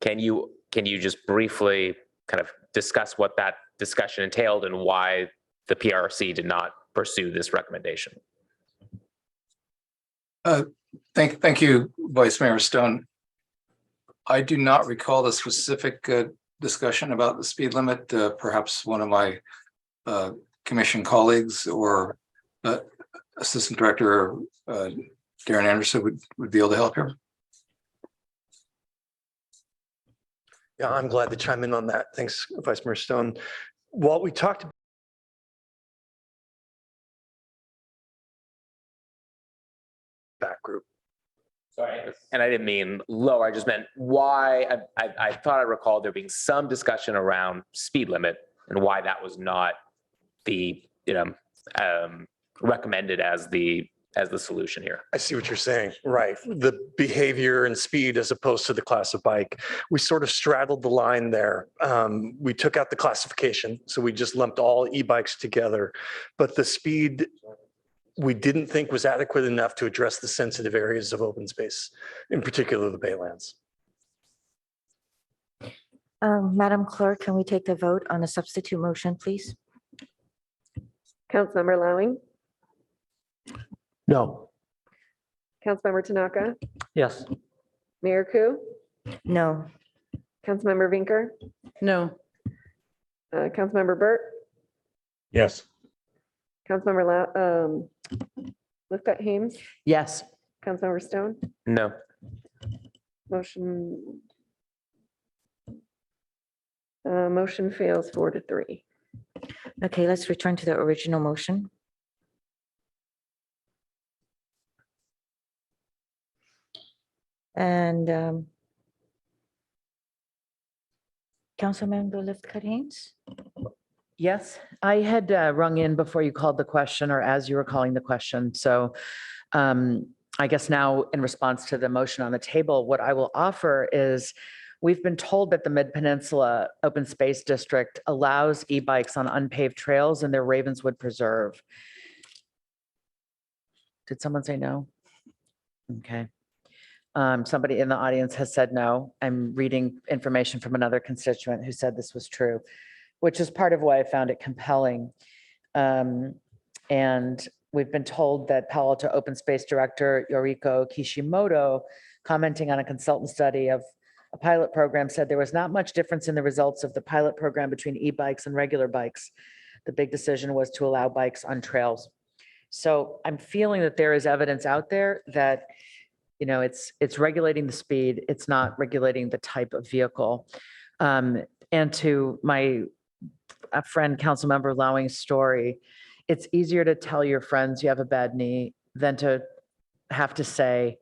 Can you just briefly kind of discuss what that discussion entailed and why the PRC did not pursue this recommendation? Thank you, Vice Mayor Stone. I do not recall the specific discussion about the speed limit. Perhaps one of my commission colleagues or Assistant Director Darren Anderson would be able to help here. Yeah, I'm glad to chime in on that. Thanks, Vice Mayor Stone. While we talked about back group. Sorry. And I didn't mean lower, I just meant why, I thought I recalled there being some discussion around speed limit and why that was not the, recommended as the solution here. I see what you're saying. Right. The behavior and speed as opposed to the class of bike. We sort of straddled the line there. We took out the classification, so we just lumped all e-bikes together. But the speed we didn't think was adequate enough to address the sensitive areas of open space, in particular the Baylands. Madam Clerk, can we take the vote on a substitute motion, please? Councilmember Lowing, No. Councilmember Tanaka, Yes. Mayor Ku, No. Councilmember Vinker, No. Councilmember Burt, Yes. Councilmember Lifcut Hames, Yes. Councilmember Stone, No. motion fails 4-3. Okay, let's return to the original motion. And Councilmember Lifcut Haynes? Yes, I had rung in before you called the question or as you were calling the question. So I guess now in response to the motion on the table, what I will offer is we've been told that the Mid-Peninsula Open Space District allows e-bikes on unpaved trails in their Ravenswood Preserve. Did someone say no? Okay. Somebody in the audience has said no. I'm reading information from another constituent who said this was true, which is part of why I found it compelling. And we've been told that Palo Alto Open Space Director Yoriko Kishimoto, commenting on a consultant study of a pilot program, said there was not much difference in the results of the pilot program between e-bikes and regular bikes. The big decision was to allow bikes on trails. So I'm feeling that there is evidence out there that it's regulating the speed. It's not regulating the type of vehicle. And to my friend, Councilmember Lowing's story, it's easier to tell your friends you have a bad knee than to have to say,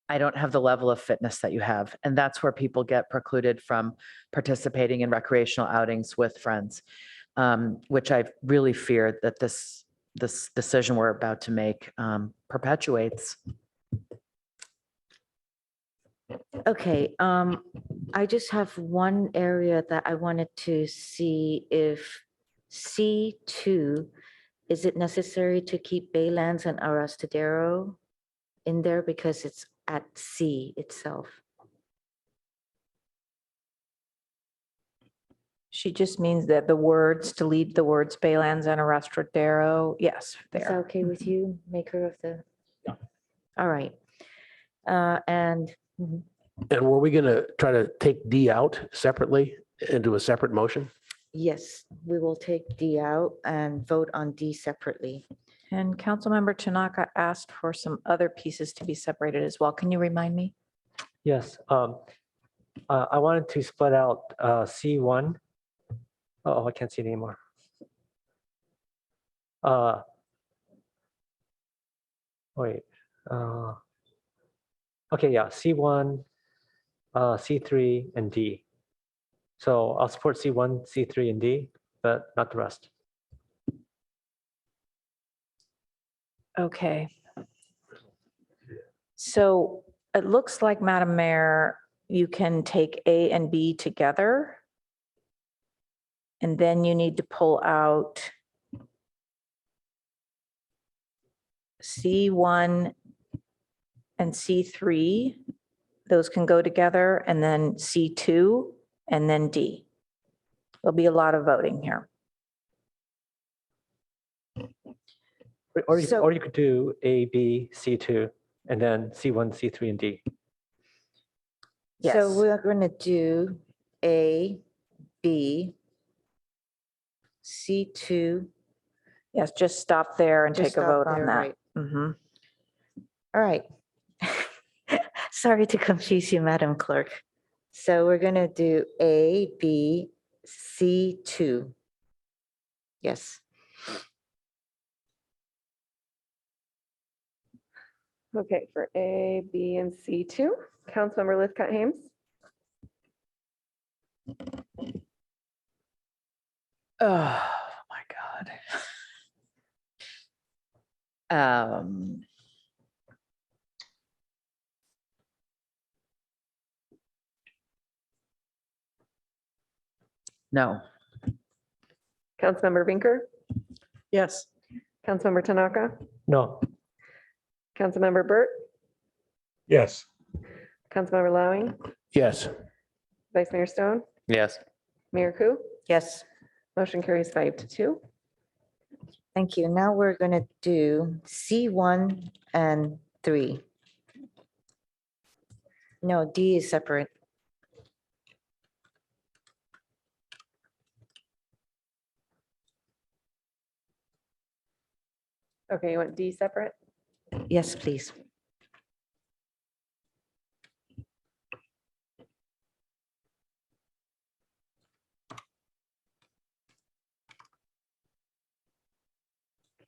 I don't have the level of fitness that you have. And that's where people get precluded from participating in recreational outings with friends, which I really fear that this decision we're about to make perpetuates. Okay, I just have one area that I wanted to see if C2, is it necessary to keep Baylands and Arastadero in there because it's at C itself? She just means that the words, delete the words Baylands and Arastradero. Yes, Is that there. okay with you, maker of the? Yeah. All right. And And were we going to try to take D out separately into a separate motion? yes, we will take D out and vote on D separately. And Councilmember Tanaka asked for some other pieces to be separated as well. Can you remind me? Yes. I wanted to split out C1. Oh, I can't see it anymore. Wait. Okay, yeah, C1, C3, and D. So I'll support C1, C3, and D, but not the rest. Okay. So it looks like, Madam Mayor, you can take A and B together. And then you need to pull out C1 and C3. Those can go together, and then C2 and then D. There'll be a lot of voting here. Or So- you could do A, B, C2, and then C1, C3, and D. So Yes. we're going to do A, B, C2. Yes, just stop there and Just take a stop vote on there, that. right. Mhm. All right. Sorry to confuse you, Madam Clerk. So we're going to do A, B, C2. Yes. Okay, for A, B, and C2, Councilmember Lithcott Hames, Oh, my God. No. Councilmember Vinker, Yes. Councilmember Tanaka, No. Councilmember Burt, Yes. Councilmember Lowing, Yes. Vice Mayor Stone, Yes. Mayor Ku. Yes. Motion carries 5-2. Thank you. Now we're going to do C1 and 3. No, D is separate. Okay, you want D separate? Yes, please.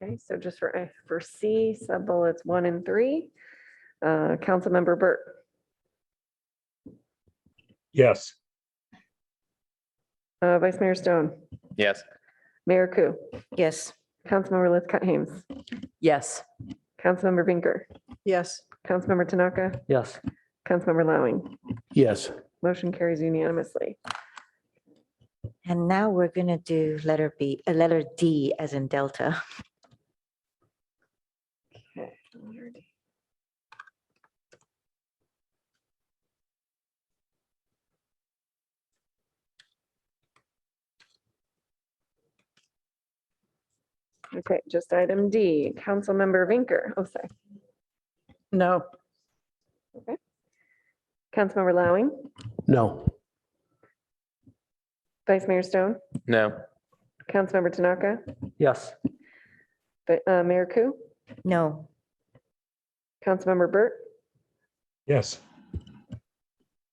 Okay, so just for C, sub bullets 1 and 3, Councilmember Burt, Yes. Vice Mayor Stone, Yes. Mayor Ku, Yes. Councilmember Lithcott Hames, Yes. Councilmember Vinker, Yes. Councilmember Tanaka, Yes. Councilmember Lowing. Yes. Motion carries unanimously. And now we're going to do letter D as in Delta. Okay, just item D, Councilmember Vinker. Oh, sorry. No. Okay. Councilmember Lowing, No. Vice Mayor Stone, No. Councilmember Tanaka, Yes. Mayor Ku, No. Councilmember Burt, Yes.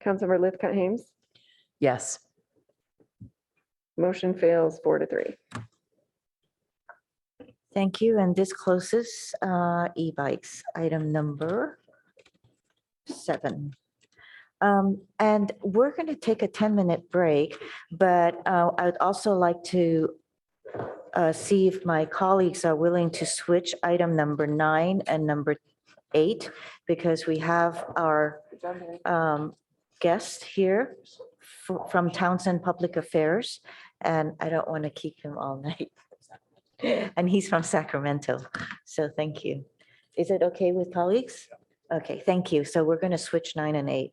Councilmember Lithcott Hames. Yes. Motion fails 4-3. Thank you. And this closes e-bikes, item number 7. And we're going to take a 10-minute break, but I would also like to see if my colleagues are willing to switch item number 9 and number 8, because we have our guest here from Townsend Public Affairs, and I don't want to keep him all night. And he's from Sacramento, so thank you. Is it okay with colleagues? Okay, thank you. So we're going to switch 9 and 8.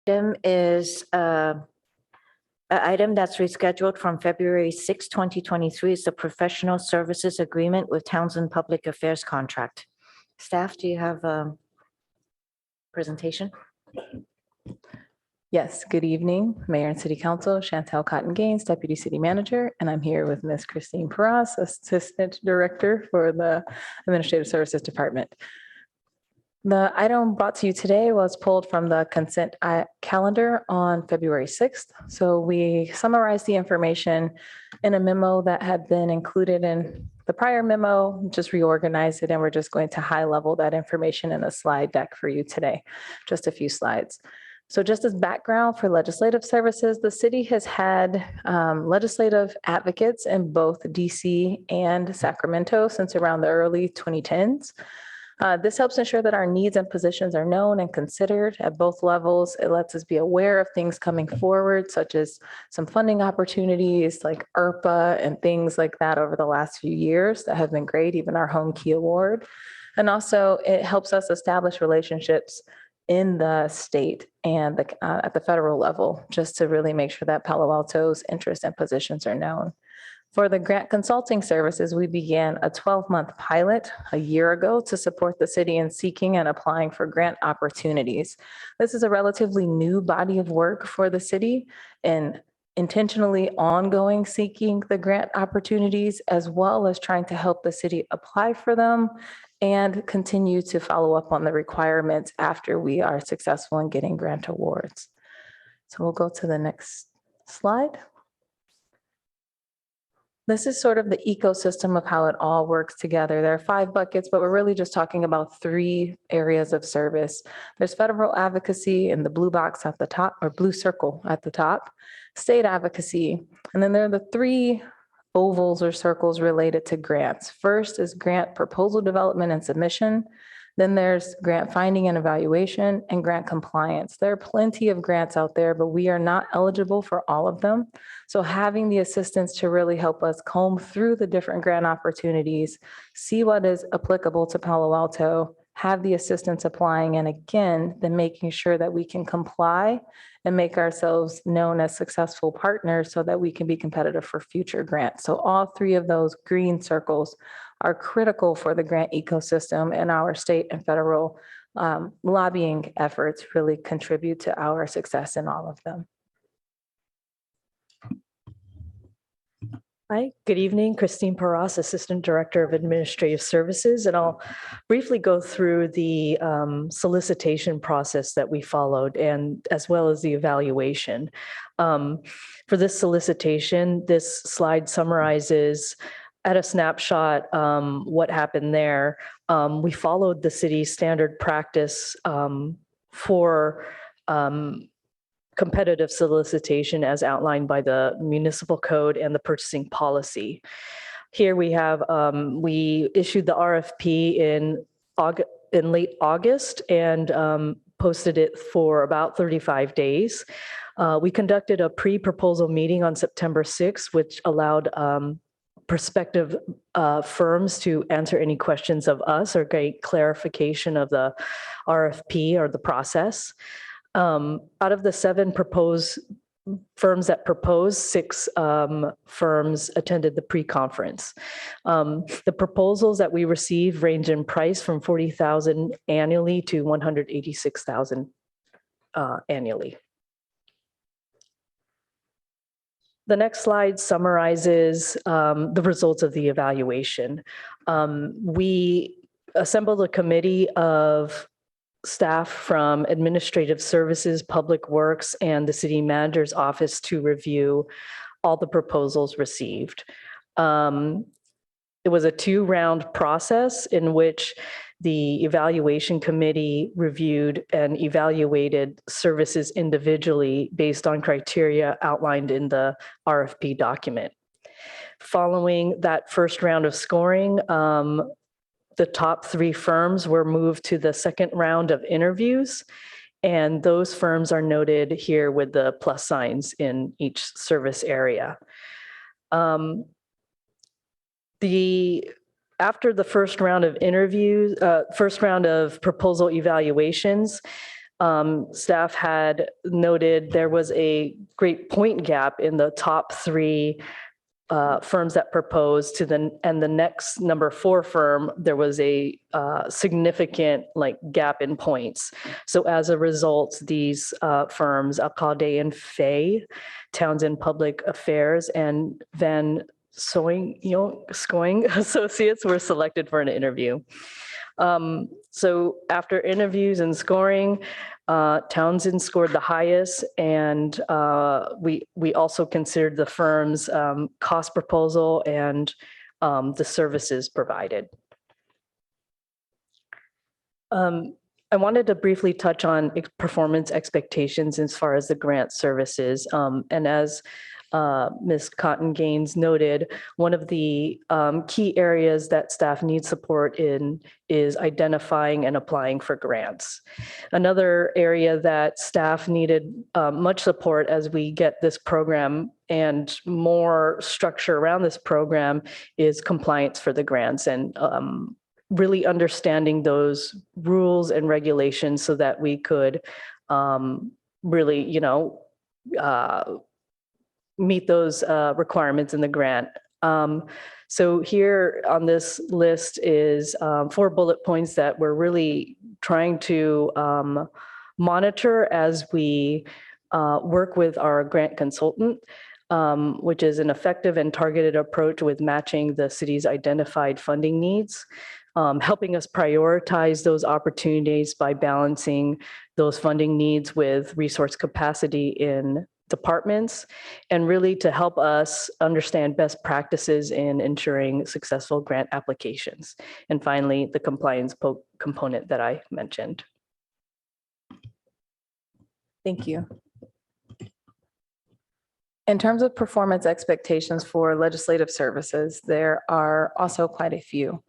Item is an item that's rescheduled from February 6, 2023 is the professional services agreement with Townsend Public Affairs contract. Staff, do you have a presentation? Yes, good evening, Mayor and City Council, Chantel Cotton Gaines, Deputy City Manager, and I'm here with Ms. Christine Perras, Assistant Director for the Administrative Services Department. The item brought to you today was pulled from the consent calendar on February 6th. So we summarized the information in a memo that had been included in the prior memo, just reorganized it, and we're just going to high level that information in a slide deck for you today, just a few slides. So just as background for legislative services, the city has had legislative advocates in both DC and Sacramento since around the early 2010s. This helps ensure that our needs and positions are known and considered at both levels. It lets us be aware of things coming forward, such as some funding opportunities like ARPA and things like that over the last few years that have been great, even our Home Key Award. And also it helps us establish relationships in the state and at the federal level, just to really make sure that Palo Alto's interests and positions are known. For the grant consulting services, we began a 12-month pilot a year ago to support the city in seeking and applying for grant opportunities. This is a relatively new body of work for the city and intentionally ongoing seeking the grant opportunities, as well as trying to help the city apply for them and continue to follow up on the requirements after we are successful in getting grant awards. So we'll go to the next slide. This is sort of the ecosystem of how it all works together. There are 5 buckets, but we're really just talking about 3 areas of service. There's federal advocacy in the blue box at the top, or blue circle at the top, state advocacy, and then there are the 3 ovals or circles related to grants. First is grant proposal development and submission. Then there's grant finding and evaluation and grant compliance. There are plenty of grants out there, but we are not eligible for all of them. So having the assistance to really help us comb through the different grant opportunities, see what is applicable to Palo Alto, have the assistance applying, and again, then making sure that we can comply and make ourselves known as successful partners so that we can be competitive for future grants. So all 3 of those green circles are critical for the grant ecosystem, and our state and federal lobbying efforts really contribute to our success in all of them. Hi, good evening. Christine Perras, Assistant Director of Administrative Services, and I'll briefly go through the solicitation process that we followed and as well as the evaluation. For this solicitation, this slide summarizes at a snapshot what happened there. We followed the city's standard practice for competitive solicitation as outlined by the municipal code and the purchasing policy. Here we have, we issued the RFP in late August and posted it for about 35 days. We conducted a pre-proposal meeting on September 6th, which allowed prospective firms to answer any questions of us or get clarification of the RFP or the process. Out of the 7 proposed firms that proposed, 6 firms attended the pre-conference. The proposals that we received range in price from $40,000 annually to $186,000 annually. The next slide summarizes the results of the evaluation. We assembled a committee of staff from Administrative Services, Public Works, and the City Manager's Office to review all the proposals received. It was a 2-round process in which the evaluation committee reviewed and evaluated services individually based on criteria outlined in the RFP document. Following that first round of scoring, the top 3 firms were moved to the second round of interviews, and those firms are noted here with the plus signs in each service area. After the first round of interviews, first round of proposal evaluations, Staff had noted there was a great point gap in the top three firms that proposed to and the next number 4 firm, there was a significant gap in points. So as a result, these firms, Alcalde and Fay, Townsend Public Affairs, and Van Schoing Associates were selected for an interview. So after interviews and scoring, Townsend scored the highest, and we also considered the firm's cost proposal and the services provided. I wanted to briefly touch on performance expectations as far as the grant services. And as Ms. Cotton Gaines noted, one of the key areas that staff needs support in is identifying and applying for grants. Another area that staff needed much support as we get this program and more structure around this program is compliance for the grants, and really understanding those rules and regulations so that we could really, meet those requirements in the grant. So here on this list is 4 bullet points that we're really trying to monitor as we work with our grant consultant, which is an effective and targeted approach with matching the city's identified funding needs, helping us prioritize those opportunities by balancing those funding needs with resource capacity in departments, and really to help us understand best practices in ensuring successful grant applications. And finally, the compliance component that I mentioned. Thank you. In terms of performance expectations for legislative services, there are also quite a few.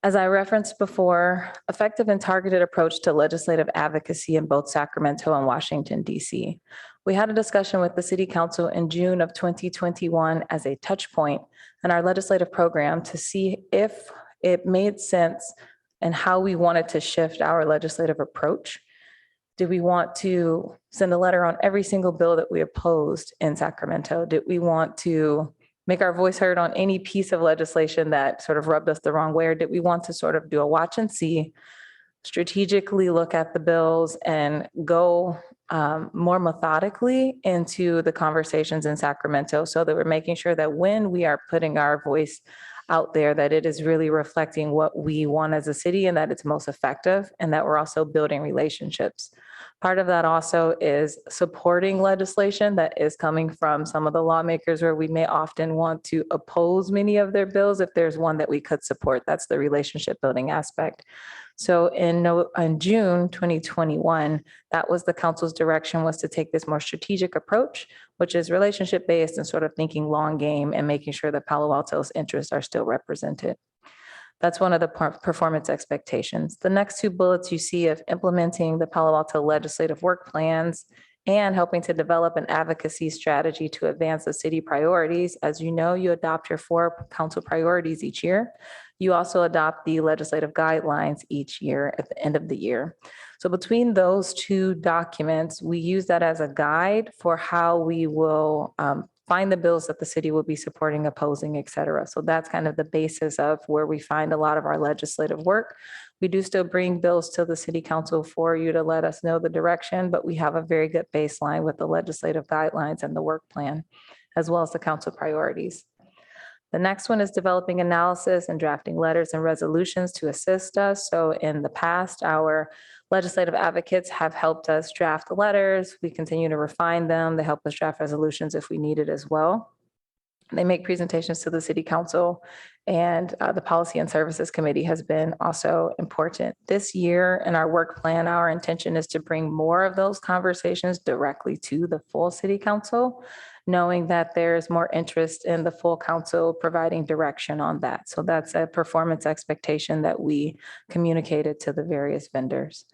As I referenced before, effective and targeted approach to legislative advocacy in both Sacramento and Washington, D.C. We had a discussion with the City Council in June of 2021 as a touch point in our legislative program to see if it made sense and how we wanted to shift our legislative approach. Did we want to send a letter on every single bill that we opposed in Sacramento? Did we want to make our voice heard on any piece of legislation that sort of rubbed us the wrong way? Or did we want to sort of do a watch and see, strategically look at the bills and go more methodically into the conversations in Sacramento so that we're making sure that when we are putting our voice out there, that it is really reflecting what we want as a city and that it's most effective, and that we're also building relationships. Part of that also is supporting legislation that is coming from some of the lawmakers where we may often want to oppose many of their bills. If there's one that we could support, that's the relationship building aspect. So in June 2021, that was the council's direction, was to take this more strategic approach, which is relationship based and sort of thinking long game and making sure that Palo Alto's interests are still represented. That's one of the performance expectations. The next 2 bullets you see of implementing the Palo Alto legislative work plans and helping to develop an advocacy strategy to advance the city priorities. As you know, you adopt your 4 council priorities each year. You also adopt the legislative guidelines each year at the end of the year. So between those 2 documents, we use that as a guide for how we will find the bills that the city will be supporting, opposing, et cetera. So that's kind of the basis of where we find a lot of our legislative work. We do still bring bills to the city council for you to let us know the direction, but we have a very good baseline with the legislative guidelines and the work plan, as well as the council priorities. The next one is developing analysis and drafting letters and resolutions to assist us. So in the past, our legislative advocates have helped us draft the letters. We continue to refine them. They help us draft resolutions if we need it as well. They make presentations to the city council, and the Policy and Services Committee has been also important. This year in our work plan, our intention is to bring more of those conversations directly to the full city council, knowing that there's more interest in the full council providing direction on that. So that's a performance expectation that we communicated to the various vendors.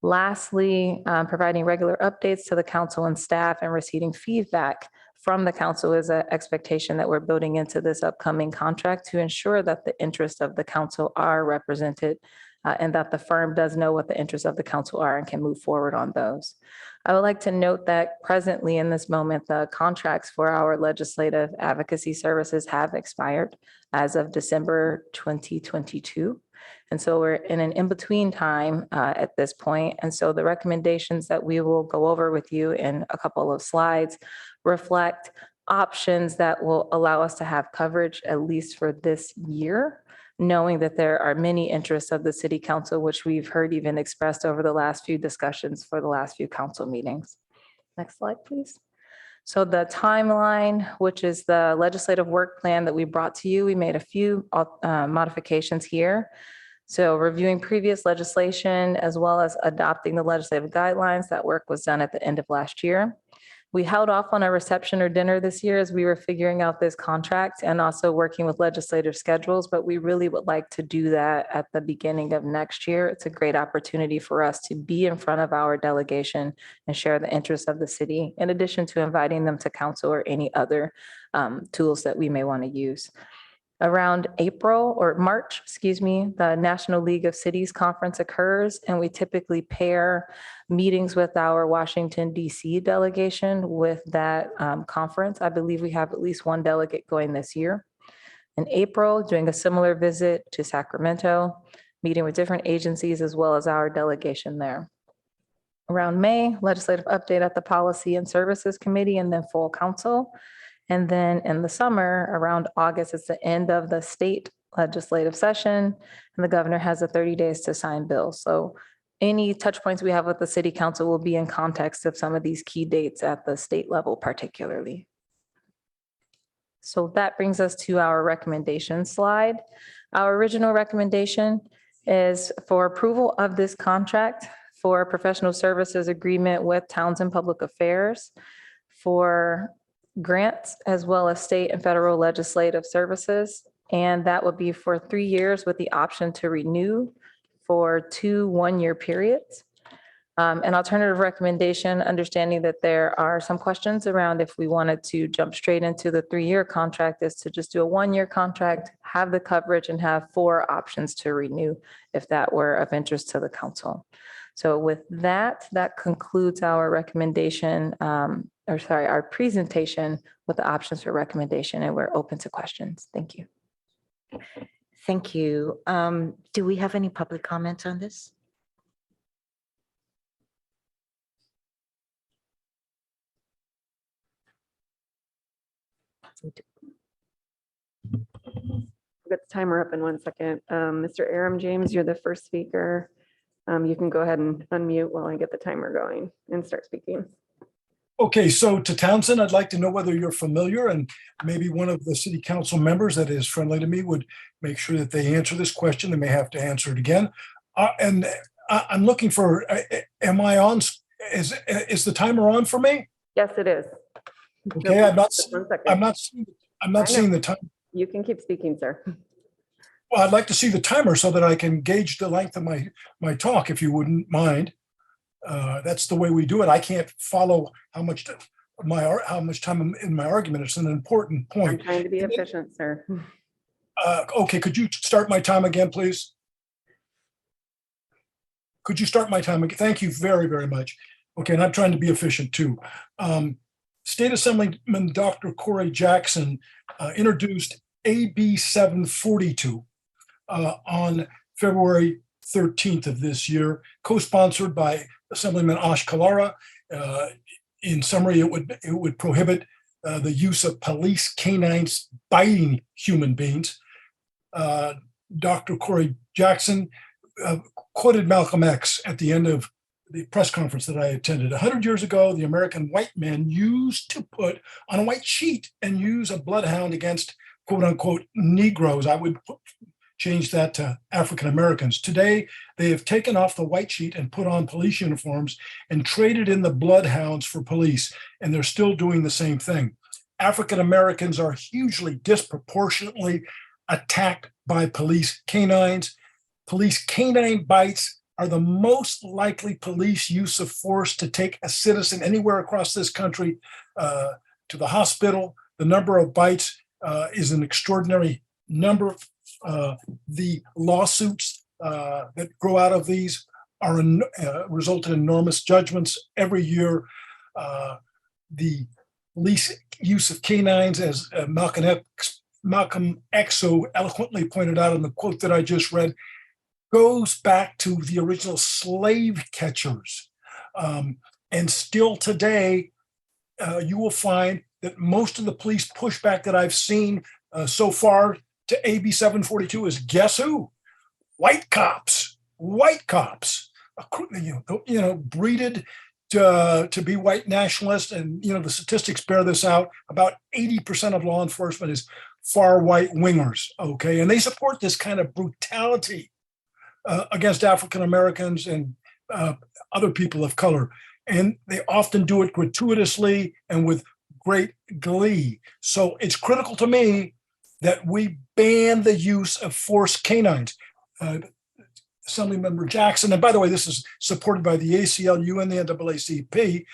Lastly, providing regular updates to the council and staff and receiving feedback from the council is an expectation that we're building into this upcoming contract to ensure that the interests of the council are represented and that the firm does know what the interests of the council are and can move forward on those. I would like to note that presently in this moment, the contracts for our legislative advocacy services have expired as of December 2022. And so we're in an in-between time at this point. And so the recommendations that we will go over with you in a couple of slides reflect options that will allow us to have coverage at least for this year, knowing that there are many interests of the city council, which we've heard even expressed over the last few discussions for the last few council meetings. Next slide, please. So the timeline, which is the legislative work plan that we brought to you, we made a few modifications here. So reviewing previous legislation as well as adopting the legislative guidelines, that work was done at the end of last year. We held off on a reception or dinner this year as we were figuring out this contract and also working with legislative schedules, but we really would like to do that at the beginning of next year. It's a great opportunity for us to be in front of our delegation and share the interests of the city, in addition to inviting them to council or any other tools that we may want to use. Around April or March, the National League of Cities Conference occurs, and we typically pair meetings with our Washington, DC delegation with that conference. I believe we have at least one delegate going this year. In April, doing a similar visit to Sacramento, meeting with different agencies as well as our delegation there. Around May, legislative update at the Policy and Services Committee and then full council. And then in the summer, around August, it's the end of the state legislative session, and the governor has 30 days to sign bills. So any touch points we have with the city council will be in context of some of these key dates at the state level particularly. So that brings us to our recommendation slide. Our original recommendation is for approval of this contract for a professional services agreement with Townsend Public Affairs for grants as well as state and federal legislative services. And that would be for 3 years with the option to renew for 2 one-year periods. An alternative recommendation, understanding that there are some questions around if we wanted to jump straight into the 3-year contract, is to just do a 1-year contract, have the coverage and have 4 options to renew if that were of interest to the council. So with that, that concludes our recommendation, our presentation with the options for recommendation, and we're open to questions. Thank you. Thank you. Do we have any public comments on this? We'll get the timer up in 1 second. Mr. Aram James, you're the first speaker. You can go ahead and unmute while I get the timer going and start speaking. Okay, so to Townsend, I'd like to know whether you're familiar, and maybe one of the city council members that is friendly to me would make sure that they answer this question. They may have to answer it again. And I'm looking for, am I on, is the timer on for me? Yes, it is. Okay, No, I'm not I seeing know. the time. You can keep speaking, sir. Well, I'd like to see the timer so that I can gauge the length of my talk, if you wouldn't mind. That's the way we do it. I can't follow how much time in my argument. It's an important I'm point. trying to be efficient, sir. Okay, could you start my time again, please? Could you start my time again? Thank you very, very much. Okay, and I'm trying to be efficient too. State Assemblyman Dr. Corey Jackson introduced AB 742 on February 13th of this year, co-sponsored by Assemblyman Ash Kalara. In summary, it would prohibit the use of police canines biting human beings. Dr. Corey Jackson quoted Malcolm X at the end of the press conference that I attended. 100 years ago, the American white men used to put on a white sheet and use a bloodhound against quote unquote Negroes. I would change that to African Americans. Today, they have taken off the white sheet and put on police uniforms and traded in the bloodhounds for police, and they're still doing the same thing. African Americans are hugely disproportionately attacked by police canines. Police canine bites are the most likely police use of force to take a citizen anywhere across this country to the hospital. The number of bites is an extraordinary number. The lawsuits that grow out of these are result in enormous judgments every year. The police use of canines, as Malcolm X so eloquently pointed out in the quote that I just read, goes back to the original slave catchers. And still today, you will find that most of the police pushback that I've seen so far to AB 742 is, guess who? White cops, breeded to be white nationalists. And, the statistics bear this out. About 80% of law enforcement is far right wingers. Okay. And they support this kind of brutality against African Americans and other people of color. And they often do it gratuitously and with great glee. So it's critical to me that we ban the use of forced canines. Assemblymember Jackson, and by the way, this is supported by the ACLU and the NAACP,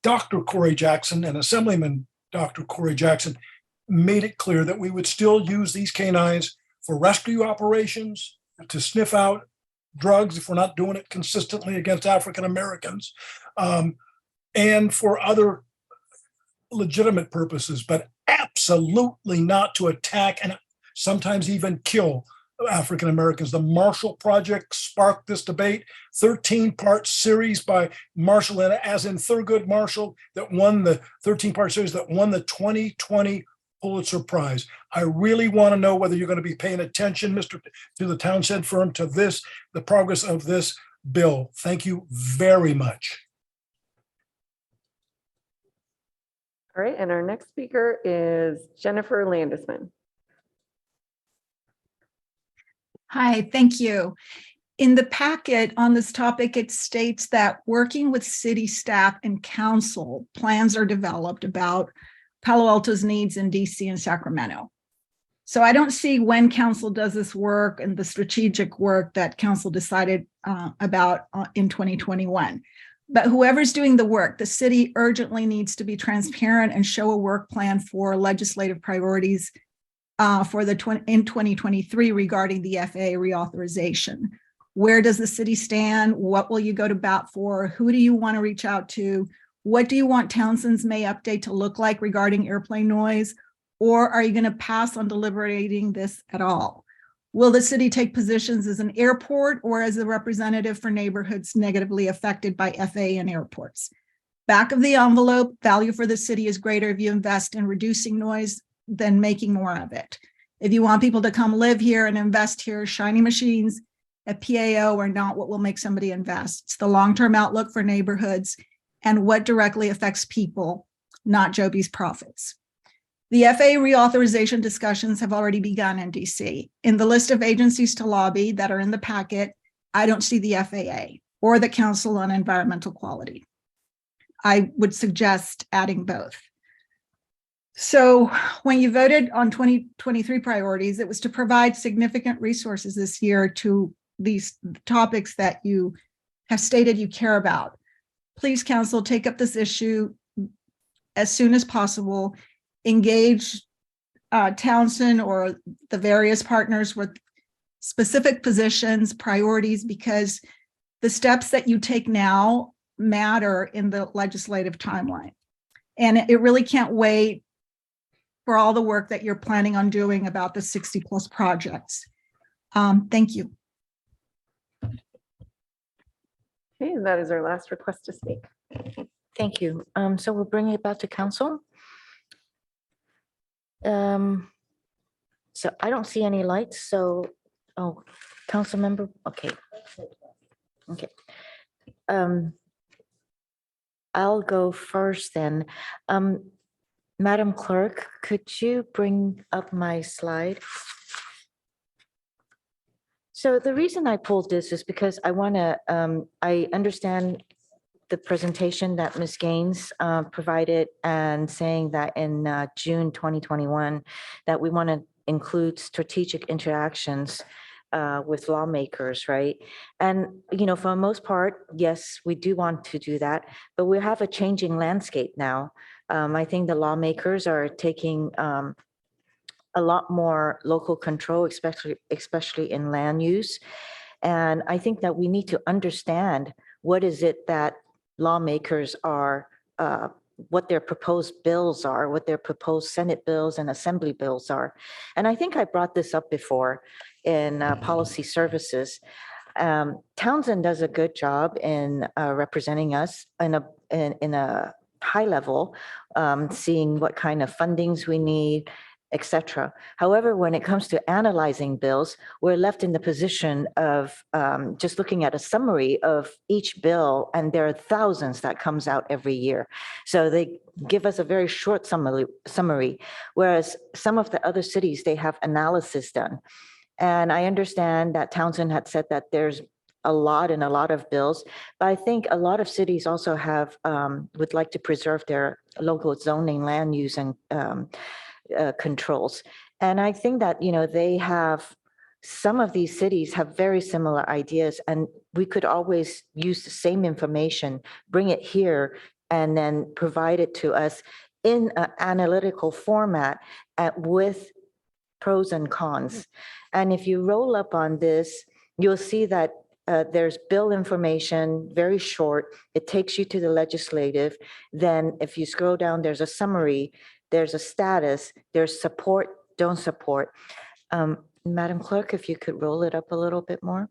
Dr. Corey Jackson and Assemblyman Dr. Corey Jackson made it clear that we would still use these canines for rescue operations, to sniff out drugs if we're not doing it consistently against African Americans, and for other legitimate purposes, but absolutely not to attack and sometimes even kill African Americans. The Marshall Project sparked this debate, 13-part series by Marshall, and as in Thurgood Marshall, that won the 13-part series that won the 2020 Pulitzer Prize. I really want to know whether you're going to be paying attention, to the Townsend firm, to this, the progress of this bill. Thank you very much. All right, and our next speaker is Jennifer Landisman. Hi, thank you. In the packet on this topic, it states that working with city staff and council, plans are developed about Palo Alto's needs in DC and Sacramento. So I don't see when council does this work and the strategic work that council decided about in 2021. But whoever's doing the work, the city urgently needs to be transparent and show a work plan for legislative priorities in 2023 regarding the FAA reauthorization. Where does the city stand? What will you go to bat for? Who do you want to reach out to? What do you want Townsend's May update to look like regarding airplane noise? Or are you going to pass on deliberating this at all? Will the city take positions as an airport or as a representative for neighborhoods negatively affected by FAA and airports? Back of the envelope, value for the city is greater if you invest in reducing noise than making more of it. If you want people to come live here and invest here, shiny machines at PAO are not what will make somebody invest. It's the long-term outlook for neighborhoods and what directly affects people, not Joby's profits. The FAA reauthorization discussions have already begun in DC. In the list of agencies to lobby that are in the packet, I don't see the FAA or the Council on Environmental Quality. I would suggest adding both. So when you voted on 2023 priorities, it was to provide significant resources this year to these topics that you have stated you care about. Please, council, take up this issue as soon as possible. Engage Townsend or the various partners with specific positions, priorities, because the steps that you take now matter in the legislative timeline. And it really can't wait for all the work that you're planning on doing about the 60 plus projects. Thank you. Okay, and that is our last request to speak. Thank you. So we'll bring it back to council. So I don't see any lights. So, council member. Okay. Okay. I'll go first then. Madam Clerk, could you bring up my slide? So the reason I pulled this is because I want to, I understand the presentation that Ms. Gaines provided and saying that in June 2021, that we want to include strategic interactions with lawmakers, right? And, for the most part, yes, we do want to do that, but we have a changing landscape now. I think the lawmakers are taking a lot more local control, especially in land use. And I think that we need to understand what is it that lawmakers are, what their proposed bills are, what their proposed Senate bills and Assembly bills are. And I think I brought this up before in policy services. Townsend does a good job in representing us in a high level, seeing what kind of fundings we need, etc. However, when it comes to analyzing bills, we're left in the position of just looking at a summary of each bill, and there are thousands that comes out every year. So they give us a very short summary, whereas some of the other cities, they have analysis done. And I understand that Townsend had said that there's a lot of bills, but I think a lot of cities also have, would like to preserve their local zoning, land use, and controls. And I think that, they have, some of these cities have very similar ideas, and we could always use the same information, bring it here, and then provide it to us in an analytical format with pros and cons. And if you roll up on this, you'll see that there's bill information, very short. It takes you to the legislative. Then if you scroll down, there's a summary, there's a status, there's support, don't support. Madam Clerk, if you could roll it up a little bit more.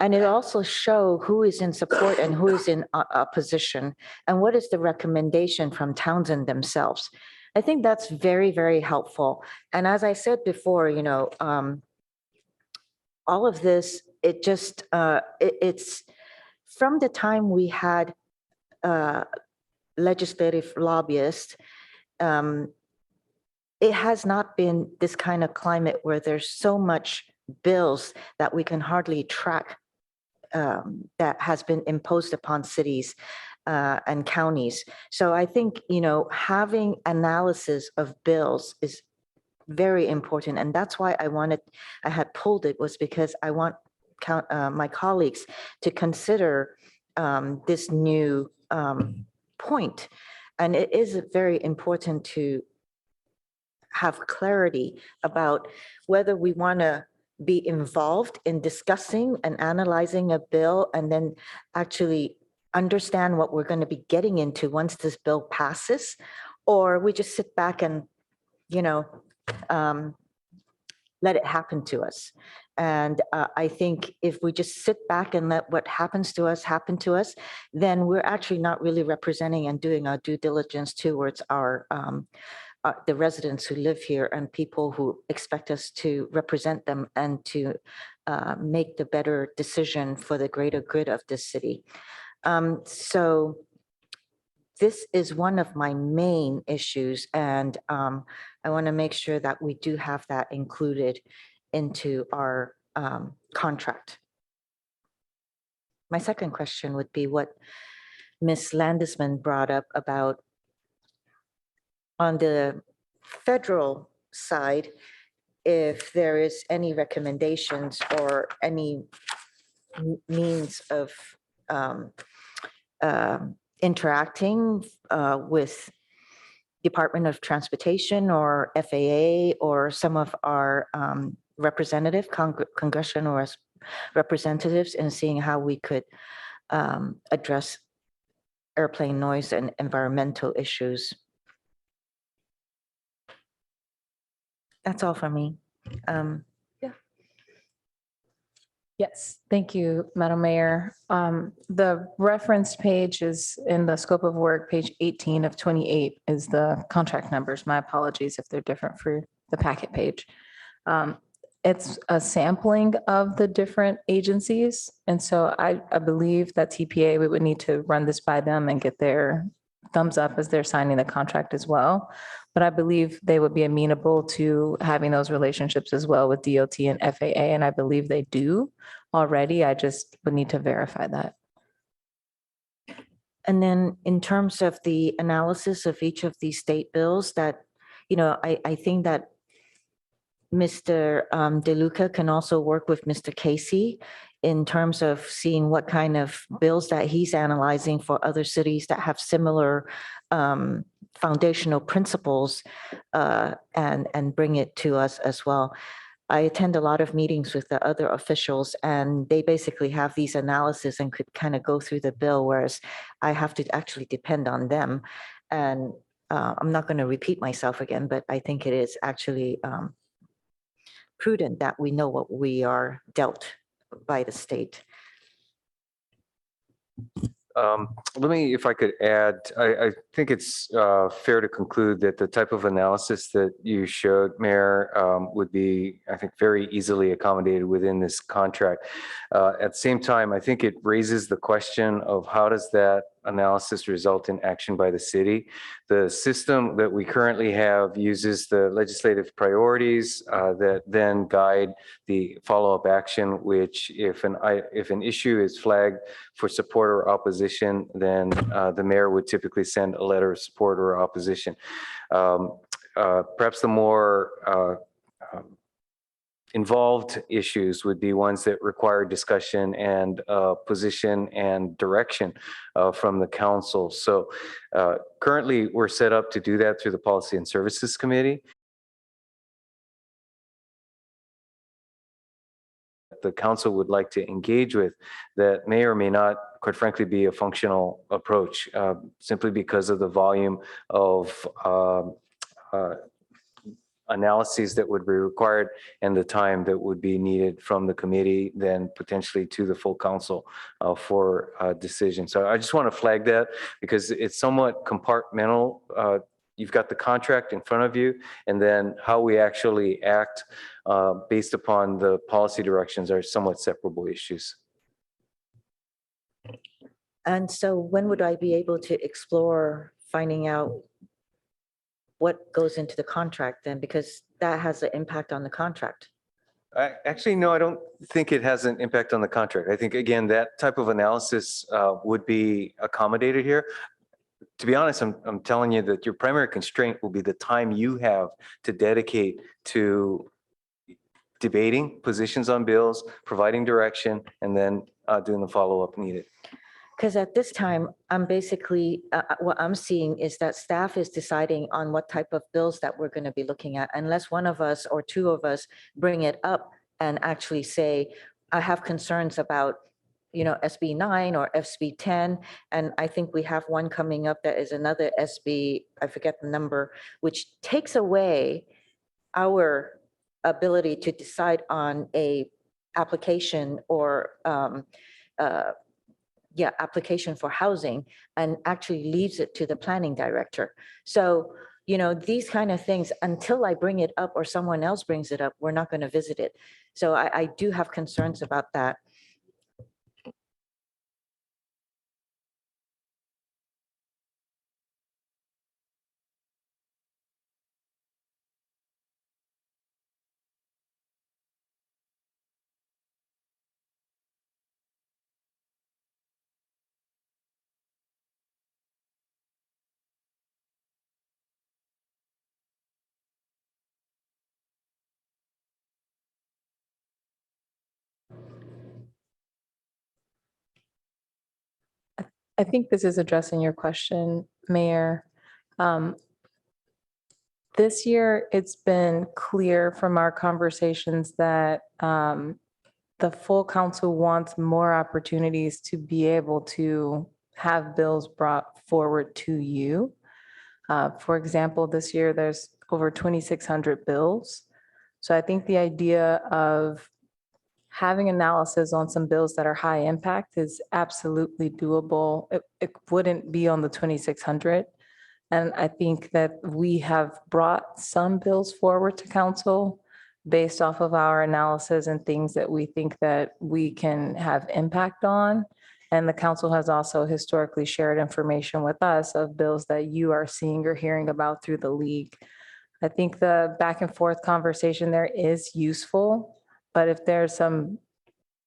And it also show who is in support and who is in opposition, and what is the recommendation from Townsend themselves. I think that's very, very helpful. And as I said before, all of this, it just, it's from the time we had legislative lobbyists, it has not been this kind of climate where there's so much bills that we can hardly track that has been imposed upon cities and counties. So I think, having analysis of bills is very important. And that's why I had pulled it, was because I want my colleagues to consider this new point. And it is very important to have clarity about whether we want to be involved in discussing and analyzing a bill, and then actually understand what we're going to be getting into once this bill passes, or we just sit back and, let it happen to us. And I think if we just sit back and let what happens to us happen to us, then we're actually not really representing and doing our due diligence towards our the residents who live here and people who expect us to represent them and to make the better decision for the greater good of this city. So this is one of my main issues, and I want to make sure that we do have that included into our contract. My second question would be what Ms. Landesman brought up about on the federal side, if there is any recommendations or any means of interacting with Department of Transportation or FAA or some of our congressional representatives, and seeing how we could address airplane noise and environmental issues. That's all for me. Yes, thank you, Madam Mayor. The reference page is in the scope of work, page 18 of 28 is the contract numbers. My apologies if they're different for the packet page. It's a sampling of the different agencies. And so I believe that TPA, we would need to run this by them and get their thumbs up as they're signing the contract as well. But I believe they would be amenable to having those relationships as well with DOT and FAA. And I believe they do already. I just would need to verify that. And then in terms of the analysis of each of these state bills, that, I think that Mr. DeLuca can also work with Mr. Casey in terms of seeing what kind of bills that he's analyzing for other cities that have similar foundational principles and bring it to us as well. I attend a lot of meetings with the other officials, and they basically have these analysis and could kind of go through the bill, whereas I have to actually depend on them. And I'm not going to repeat myself again, but I think it is actually prudent that we know what we are dealt by the state. Let me, if I could add, I think it's fair to conclude that the type of analysis that you showed, Mayor, would be, I think, very easily accommodated within this contract. At the same time, I think it raises the question of how does that analysis result in action by the city? The system that we currently have uses the legislative priorities that then guide the follow-up action, which if an issue is flagged for support or opposition, then the mayor would typically send a letter of support or opposition. Perhaps the more involved issues would be ones that require discussion and position and direction from the council. So currently we're set up to do that through the Policy and Services Committee. The council would like to engage with that may or may not, quite frankly, be a functional approach simply because of the volume of analyses that would be required and the time that would be needed from the committee, then potentially to the full council for a decision. So I just want to flag that because it's somewhat compartmental. You've got the contract in front of you, and then how we actually act based upon the policy directions are somewhat separable issues. And so when would I be able to explore finding out what goes into the contract then? Because that has an impact on the contract. Actually, no, I don't think it has an impact on the contract. I think, again, that type of analysis would be accommodated here. To be honest, I'm telling you that your primary constraint will be the time you have to dedicate to debating positions on bills, providing direction, and then doing the follow-up needed. Because at this time, I'm basically, what I'm seeing is that staff is deciding on what type of bills that we're going to be looking at, unless one of us or two of us bring it up and actually say, I have concerns about, SB 9 or SB 10. And I think we have one coming up that is another SB, I forget the number, which takes away our ability to decide on a application or application for housing, and actually leaves it to the planning director. So, these kind of things, until I bring it up or someone else brings it up, we're not going to visit it. So I do have concerns about that. I think this is addressing your question, Mayor. This year, it's been clear from our conversations that the full council wants more opportunities to be able to have bills brought forward to you. For example, this year, there's over 2,600 bills. So I think the idea of having analysis on some bills that are high impact is absolutely doable. It wouldn't be on the 2,600. And I think that we have brought some bills forward to council based off of our analysis and things that we think that we can have impact on. And the council has also historically shared information with us of bills that you are seeing or hearing about through the league. I think the back and forth conversation there is useful. But if there's some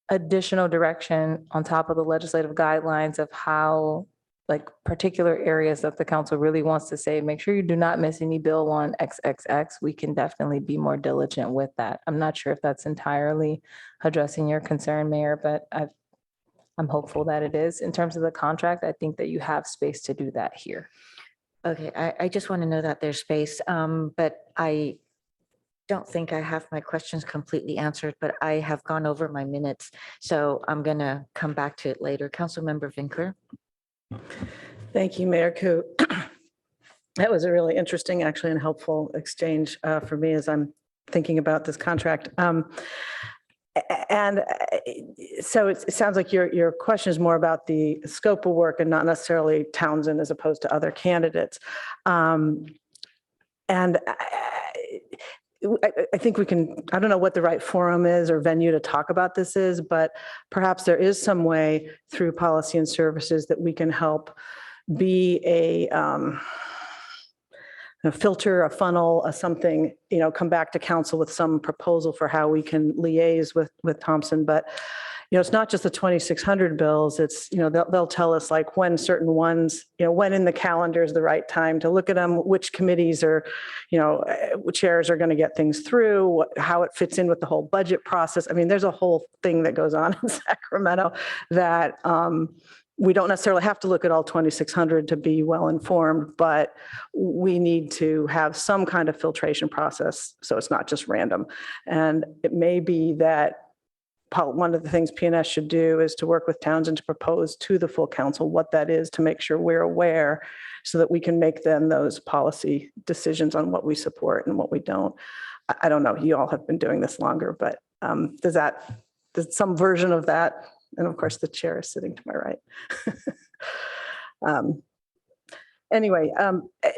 additional direction on top of the legislative guidelines of how, like, particular areas that the council really wants to say, make sure you do not miss any bill on XXX, we can definitely be more diligent with that. I'm not sure if that's entirely addressing your concern, Mayor, but I'm hopeful that it is. In terms of the contract, I think that you have space to do that here. Okay, I just want to know that there's space, but I don't think I have my questions completely answered, but I have gone over my minutes, so I'm going to come back to it later. Councilmember Vinkler? Thank you, Mayor Ku. That was a really interesting, actually, and helpful exchange for me as I'm thinking about this contract. And so it sounds like your question is more about the scope of work and not necessarily Townsend as opposed to other candidates. And I think we can, I don't know what the right forum is or venue to talk about this is, but perhaps there is some way through policy and services that we can help be a filter, a funnel, a something, come back to council with some proposal for how we can liaise with Thompson. But, it's not just the 2,600 bills. It's, they'll tell us like when certain ones, when in the calendar is the right time to look at them, which committees are, which chairs are going to get things through, how it fits in with the whole budget process. I mean, there's a whole thing that goes on in Sacramento that, we don't necessarily have to look at all 2,600 to be well informed, but we need to have some kind of filtration process so it's not just random. And it may be that one of the things PNS should do is to work with Townsend to propose to the full council what that is to make sure we're aware so that we can make then those policy decisions on what we support and what we don't. I don't know, you all have been doing this longer, but does some version of that? And of course, the chair is sitting to my right. Anyway,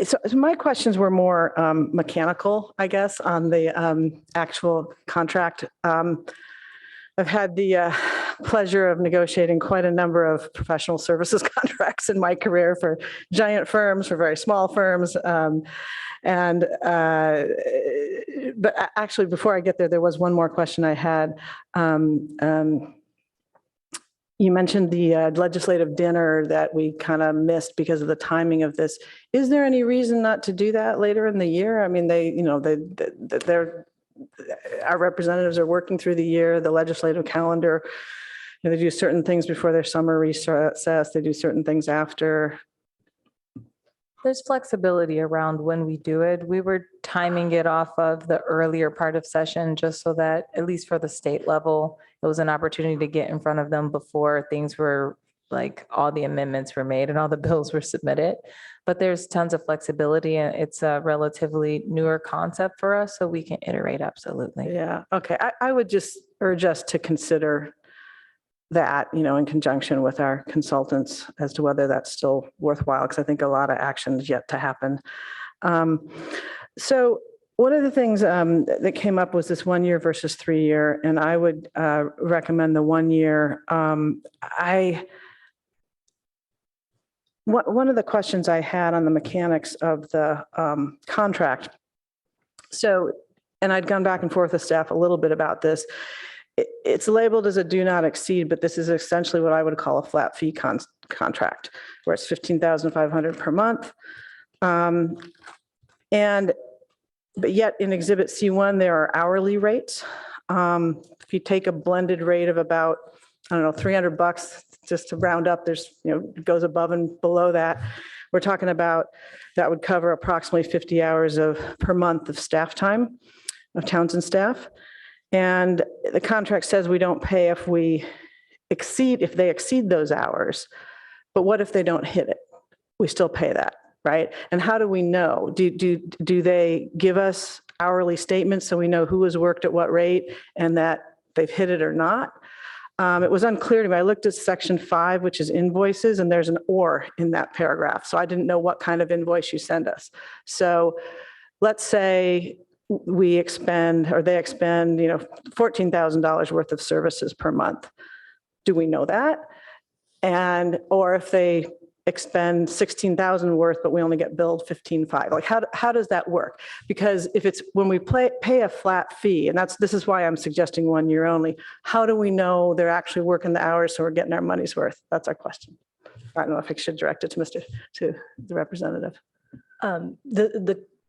so my questions were more mechanical, I guess, on the actual contract. I've had the pleasure of negotiating quite a number of professional services contracts in my career for giant firms, for very small firms. But actually, before I get there was one more question I had. You mentioned the legislative dinner that we kind of missed because of the timing of this. Is there any reason not to do that later in the year? I mean, our representatives are working through the year, the legislative calendar. They do certain things before their summer recess. They do certain things after. There's flexibility around when we do it. We were timing it off of the earlier part of session, just so that, at least for the state level, it was an opportunity to get in front of them before things were like all the amendments were made and all the bills were submitted. But there's tons of flexibility, and it's a relatively newer concept for us, so we can iterate absolutely. Yeah, okay. I would just urge us to consider that, in conjunction with our consultants as to whether that's still worthwhile, because I think a lot of action is yet to happen. So one of the things that came up was this 1 year versus 3 year, and I would recommend the 1 year. One of the questions I had on the mechanics of the contract. So, and I'd gone back and forth with staff a little bit about this. It's labeled as a do not exceed, but this is essentially what I would call a flat fee contract, where it's $15,500 per month. But yet in Exhibit C1, there are hourly rates. If you take a blended rate of about, I don't know, $300, just to round up, there's, it goes above and below that. We're talking about, that would cover approximately 50 hours per month of staff time, of Townsend staff. And the contract says we don't pay if they exceed those hours. But what if they don't hit it? We still pay that, right? And how do we know? Do they give us hourly statements so we know who has worked at what rate and that they've hit it or not? It was unclear to me. I looked at section 5, which is invoices, and there's an or in that paragraph. So I didn't know what kind of invoice you send us. So let's say we expend, or they expend, $14,000 worth of services per month. Do we know that? Or if they expend 16,000 worth, but we only get billed 15,500, like how does that work? Because if it's when we pay a flat fee, and this is why I'm suggesting 1 year only, how do we know they're actually working the hours so we're getting our money's worth? That's our question. I don't know if I should direct it to the representative.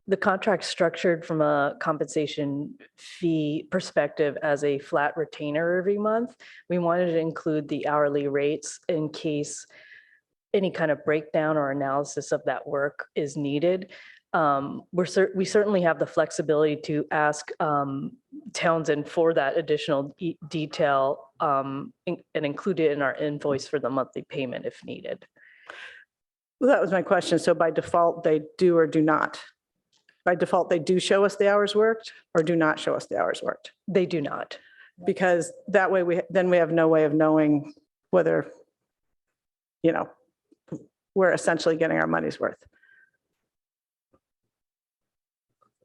The contract structured from a compensation fee perspective as a flat retainer every month. We wanted to include the hourly rates in case any kind of breakdown or analysis of that work is needed, we certainly have the flexibility to ask Townsend for that additional detail and include it in our invoice for the monthly payment if needed. Well, that was my question. So by default, they do or do not? By default, they do show us the hours worked or do not show us the hours worked? They do not. Because that way we have no way of knowing whether, we're essentially getting our money's worth.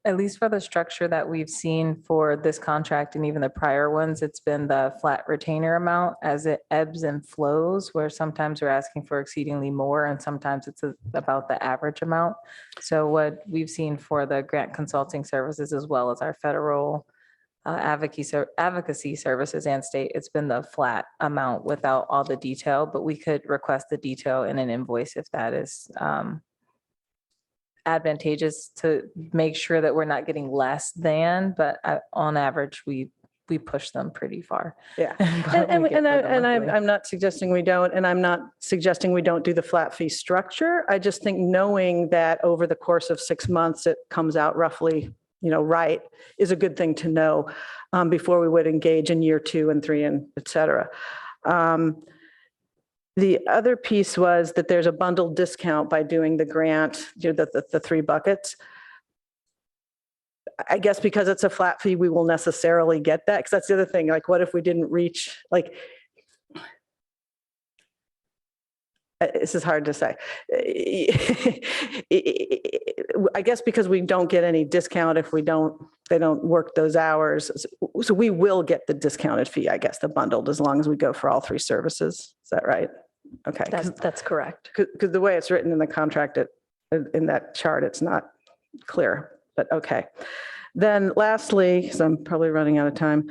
At least for the structure that we've seen for this contract and even the prior ones, it's been the flat retainer amount as it ebbs and flows, where sometimes we're asking for exceedingly more and sometimes it's about the average amount. So what we've seen for the grant consulting services as well as our federal advocacy services and state, it's been the flat amount without all the detail, but we could request the detail in an invoice if that is advantageous to make sure that we're not getting less than, but on average, we push them pretty far. Yeah. But we get for the monthly. I'm not suggesting we don't, and I'm not suggesting we don't do the flat fee structure. I just think knowing that over the course of 6 months, it comes out roughly, right, is a good thing to know before we would engage in year 2 and 3 and et cetera. The other piece was that there's a bundled discount by doing the grant, the 3 buckets. I guess because it's a flat fee, we will necessarily get that. Because that's the other thing, like what if we didn't reach, this is hard to say. I guess because we don't get any discount if they don't work those hours. So we will get the discounted fee, I guess, the bundled, as long as we go for all 3 services. Is that right? Okay. That's correct. Because the way it's written in the contract, in that chart, it's not clear, but okay. Then lastly, because I'm probably running out of time.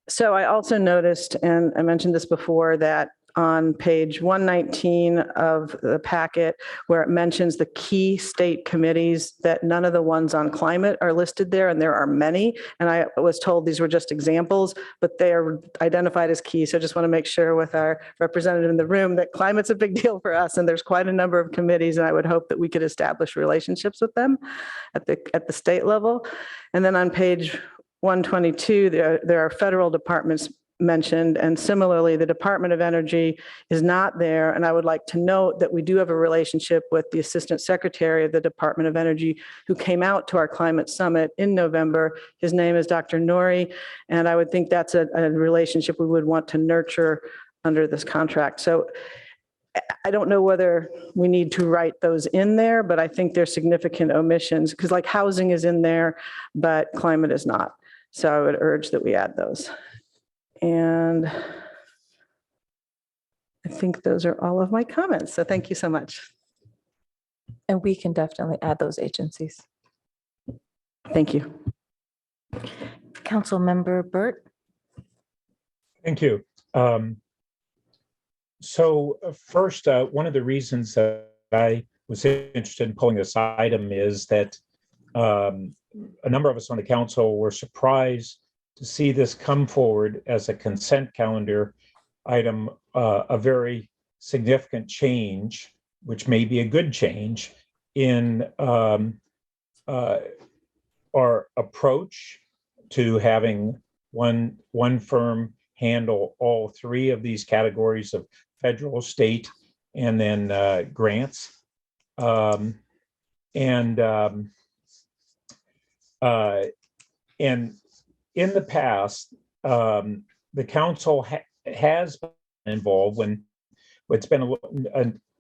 So I also noticed, and I mentioned this before, that on page 119 of the packet, where it mentions the key state committees, that none of the ones on climate are listed there, and there are many. And I was told these were just examples, but they are identified as key. So I just want to make sure with our representative in the room that climate's a big deal for us, and there's quite a number of committees, and I would hope that we could establish relationships with them at the state level. And then on page 122, there are federal departments mentioned, and similarly, the Department of Energy is not there. And I would like to note that we do have a relationship with the Assistant Secretary of the Department of Energy, who came out to our climate summit in November. His name is Dr. Nori, and I would think that's a relationship we would want to nurture under this contract. So I don't know whether we need to write those in there, but I think there's significant omissions, because like housing is in there, but climate is not. So I would urge that we add those. And I think those are all of my comments. So thank you so much. And we can definitely add those agencies. Thank you. Councilmember Burt. Thank you. So first, one of the reasons that I was interested in pulling this item is that a number of us on the council were surprised to see this come forward as a consent calendar item, a very significant change, which may be a good change in our approach to having one firm handle all 3 of these categories of federal, state, and then grants. And in the past, the council has been involved when it's been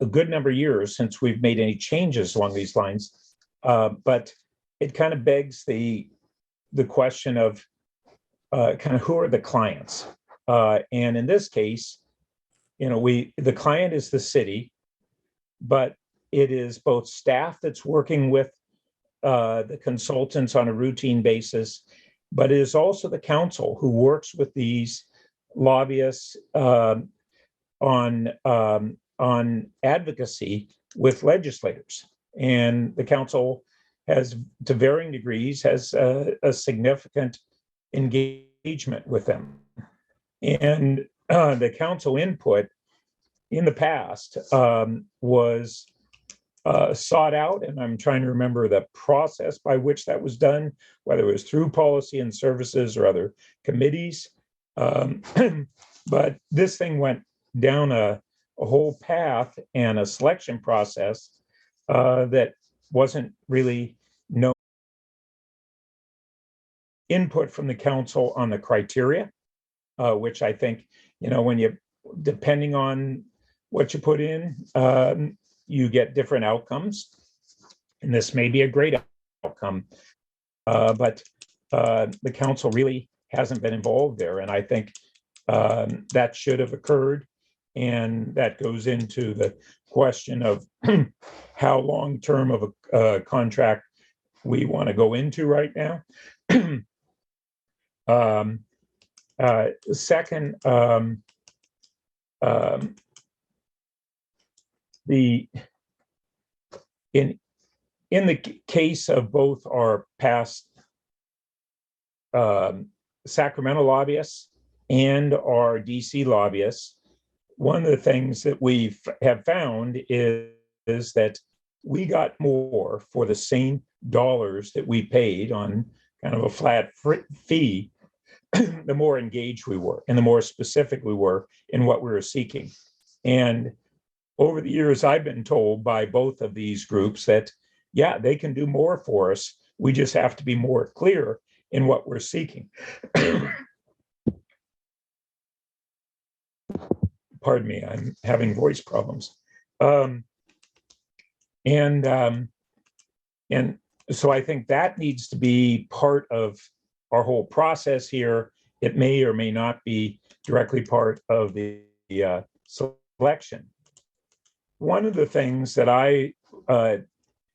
a good number of years since we've made any changes along these lines. But it kind of begs the question of kind of who are the clients? And in this case, the client is the city, but it is both staff that's working with the consultants on a routine basis, but it is also the council who works with these lobbyists on advocacy with legislators. And the council has, to varying degrees, has a significant engagement with them. And the council input in the past was sought out, and I'm trying to remember the process by which that was done, whether it was through policy and services or other committees. But this thing went down a whole path and a selection process that wasn't really no input from the council on the criteria, which I think, when you, depending on what you put in, you get different outcomes. And this may be a great outcome, but the council really hasn't been involved there. And I think that should have occurred. And that goes into the question of how long-term of a contract we want to go into right now. Second, in the case of both our past Sacramento lobbyists and our DC lobbyists, one of the things that we have found is that we got more for the same dollars that we paid on kind of a flat fee, the more engaged we were and the more specific we were in what we were seeking. And over the years, I've been told by both of these groups that, yeah, they can do more for us. We just have to be more clear in what we're seeking. Pardon me, I'm having voice problems. And so I think that needs to be part of our whole process here. It may or may not be directly part of the selection. One of the things that I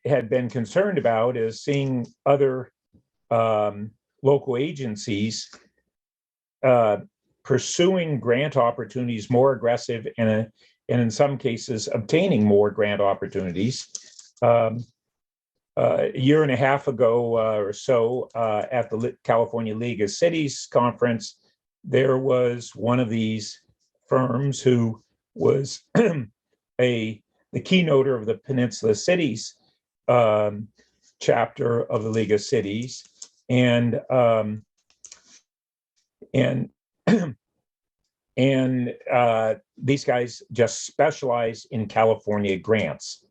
had been concerned about is seeing other local agencies pursuing grant opportunities more aggressive and in some cases obtaining more grant opportunities. A year and a half ago or so at the California League of Cities conference, there was one of these firms who was the keynoter of the Peninsula Cities chapter of the League of Cities, and these guys just specialize in California grants.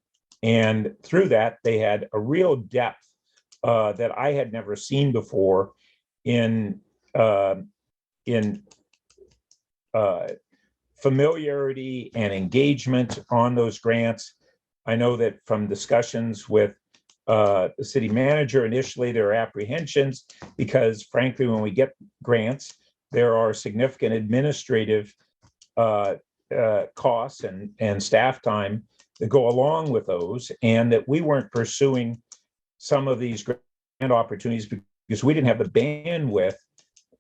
And through that, they had a real depth that I had never seen before in familiarity and engagement on those grants. I know that from discussions with the city manager, initially there are apprehensions because frankly, when we get grants, there are significant administrative costs and staff time that go along with those, and that we weren't pursuing some of these grant opportunities because we didn't have the bandwidth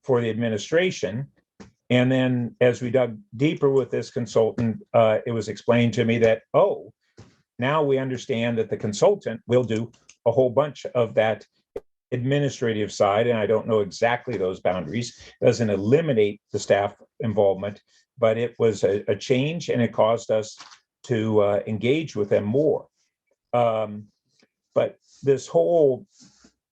for the administration. And then as we dug deeper with this consultant, it was explained to me that, oh, now we understand that the consultant will do a whole bunch of that administrative side, and I don't know exactly those boundaries. It doesn't eliminate the staff involvement, but it was a change, and it caused us to engage with them more. But this whole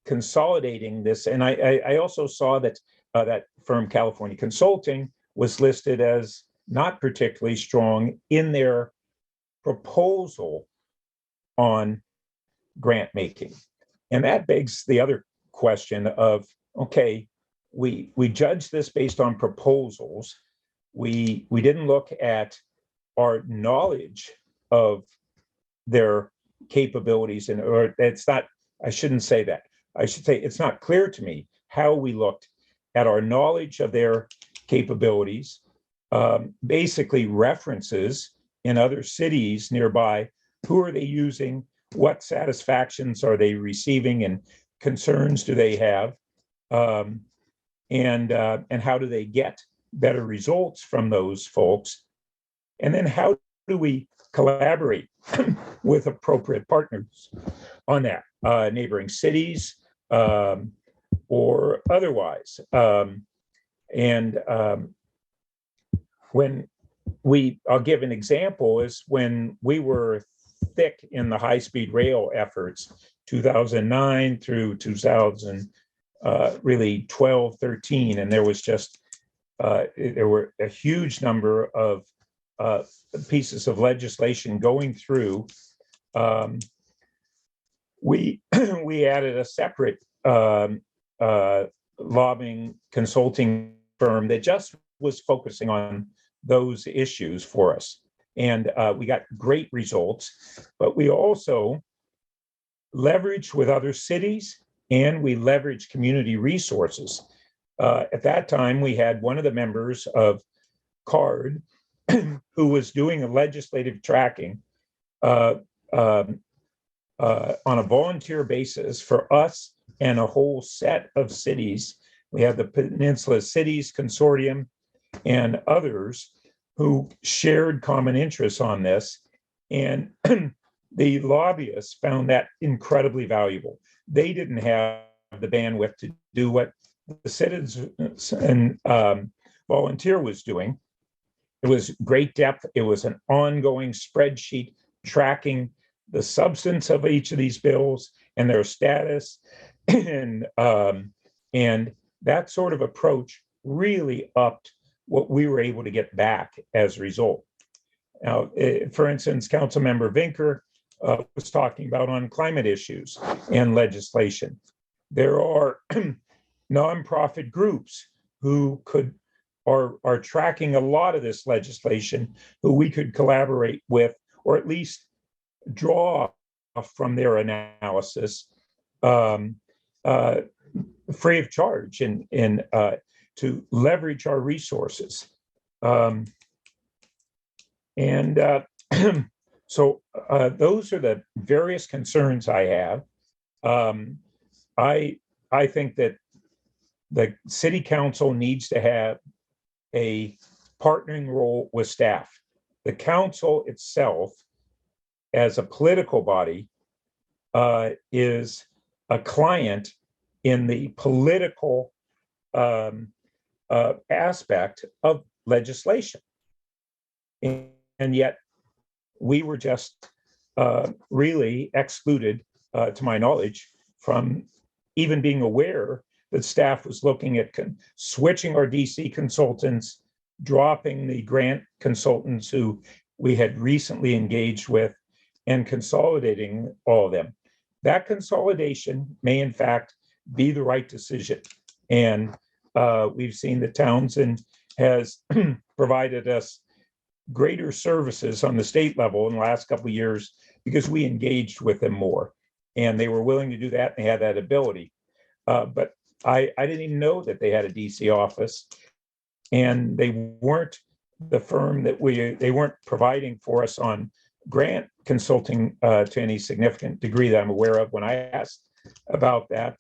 consolidating this, and I also saw that that firm California Consulting was listed as not particularly strong in their proposal on grant making. And that begs the other question of, okay, we judge this based on proposals. We didn't look at our knowledge of their capabilities, and or it's not, I shouldn't say that. I should say it's not clear to me how we looked at our knowledge of their capabilities, basically references in other cities nearby. Who are they using? What satisfactions are they receiving, and concerns do they have? And how do they get better results from those folks? And then how do we collaborate with appropriate partners on that, neighboring cities or otherwise? When I'll give an example is when we were thick in the high-speed rail efforts, 2009 through 2000, really 12, 13, and there was just, there were a huge number of pieces of legislation going through. We we added a separate lobbying consulting firm that just was focusing on those issues for us. And we got great results, but we also leveraged with other cities and we leveraged community resources. At that time, we had one of the members of CARD who was doing a legislative tracking on a volunteer basis for us and a whole set of cities. We have the Peninsula Cities Consortium and others who shared common interests on this. And the lobbyists found that incredibly valuable. They didn't have the bandwidth to do what the citizens and volunteer was doing. It was great depth. It was an ongoing spreadsheet tracking the substance of each of these bills and their status. And that sort of approach really upped what we were able to get back as a result. Now, for instance, Councilmember Vinker was talking about on climate issues and legislation. There are nonprofit groups who are tracking a lot of this legislation, who we could collaborate with, or at least draw from their analysis free of charge and to leverage our resources. So those are the various concerns I have. I think that the city council needs to have a partnering role with staff. The council itself, as a political body, is a client in the political aspect of legislation. And yet we were just really excluded, to my knowledge, from even being aware that staff was looking at switching our DC consultants, dropping the grant consultants who we had recently engaged with, and consolidating all of them. That consolidation may in fact be the right decision. And we've seen that Townsend has provided us greater services on the state level in the last couple of years because we engaged with them more. And they were willing to do that. And they had that ability. But I didn't even know that they had a DC office. And they weren't the firm that they weren't providing for us on grant consulting to any significant degree that I'm aware of. When I asked about that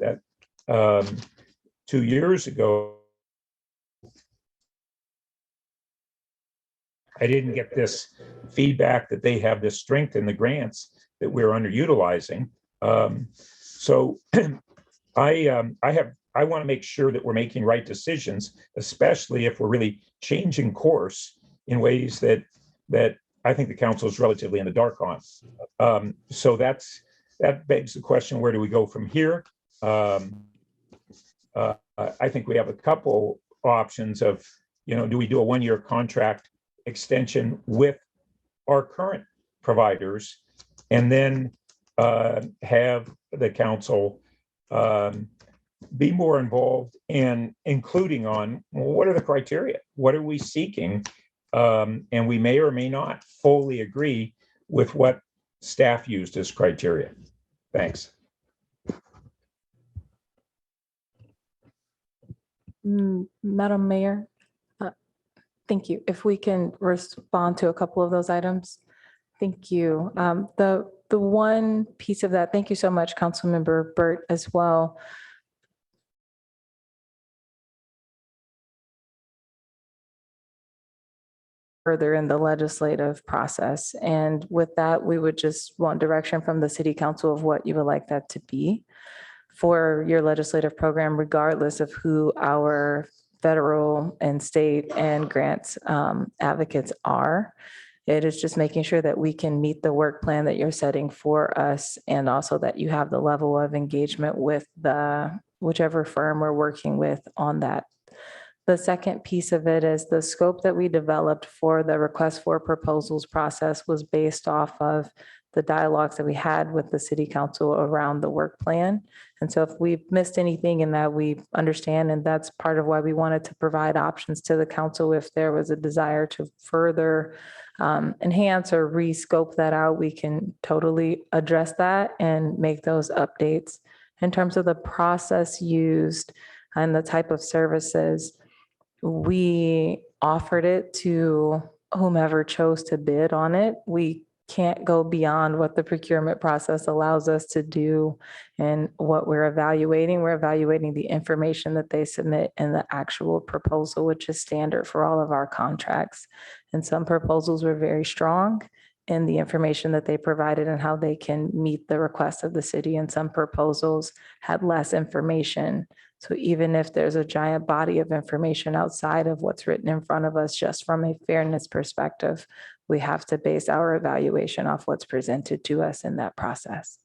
2 years ago, I didn't get this feedback that they have this strength in the grants that we're underutilizing. So I want to make sure that we're making right decisions, especially if we're really changing course in ways that I think the council is relatively in the dark on. So that begs the question, where do we go from here? I think we have a couple options of, do we do a one-year contract extension with our current providers and then have the council be more involved and including on what are the criteria? What are we seeking? And we may or may not fully agree with what staff used as criteria. Thanks. Madam Mayor, thank you. If we can respond to a couple of those items. Thank you. The one piece of that, thank you so much, Councilmember Burt, as well. Further in the legislative process. And with that, we would just want direction from the city council of what you would like that to be for your legislative program, regardless of who our federal and state and grants advocates are. It is just making sure that we can meet the work plan that you're setting for us, and also that you have the level of engagement with the whichever firm we're working with on that. The second piece of it is the scope that we developed for the request for proposals process was based off of the dialogues that we had with the city council around the work plan. And so if we've missed anything in that, we understand, and that's part of why we wanted to provide options to the council if there was a desire to further enhance or re-scope that out, we can totally address that and make those updates. In terms of the process used and the type of services, we offered it to whomever chose to bid on it. We can't go beyond what the procurement process allows us to do and what we're evaluating. We're evaluating the information that they submit in the actual proposal, which is standard for all of our contracts. And some proposals were very strong in the information that they provided and how they can meet the requests of the city. And some proposals had less information. So even if there's a giant body of information outside of what's written in front of us, just from a fairness perspective, we have to base our evaluation off what's presented to us in that process.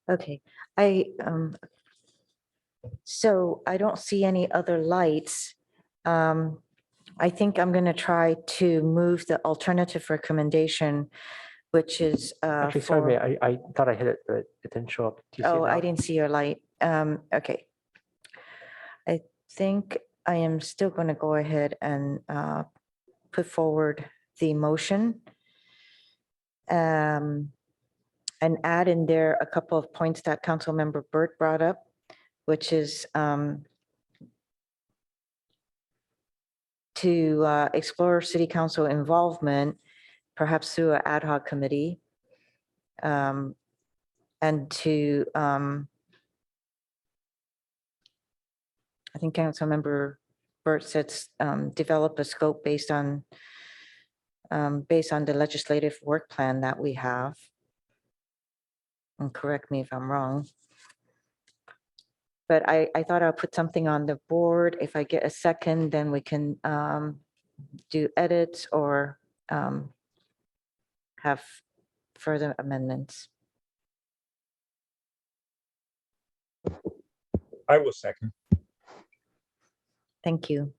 Okay, so I don't see any other lights. I think I'm going to try to move the alternative recommendation, which is Actually, sorry, Mayor, I thought I hit it, but it didn't show up. Do you see it oh, I now? didn't see your light. Okay. I think I am still going to go ahead and put forward the motion. And add in there a couple of points that Councilmember Burt brought up, which is to explore city council involvement, perhaps through an ad hoc committee, and to, I think Councilmember Burt said, develop a scope based on the legislative work plan that we have. And correct me if I'm wrong. But I thought I'll put something on the board. If I get a second, then we can do edits or have further amendments. I will second. Thank you.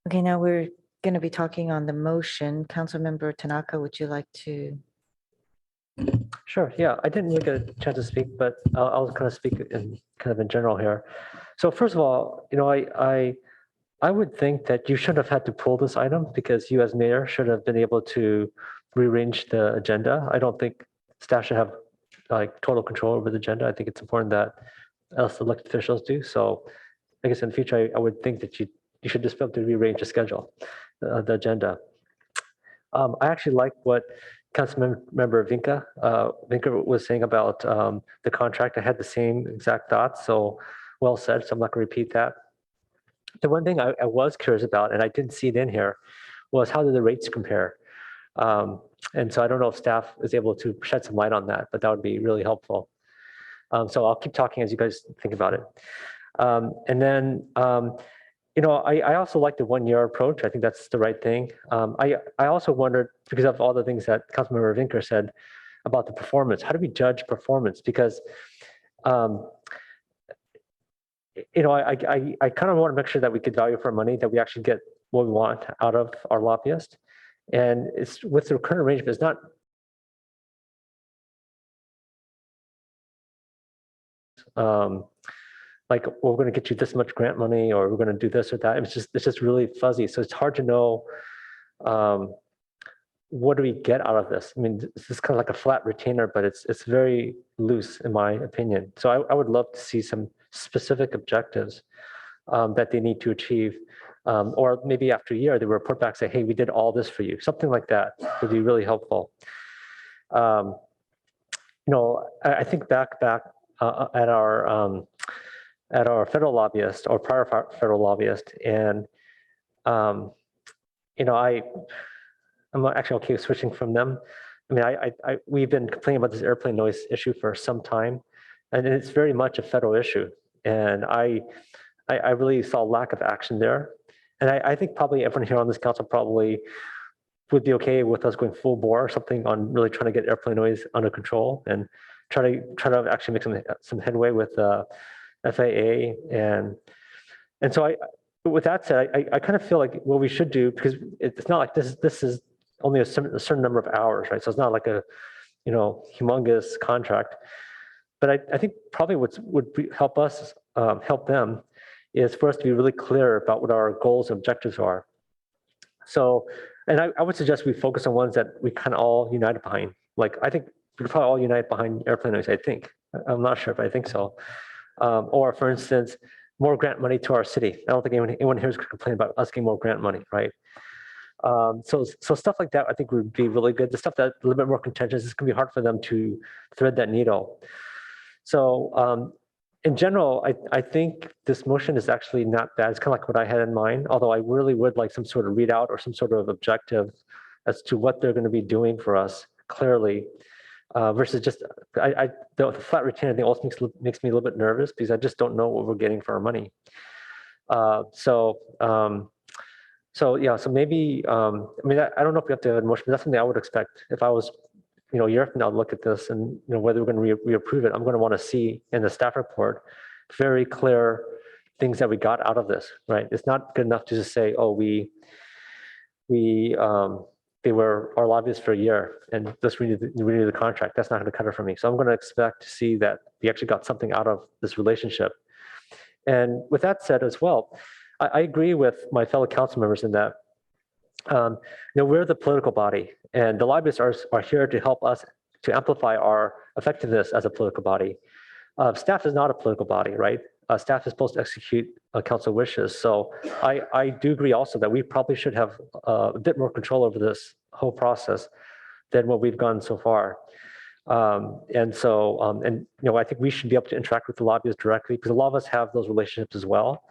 Okay, now we're going to be talking on the motion. Councilmember Tanaka, would you like to? Sure. Yeah, I didn't really get a chance to speak, but I'll kind of speak in general here. So first of all, you know, I would think that you shouldn't have had to pull this item because you as mayor should have been able to rearrange the agenda. I don't think staff should have like total control over the agenda. I think it's important that us elected officials do. So I guess in the future, I would think that you should just be able to rearrange the schedule, the agenda. I actually like what Councilmember Vinca was saying about the contract. I had the same exact thoughts, so well said. So I'm not going to repeat that. The one thing I was curious about, and I didn't see it in here, was how did the rates compare? And so I don't know if staff is able to shed some light on that, but that would be really helpful. So I'll keep talking as you guys think about it. And then, you know, I also like the 1 year approach. I think that's the right thing. I also wondered, because of all the things that Councilmember Vinker said about the performance, how do we judge performance? Because, you know, I kind of want to make sure that we get value for money, that we actually get what we want out of our lobbyist. And it's with the current arrangement, it's not like, well, we're going to get you this much grant money, or we're going to do this or that. It's just really fuzzy. So it's hard to know what do we get out of this. I mean, this is kind of like a flat retainer, but it's very loose in my opinion. So I would love to see some specific objectives that they need to achieve. Or maybe after a year, they report back, say, hey, we did all this for you. Something like that would be really helpful. You know, I think back at our at our federal lobbyist or prior federal lobbyist. And, you know, I'm actually okay with switching from them. I mean, we've been complaining about this airplane noise issue for some time, and it's very much a federal issue. And I really saw a lack of action there. And I think probably everyone here on this council probably would be okay with us going full bore or something on really trying to get airplane noise under control and try to actually make some headway with FAA. And so with that said, I kind of feel like what we should do, because it's not like this is only a certain number of hours, right? So it's not like a, you know, humongous contract. But I think probably what would help us help them is for us to be really clear about what our goals and objectives are. So, and I would suggest we focus on ones that we kind of all unite behind. Like, I think we probably all unite behind airplane noise, I think. I'm not sure, but I think so. Or for instance, more grant money to our city. I don't think anyone here is going to complain about us getting more grant money, right? So stuff like that, I think would be really good. The stuff that's a little bit more contentious, it's going to be hard for them to thread that needle. So in general, I think this motion is actually not bad. It's kind of like what I had in mind, although I really would like some sort of readout or some sort of objective as to what they're going to be doing for us clearly, versus just, the flat retainer thing also makes me a little bit nervous because I just don't know what we're getting for our money. So maybe, I mean, I don't know if we have to have a motion, but that's something I would expect if I was, you know, a year from now, look at this and, you know, whether we're going to reapprove it, I'm going to want to see in the staff report very clear things that we got out of this, right? It's not good enough to just say, oh, they were our lobbyists for a year and just renewed the contract. That's not going to cut it for me. So I'm going to expect to see that we actually got something out of this relationship. And with that said as well, I agree with my fellow council members in that, you know, we're the political body and the lobbyists are here to help us to amplify our effectiveness as a political body. Staff is not a political body, right? Staff is supposed to execute council wishes. So I do agree also that we probably should have a bit more control over this whole process than what we've gone so far. And you know, I think we should be able to interact with the lobbyists directly because a lot of us have those relationships as well.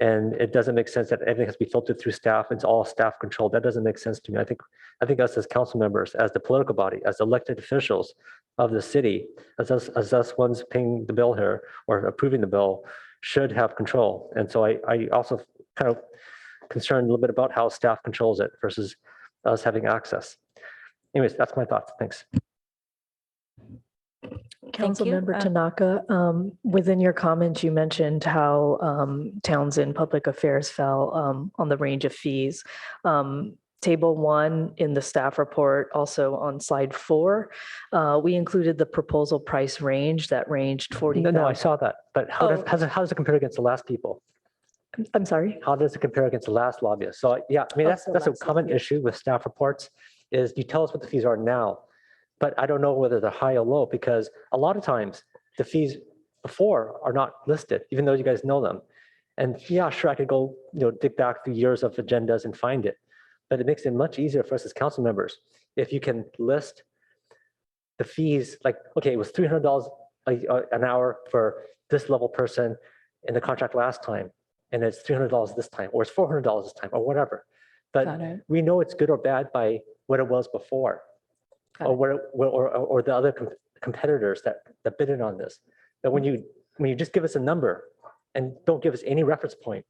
And it doesn't make sense that everything has to be filtered through staff. It's all staff controlled. That doesn't make sense to me. I think us as council members, as the political body, as elected officials of the city, as us ones paying the bill here or approving the bill, should have control. And so I also kind of concerned a little bit about how staff controls it versus us having access. Anyways, that's my thoughts. Thanks. Councilmember Tanaka, within your comments, you mentioned how towns in public affairs fell on the range of fees. Table 1 in the staff report, also on slide 4, we included the proposal price range that ranged 40,000. No, I saw that, but how does it compare against the last people? I'm sorry? How does it compare against the last lobbyist? So yeah, I mean, that's a common issue with staff reports is you tell us what the fees are now, but I don't know whether they're high or low because a lot of times the fees before are not listed, even though you guys know them. And yeah, sure, I could go, you know, dig back through years of agendas and find it, but it makes it much easier for us as council members if you can list the fees. Like, okay, it was $300 an hour for this level person in the contract last time, and it's $300 this time, or it's $400 this time, or whatever. But we know it's good or bad by what it was before, or the other competitors that bid in on this. But when you just give us a number and don't give us any reference point,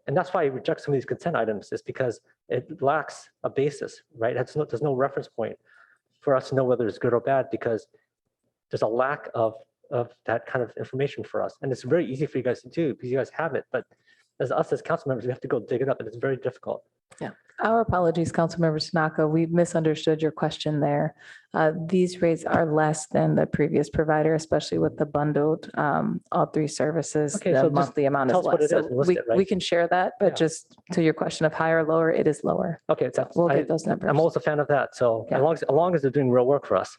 and that's why I reject some of these consent items, is because it lacks a basis, right? There's no reference point for us to know whether it's good or bad because there's a lack of that kind of information for us. And it's very easy for you guys to do because you guys have it. But as us as council members, we have to go dig it up, and it's very difficult. Yeah, our apologies, Councilmember Tanaka. We misunderstood your question there. These rates are less than the previous provider, especially with the bundled all three services. Okay, the so just monthly amount tell is us what less. it is So and list it, right? we can share that, but just to your question of higher or lower, it is lower. Okay, We'll get those numbers. I'm also a fan of that. So Yeah. as long as they're doing real work for us.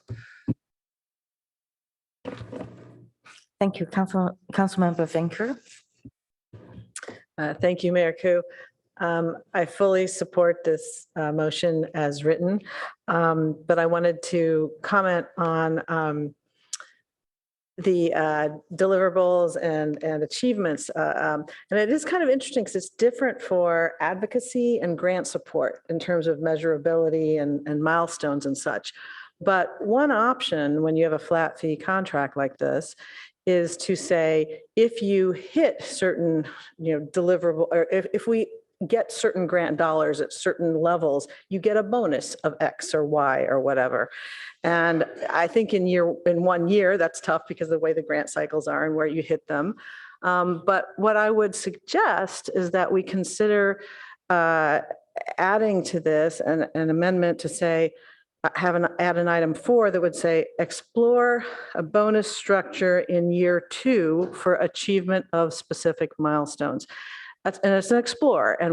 Thank you, Councilmember Venker. Thank you, Mayor Ku. I fully support this motion as written, but I wanted to comment on the deliverables and achievements. And it is kind of interesting because it's different for advocacy and grant support in terms of measurability and milestones and such. But one option when you have a flat fee contract like this is to say, if you hit certain, deliverable, or if we get certain grant dollars at certain levels, you get a bonus of X or Y or whatever. And I think in 1 year, that's tough because of the way the grant cycles are and where you hit them. But what I would suggest is that we consider adding to this an amendment to say, add an item 4 that would say, explore a bonus structure in year 2 for achievement of specific milestones. And it's an explore, and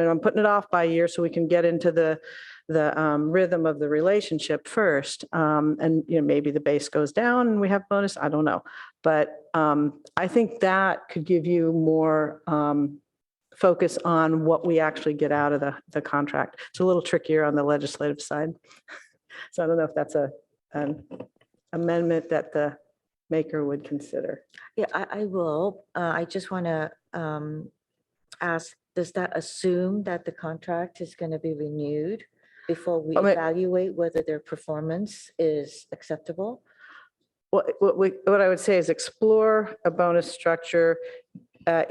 I'm putting it off by a year so we can get into the rhythm of the relationship first. And maybe the base goes down and we have bonus. I don't know, but I think that could give you more focus on what we actually get out of the contract. It's a little trickier on the legislative side, so I don't know if that's an amendment that the maker would consider. Yeah, I will. I just want to ask, does that assume that the contract is going to be renewed before we evaluate whether their performance is acceptable? What I would say is explore a bonus structure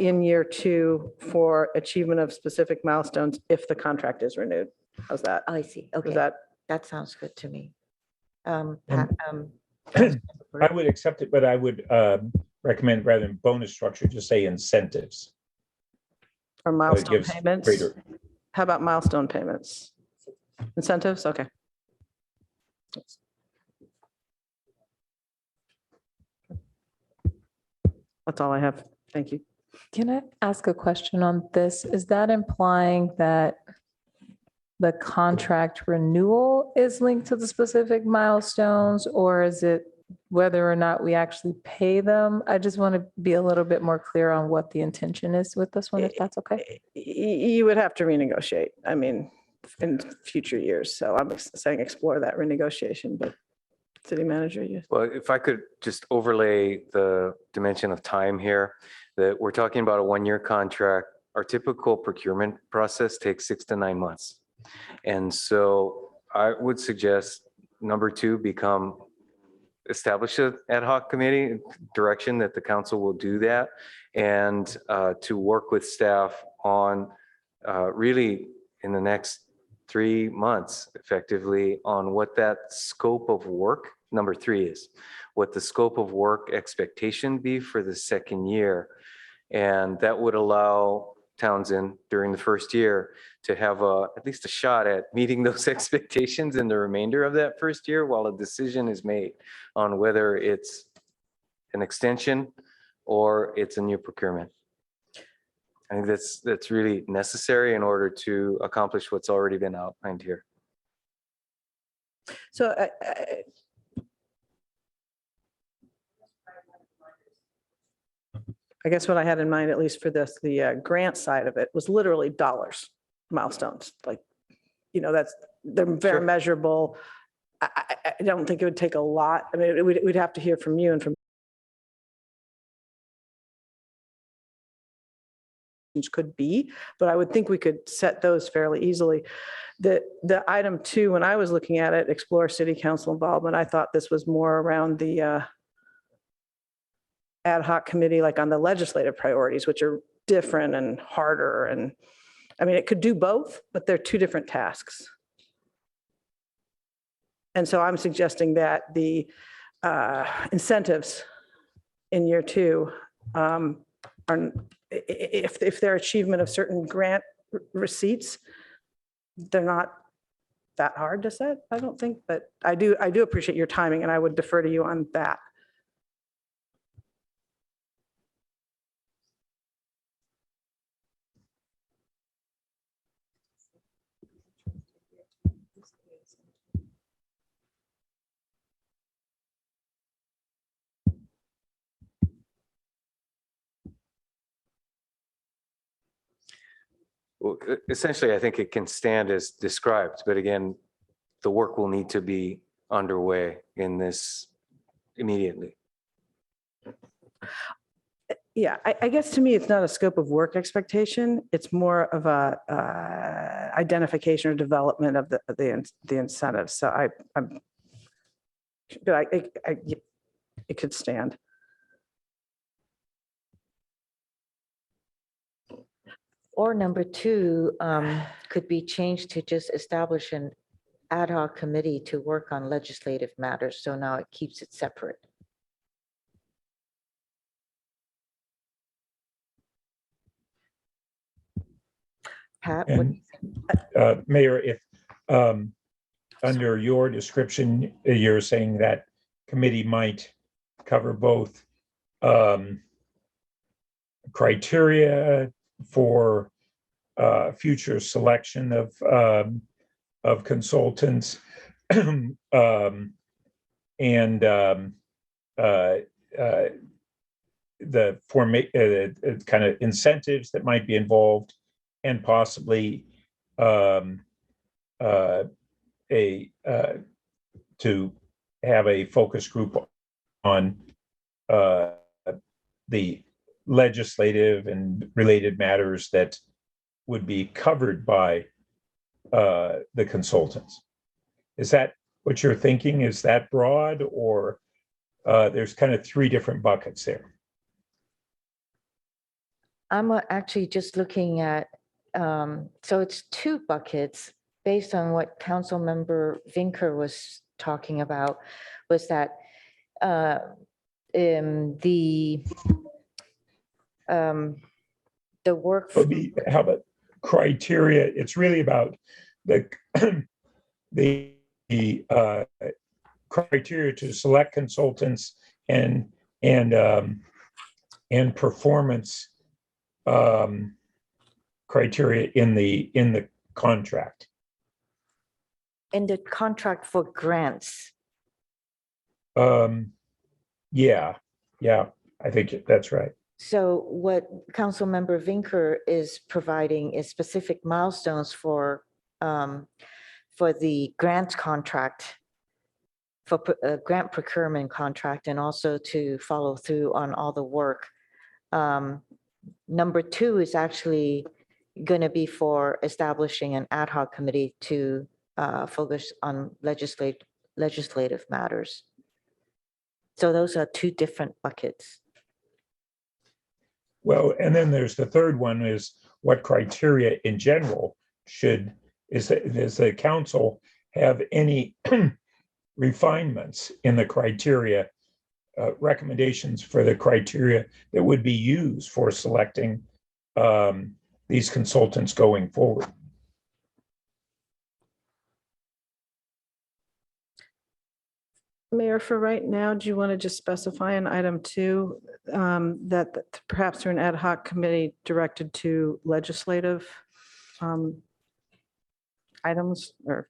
in year 2 for achievement of specific milestones if the contract is renewed. How's that? I see. Okay. That sounds good to me. I would accept it, but I would recommend rather than bonus structure, just say incentives. Or milestone payments? How about milestone payments? Incentives? Okay. That's all I have. Thank you. Can I ask a question on this? Is that implying that the contract renewal is linked to the specific milestones, or is it whether or not we actually pay them? I just want to be a little bit more clear on what the intention is with this one, if that's okay. You would have to renegotiate, I mean, in future years. So I'm saying explore that renegotiation, but city manager, you. Well, if I could just overlay the dimension of time here, that we're talking about a 1-year contract. Our typical procurement process takes 6 to 9 months. And so I would suggest number 2 establish an ad hoc committee, direction that the council will do that, and to work with staff on really in the next 3 months effectively on what that scope of work, number 3 is, what the scope of work expectation be for the second year. And that would allow Townsend during the first year to have at least a shot at meeting those expectations in the remainder of that first year while a decision is made on whether it's an extension or it's a new procurement. I think that's really necessary in order to accomplish what's already been outlined here. So I guess what I had in mind, at least for this, the grant side of it, was literally dollars, milestones. Like, they're very measurable. I don't think it would take a lot. I mean, we'd have to hear from you and from could be, but I would think we could set those fairly easily. The item 2, when I was looking at it, explore city council involvement, I thought this was more around the ad hoc committee, like on the legislative priorities, which are different and harder. And I mean, it could do both, but they're 2 different tasks. And so I'm suggesting that the incentives in year 2 are, if their achievement of certain grant receipts, they're not that hard to set, I don't think, but I do appreciate your timing, and I would defer to you on that. Well, essentially, I think it can stand as described, but again, the work will need to be underway in this immediately. Yeah, I guess to me, it's not a scope of work expectation. It's more of a identification or development of the incentives. So but it could stand. Or number two, could be changed to just establish an ad hoc committee to work on legislative matters. So now it keeps it separate. Pat, what do And Mayor, if under your description, you're saying that committee might cover both criteria for future selection of consultants and the kind of incentives that might be involved, and possibly to have a focus group on the legislative and related matters that would be covered by the consultants. Is that what you're thinking? Is that broad, or there's kind of three different buckets there? I'm actually just looking at, so it's two buckets based on what Councilmember Vinker was talking about, was that the work. How about criteria? It's really about the criteria to select consultants and performance criteria in the contract. In the contract for grants. Yeah, I think that's right. So what Councilmember Vinker is providing is specific milestones for the grant contract, for grant procurement contract, and also to follow through on all the work. Number two is actually going to be for establishing an ad hoc committee to focus on legislative matters. So those are two different buckets. Well, and then there's the third one, is what criteria in general does the council have any refinements in the criteria, recommendations for the criteria that would be used for selecting these consultants going forward? Mayor, for right now, do you want to just specify in item 2 that perhaps through an ad hoc committee directed to legislative items or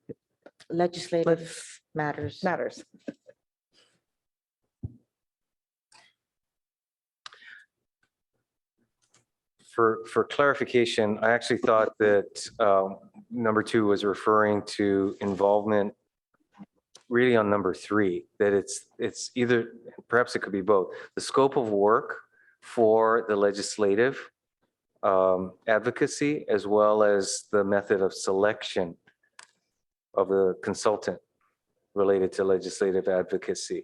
legislative matters? For clarification, I actually thought that number 2 was referring to involvement really on number 3, that it's either, perhaps it could be both, the scope of work for the legislative advocacy, as well as the method of selection of the consultant related to legislative advocacy.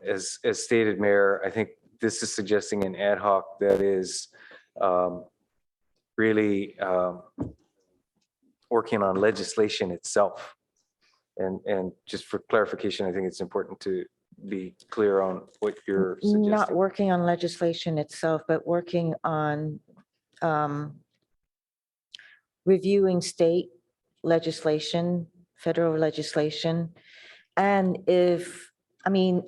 As stated, Mayor, I think this is suggesting an ad hoc that is really working on legislation itself. And just for clarification, I think it's important to be clear on what you're suggesting. Not working on legislation itself, but working on reviewing state legislation, federal legislation. And and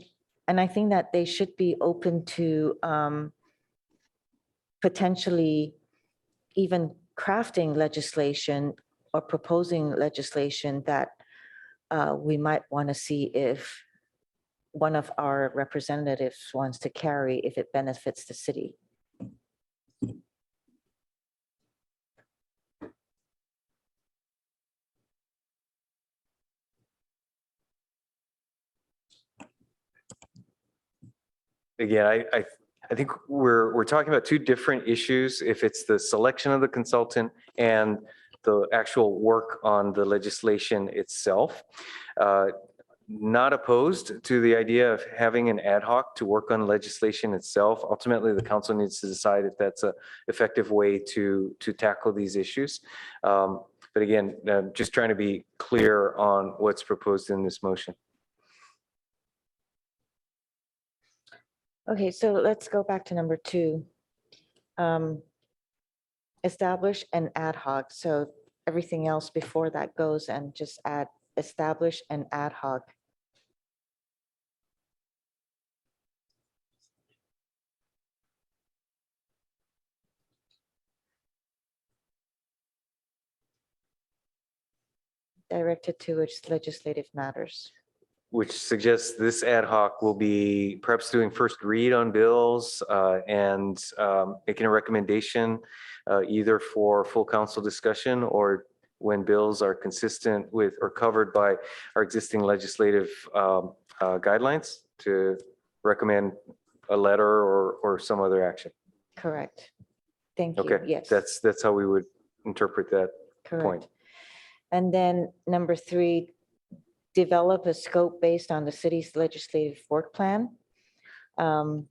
I think that they should be open to potentially even crafting legislation or proposing legislation that we might want to see if one of our representatives wants to carry, if it benefits the city. Again, I I think we're talking about two different issues. If it's the selection of the consultant and the actual work on the legislation itself. Not opposed to the idea of having an ad hoc to work on legislation itself. Ultimately, the council needs to decide if that's an effective way to tackle these issues. But again, just trying to be clear on what's proposed in this motion. Okay, so let's go back to number 2. Establish an ad hoc. So everything else before that goes and just add establish an ad hoc. Directed to its legislative matters. Which suggests this ad hoc will be perhaps doing first read on bills and making a recommendation either for full council discussion or when bills are consistent with or covered by our existing legislative guidelines to recommend a letter or some other action. Correct. Thank you. Okay, Yes. that's how we would interpret that Correct. point. And then number 3, develop a scope based on the city's legislative work plan. Perhaps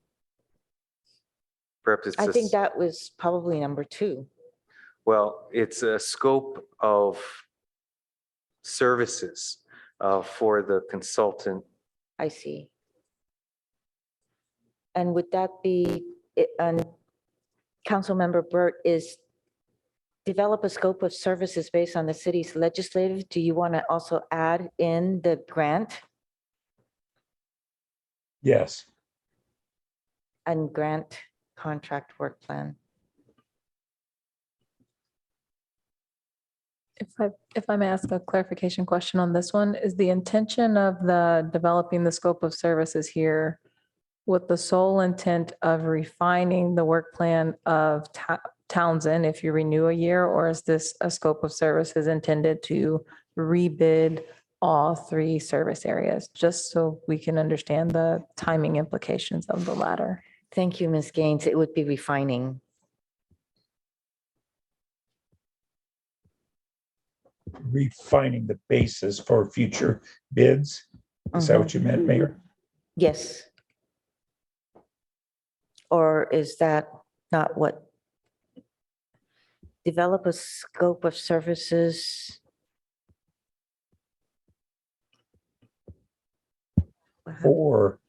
it's I think just- that was probably number 2. Well, it's a scope of services for the consultant. I see. And would that be, and Councilmember Burt, is develop a scope of services based on the city's legislative? Do you want to also add in the grant Yes. and grant contract work plan? If I may ask a clarification question on this one, is the intention of the developing the scope of services here with the sole intent of refining the work plan of Townsend if you renew a year, or is this a scope of services intended to rebid all 3 service areas? Just so we can understand the timing implications of the latter. Thank you, Ms. Gaines. It would be refining. Refining the basis for future bids. Is that what you meant, Mayor? Yes. Or is that not what? Develop a scope of services. For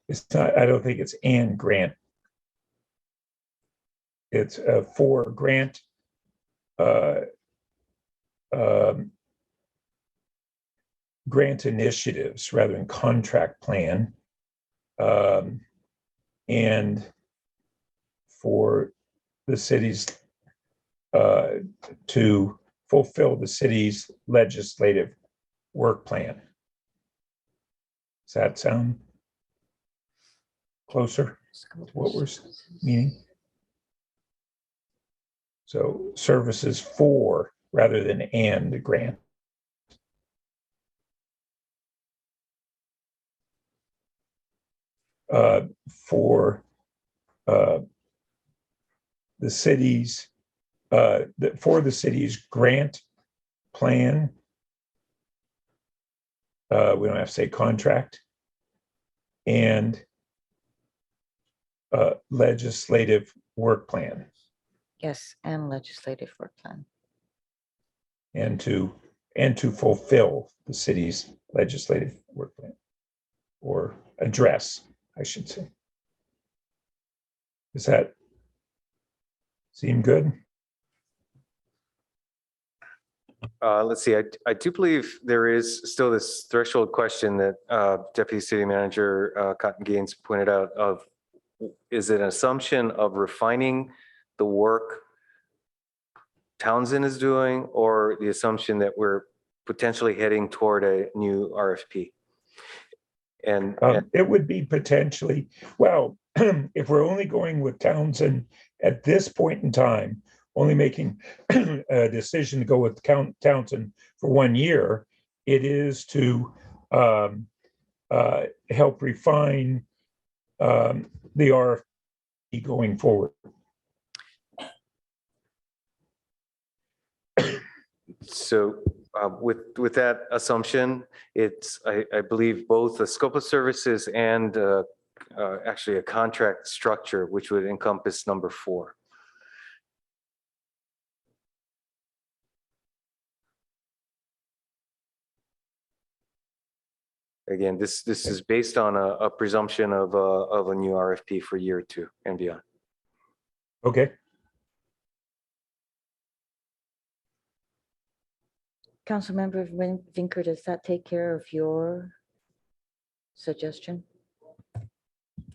it's not, I don't think it's and grant. It's for grant grant initiatives rather than contract plan. And for the cities to fulfill the city's legislative work plan. Does that sound closer to what we're meaning? So services for rather than and grant. For the city's for the city's grant plan. We don't have to say contract. And legislative work plan. Yes, and legislative work plan. And to fulfill the city's legislative work plan, or address, I should say. Does that seem good? Let's see, I do believe there is still this threshold question that Deputy City Manager Cotton Gaines pointed out of, is it an assumption of refining the work Townsend is doing, or the assumption that we're potentially heading toward a new RFP? And it would be potentially, well, if we're only going with Townsend at this point in time, only making a decision to go with Townsend for 1 year. It is to help refine the RFP going forward. So with that assumption, it's, I believe, both a scope of services and actually a contract structure, which would encompass number 4. Again, this is based on a presumption of a new RFP for year 2 and beyond. Okay. Councilmember Vinker, does that take care of your suggestion?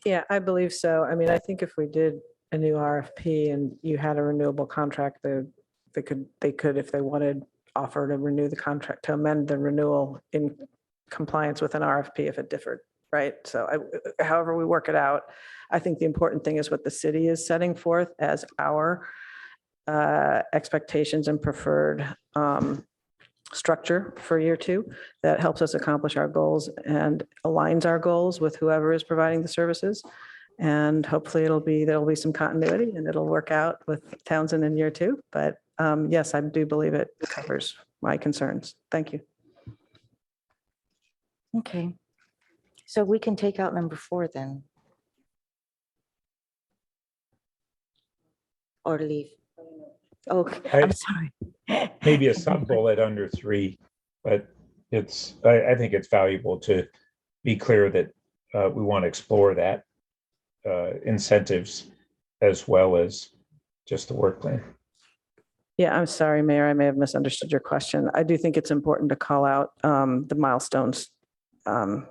Yeah, I believe so. I mean, I think if we did a new RFP and you had a renewable contract, they could, if they wanted, offer to renew the contract, to amend the renewal in compliance with an RFP if it differed, right? So however we work it out, I think the important thing is what the city is setting forth as our expectations and preferred structure for year 2 that helps us accomplish our goals and aligns our goals with whoever is providing the services. And hopefully there'll be some continuity and it'll work out with Townsend in year 2. But yes, I do believe it covers my concerns. Thank you. Okay. So we can take out number 4 then. Or leave. Okay, I'm sorry. Maybe a sub bullet under 3, but it's, I think it's valuable to be clear that we want to explore that incentives as well as just the work plan. Yeah, I'm sorry, Mayor, I may have misunderstood your question. I do think it's important to call out the milestones, to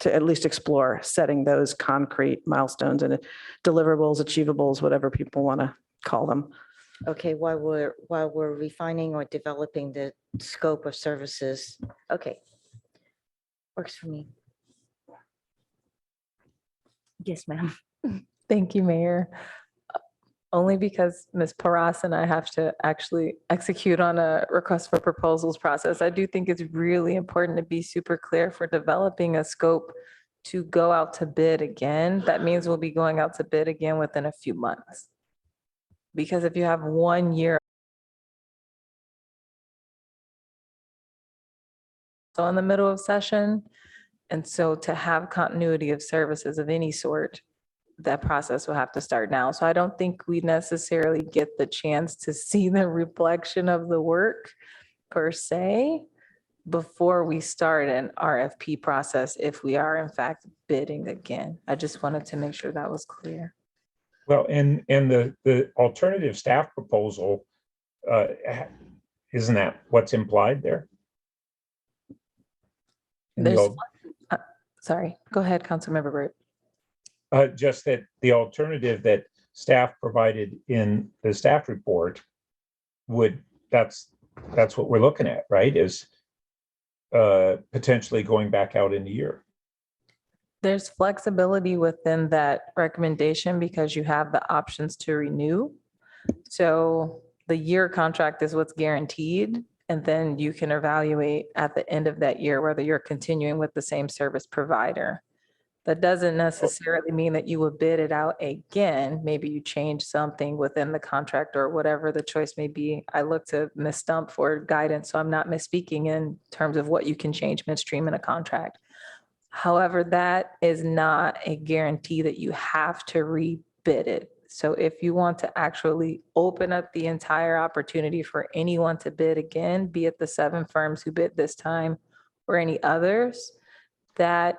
at least explore setting those concrete milestones and deliverables, achievables, whatever people want to call them. Okay, while we're refining or developing the scope of services. Okay. Works for me. Yes, ma'am. Thank you, Mayor. Only because Ms. Paras and I have to actually execute on a request for proposals process. I do think it's really important to be super clear for developing a scope to go out to bid again. That means we'll be going out to bid again within a few months. Because if you have 1 year in the middle of session, and so to have continuity of services of any sort, that process will have to start now. So I don't think we necessarily get the chance to see the reflection of the work per se before we start an RFP process if we are in fact bidding again. I just wanted to make sure that was clear. Well, and the alternative staff proposal, isn't that what's implied there? Sorry, go ahead, Councilmember Burt. Just that the alternative that staff provided in the staff report that's what we're looking at, right? Is potentially going back out in a year. There's flexibility within that recommendation because you have the options to renew. So the year contract is what's guaranteed. And then you can evaluate at the end of that year whether you're continuing with the same service provider. That doesn't necessarily mean that you would bid it out again. Maybe you change something within the contract or whatever the choice may be. I look to Ms. Stump for guidance, so I'm not misspeaking in terms of what you can change midstream in a contract. However, that is not a guarantee that you have to rebid it. So if you want to actually open up the entire opportunity for anyone to bid again, be it the 7 firms who bid this time or any others, that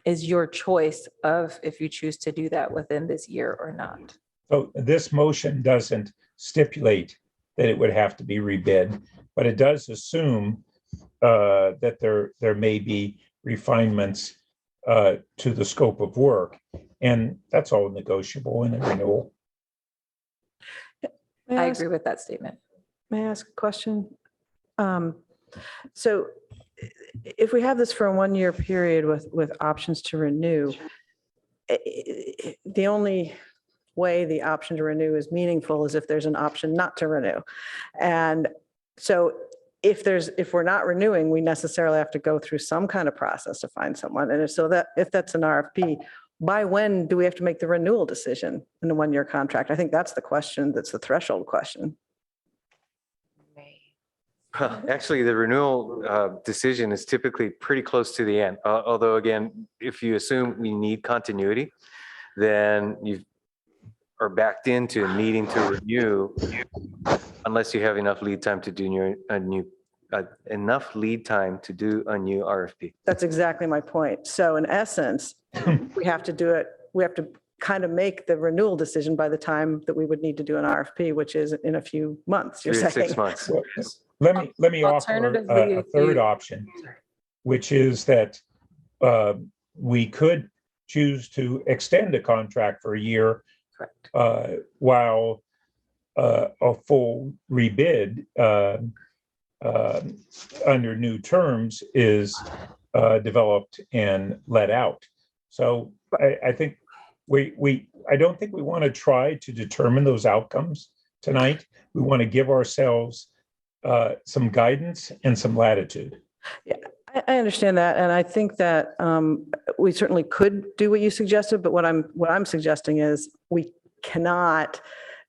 is your choice of if you choose to do that within this year or not. So this motion doesn't stipulate that it would have to be rebid, but it does assume that there may be refinements to the scope of work, and that's all negotiable in a renewal. I agree with that statement. May I ask a question? So if we have this for a 1 year period with options to renew, the only way the option to renew is meaningful is if there's an option not to renew. And so if we're not renewing, we necessarily have to go through some kind of process to find someone. And if that's an RFP, by when do we have to make the renewal decision in a one-year contract? I think that's the question. That's the threshold question. Actually, the renewal decision is typically pretty close to the end. Although again, if you assume we need continuity, then you are backed into needing to renew unless you have enough lead time to do enough lead time to do a new RFP. That's exactly my point. So in essence, we have to do it. We have to kind of make the renewal decision by the time that we would need to do an RFP, which is in a few months. You're 3 to saying 6 months. Let me offer Alternatively, a if third you- option, which is that we could choose to extend a contract for a year while a full rebid under new terms is developed and let out. So I think I don't think we want to try to determine those outcomes tonight. We want to give ourselves some guidance and some latitude. Yeah, I understand that. And I think that we certainly could do what you suggested, but what I'm suggesting is we cannot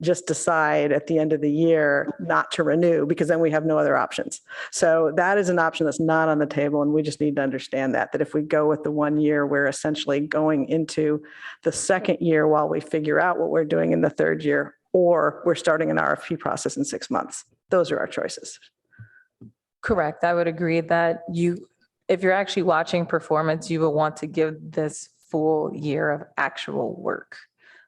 just decide at the end of the year not to renew, because then we have no other options. So that is an option that's not on the table. And we just need to understand that if we go with the 1 year, we're essentially going into the second year while we figure out what we're doing in the third year, or we're starting an RFP process in 6 months. Those are our choices. Correct. I would agree that if you're actually watching performance, you will want to give this full year of actual work,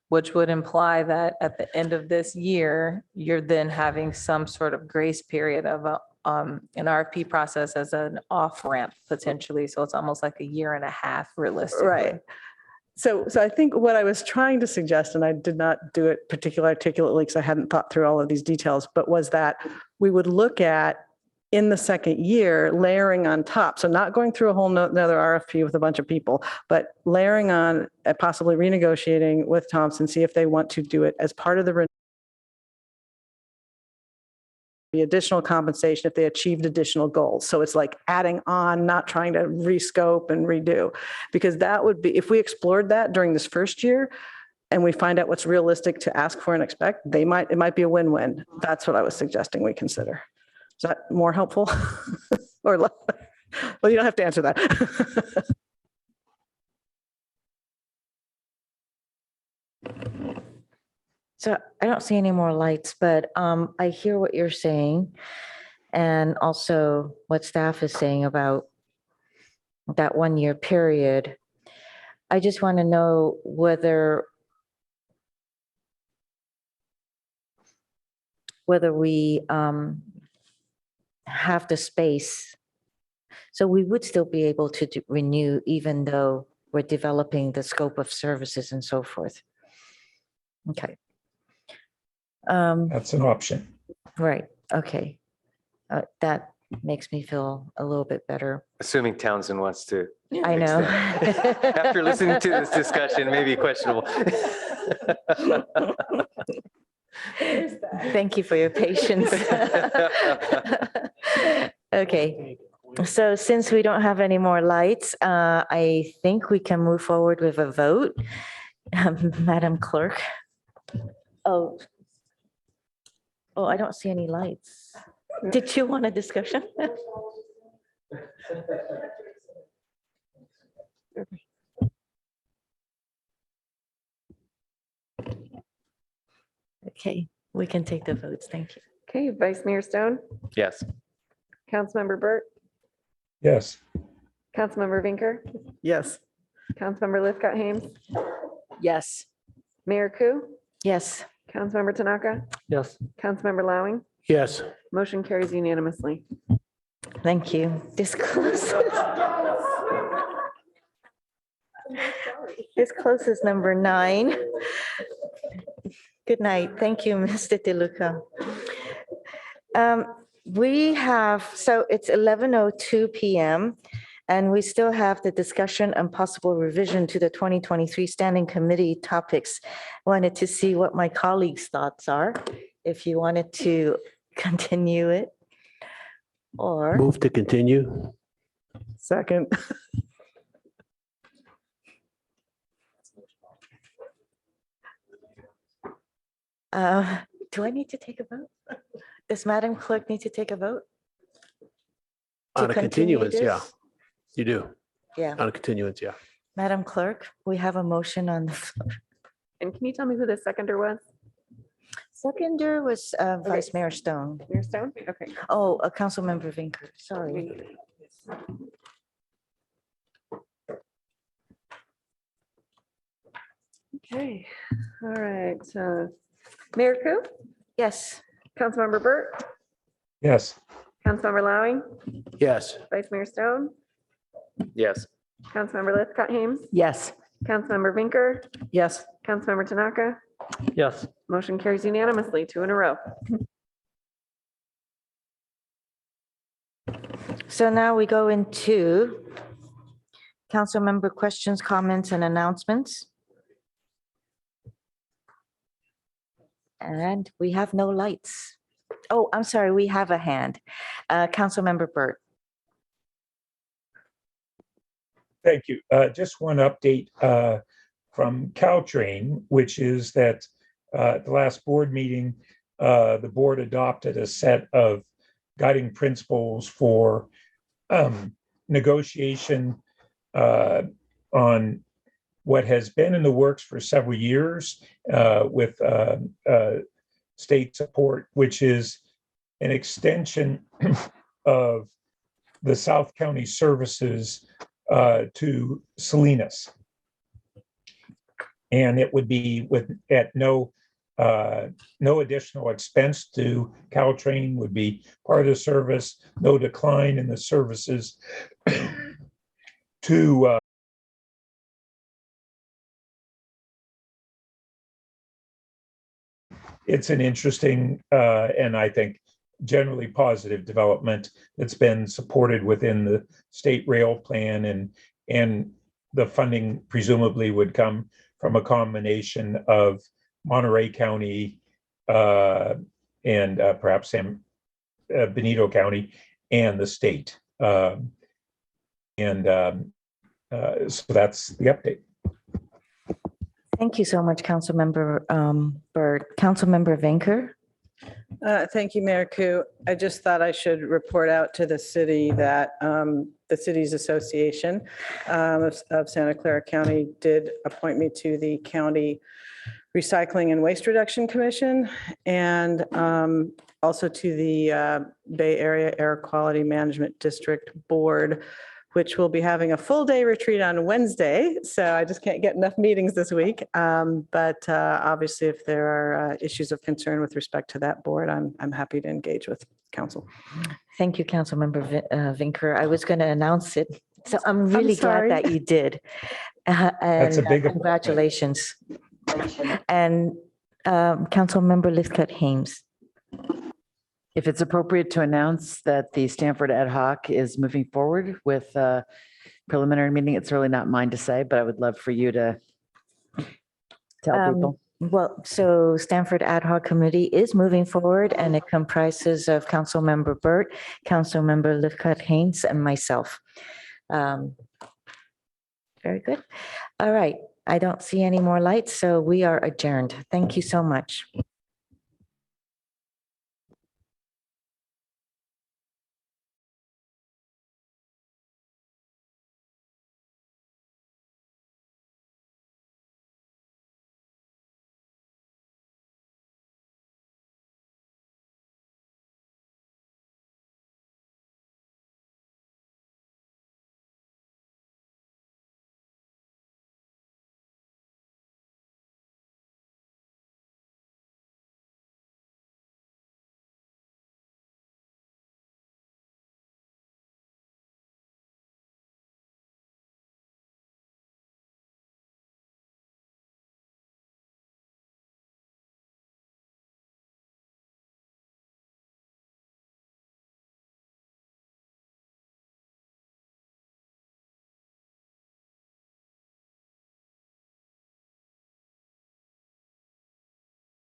which would imply that at the end of this year, you're then having some sort of grace period of an RFP process as an off ramp potentially. So it's almost like a year and a half realistically. Right. So I think what I was trying to suggest, and I did not do it particularly articulately because I hadn't thought through all of these details, but was that we would look at in the second year, layering on top. So not going through a whole another RFP with a bunch of people, but layering on, possibly renegotiating with Thompson, see if they want to do it as part of the additional compensation if they achieved additional goals. So it's like adding on, not trying to rescope and redo, because that would be, if we explored that during this first year and we find out what's realistic to ask for and expect, it might be a win-win. That's what I was suggesting we consider. Is that more helpful? Or less? Well, you don't have to answer that. So I don't see any more lights, but I hear what you're saying and also what staff is saying about that 1 year period. I just want to know whether we have the space. So we would still be able to renew even though we're developing the scope of services and so forth. Okay. That's an option. Right. Okay. That makes me feel a little bit better. Assuming Townsend wants to. I know. After listening to this discussion, maybe questionable. Thank you for your patience. Okay. So since we don't have any more lights, I think we can move forward with a vote. Madam Clerk. Oh, I don't see any lights. Did you want a discussion? Okay, we can take the votes. Thank you. Okay, Vice Mayor Stone, Yes. Councilmember Burt, Yes. Councilmember Vinker, Yes. Councilmember Lithcott-Hames, Yes. Mayor Ku, Yes. Councilmember Tanaka, Yes. Councilmember Lowing. Yes. Motion carries unanimously. Thank you. This closes number 9. Good night. Thank you, Mr. DeLuca. So it's 11:02 p.m. And we still have the discussion and possible revision to the 2023 Standing Committee topics. Wanted to see what my colleagues' thoughts are, if you wanted to continue it. Or, Move to continue. Second. do I need to take a vote? Does Madam Clerk need to take a vote? To On a continue continuance, yeah, this? you do. Yeah, On a continuance, yeah. Madam Clerk, we have a motion on the floor. And can you tell me who the seconder was? Seconder was Vice Mayor Stone. Mayor Stone? Okay. Oh, Councilmember Vinker, sorry. Okay, all right. Mayor Ku, Yes. Councilmember Burt, Yes. Councilmember Lowing, Yes. Vice Mayor Stone, Yes. Councilmember Lithcott Hames, Yes. Councilmember Vinker, Yes. Councilmember Tanaka. Yes. Motion carries unanimously, 2 in a row. So now we go into council member questions, comments, and announcements. And we have no lights. Oh, I'm sorry, we have a hand. Councilmember Burt. Thank you. Just one update from Caltrain, which is that at the last board meeting, the board adopted a set of guiding principles for negotiation on what has been in the works for several years with state support, which is an extension of the South County services to Salinas. And it would be at no additional expense to Caltrain, would be part of the service, no decline in the services to it's an interesting and I think generally positive development that's been supported within the state rail plan, and the funding presumably would come from a combination of Monterey County and perhaps Benito County and the state. So that's the update. Thank you so much, Councilmember Burt. Councilmember Vinker. Thank you, Mayor Ku. I just thought I should report out to the city that the city's association of Santa Clara County did appoint me to the County Recycling and Waste Reduction Commission, and also to the Bay Area Air Quality Management District Board, which will be having a full day retreat on Wednesday. So I just can't get enough meetings this week. But obviously, if there are issues of concern with respect to that board, I'm happy to engage with council. Thank you, Councilmember Vinker. I was going to announce it, so I'm really glad sorry. that you did. That's a And big congratulations. And Councilmember Lithcott Hames. If it's appropriate to announce that the Stanford ad hoc is moving forward with a preliminary meeting, it's really not mine to say, but I would love for you to tell people. Well, so Stanford Ad Hoc Committee is moving forward, and it comprises of Councilmember Burt, Councilmember Lithcott Hames, and myself. Very good. All right. I don't see any more lights, so we are adjourned. Thank you so much.